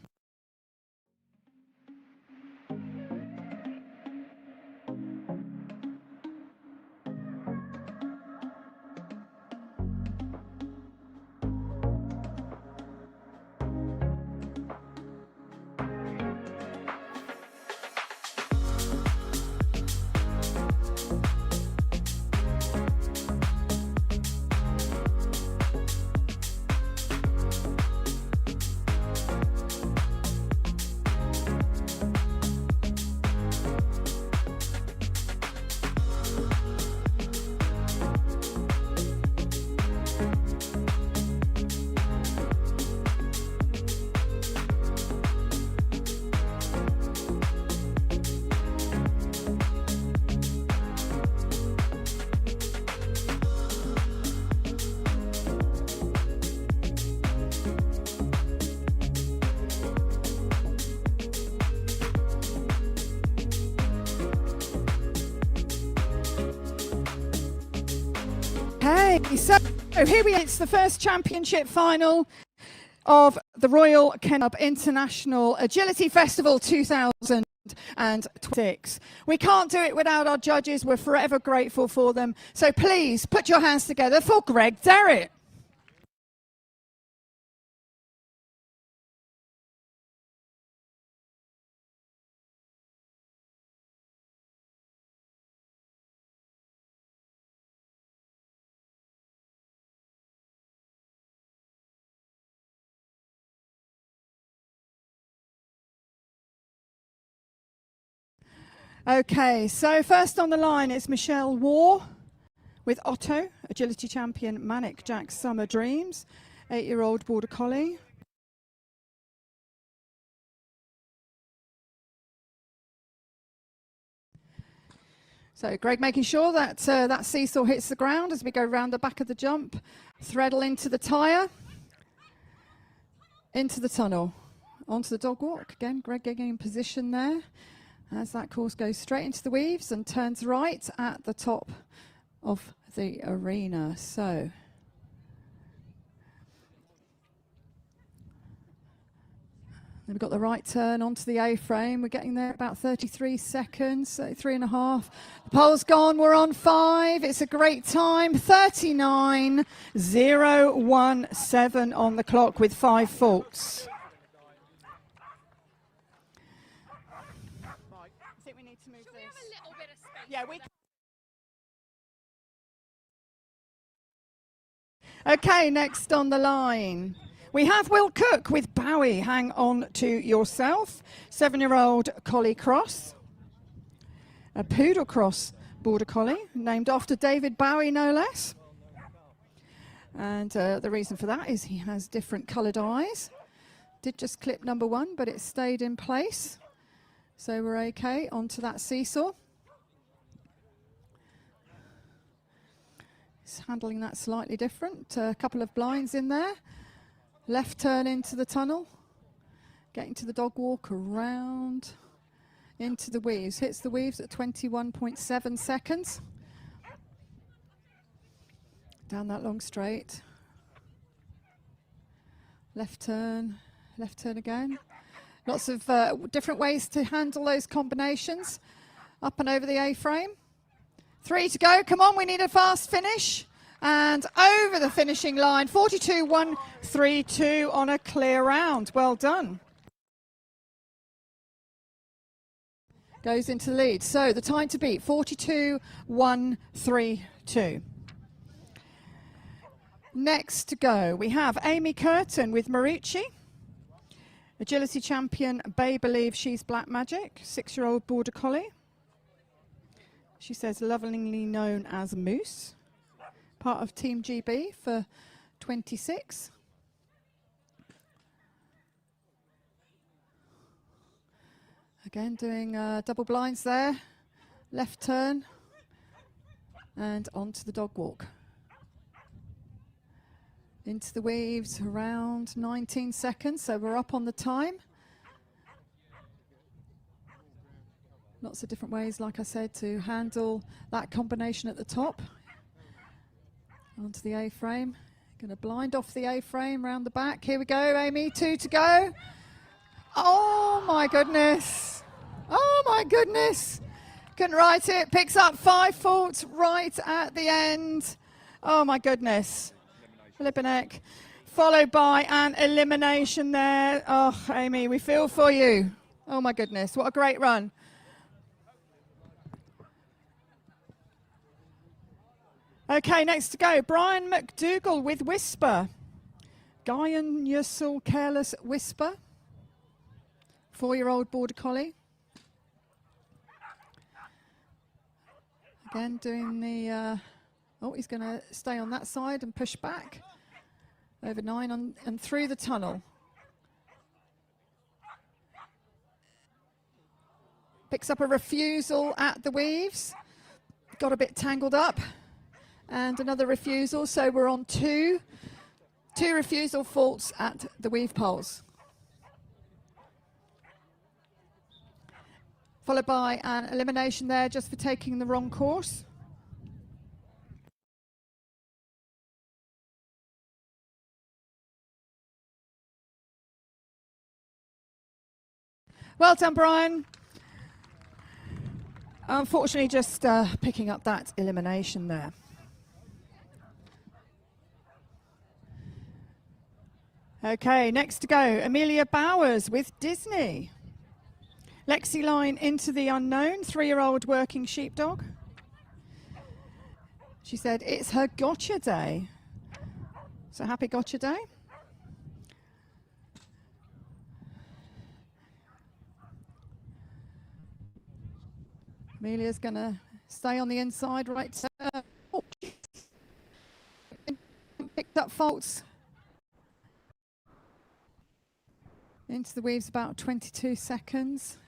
S8: So here we are. It's the first championship final of the Royal Kennel Club International Agility Festival 2026. We can't do it without our judges. We're forever grateful for them. So please put your hands together for Greg Derritt. Okay, so first on the line is Michelle Waugh with Otto, agility champion Manic Jack Summer Dreams, 8-year-old border collie. So Greg making sure that that seesaw hits the ground as we go round the back of the jump, threadle into the tyre, into the tunnel, onto the dog walk. Again, Greg getting in position there. As that course goes straight into the weaves and turns right at the top of the arena. So Then we've got the right turn onto the A-frame. We're getting there about 33 seconds, 33.5. The pole's gone, we're on 5. It's a great time, 39.017 on the clock with 5 faults. I think we need to move this. We have a little bit of space? Yeah, we can. Okay, next on the line, we have Will Cook with Bowie, Hang On To Yourself, 7-year-old collie cross, a poodle cross border collie, named after David Bowie, no less. And the reason for that is he has different coloured eyes. Did just clip number 1, but it stayed in place. So we're okay, onto that seesaw. He's handling that slightly different. A couple of blinds in there. Left turn into the tunnel. Getting to the dog walk around into the weaves. Hits the weaves at 21.7 seconds. Down that long straight. Left turn again. Lots of different ways to handle those combinations. Up and over the A-frame. 3 to go, come on, we need a fast finish. And over the finishing line, 42.132 on a clear round. Well done. Goes into the lead. So the time to beat, 42.132. Next to go, we have Amy Curtin with Marucci. Agility champion, Bay believes she's Black Magic, 6-year-old border collie. She says lovingly known as Moose, part of Team GB for 26. Again, doing double blinds there, left turn, and onto the dog walk. Into the weaves, around 19 seconds, so we're up on the time. Lots of different ways, like I said, to handle that combination at the top. Onto the A-frame. Going to blind off the A-frame, round the back. Here we go, Amy, 2 to go. Oh my goodness. Oh my goodness. Couldn't write it. Picks up 5 faults right at the end. Oh my goodness. Lipinek. Followed by an elimination there. Oh, Amy, we feel for you. Oh my goodness, what a great run. Okay, next to go, Brian McDougall with Whisper. Guyan Yusul Careless Whisper. 4-year-old border collie. Again, doing the, oh, he's going to stay on that side and push back. Over 9 on, and through the tunnel. Picks up a refusal at the weaves. Got a bit tangled up. And another refusal, so we're on 2 refusal faults at the weave poles. Followed by an elimination there just for taking the wrong course. Well done, Brian. Unfortunately, just picking up that elimination there. Okay, next to go, Amelia Bowers with Disney. Lexi Line into the unknown, 3-year-old working sheepdog. She said it's her gotcha day. So happy gotcha day. Amelia's going to stay on the inside, right? Oh, picked up faults. Into the weaves about 22 seconds.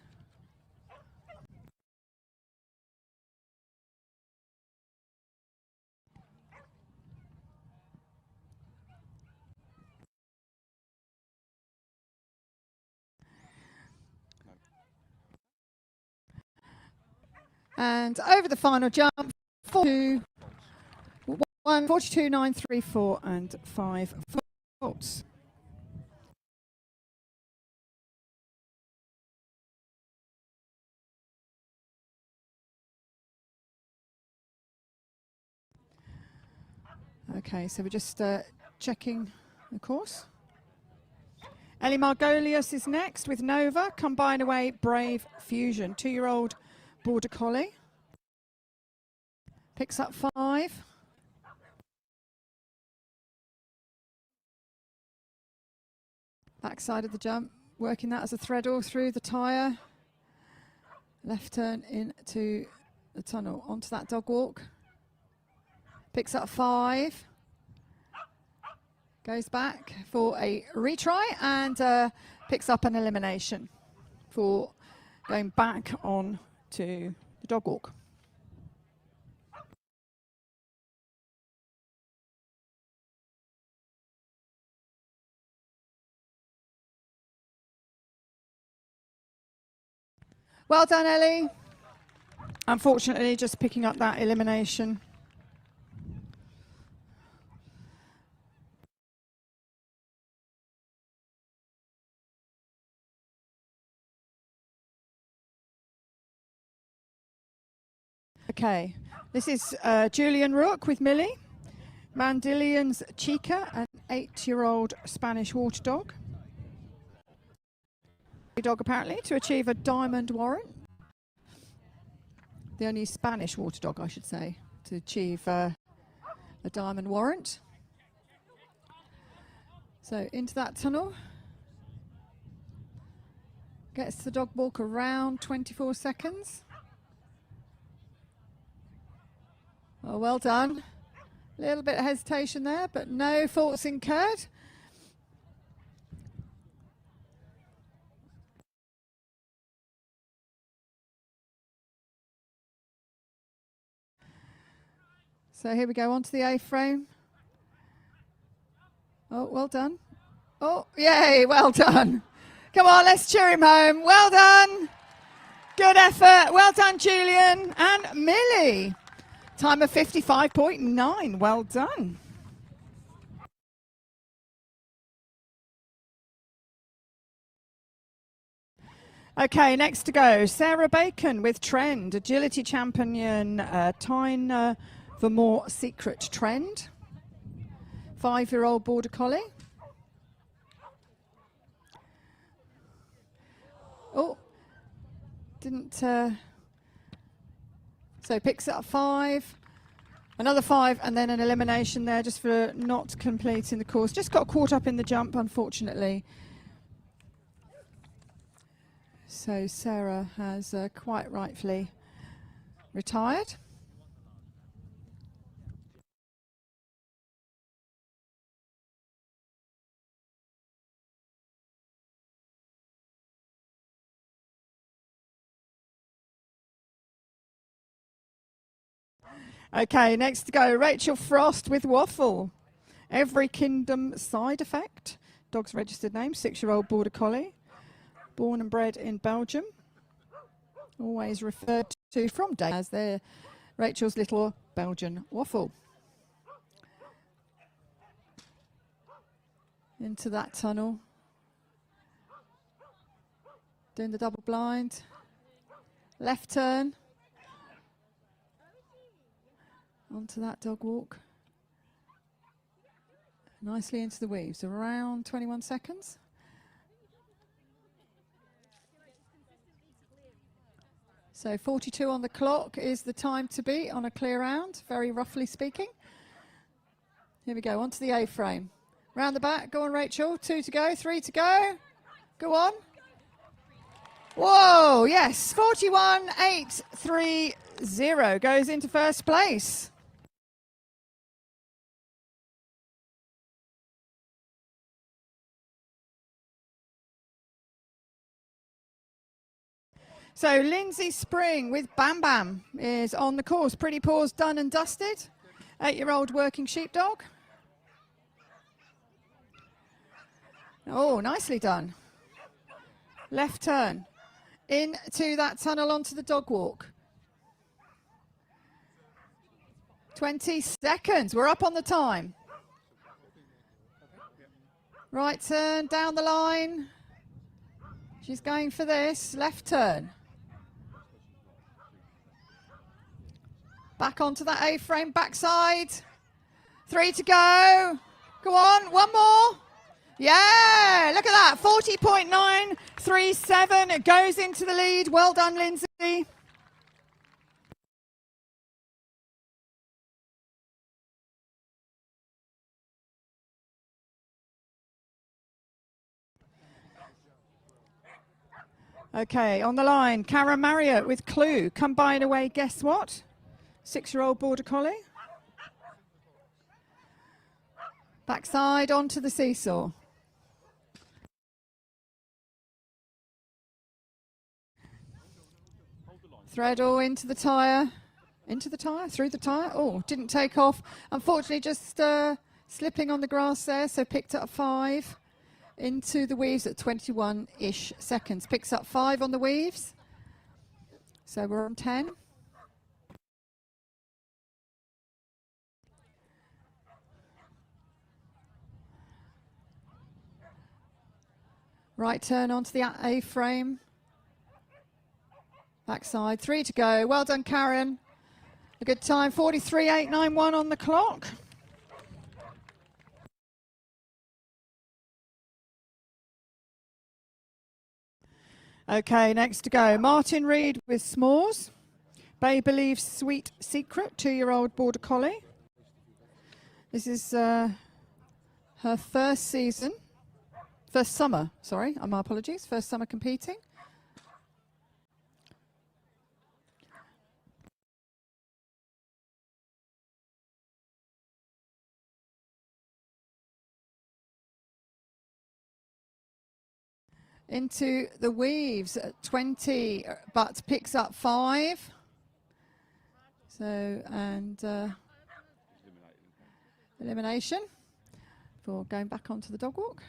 S8: And over the final jump, 42.934 and 5 faults. Okay, so we're just checking the course. Ellie Margolius is next with Nova, Combine Away Brave Fusion, 2-year-old Border Collie. Picks up 5. Backside of the jump, working that as a thread all through the tyre. Left turn into the tunnel, onto that dog walk. Picks up 5. Goes back for a retry and picks up an elimination for going back on to the dog walk. Well done, Ellie. Unfortunately, just picking up that elimination. Okay, this is Julian Rook with Millie, Mandillions Chica, an 8-year-old Spanish water dog. Dog apparently to achieve a diamond warrant. The only Spanish water dog, I should say, to achieve a diamond warrant. So into that tunnel. Gets the dog walk around 24 seconds. Oh, well done. A little bit of hesitation there, but no faults incurred. So here we go, onto the A-frame. Oh, well done. Oh, yay, well done. Come on, let's cheer him home. Well done. Good effort. Well done, Julian and Millie. Time of 55.9. Well done. Okay, next to go, Sarah Bacon with Trend, agility champion, Tyne Vermore Secret Trend, 5-year-old Border Collie. Oh, didn't, so picks up 5, another 5, and then an elimination there just for not completing the course. Just got caught up in the jump, unfortunately. So Sarah has quite rightfully retired. Okay, next to go, Rachel Frost with Waffle. Every Kingdom Side Effect. Dog's registered name, 6-year-old Border Collie. Born and bred in Belgium. Always referred to from day as their Rachel's little Belgian waffle. Into that tunnel. Doing the double blind. Left turn. Onto that dog walk. Nicely into the weaves, around 21 seconds. So 42 on the clock is the time to beat on a clear round, very roughly speaking. Here we go, onto the A-frame. Round the back, go on Rachel, 2 to go, 3 to go. Go on. Whoa, yes, 41.830 goes into first place. So Lindsay Spring with Bam Bam is on the course. Pretty Paws done and dusted. 8-year-old working sheepdog. Oh, nicely done. Left turn. Into that tunnel onto the dog walk. 20 seconds. We're up on the time. Right turn, down the line. She's going for this. Left turn. Back onto that A-frame, backside. 3 to go. Go on, one more. Yeah, look at that, 40.937. It goes into the lead. Well done, Lindsay. Okay, on the line, Karen Marriott with Clue. Come by and away, guess what? 6-year-old Border Collie. Backside onto the seesaw. Thread all into the tyre. Into the tyre? Through the tyre? Oh, didn't take off. Unfortunately, just slipping on the grass there, so picked up 5. Into the weaves at 21-ish seconds. Picks up 5 on the weaves. So we're on 10. Right turn onto the A-frame. Backside, 3 to go. Well done, Karen. A good time, 43.891 on the clock. Okay, next to go. Martin Reed with S'mores. Bay Believes Sweet Secret, 2-year-old Border Collie. This is her first summer, sorry, my apologies, first summer competing. Into the weaves at 20, but picks up 5. So, and elimination for going back onto the dog walk.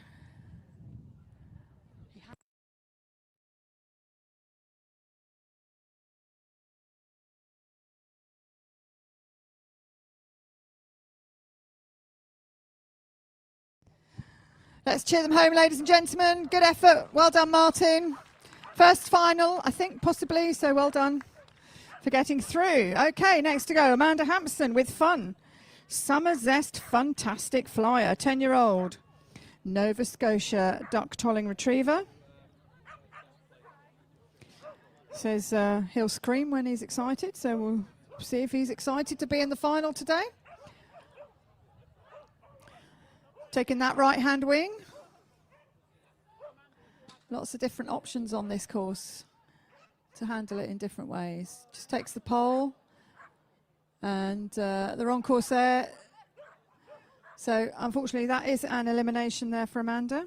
S8: Let's cheer them home, ladies and gentlemen. Good effort. Well done, Martin. First final, I think, possibly, so well done for getting through. Okay, next to go, Amanda Hampson with Fun. Summer Zest Fantastic Flyer, 10-year-old Nova Scotia Duck Tolling Retriever. Says he'll scream when he's excited, so we'll see if he's excited to be in the final today. Taking that right-hand wing. Lots of different options on this course to handle it in different ways. Just takes the pole and the wrong course there. So unfortunately that is an elimination there for Amanda.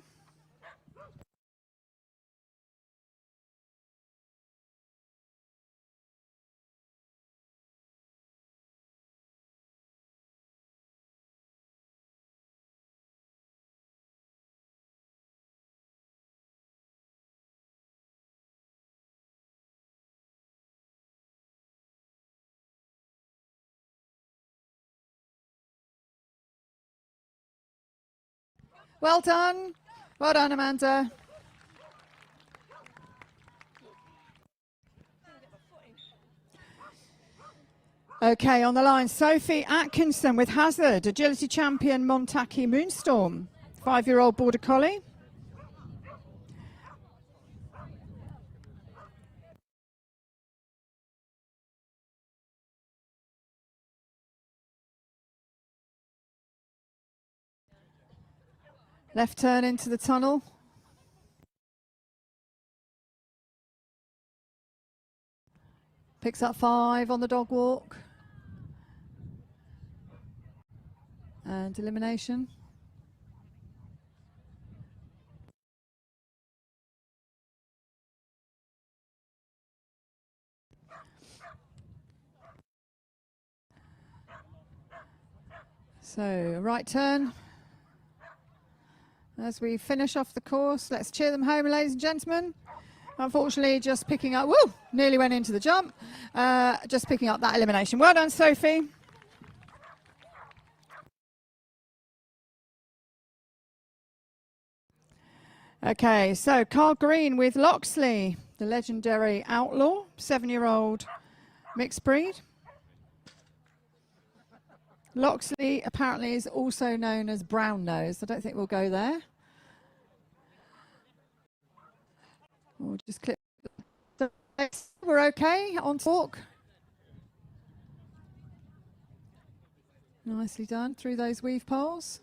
S8: Well done. Well done, Amanda. Okay, on the line, Sophie Atkinson with Hazard, agility champion Montaki Moonstorm, 5-year-old Border Collie. Left turn into the tunnel. Picks up 5 on the dog walk. And elimination. So, right turn. As we finish off the course, let's cheer them home, ladies and gentlemen. Unfortunately, just picking up, woo, nearly went into the jump. Just picking up that elimination. Well done, Sophie. Okay, so Carl Green with Loxley, the legendary outlaw, 7-year-old mixed breed. Loxley apparently is also known as brown nose. I don't think we'll go there. We'll just clip. We're okay on talk. Nicely done through those weave poles.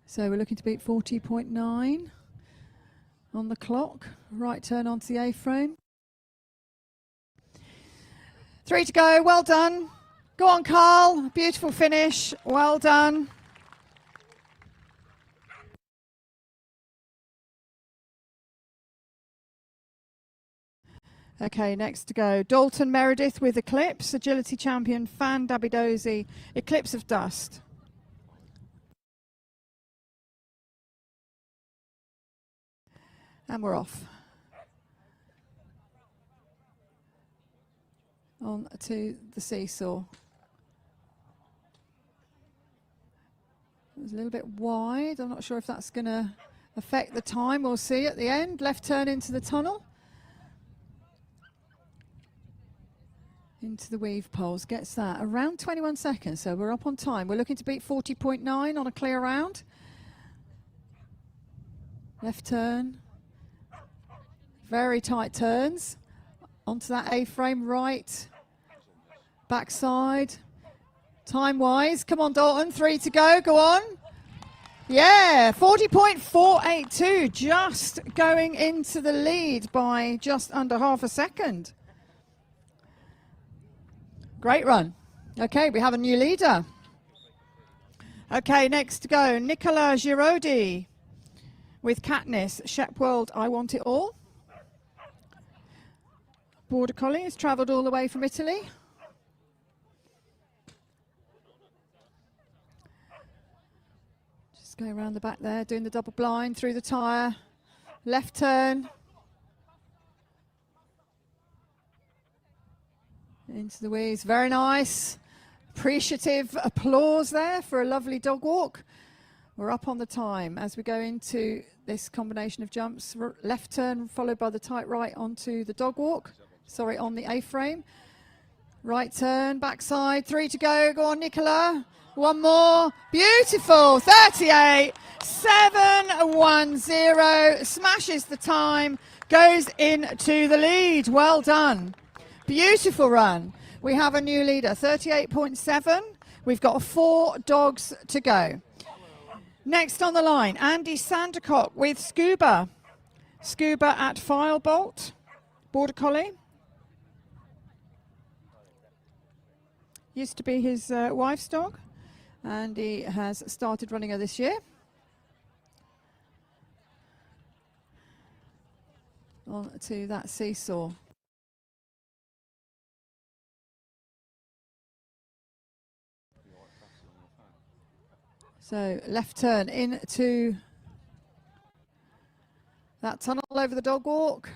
S8: So we're looking to beat 40.9 on the clock. Right turn onto the A-frame. 3 to go. Well done. Go on, Carl. Beautiful finish. Well done. Okay, next to go. Dalton Meredith with Eclipse. Agility champion Fan Dabidozi. Eclipse of Dust. And we're off. On to the seesaw. It was a little bit wide. I'm not sure if that's going to affect the time. We'll see at the end. Left turn into the tunnel. Into the weave poles. Gets that. Around 21 seconds. So we're up on time. We're looking to beat 40.9 on a clear round. Left turn. Very tight turns. Onto that A-frame, right. Backside. Time-wise. Come on, Dalton. 3 to go. Go on. Yeah, 40.482. Just going into the lead by just under half a second. Great run. Okay, we have a new leader. Okay, next to go. Nicola Girodi with Katniss. Shep World, I Want It All. Border Collie has travelled all the way from Italy. Just going around the back there, doing the double blind through the tyre. Left turn. Into the weaves. Very nice. Appreciative applause there for a lovely dog walk. We're up on the time as we go into this combination of jumps. Left turn followed by the tight right onto the dog walk. Sorry, on the A-frame. Right turn, backside, 3 to go. Go on, Nicola. One more. Beautiful. 38.710. Smashes the time. Goes into the lead. Well done. Beautiful run. We have a new leader. 38.7. We've got 4 dogs to go. Next on the line, Andy Sandercock with Scuba. Scuba at Filebolt. Border Collie. Used to be his wife's dog, and he has started running her this year. On to that seesaw. So left turn into that tunnel over the dog walk.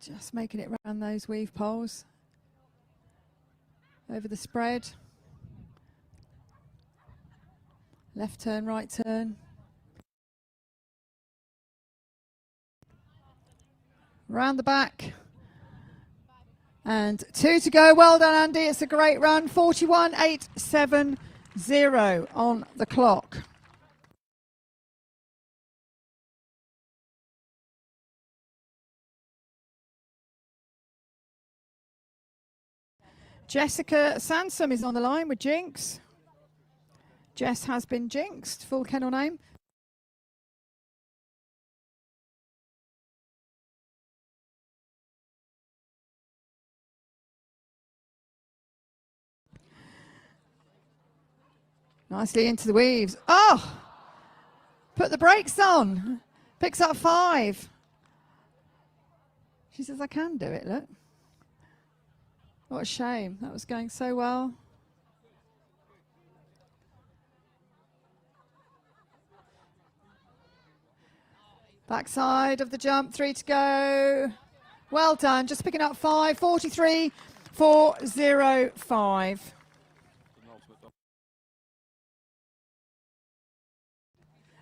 S8: Just making it around those weave poles. Over the spread. Left turn, right turn. Round the back. And 2 to go. Well done, Andy. It's a great run. 41.870 on the clock. Jessica Sansom is on the line with Jinx. Jess has been jinxed. Full kennel name. Nicely into the weaves. Oh! Put the brakes on. Picks up 5. She says, I can do it, look. What a shame. That was going so well. Backside of the jump, 3 to go. Well done. Just picking up 5. 43.405.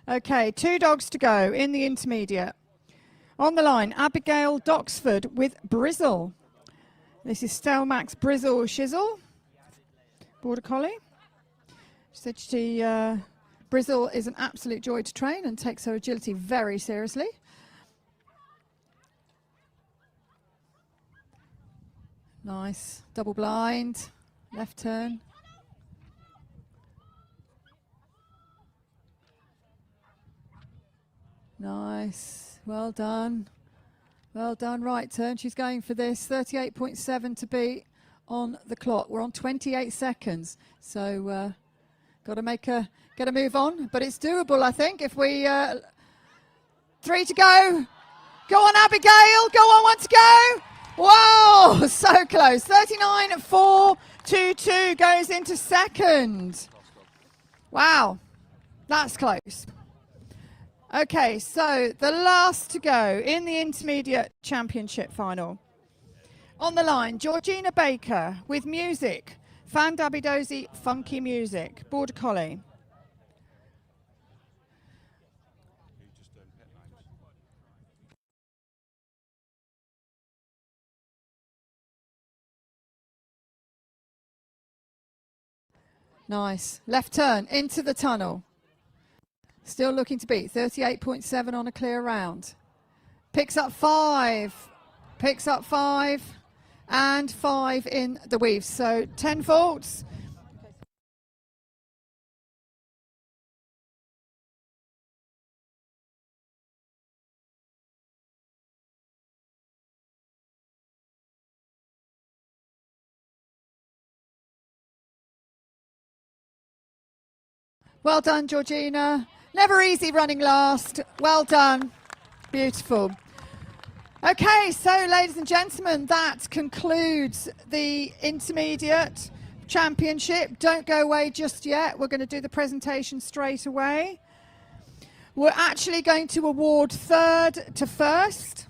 S8: Okay, 2 dogs to go in the intermediate. On the line, Abigail Doxford with Brizzle. This is Stelmax Brizzle Shizzle, Border Collie. She said Brizzle is an absolute joy to train and takes her agility very seriously. Nice, double blind, left turn. Nice, well done. Well done, right turn. She's going for this. 38.7 to beat on the clock. We're on 28 seconds. So got to get a move on. But it's doable, I think. If we, 3 to go. Go on, Abigail. Go on, 1 to go. Whoa, so close. 39.422 goes into second. Wow, that's close. Okay, so the last to go in the intermediate championship final. On the line, Georgina Baker with Music, Fandabidozi Funky Music, Border Collie. Nice, left turn into the tunnel. Still looking to beat, 38.7 on a clear round. Picks up 5, and 5 in the weave. So 10 faults. Well done, Georgina. Never easy running last. Well done. Beautiful. Okay, so ladies and gentlemen, that concludes the intermediate championship. Don't go away just yet. We're going to do the presentation straight away. We're actually going to award third to first.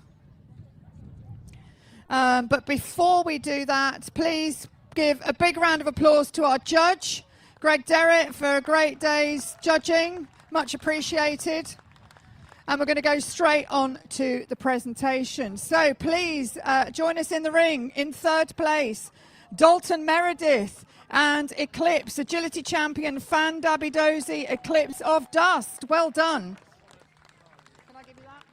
S8: But before we do that, please give a big round of applause to our judge, Greg Derritt, for a great day's judging. Much appreciated. And we're going to go straight on to the presentation. So please join us in the ring in third place, Dalton Meredith and Eclipse, agility champion Fandabidozi, Eclipse of Dust. Well done. Can I give you that?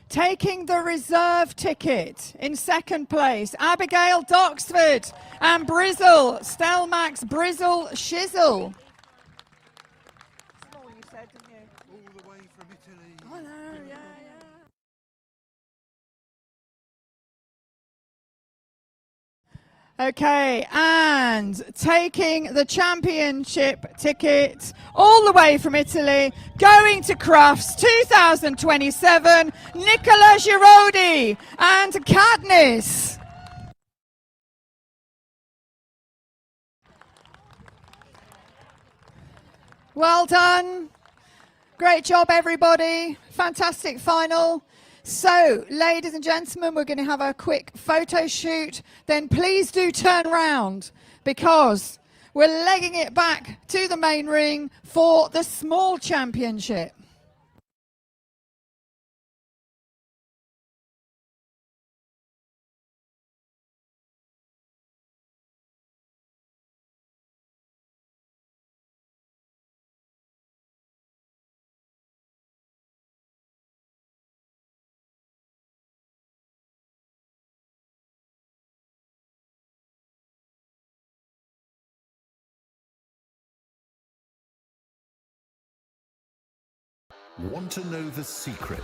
S8: Taking the reserve ticket in second place, Abigail Doxford and Brizzle, Stelmax Brizzle Shizzle. Small, you said, didn't you?
S3: All the way from Italy.
S8: I know, yeah. Okay, and taking the championship ticket all the way from Italy, going to Crufts 2027, Nicola Girodi and Cadnis. Well done. Great job, everybody. Fantastic final. So, ladies and gentlemen, we're going to have a quick photo shoot. Then please do turn around because we're legging it back to the main ring for the small championship.
S1: Want to know the secret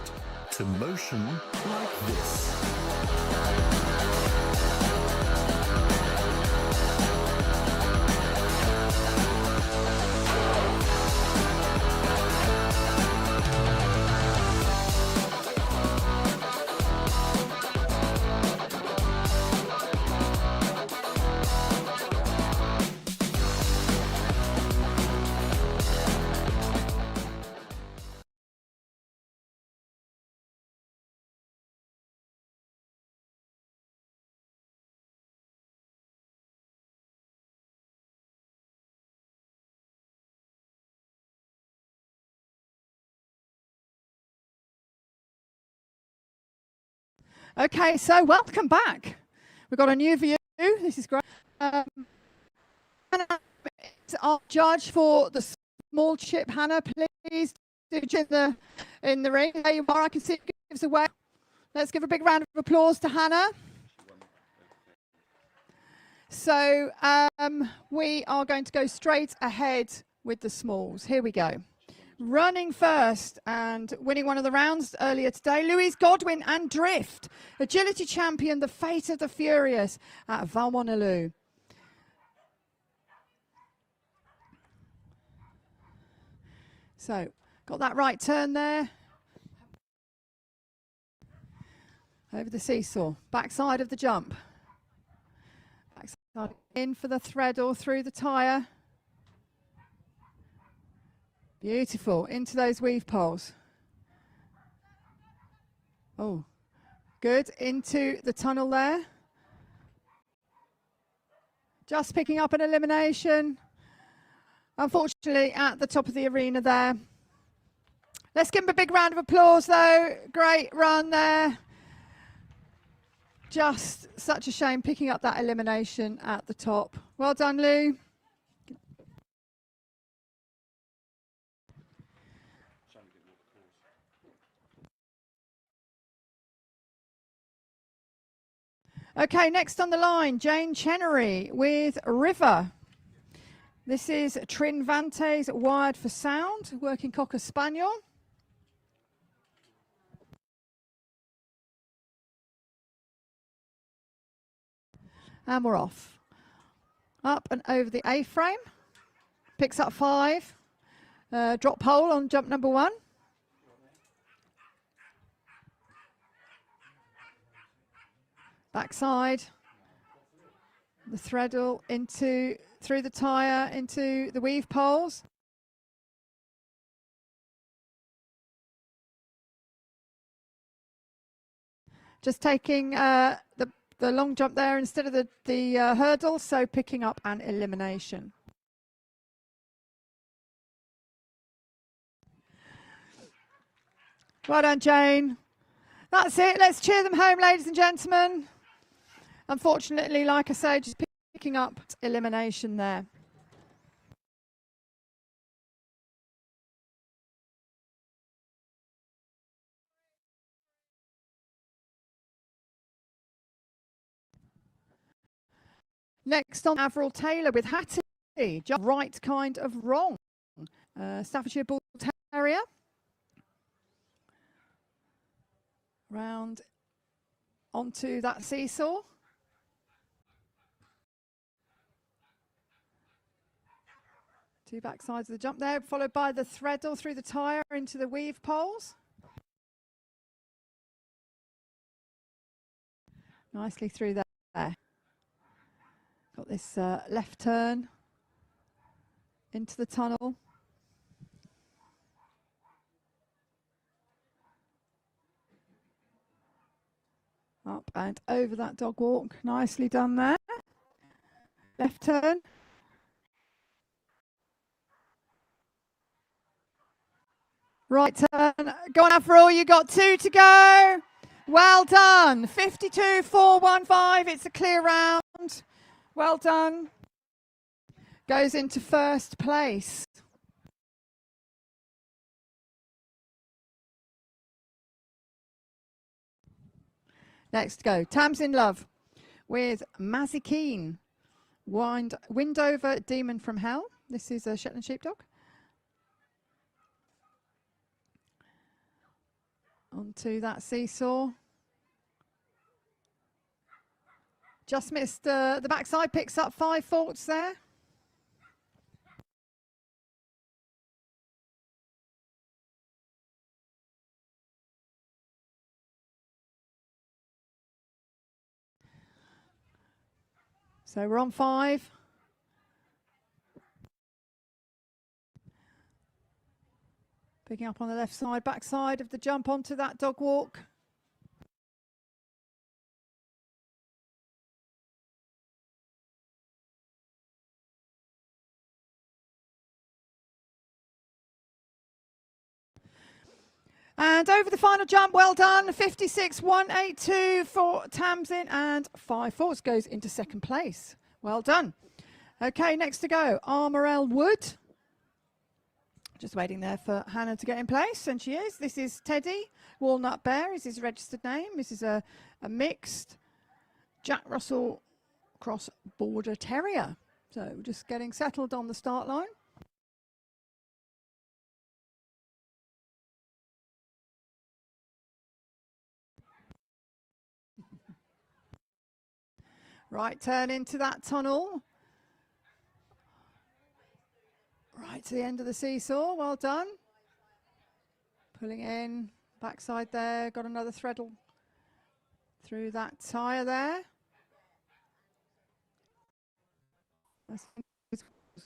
S1: to motion like this?
S8: Okay, so welcome back. We've got a new view. This is great. Hannah is our judge for the small chip. Hannah, please do in the ring. There you are. I can see it gives away. Let's give a big round of applause to Hannah. So we are going to go straight ahead with the smalls. Here we go. Running first and winning one of the rounds earlier today, Louise Godwin and Drift, agility champion, the Fate of the Furious at Valmonaloo. So, got that right turn there. Over the seesaw, backside of the jump. Backside in for the thread or through the tyre. Beautiful, into those weave poles. Oh, good, into the tunnel there. Just picking up an elimination. Unfortunately, at the top of the arena there. Let's give him a big round of applause though. Great run there. Just such a shame picking up that elimination at the top. Well done, Lou. Okay, next on the line, Jane Chenery with River. This is Trin Vante's Wired for Sound, working Cocker Spaniel. And we're off. Up and over the A-frame. Picks up 5. Drop pole on jump number 1. Backside. The threadle through the tyre into the weave poles. Just taking the long jump there instead of the hurdle, so picking up an elimination. Well done, Jane. That's it. Let's cheer them home, ladies and gentlemen. Unfortunately, like I say, just picking up elimination there. Next on, Avril Taylor with Hattie, just right kind of wrong. Staffordshire Bull Terrier. Round onto that seesaw. Two back sides of the jump there, followed by the threadle through the tyre into the weave poles. Nicely through there. Got this left turn into the tunnel. Up and over that dog walk. Nicely done there. Left turn. Right turn. Go on, Avril. You got 2 to go. Well done. 52.415. It's a clear round. Well done. Goes into first place. Next go. Tamsin Love with Mazzy Keen. Windover Demon from Hell. This is a Shetland Sheepdog. Onto that seesaw. Just missed the backside, picks up 5 faults there. So we're on 5. Picking up on the left side, backside of the jump onto that dog walk. And over the final jump, well done. 56.182 for Tamsin, and 5.4 goes into second place. Well done. Okay, next to go, Armorel Wood. Just waiting there for Hannah to get in place, and she is. This is Teddy. Walnut Bear is his registered name. This is a mixed Jack Russell Cross Border Terrier. So just getting settled on the start line. Right turn into that tunnel. Right to the end of the seesaw. Well done. Pulling in, backside there. Got another threadle through that tyre there. It's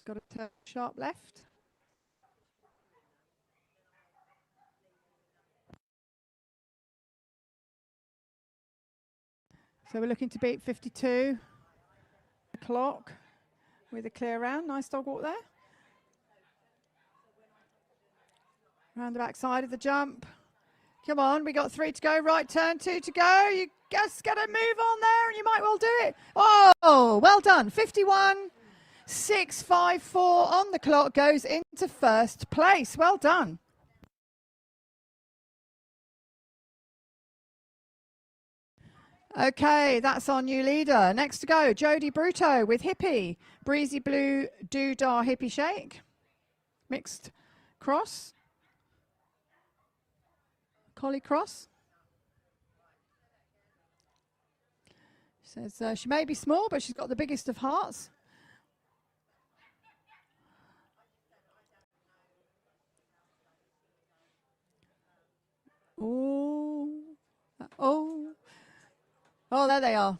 S8: got a turn sharp left. So we're looking to beat 52 o'clock with a clear round. Nice dog walk there. Round the back side of the jump. Come on, we got 3 to go. Right turn, 2 to go. You just got to move on there and you might well do it. Oh, well done. 51.654 on the clock, goes into first place. Well done. Okay, that's our new leader. Next to go, Jodie Bruto with Hippie. Breezy Blue Doodah Hippie Shake. Mixed cross. Collie cross. She says she may be small, but she's got the biggest of hearts. Oh, oh. Oh, there they are.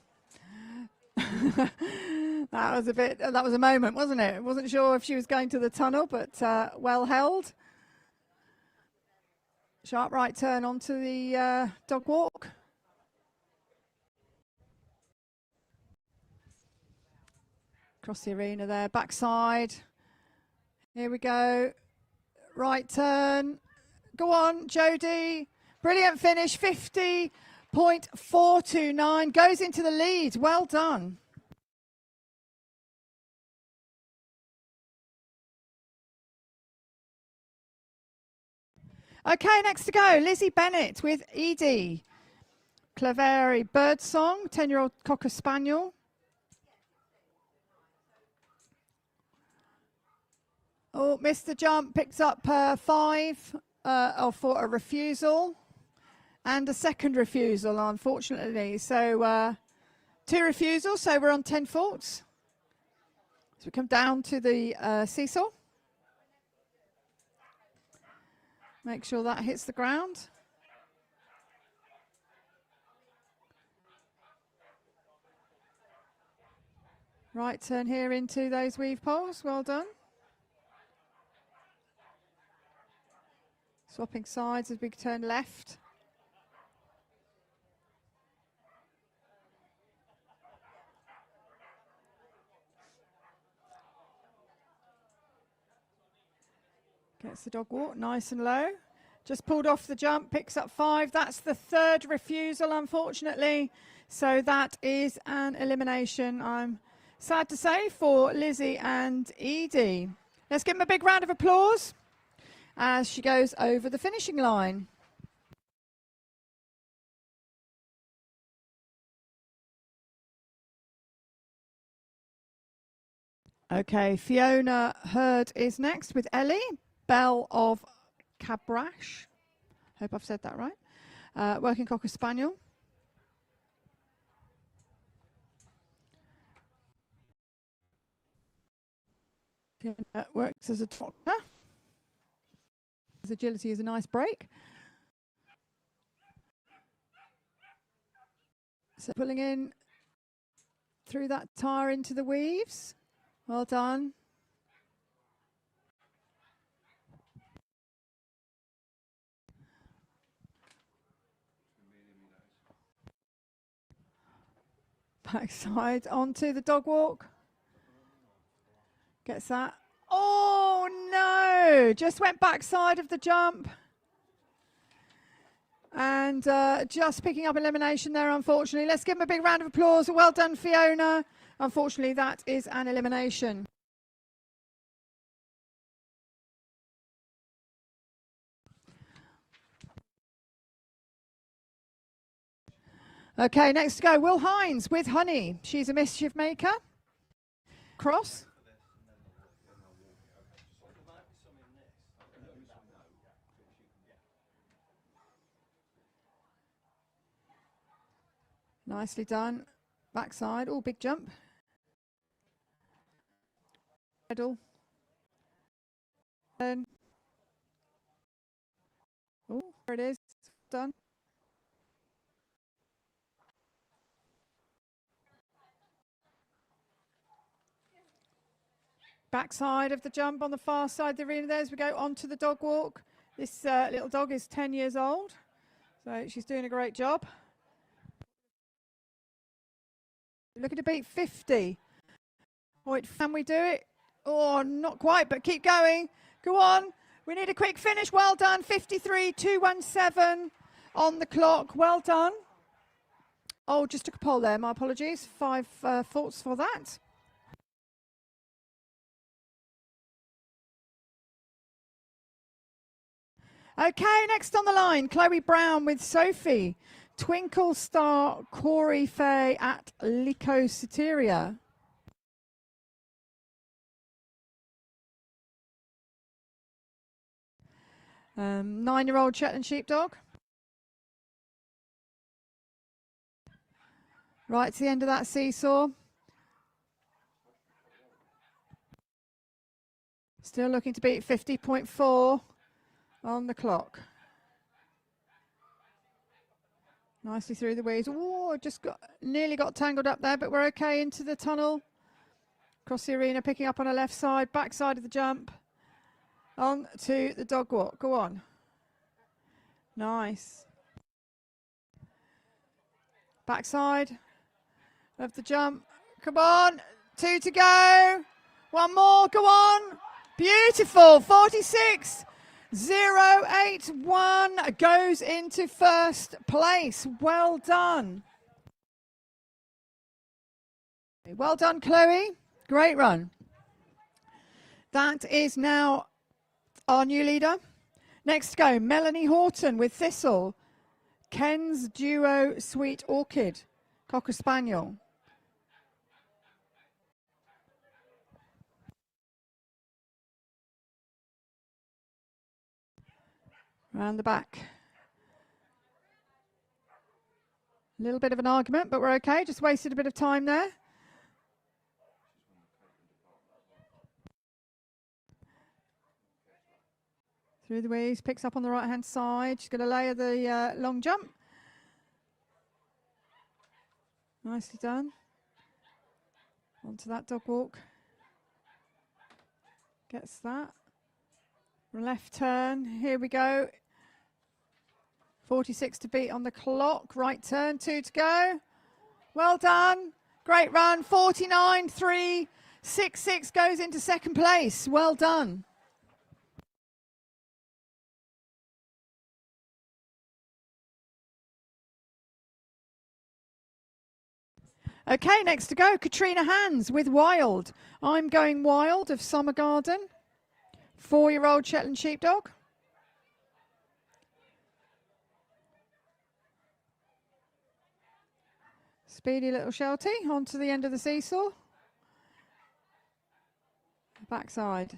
S8: That was a moment, wasn't it? Wasn't sure if she was going to the tunnel, but well held. Sharp right turn onto the dog walk. Across the arena there, backside. Here we go. Right turn. Go on, Jodie. Brilliant finish, 50.429. Goes into the lead. Well done. Okay, next to go, Lizzie Bennett with Edie. Claveri Birdsong, 10-year-old Cocker Spaniel. Oh, missed the jump, picks up 5 for a refusal. And a second refusal, unfortunately. So 2 refusals, so we're on 10 faults. So we come down to the seesaw. Make sure that hits the ground. Right turn here into those weave poles. Well done. Swapping sides as we turn left. Gets the dog walk nice and low. Just pulled off the jump, picks up 5. That's the 3rd refusal, unfortunately. So that is an elimination, I'm sad to say, for Lizzie and Edie. Let's give them a big round of applause as she goes over the finishing line. Okay, Fiona Hurd is next with Ellie. Belle of Cabrash. Hope I've said that right. Working Cocker Spaniel. Fiona works as a doctor. His agility is a nice break. So pulling in through that tyre into the weaves. Well done. Backside onto the dog walk. Gets that. Oh no! Just went backside of the jump. And just picking up elimination there, unfortunately. Let's give them a big round of applause. Well done, Fiona. Unfortunately, that is an elimination. Okay, next to go, Will Hines with Honey. She's a mischief maker. Cross. Nicely done. Backside. Oh, big jump. Middle. And oh, there it is. Done. Backside of the jump on the far side of the arena there as we go onto the dog walk. This little dog is 10 years old, so she's doing a great job. Looking to beat 50. Wait, can we do it? Oh, not quite, but keep going. Go on. We need a quick finish. Well done. 53.217 on the clock. Well done. Oh, just took a poll there. My apologies. 5 thoughts for that. Okay, next on the line, Chloe Brown with Sophie. Twinkle Star Corey Faye at Lycocyteria. Nine-year-old Shetland Sheepdog. Right to the end of that seesaw. Still looking to beat 50.4 on the clock. Nicely through the weeds. Oh, just nearly got tangled up there, but we're okay into the tunnel. Across the arena, picking up on her left side, back side of the jump. On to the dog walk. Go on. Nice. Backside of the jump. Come on. 2 to go. 1 more. Go on. Beautiful. 46.081 goes into first place. Well done. Well done, Chloe. Great run. That is now our new leader. Next to go, Melanie Horton with Thistle. Ken's Duo Sweet Orchid, Cocker Spaniel. Round the back. A little bit of an argument, but we're okay. Just wasted a bit of time there. Through the weeds, picks up on the right-hand side. She's going to layer the long jump. Nicely done. Onto that dog walk. Gets that. Left turn. Here we go. 46 to beat on the clock. Right turn. 2 to go. Well done. Great run. 49.366 goes into second place. Well done. Okay, next to go, Katrina Hands with Wild. I'm Going Wild of Summer Garden. 4-year-old Shetland Sheepdog. Speedy little Sheltie onto the end of the seesaw. Backside.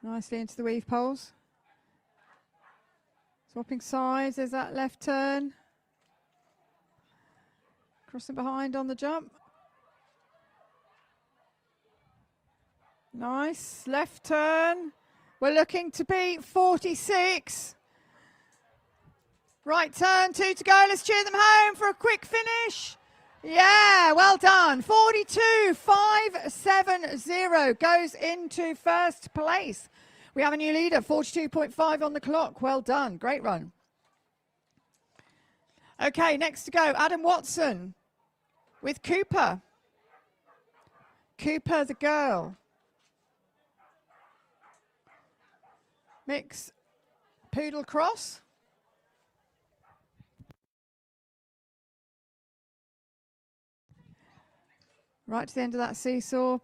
S8: Nicely into the weave poles. Swapping sides, there's that left turn. Crossing behind on the jump. Nice, left turn. We're looking to beat 46. Right turn, 2 to go. Let's cheer them home for a quick finish. Yeah, well done. 42.570 goes into first place. We have a new leader, 42.5 on the clock. Well done. Great run. Okay, next to go, Adam Watson with Cooper. Cooper the girl. Mix poodle cross. Right to the end of that seesaw.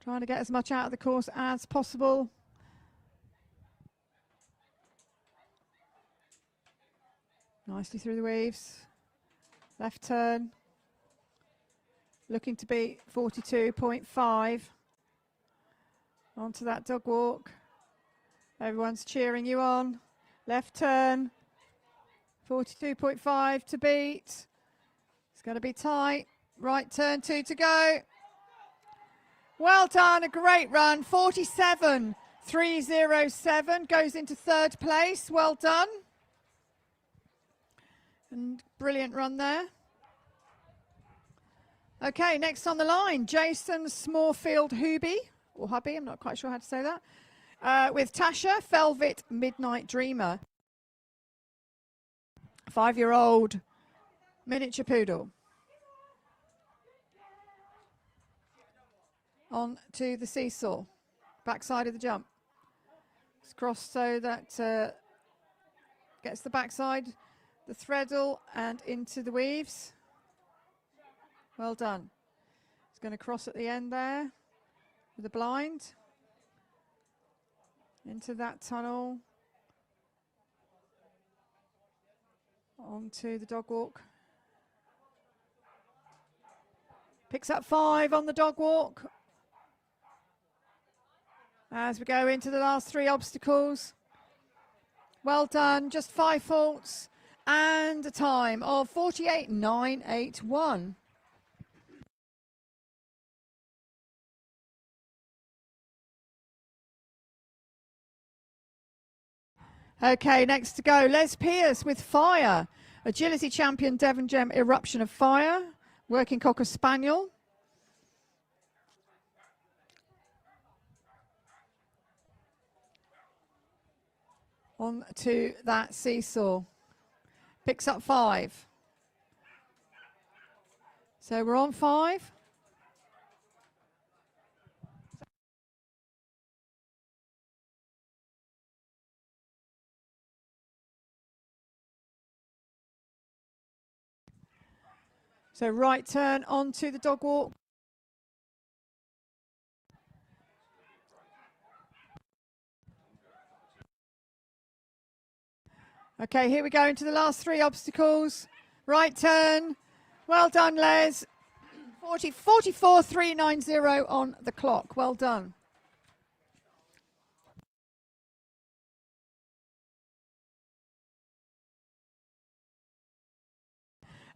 S8: Trying to get as much out of the course as possible. Nicely through the waves. Left turn. Looking to be 42.5. Onto that dog walk. Everyone's cheering you on. Left turn. 42.5 to beat. It's going to be tight. Right turn, 2 to go. Well done, a great run. 47.307 goes into third place. Well done. And brilliant run there. Okay, next on the line, Jason Smallfield or Hubby, I'm not quite sure how to say that, with Tasha Velvet Midnight Dreamer. 5-year-old miniature poodle. On to the seesaw, backside of the jump. It's crossed so that gets the backside, the threadle, and into the weaves. Well done. It's going to cross at the end there with the blind. Into that tunnel. Onto the dog walk. Picks up 5 on the dog walk. As we go into the last 3 obstacles. Well done, just 5 faults and a time of 48.981. Okay, next to go, Les Pierce with Fire. Agility champion Devon Gem Eruption of Fire. Working Cocker Spaniel. On to that seesaw. Picks up 5. So we're on 5. So right turn onto the dog walk. Okay, here we go into the last 3 obstacles. Right turn. Well done, Les. 44.390 on the clock. Well done.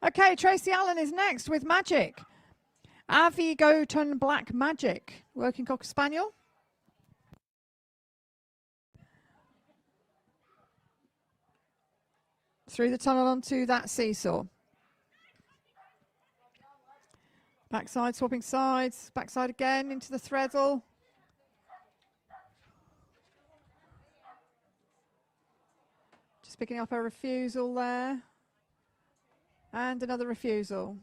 S8: Okay, Tracy Allen is next with Magic. Avi Goton Black Magic. Working Cocker Spaniel. Through the tunnel onto that seesaw. Backside, swapping sides. Backside again into the threadle. Just picking up a refusal there. And another refusal.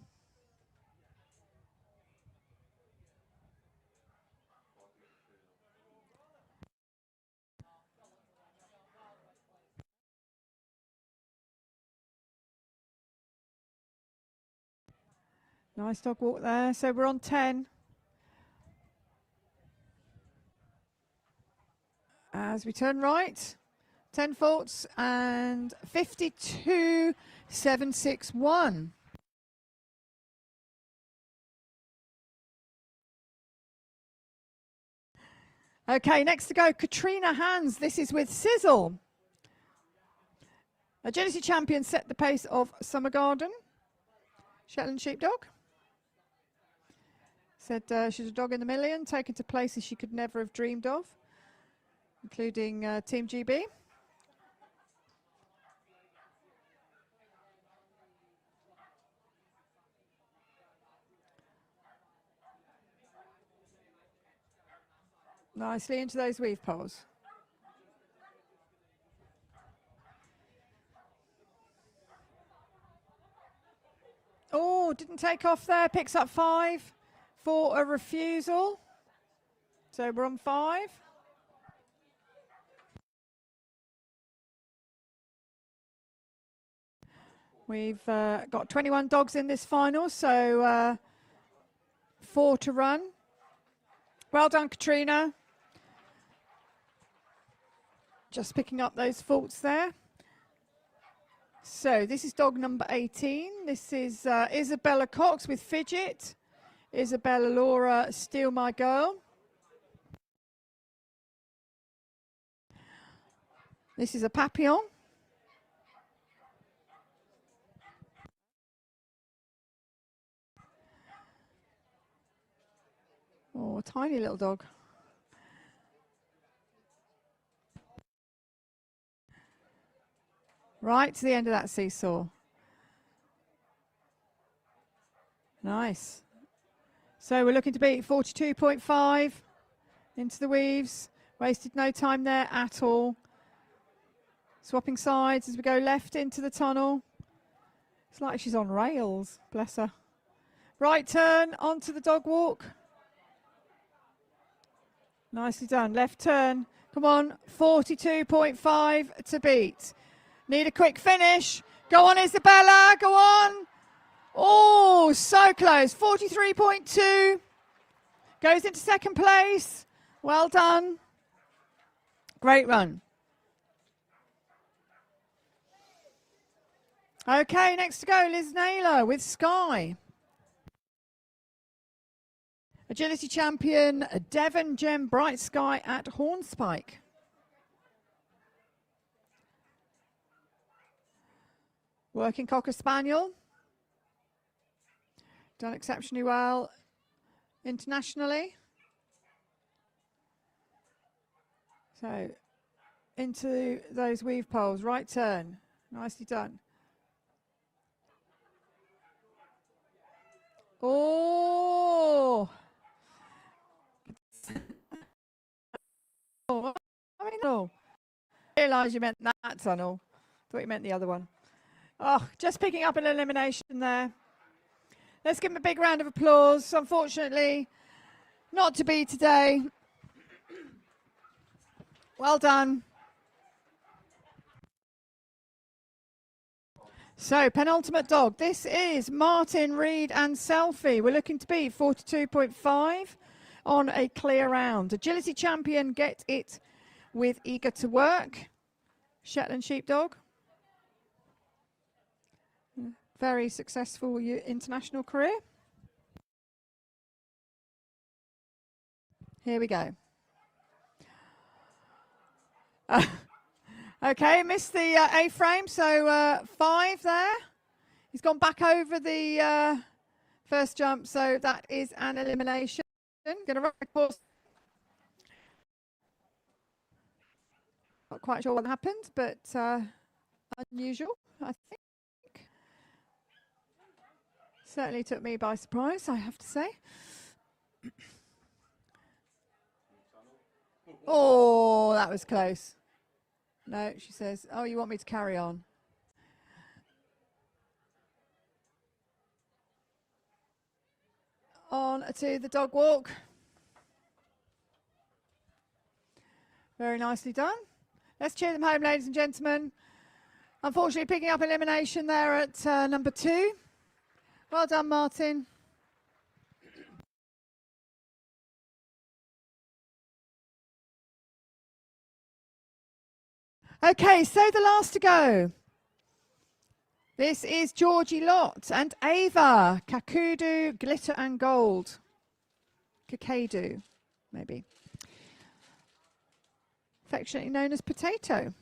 S8: Nice dog walk there. So we're on 10. As we turn right, 10 faults and 52.761. Okay, next to go, Katrina Hans. This is with Sizzle. Agility champion set the pace of Summer Garden. Shetland sheepdog. Said she's a dog in a million, taken to places she could never have dreamed of, including Team GB. Nicely into those weave poles. Oh, didn't take off there, picks up 5 for a refusal. So we're on 5. We've got 21 dogs in this final, so 4 to run. Well done, Katrina. Just picking up those faults there. So this is dog number 18. This is Isabella Cox with Fidget. Isabella Laura, Steal My Girl. This is a Papillon. Oh, a tiny little dog. Right to the end of that seesaw. Nice. So we're looking to beat 42.5 into the weaves. Wasted no time there at all. Swapping sides as we go left into the tunnel. It's like she's on rails, bless her. Right turn onto the dog walk. Nicely done. Left turn. Come on, 42.5 to beat. Need a quick finish. Go on, Isabella. Go on. Oh, so close. 43.2. Goes into second place. Well done. Great run. Okay, next to go, Liz Naylor with Sky. Agility champion, Devon Gem Bright Sky at Hornspike. Working Cocker Spaniel. Done exceptionally well internationally. So into those weave poles, right turn. Nicely done. Oh! Oh, I mean, no. I realised you meant that tunnel. Thought you meant the other one. Oh, just picking up an elimination there. Let's give him a big round of applause. Unfortunately, not to be today. Well done. So, penultimate dog. This is Martin, Reed and Selfie. We're looking to beat 42.5 on a clear round. Agility champion, Get It with Eager to Work. Shetland Sheepdog. Very successful international career. Here we go. Okay, missed the A-frame, so 5 there. He's gone back over the first jump, so that is an elimination. Going to run a course. Not quite sure what happened, but unusual, I think. Certainly took me by surprise, I have to say. Oh, that was close. No, she says, oh, you want me to carry on? On to the dog walk. Very nicely done. Let's cheer them home, ladies and gentlemen. Unfortunately, picking up elimination there at number 2. Well done, Martin. Okay, so the last to go. This is Georgie Lott and Ava. Kakudu, Glitter and Gold. Kakadu, maybe. Affectionately known as Potato.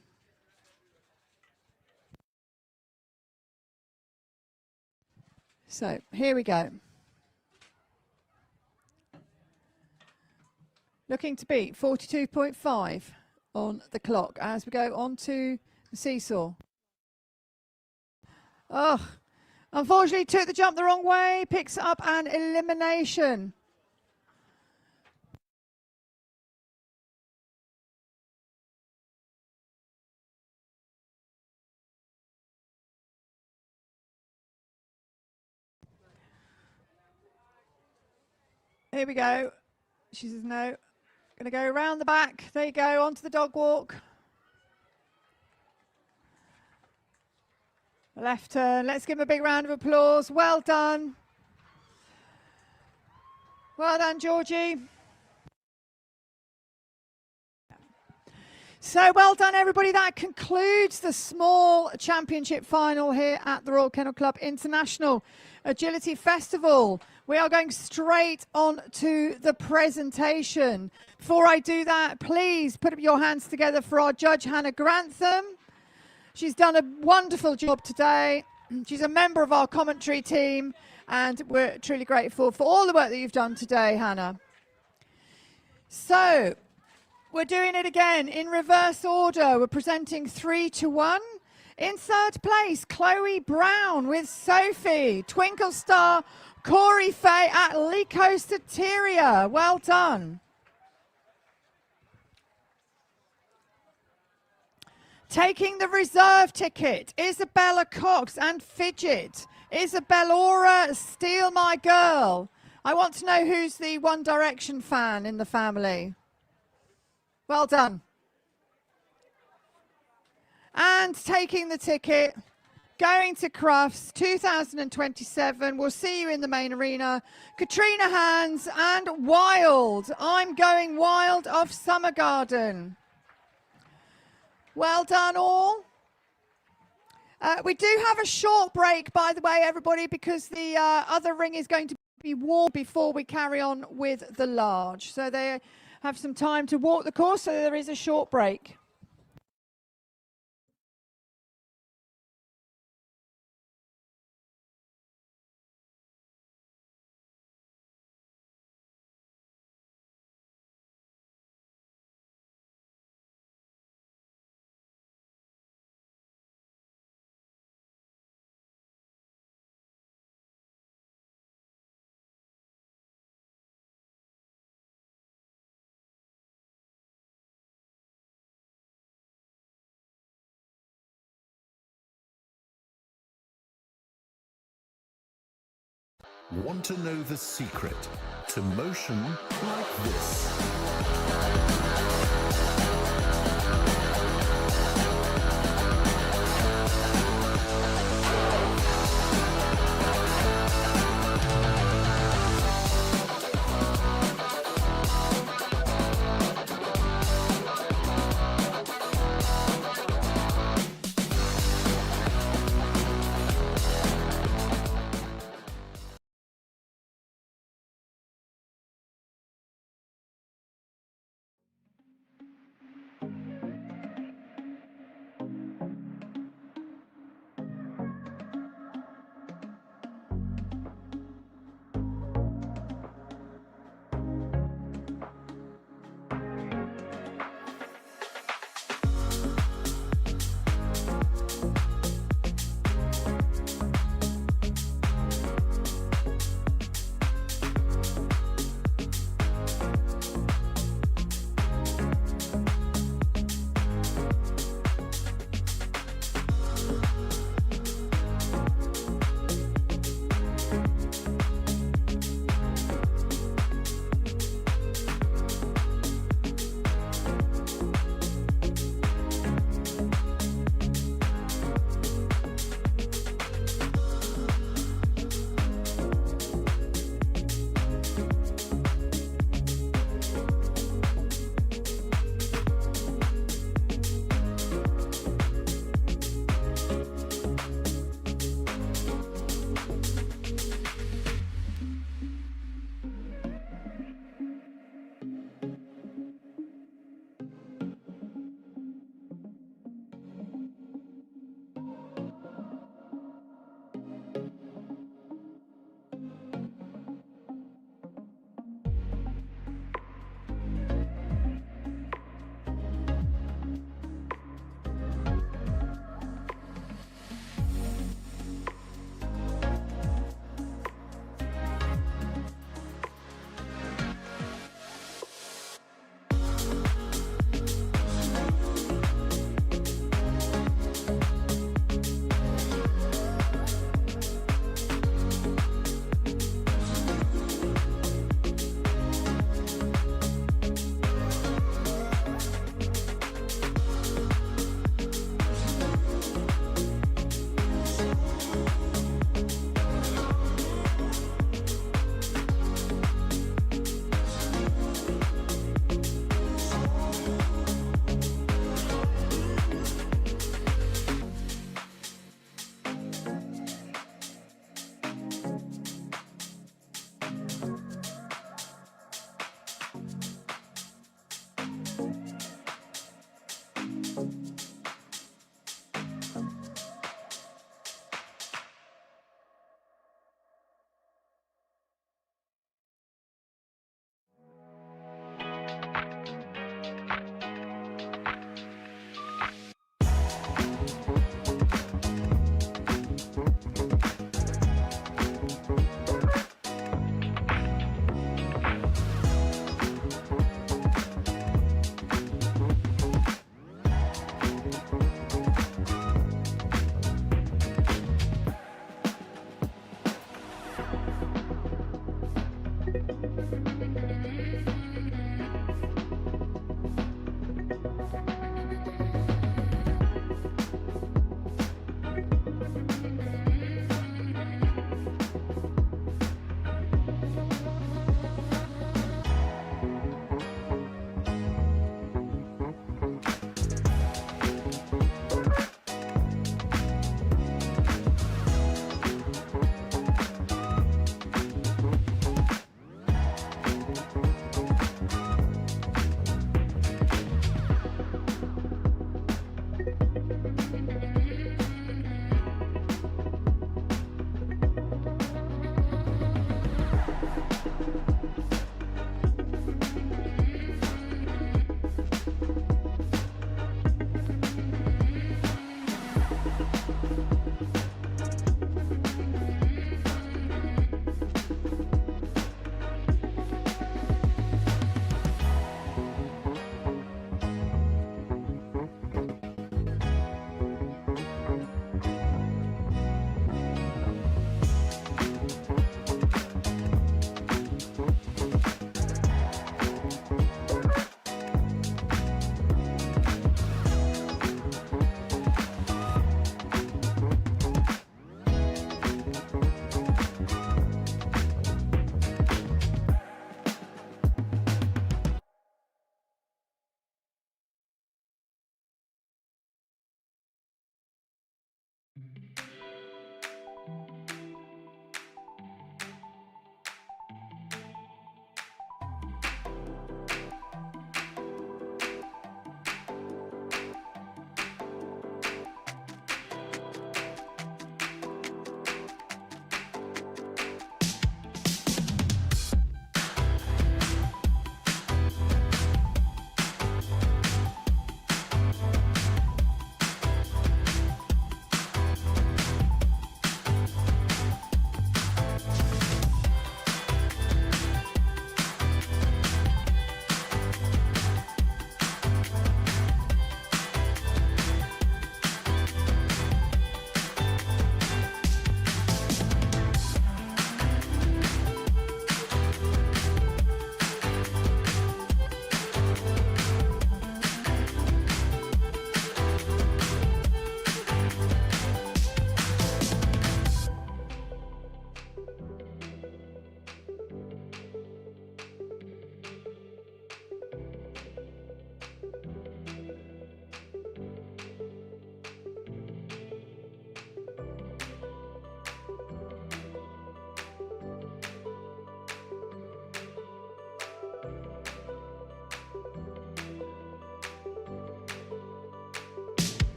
S8: So, here we go. Looking to beat 42.5 on the clock as we go on to the seesaw. Oh, unfortunately took the jump the wrong way, picks up an elimination. Here we go. She says no. Going to go around the back. There you go, onto the dog walk. Left turn. Let's give him a big round of applause. Well done. Well done, Georgie. So well done, everybody. That concludes the small championship final here at the Royal Kennel Club International Agility Festival. We are going straight on to the presentation. Before I do that, please put up your hands together for our judge, Hannah Grantham. She's done a wonderful job today. She's a member of our commentary team, and we're truly grateful for all the work that you've done today, Hannah. So, we're doing it again in reverse order. We're presenting 3 to 1. In third place, Chloe Brown with Sophie. Twinkle Star, Corey Fay at Lico Soteria. Well done. Taking the reserve ticket, Isabella Cox and Fidget. Isabellora, Steal My Girl. I want to know who's the One Direction fan in the family. Well done. And taking the ticket, going to Crufts 2027. We'll see you in the main arena. Katrina Hands and Wild. I'm Going Wild of Summer Garden. Well done all. We do have a short break, by the way, everybody, because the other ring is going to be warm before we carry on with the large. So they have some time to walk the course, so there is a short break.
S1: Want to know the secret to motion like this?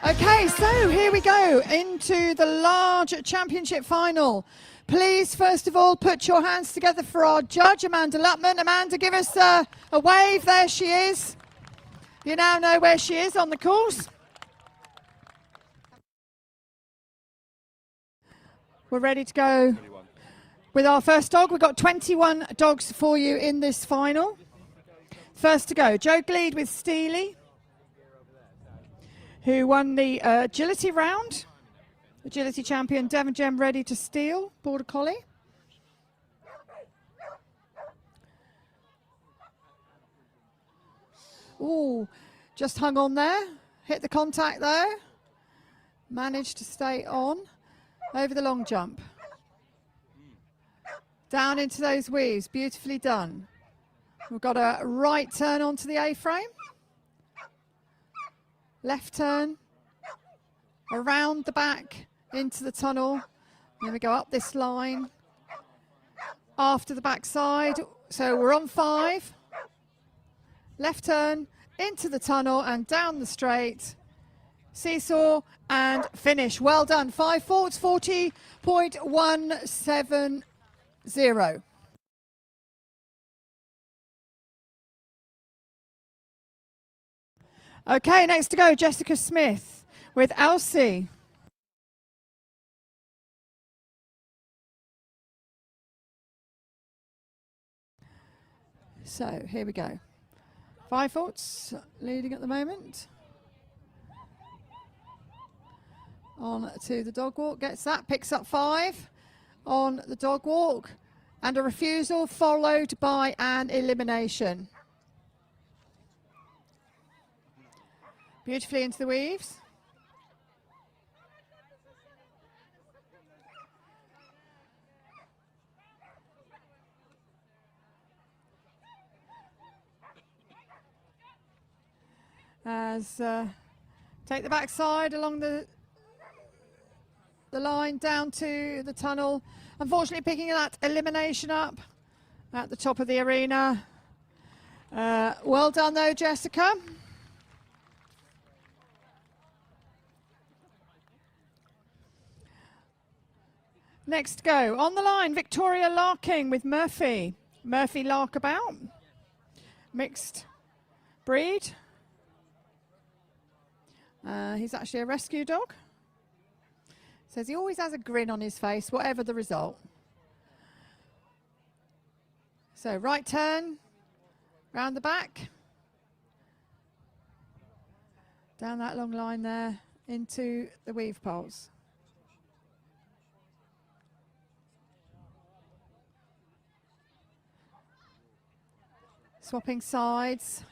S8: Okay, so here we go into the large championship final. Please, first of all, put your hands together for our judge, Amanda Lutman. Amanda, give us a wave. There she is. You now know where she is on the course. We're ready to go with our first dog. We've got 21 dogs for you in this final. First to go, Joe Gleed with Steely, who won the agility round. Agility champion Devon Gem ready to steal, Border Collie. Ooh, just hung on there. Hit the contact though. Managed to stay on. Over the long jump. Down into those weaves, beautifully done. We've got a right turn onto the A-frame. Left turn. Around the back into the tunnel. Then we go up this line. After the backside. So we're on 5. Left turn into the tunnel and down the straight. Seesaw and finish. Well done. 5 forwards, 40.170. Okay, next to go, Jessica Smith with Elsie. So here we go. 5 forwards, leading at the moment. On to the dog walk, gets that, picks up 5 on the dog walk, and a refusal followed by an elimination. Beautifully into the weaves. As take the backside along the line down to the tunnel. Unfortunately, picking that elimination up at the top of the arena. Well done though, Jessica. Next to go, on the line, Victoria Larking with Murphy. Murphy Larkabout, mixed breed. He's actually a rescue dog. Says he always has a grin on his face, whatever the result. So right turn, round the back. Down that long line there, into the weave poles. Swapping sides.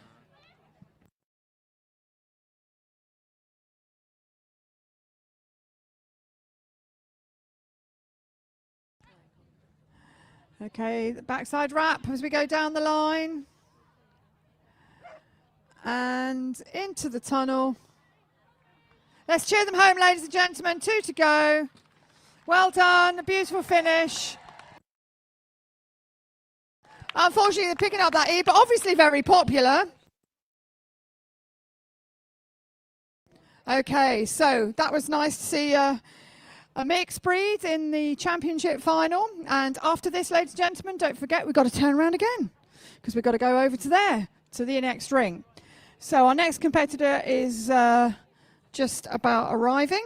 S8: Okay, the backside wrap as we go down the line. And into the tunnel. Let's cheer them home, ladies and gentlemen. 2 to go. Well done, a beautiful finish. Unfortunately, they're picking up that E, but obviously very popular. Okay, so that was nice to see a mixed breed in the championship final. And after this, ladies and gentlemen, don't forget we've got to turn around again because we've got to go over to there, to the next ring. So our next competitor is just about arriving.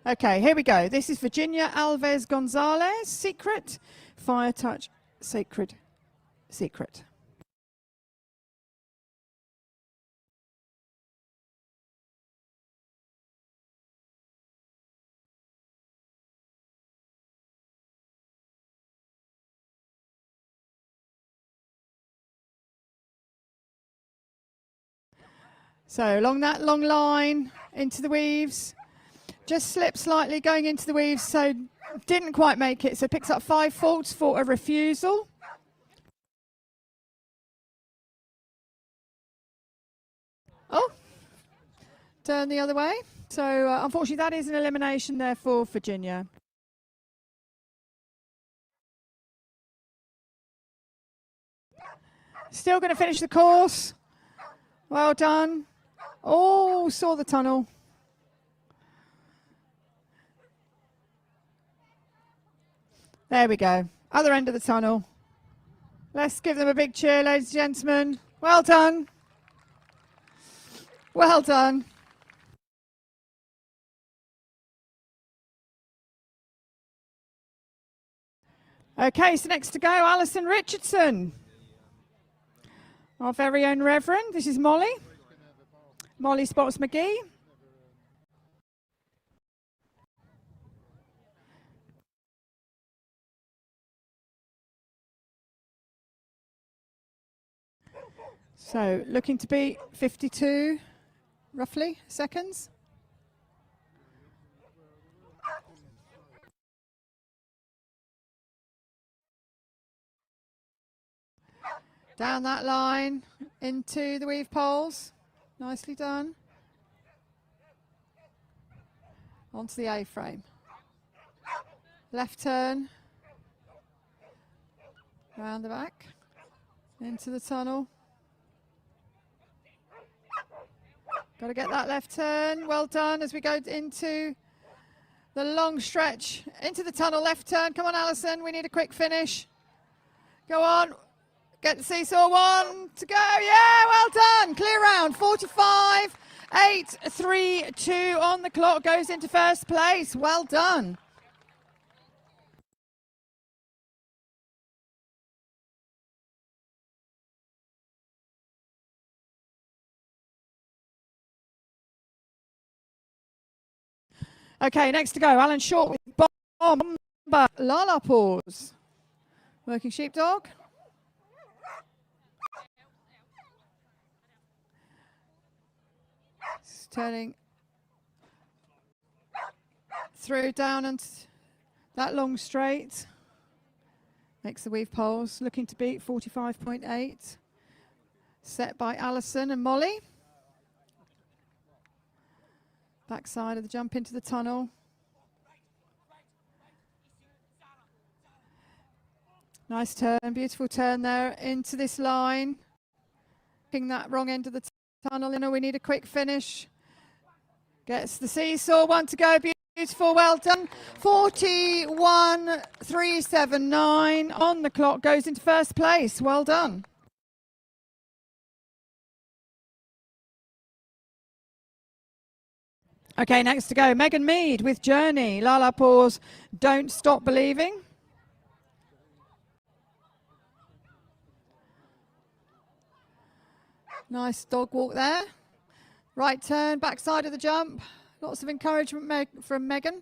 S8: Okay, here we go. This is Virginia Alves Gonzalez, Secret, Fire Touch, Sacred, Secret. So along that long line, into the weaves. Just slipped slightly going into the weaves, so didn't quite make it. So picks up 5 faults for a refusal. Oh, turn the other way. So unfortunately that is an elimination there for Virginia. Still going to finish the course. Well done. Oh, saw the tunnel. There we go. Other end of the tunnel. Let's give them a big cheer, ladies and gentlemen. Well done. Well done. Okay, so next to go, Alison Richardson. Our very own Reverend. This is Molly. Molly Spots McGee. So looking to be 52, roughly, seconds. Down that line, into the weave poles. Nicely done. Onto the A-frame. Left turn. Round the back. Into the tunnel. Got to get that left turn. Well done as we go into the long stretch. Into the tunnel, left turn. Come on, Alison. We need a quick finish. Go on. Get the seesaw, 1 to go. Yeah, well done. Clear round. 45, 8, 3, 2 on the clock. Goes into first place. Well done. Okay, next to go. Alan Short with Bomba. Lala pause. Working sheepdog. Turning through, down and that long straight. Makes the weave poles. Looking to beat 45.8. Set by Alison and Molly. Backside of the jump into the tunnel. Nice turn, beautiful turn there into this line. Picking that wrong end of the tunnel. You know, we need a quick finish. Gets the seesaw, 1 to go, beautiful, well done. 41.379 on the clock, goes into first place, well done. Okay, next to go, Megan Mead with Journey. Lala pause, Don't Stop Believing. Nice dog walk there. Right turn, backside of the jump. Lots of encouragement from Megan.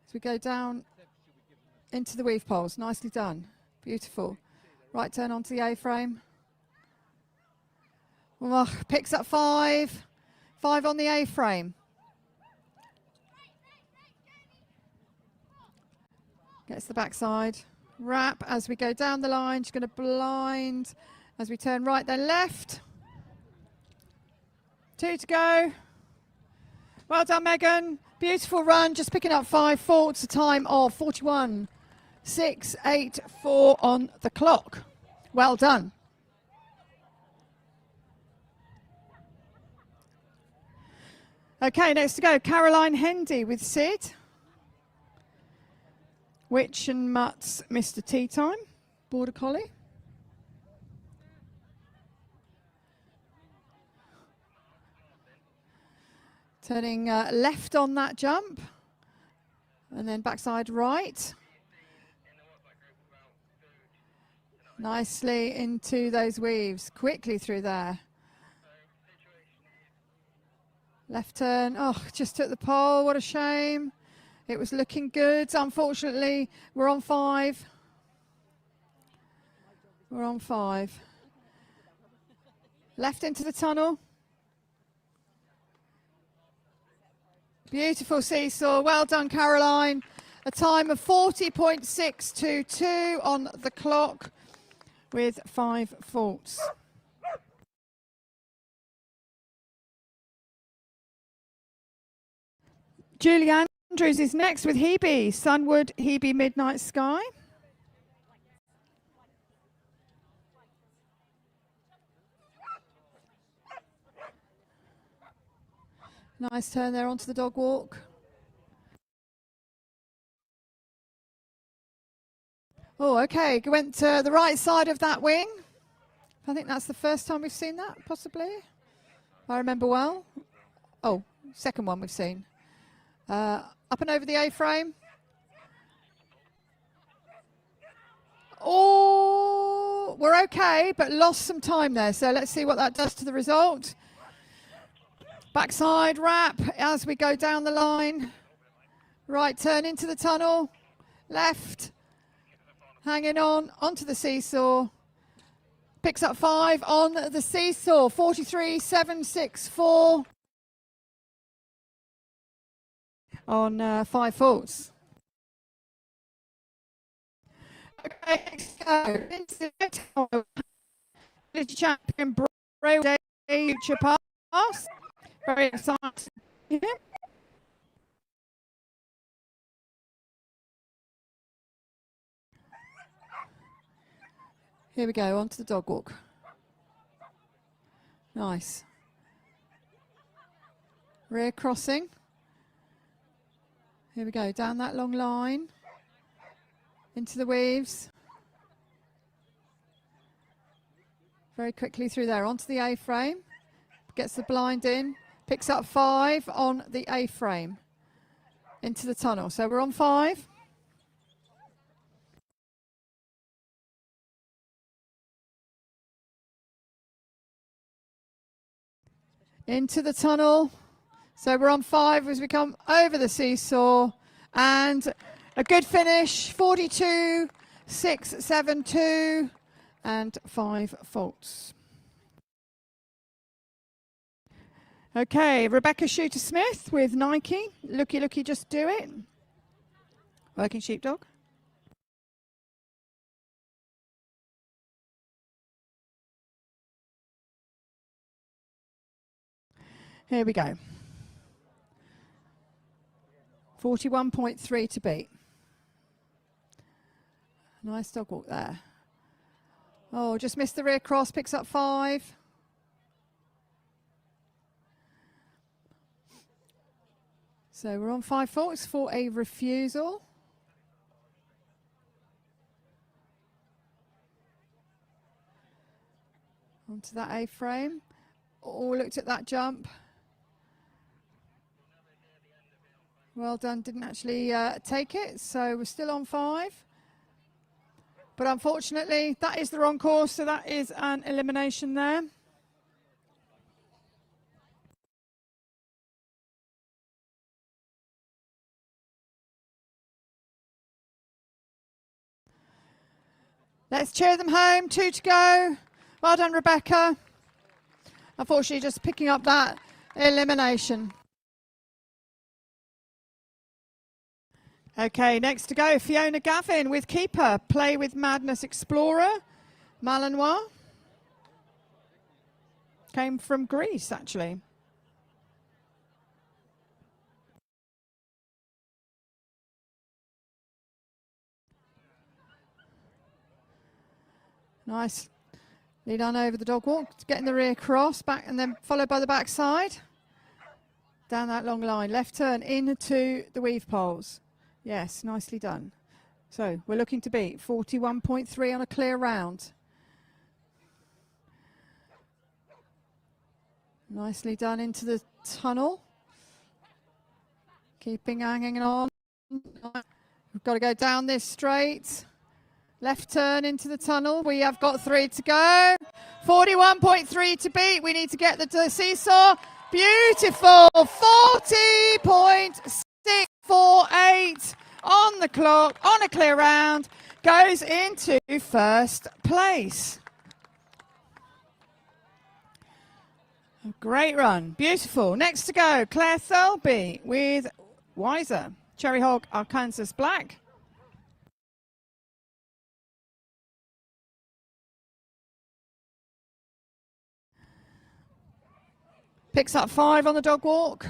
S8: As we go down into the weave poles. Nicely done. Beautiful. Right turn onto the A-frame. Oh, picks up 5. 5 on the A-frame. Gets the backside. Wrap as we go down the line. She's going to blind as we turn right then left. 2 to go. Well done, Megan. Beautiful run, just picking up 5 faults, a time of 41.684 on the clock. Well done. Okay, next to go, Caroline Hendy with Sid. Witch and Mutt's Mr. Tea Time, Border Collie. Turning left on that jump, and then backside right. Nicely into those weaves, quickly through there. Left turn, oh, just took the pole, what a shame. It was looking good, unfortunately, we're on 5. We're on 5. Left into the tunnel. Beautiful seesaw. Well done, Caroline. A time of 40.622 on the clock with 5 faults. Julie Andrews is next with Hebe. Sunwood, Hebe Midnight Sky. Nice turn there onto the dog walk. Oh, okay. Went to the right side of that wing. I think that's the first time we've seen that, possibly. If I remember well. Oh, second one we've seen. Up and over the A-frame. Oh, we're okay, but lost some time there. So let's see what that does to the result. Backside wrap as we go down the line. Right turn into the tunnel. Left. Hanging on, onto the seesaw. Picks up 5 on the seesaw. 43.764 on 5 faults. Okay, next go. Into the champion Braille Day future pass. Very exciting. Yeah. Here we go, onto the dog walk. Nice. Rear crossing. Here we go, down that long line. Into the weaves. Very quickly through there, onto the A-frame. Gets the blind in. Picks up 5 on the A-frame. Into the tunnel. So we're on 5. Into the tunnel. So we're on 5 as we come over the seesaw. And a good finish, 42.672 and 5 faults. Okay, Rebecca Shooter-Smith with Nike. Looky, looky, just do it. Working sheepdog. Here we go. 41.3 to beat. Nice dog walk there. Oh, just missed the rear cross, picks up 5. So we're on 5 faults for a refusal. Onto that A-frame. Oh, looked at that jump. Well done, didn't actually take it, so we're still on 5. But unfortunately, that is the wrong course, so that is an elimination there. Let's cheer them home, 2 to go. Well done, Rebecca. Unfortunately, just picking up that elimination. Okay, next to go, Fiona Gavin with Keeper. Play with Madness Explorer. Malinois. Came from Greece, actually. Nice. Lead on over the dog walk, getting the rear cross, back and then followed by the backside. Down that long line, left turn into the weave poles. Yes, nicely done. So we're looking to beat 41.3 on a clear round. Nicely done into the tunnel. Keeping hanging on. We've got to go down this straight. Left turn into the tunnel. We have got 3 to go. 41.3 to beat. We need to get the seesaw. Beautiful. 40.648 on the clock on a clear round. Goes into first place. A great run. Beautiful. Next to go, Claire Selby with Wiser. Cherry Hog Arkansas Black. Picks up 5 on the dog walk.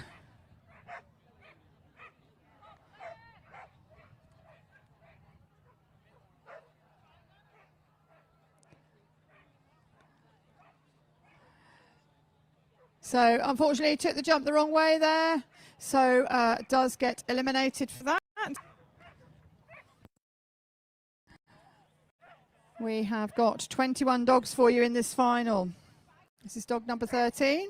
S8: So unfortunately he took the jump the wrong way there, so does get eliminated for that. We have got 21 dogs for you in this final. This is dog number 13.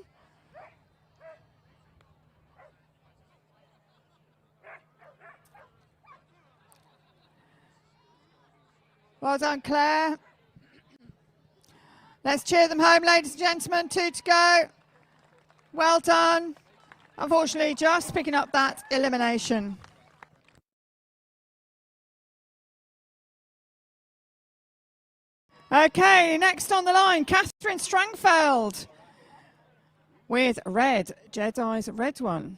S8: Well done, Claire. Let's cheer them home, ladies and gentlemen. 2 to go. Well done. Unfortunately, just picking up that elimination. Okay, next on the line, Catherine Strangfeld with red, Jedi's red one.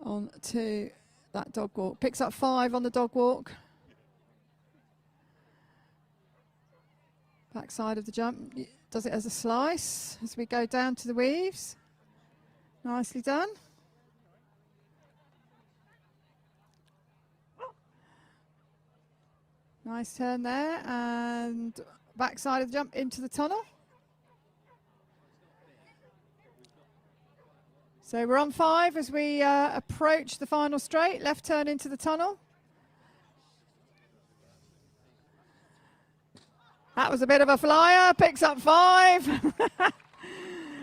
S8: On to that dog walk. Picks up 5 on the dog walk. Backside of the jump. Does it as a slice as we go down to the weaves. Nicely done. Nice turn there. And backside of the jump into the tunnel. So we're on 5 as we approach the final straight. Left turn into the tunnel. That was a bit of a flyer. Picks up 5.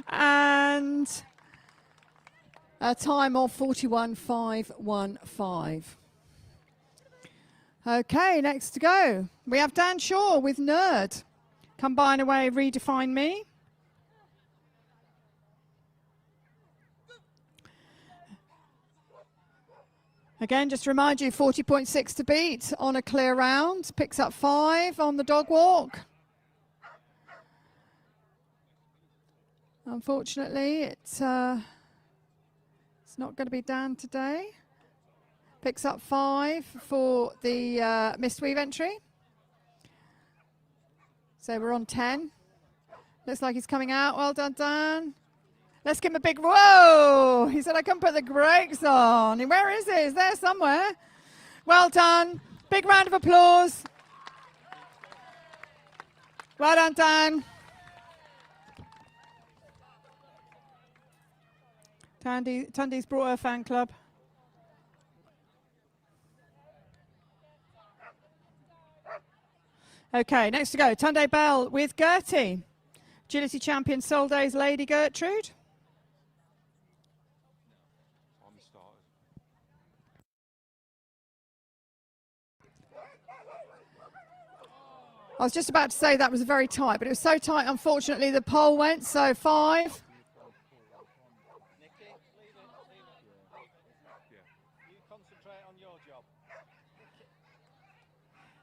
S8: And a time of 41.515. Okay, next to go. We have Dan Shaw with Nerd. Combine Away, Redefine Me. Again, just to remind you, 40.6 to beat on a clear round. Picks up 5 on the dog walk. Unfortunately, it's not going to be Dan today. Picks up 5 for the missed weave entry. So we're on 10. Looks like he's coming out. Well done, Dan. Let's give him a big whoa. He said, I can put the brakes on. Where is he? He's there somewhere. Well done. Big round of applause. Well done, Dan. Tandy's brought her fan club. Okay, next to go. Tunde Bell with Gertie. Agility champion Solday's Lady Gertrude. I was just about to say that was very tight, but it was so tight, unfortunately, the pole went, so 5.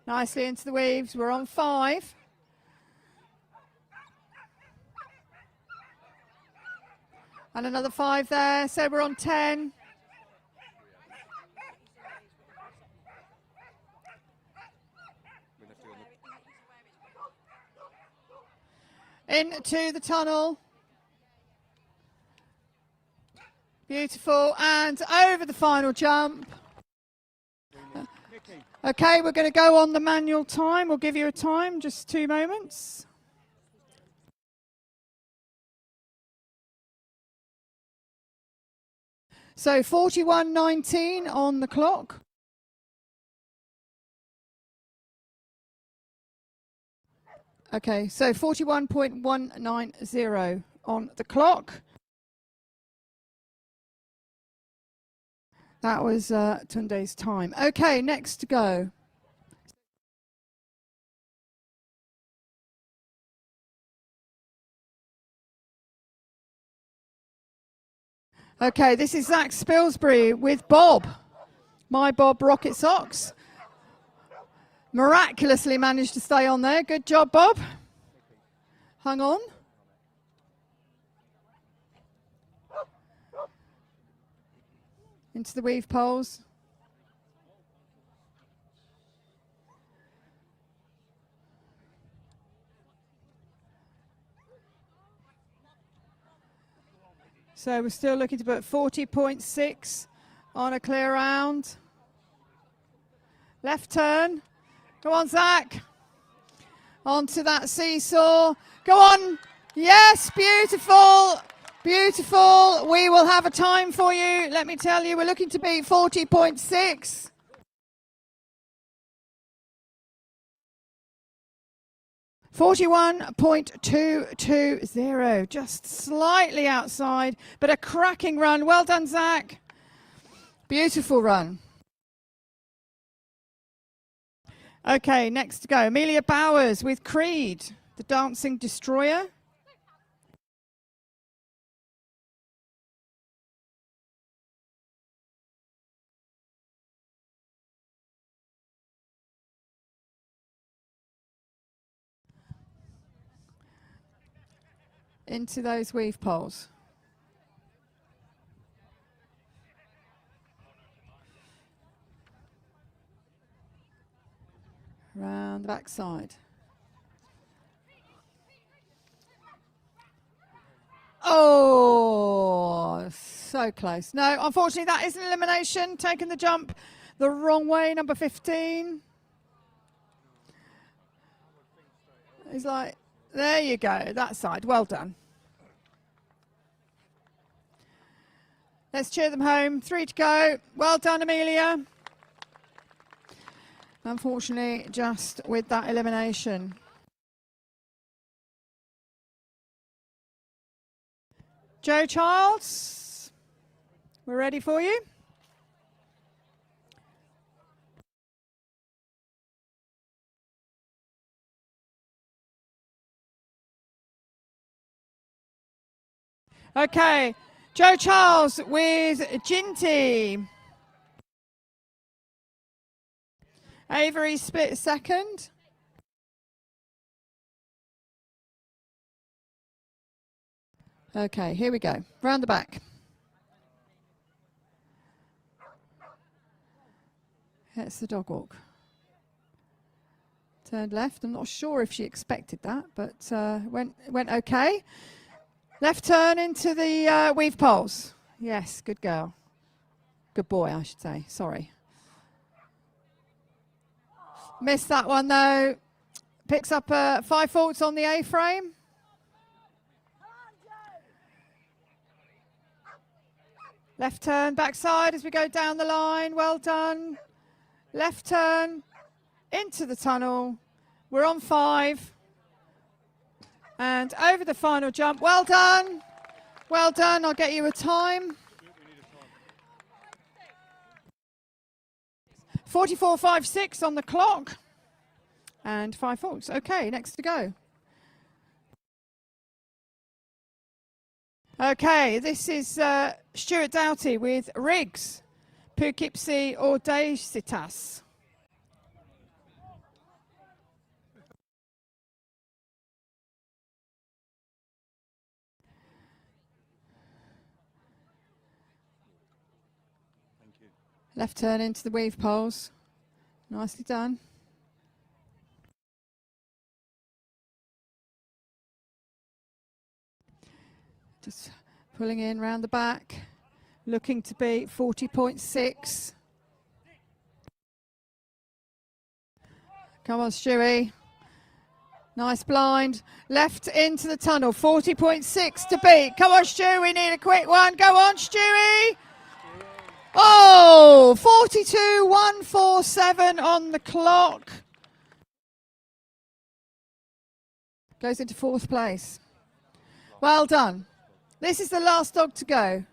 S8: Nicely into the weaves, we're on 5. And another 5 there, so we're on 10. Into the tunnel. Beautiful, and over the final jump. Okay, we're going to go on the manual time. We'll give you a time, just 2 moments. So 41.19 on the clock. Okay, so 41.190 on the clock. That was Tunde's time. Okay, next to go. Okay, this is Zach Spilsbury with Bob. My Bob Rocket Socks. Miraculously managed to stay on there. Good job, Bob. Hung on. Into the weave poles. So we're still looking to put 40.6 on a clear round. Left turn. Go on, Zach. Onto that seesaw. Go on. Yes, beautiful. Beautiful. We will have a time for you. Let me tell you, we're looking to beat 40.6. .220, just slightly outside, but a cracking run. Well done, Zach. Beautiful run. Okay, next to go. Amelia Bowers with Creed, the Dancing Destroyer. Into those weave poles. Round the back side. Oh, so close. No, unfortunately that is an elimination. Taking the jump the wrong way, number 15. He's like, there you go, that side. Well done. Let's cheer them home. 3 to go. Well done, Amelia. Unfortunately, just with that elimination. Joe Childs, we're ready for you. Okay, Joe Charles with Ginty. Avery split second. Okay, here we go. Round the back. That's the dog walk. Turned left. I'm not sure if she expected that, but went okay. Left turn into the weave poles. Yes, good girl. Good boy, I should say. Sorry. Missed that one though. Picks up 5 faults on the A-frame. Left turn, backside as we go down the line. Well done. Left turn into the tunnel. We're on 5. And over the final jump. Well done. Well done. I'll get you a time. 44.56 on the clock. And 5 faults. Okay, next to go. Okay, this is Stuart Doughty with Riggs, Poughkeepsie Audacitas. Left turn into the weave poles. Nicely done. Just pulling in round the back. Looking to be 40.6. Come on, Stewie. Nice blind. Left into the tunnel. 40.6 to beat. Come on, Stewie. We need a quick one. Go on, Stewie. Oh, 42.147 on the clock. Goes into 4th place. Well done. This is the last dog to go.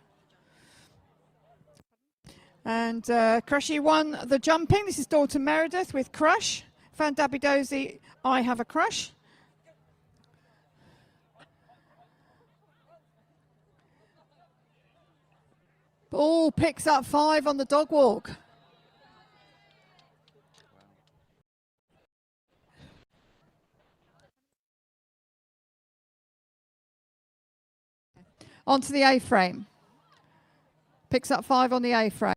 S8: And Crushy won the jumping. This is Dalton Meredith with Crush. Fan Dabby Dozy, I Have a Crush. Ball picks up 5 on the dog walk. Onto the A-frame. Picks up 5 on the A-frame.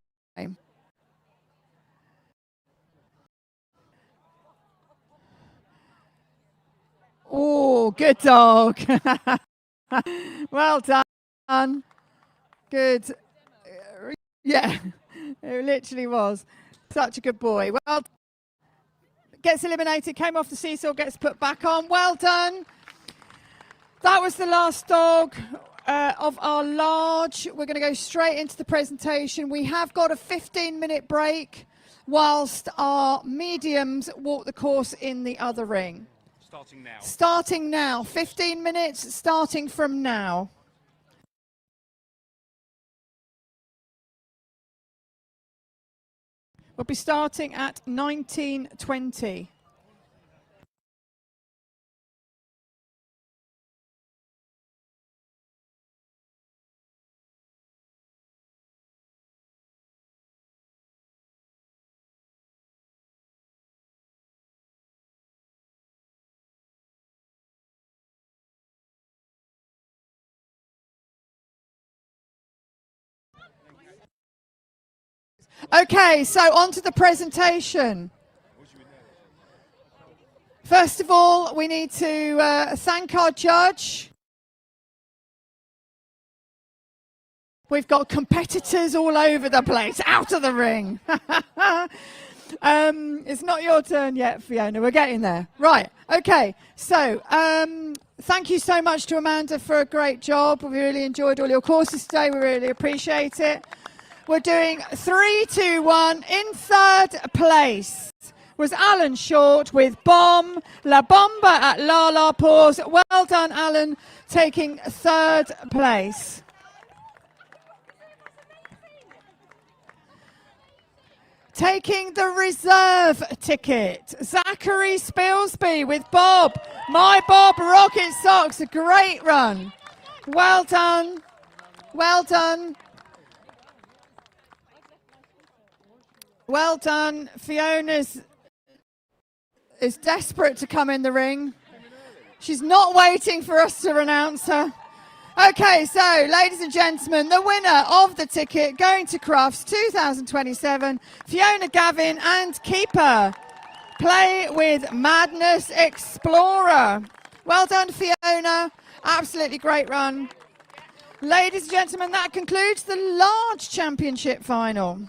S8: Oh, good dog. Well done. Good. Yeah, it literally was. Such a good boy. Well, gets eliminated, came off the seesaw, gets put back on. Well done. That was the last dog of our large. We're going to go straight into the presentation. We have got a 15-minute break whilst our mediums walk the course in the other ring.
S3: Starting now.
S8: Starting now. 15 minutes starting from now. We'll be starting at 19:20. Okay, so on to the presentation. First of all, we need to thank our judge. We've got competitors all over the place, out of the ring. It's not your turn yet, Fiona. We're getting there. Right, okay. So, thank you so much to Amanda for a great job. We really enjoyed all your courses today. We really appreciate it. We're doing 3, 2, 1. In third place was Alan Short with Bomb, La Bomba at La La Pause. Well done, Alan, taking third place. Taking the reserve ticket, Zachary Spilsby with Bob. My Bob Rocket Socks, a great run. Well done. Well done. Well done. Fiona is desperate to come in the ring. She's not waiting for us to announce her. Okay, so ladies and gentlemen, the winner of the ticket going to Crufts 2027, Fiona Gavin and keeper. Play with Madness Explorer. Well done, Fiona. Absolutely great run. Ladies and gentlemen, that concludes the large championship final.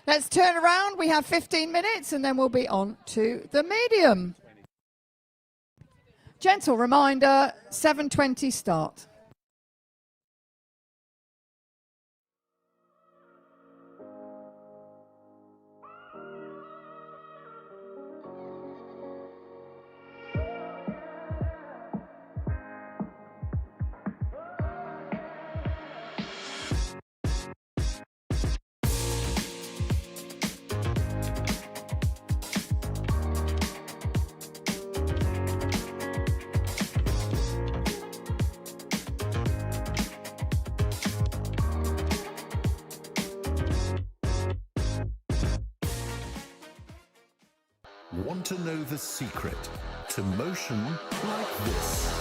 S8: Let's turn around. We have 15 minutes and then we'll be on to the medium. Gentle reminder, 7:20 start.
S1: Want to know the secret to motion like this?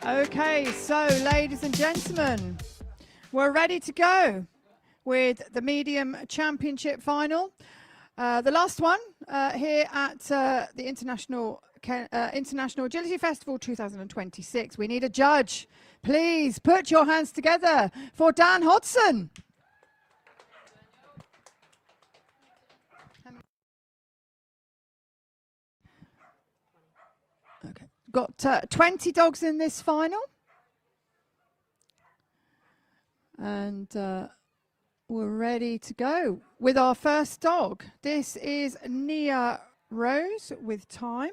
S8: Okay, so ladies and gentlemen, we're ready to go with the medium championship final. The last one here at the International Agility Festival 2026. We need a judge. Please put your hands together for Dan Hodson. Okay, got 20 dogs in this final. And we're ready to go with our first dog. This is Nia Rose with time.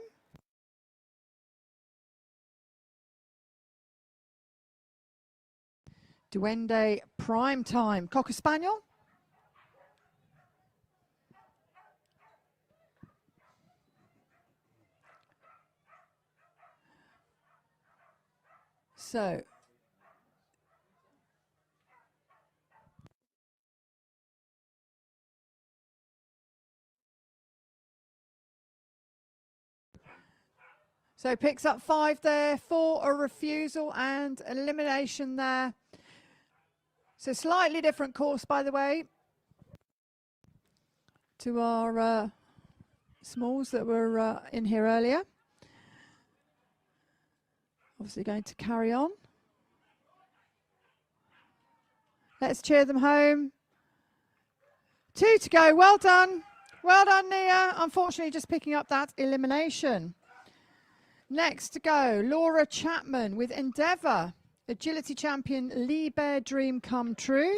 S8: Duende Prime Time, Cocker Spaniel. So picks up 5 there for a refusal and elimination there. So slightly different course, by the way, to our smalls that were in here earlier. Obviously going to carry on. Let's cheer them home. 2 to go. Well done. Well done, Nia. Unfortunately, just picking up that elimination. Next to go, Laura Chapman with Endeavour. Agility champion Lee Bear Dream Come True.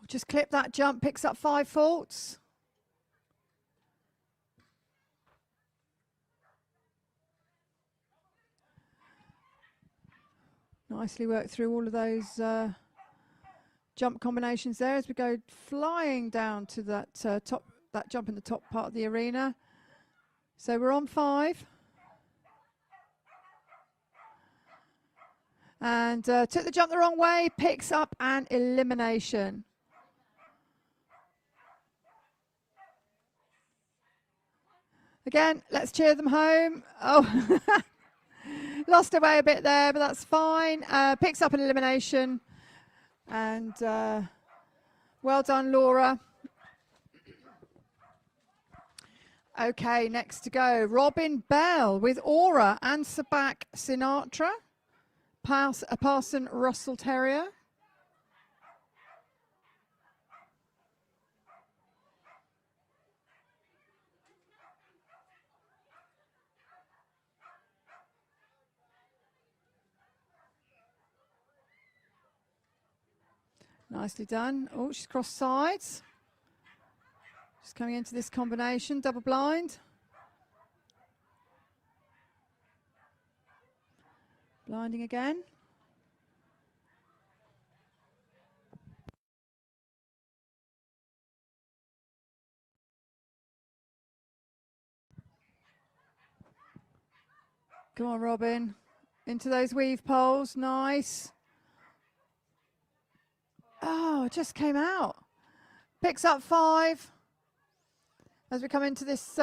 S8: Just clip that jump, picks up 5 faults. Nicely worked through all of those jump combinations there as we go flying down to that that jump in the top part of the arena. So we're on 5. And took the jump the wrong way, picks up an elimination. Again, let's cheer them home. Oh, lost away a bit there, but that's fine. Picks up an elimination. And well done, Laura. Okay, next to go, Robin Bell with Aura and Sabak Sinatra. A Parson Russell Terrier. Nicely done. Oh, she's crossed sides. Just coming into this combination, double blind. Blinding again. Come on, Robin. Into those weave poles. Nice. Oh, it just came out. Picks up 5. As we come into this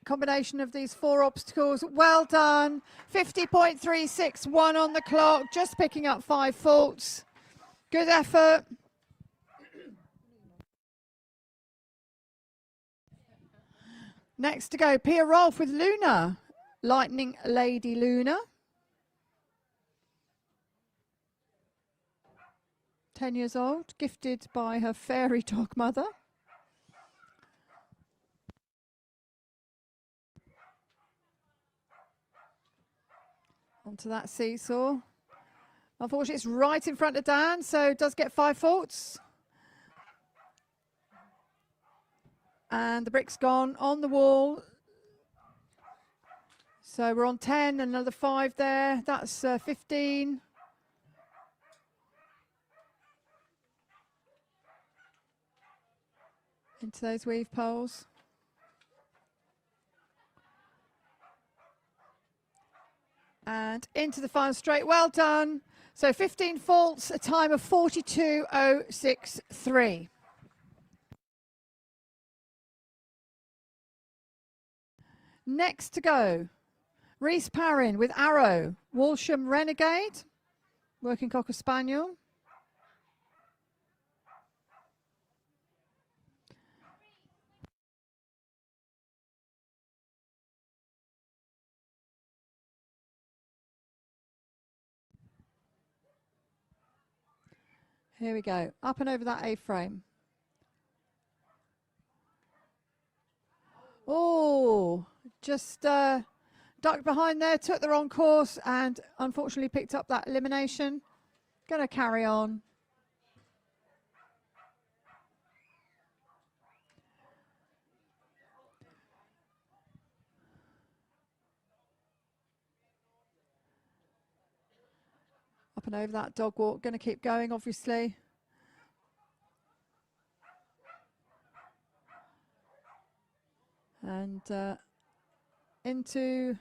S8: combination of these 4 obstacles. Well done. 50.361 on the clock. Just picking up 5 faults. Good effort. Next to go, Pia Rolfe with Luna. Lightning Lady Luna. 10 years old, gifted by her fairy dog mother. Onto that seesaw. Unfortunately, it's right in front of Dan, so does get 5 faults. And the brick's gone on the wall. So we're on 10, another 5 there. That's 15. Into those weave poles. And into the final straight. Well done. So 15 faults, a time of 42.063. Next to go, Reese Parrin with Arrow, Walsham Renegade, working Cocker Spaniel. Here we go, up and over that A-frame. Oh, just ducked behind there, took the wrong course and unfortunately picked up that elimination. Going to carry on. Up and over that dog walk, going to keep going obviously. And into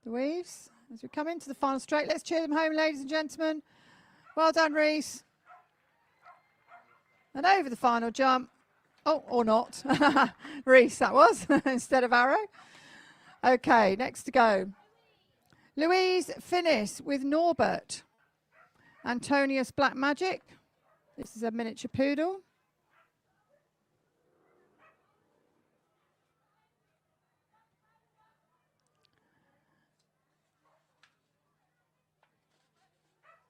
S8: the weaves as we come into the final straight. Let's cheer them home, ladies and gentlemen. Well done, Reese. And over the final jump. Oh, or not. Reese, that was, instead of Arrow. Okay, next to go. Louise Finnis with Norbert. Antonius Black Magic. This is a miniature poodle.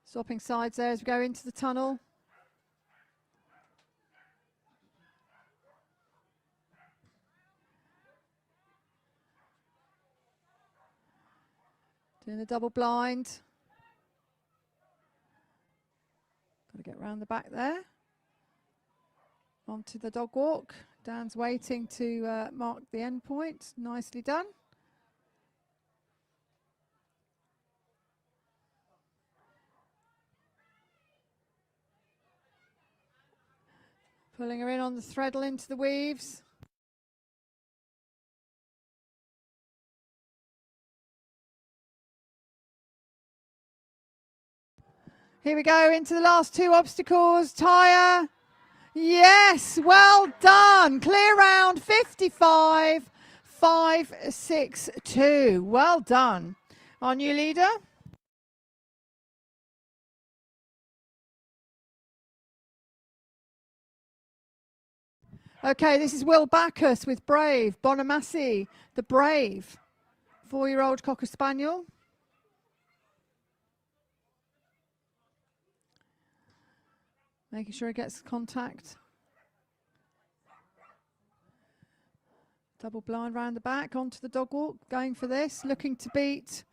S8: Swapping sides there as we go into the tunnel. Doing the double blind. Got to get round the back there. Onto the dog walk. Dan's waiting to mark the end point. Nicely done. Pulling her in on the threadle into the weaves. Here we go into the last two obstacles. Tyre. Yes, well done. Clear round 55.562. Well done. Our new leader. Okay, this is Will Bacchus with Brave. Bonamassi, the Brave. 4-year-old Cocker Spaniel. Making sure he gets contact. Double blind round the back, onto the dog walk, going for this, looking to beat.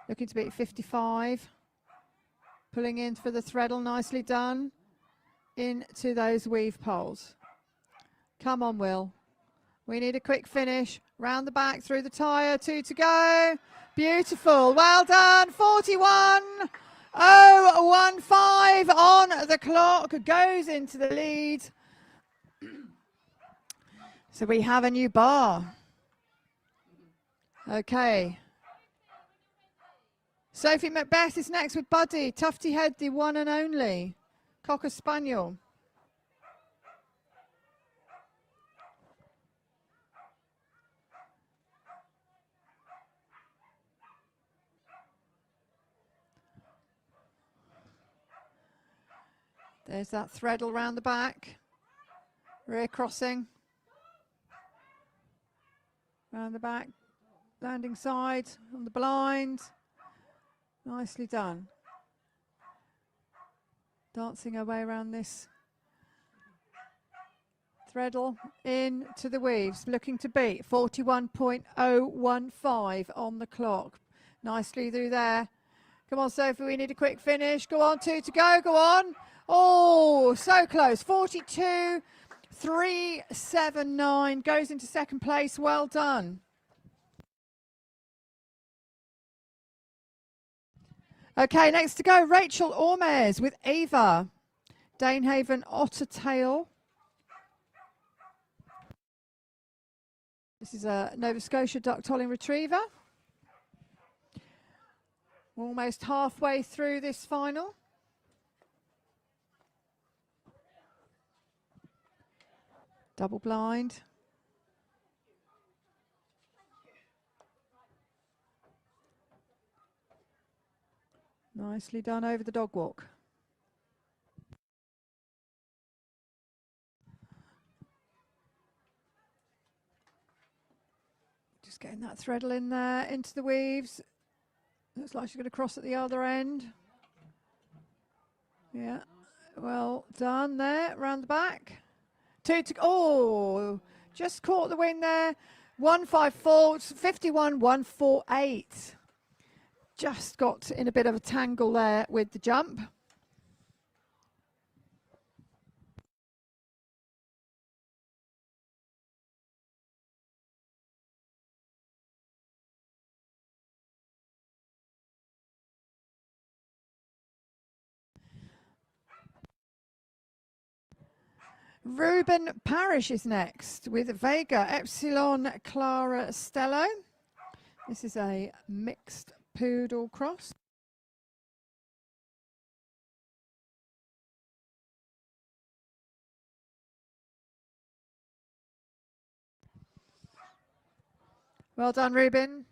S8: Looking to beat 55. Pulling in for the threadle, nicely done. Into those weave poles. Come on, Will. We need a quick finish. Round the back, through the tyre, 2 to go. Beautiful, well done. 41.015 on the clock, goes into the lead. So we have a new bar. Okay. Sophie Macbeth is next with Buddy. Tufty Head, the one and only Cocker Spaniel. There's that threadle round the back. Rear crossing. Round the back. Landing side on the blind. Nicely done. Dancing her way around this threadle into the weaves. Looking to beat 41.015 on the clock. Nicely through there. Come on, Sophie, we need a quick finish. Go on, 2 to go, go on. Oh, so close. 42.379 goes into second place. Well done. Okay, next to go, Rachel Ormes with Ava. Danehaven Ottertail. This is a Nova Scotia Duck Tolling Retriever. We're almost halfway through this final. Double blind. Nicely done over the dog walk. Just getting that threadle in there into the weaves. Looks like she's going to cross at the other end. Yeah, well done there, round the back. Just caught the wing there. 154, 51.148. Just got in a bit of a tangle there with the jump. Ruben Parrish is next with Vega Epsilon Clara Stello. This is a mixed poodle cross. Well done, Ruben.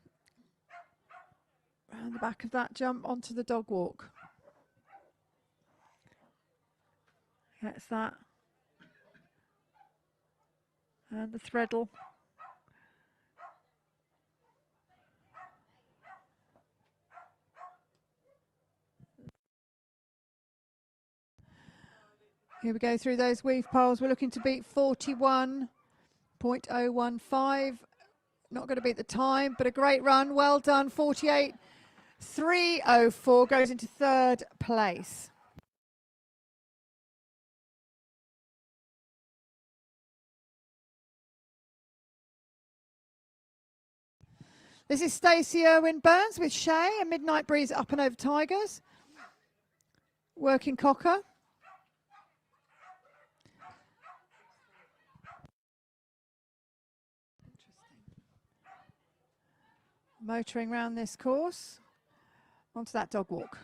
S8: Round the back of that jump onto the dog walk. Gets that. And the threadle. Here we go through those weave poles. We're looking to beat 41.015. Not going to beat the time, but a great run. Well done. 48.304 goes into third place. This is Stacey Irwin Burns with Shay, a Midnight Breeze up and over Tigers. Working cocker. Motoring round this course. Onto that dog walk.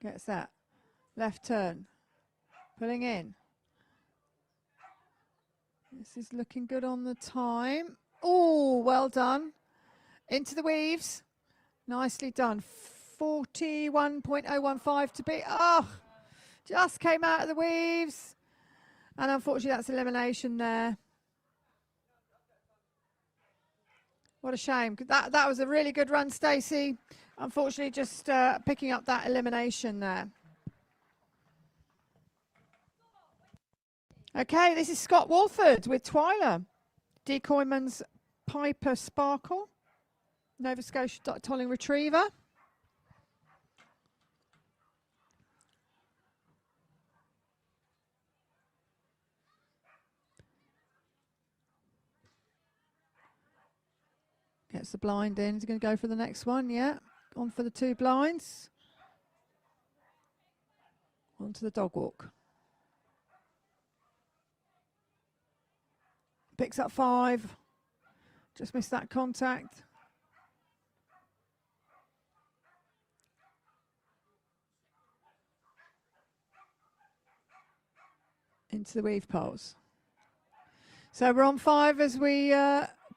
S8: Gets that. Left turn. Pulling in. This is looking good on the time. Oh, well done. Into the weaves. Nicely done. 41.015 to beat. Oh, just came out of the weaves. And unfortunately, that's elimination there. What a shame. That was a really good run, Stacey. Unfortunately, just picking up that elimination there. Okay, this is Scott Walford with Twyla. Decoyman's Piper Sparkle. Nova Scotia Tolling Retriever. Gets the blind in. He's going to go for the next one. Yeah, on for the two blinds. On to the dog walk. Picks up 5. Just missed that contact. Into the weave poles. So we're on 5 as we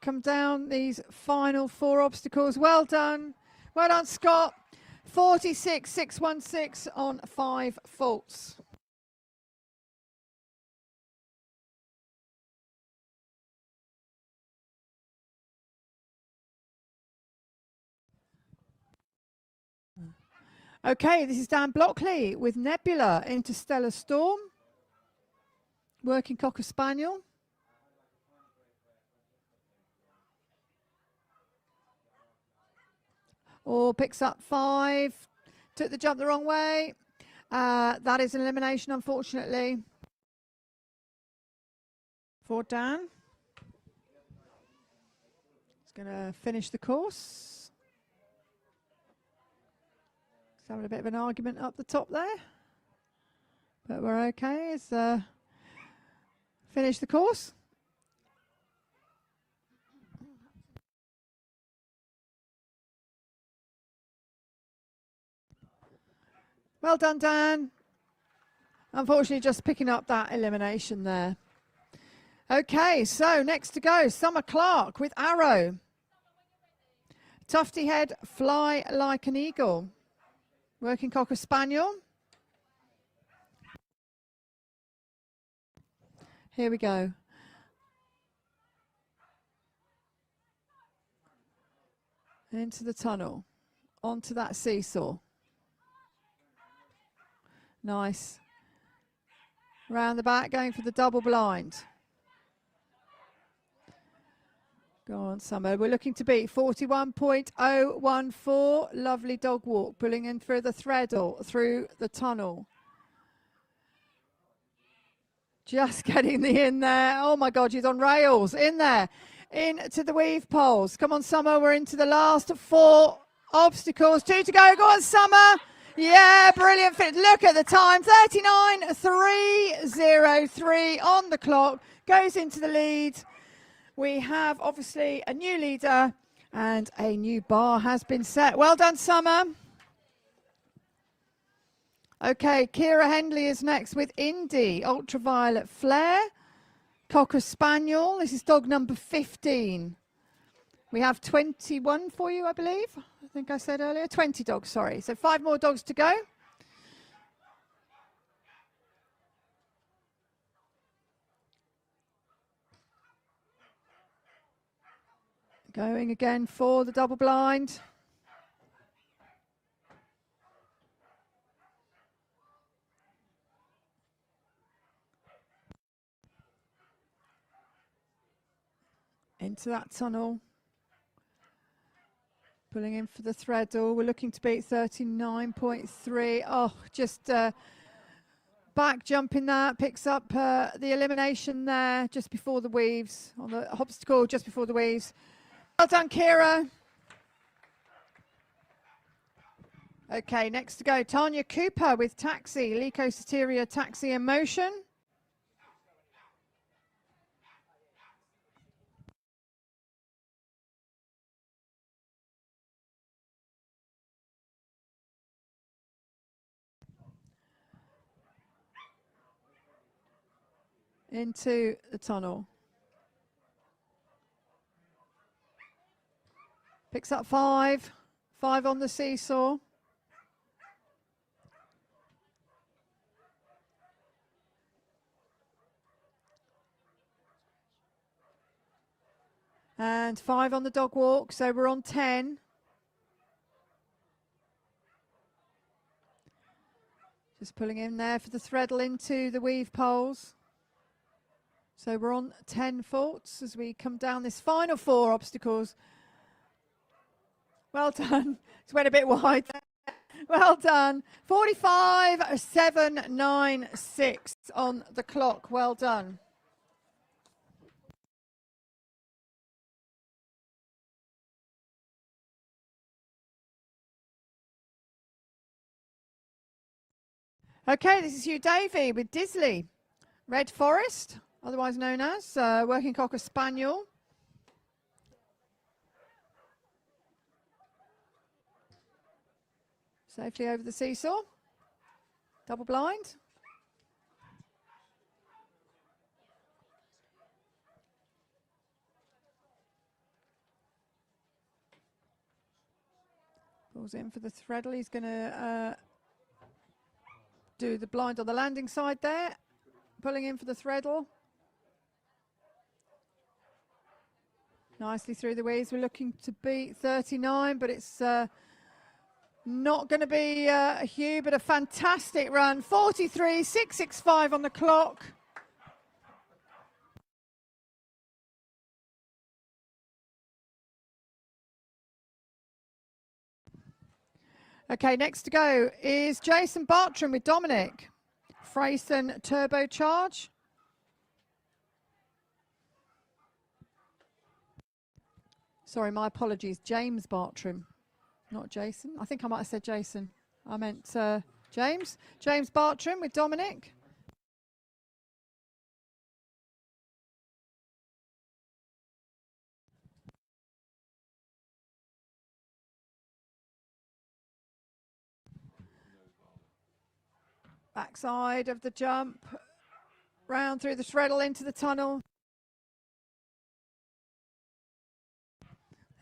S8: come down these final 4 obstacles. Well done. Well done, Scott. 46.616 on 5 faults. Okay, this is Dan Blockley with Nebula, Interstellar Storm. Working Cocker Spaniel. Or picks up 5. Took the jump the wrong way. That is an elimination, unfortunately, for Dan. He's going to finish the course. He's having a bit of an argument up the top there. But we're okay. It's finish the course. Well done, Dan. Unfortunately, just picking up that elimination there. Okay, so next to go, Summer Clark with Arrow. Tufty Head, Fly Like an Eagle. Working Cocker Spaniel. Here we go. Into the tunnel. Onto that seesaw. Nice. Round the back, going for the double blind. Go on, Summer. We're looking to beat 41.014. Lovely dog walk, pulling in through the threadle, through the tunnel. Just getting the in there. Oh my God, she's on rails. In there. Into the weave poles. Come on, Summer. We're into the last 4 obstacles. 2 to go. Go on, Summer. Yeah, brilliant fit. Look at the time. 39.303 on the clock. Goes into the lead. We have obviously a new leader and a new bar has been set. Well done, Summer. Okay, Kira Hendley is next with Indy, Ultraviolet Flare, Cocker Spaniel. This is dog number 15. We have 21 for you, I believe. I think I said earlier. 20 dogs, sorry. So 5 more dogs to go. Going again for the double blind. Into that tunnel. Pulling in for the threadle. We're looking to beat 39.3. Oh, just back jumping that. Picks up the elimination there just before the weaves. On the obstacle just before the weaves. Well done, Kira. Okay, next to go, Tanya Cooper with Taxi, Lico Soteria Taxi in Motion. Into the tunnel. Picks up 5. 5 on the seesaw. And 5 on the dog walk, so we're on 10. Just pulling in there for the threadle into the weave poles. So we're on 10 faults as we come down this final 4 obstacles. Well done. It's went a bit wide there. Well done. 45.796 on the clock. Well done. Okay, this is Hugh Davey with Disley. Red Forest, otherwise known as Working Cocker Spaniel. Safely over the seesaw. Double blind. Pulls in for the threadle. He's going to do the blind on the landing side there. Pulling in for the threadle. Nicely through the weaves. We're looking to beat 39, but it's not going to be Hugh, but a fantastic run. 43.665 on the clock. Okay, next to go is Jason Bartram with Dominic. Freyson Turbocharge. Sorry, my apologies. James Bartram, not Jason. I think I might have said Jason. I meant James. James Bartram with Dominic. Backside of the jump. Round through the threadle into the tunnel.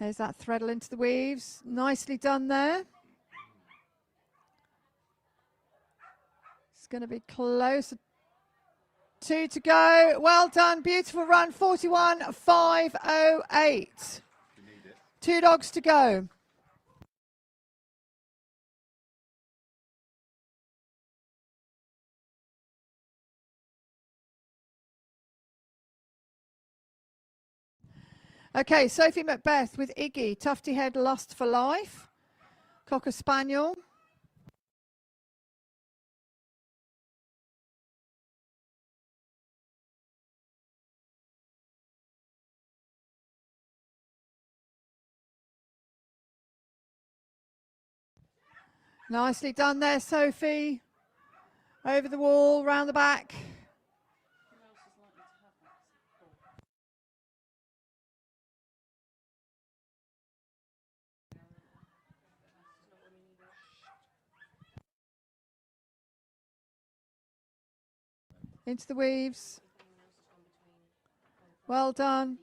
S8: There's that threadle into the weaves. Nicely done there. It's going to be close. 2 to go. Well done. Beautiful run. 41.508. 2 dogs to go. Okay, Sophie Macbeth with Iggy. Tufty Head Lust for Life. Cocker Spaniel. Nicely done there, Sophie. Over the wall, round the back. Into the weaves. Well done.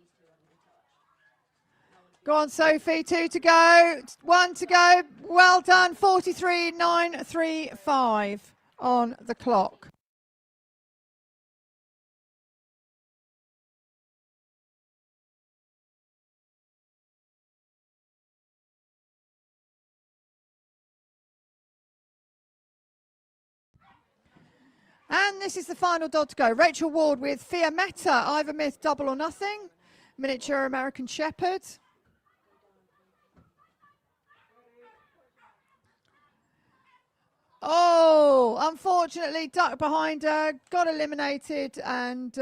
S8: Go on, Sophie. 2 to go. 1 to go. Well done. 43.935 on the clock. And this is the final dog to go. Rachel Ward with Fiametta, Ivor Myth, Double or Nothing. Miniature American Shepherd. Oh, unfortunately, duck behind her, got eliminated, and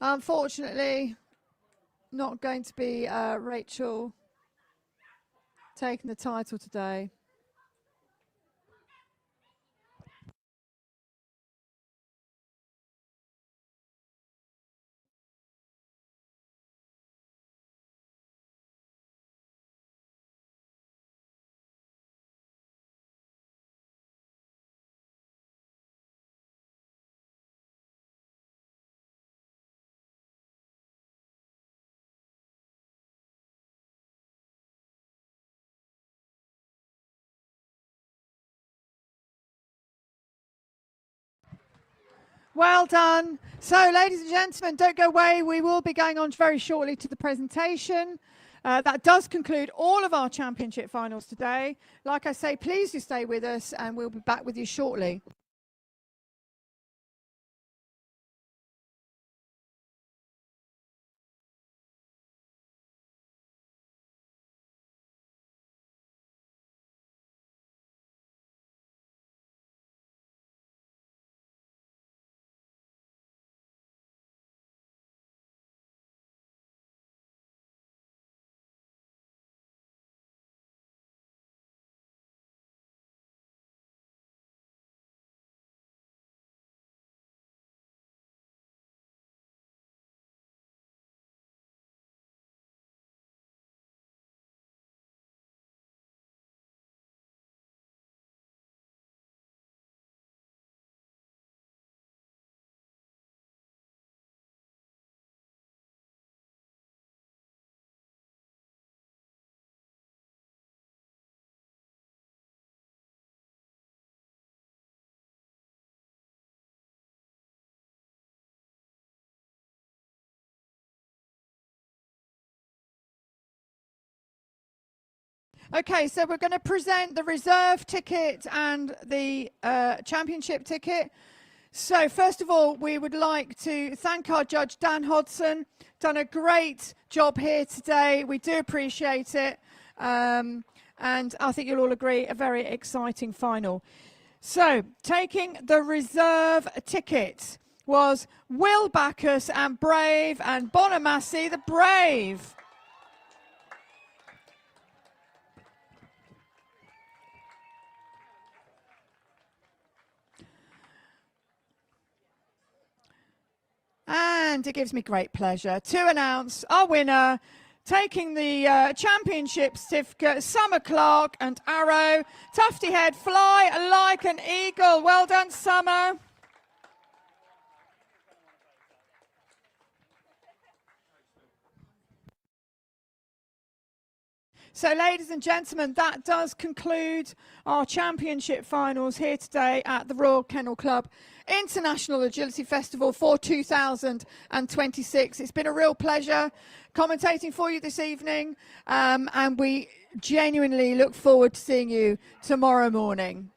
S8: unfortunately, not going to be Rachel taking the title today. Well done. So, ladies and gentlemen, don't go away. We will be going on very shortly to the presentation. That does conclude all of our championship finals today. Like I say, please do stay with us and we'll be back with you shortly. Okay, so we're going to present the reserve ticket and the championship ticket. So first of all, we would like to thank our judge, Dan Hodson. Done a great job here today. We do appreciate it. And I think you'll all agree, a very exciting final. So taking the reserve ticket was Will Bacchus and Brave and Bonamassi the Brave. And it gives me great pleasure to announce our winner, taking the championship certificate, Summer Clark and Arrow. Tufty Head, fly like an eagle. Well done, Summer. So, ladies and gentlemen, that does conclude our championship finals here today at the Royal Kennel Club International Agility Festival for 2026. It's been a real pleasure commentating for you this evening, and we genuinely look forward to seeing you tomorrow morning.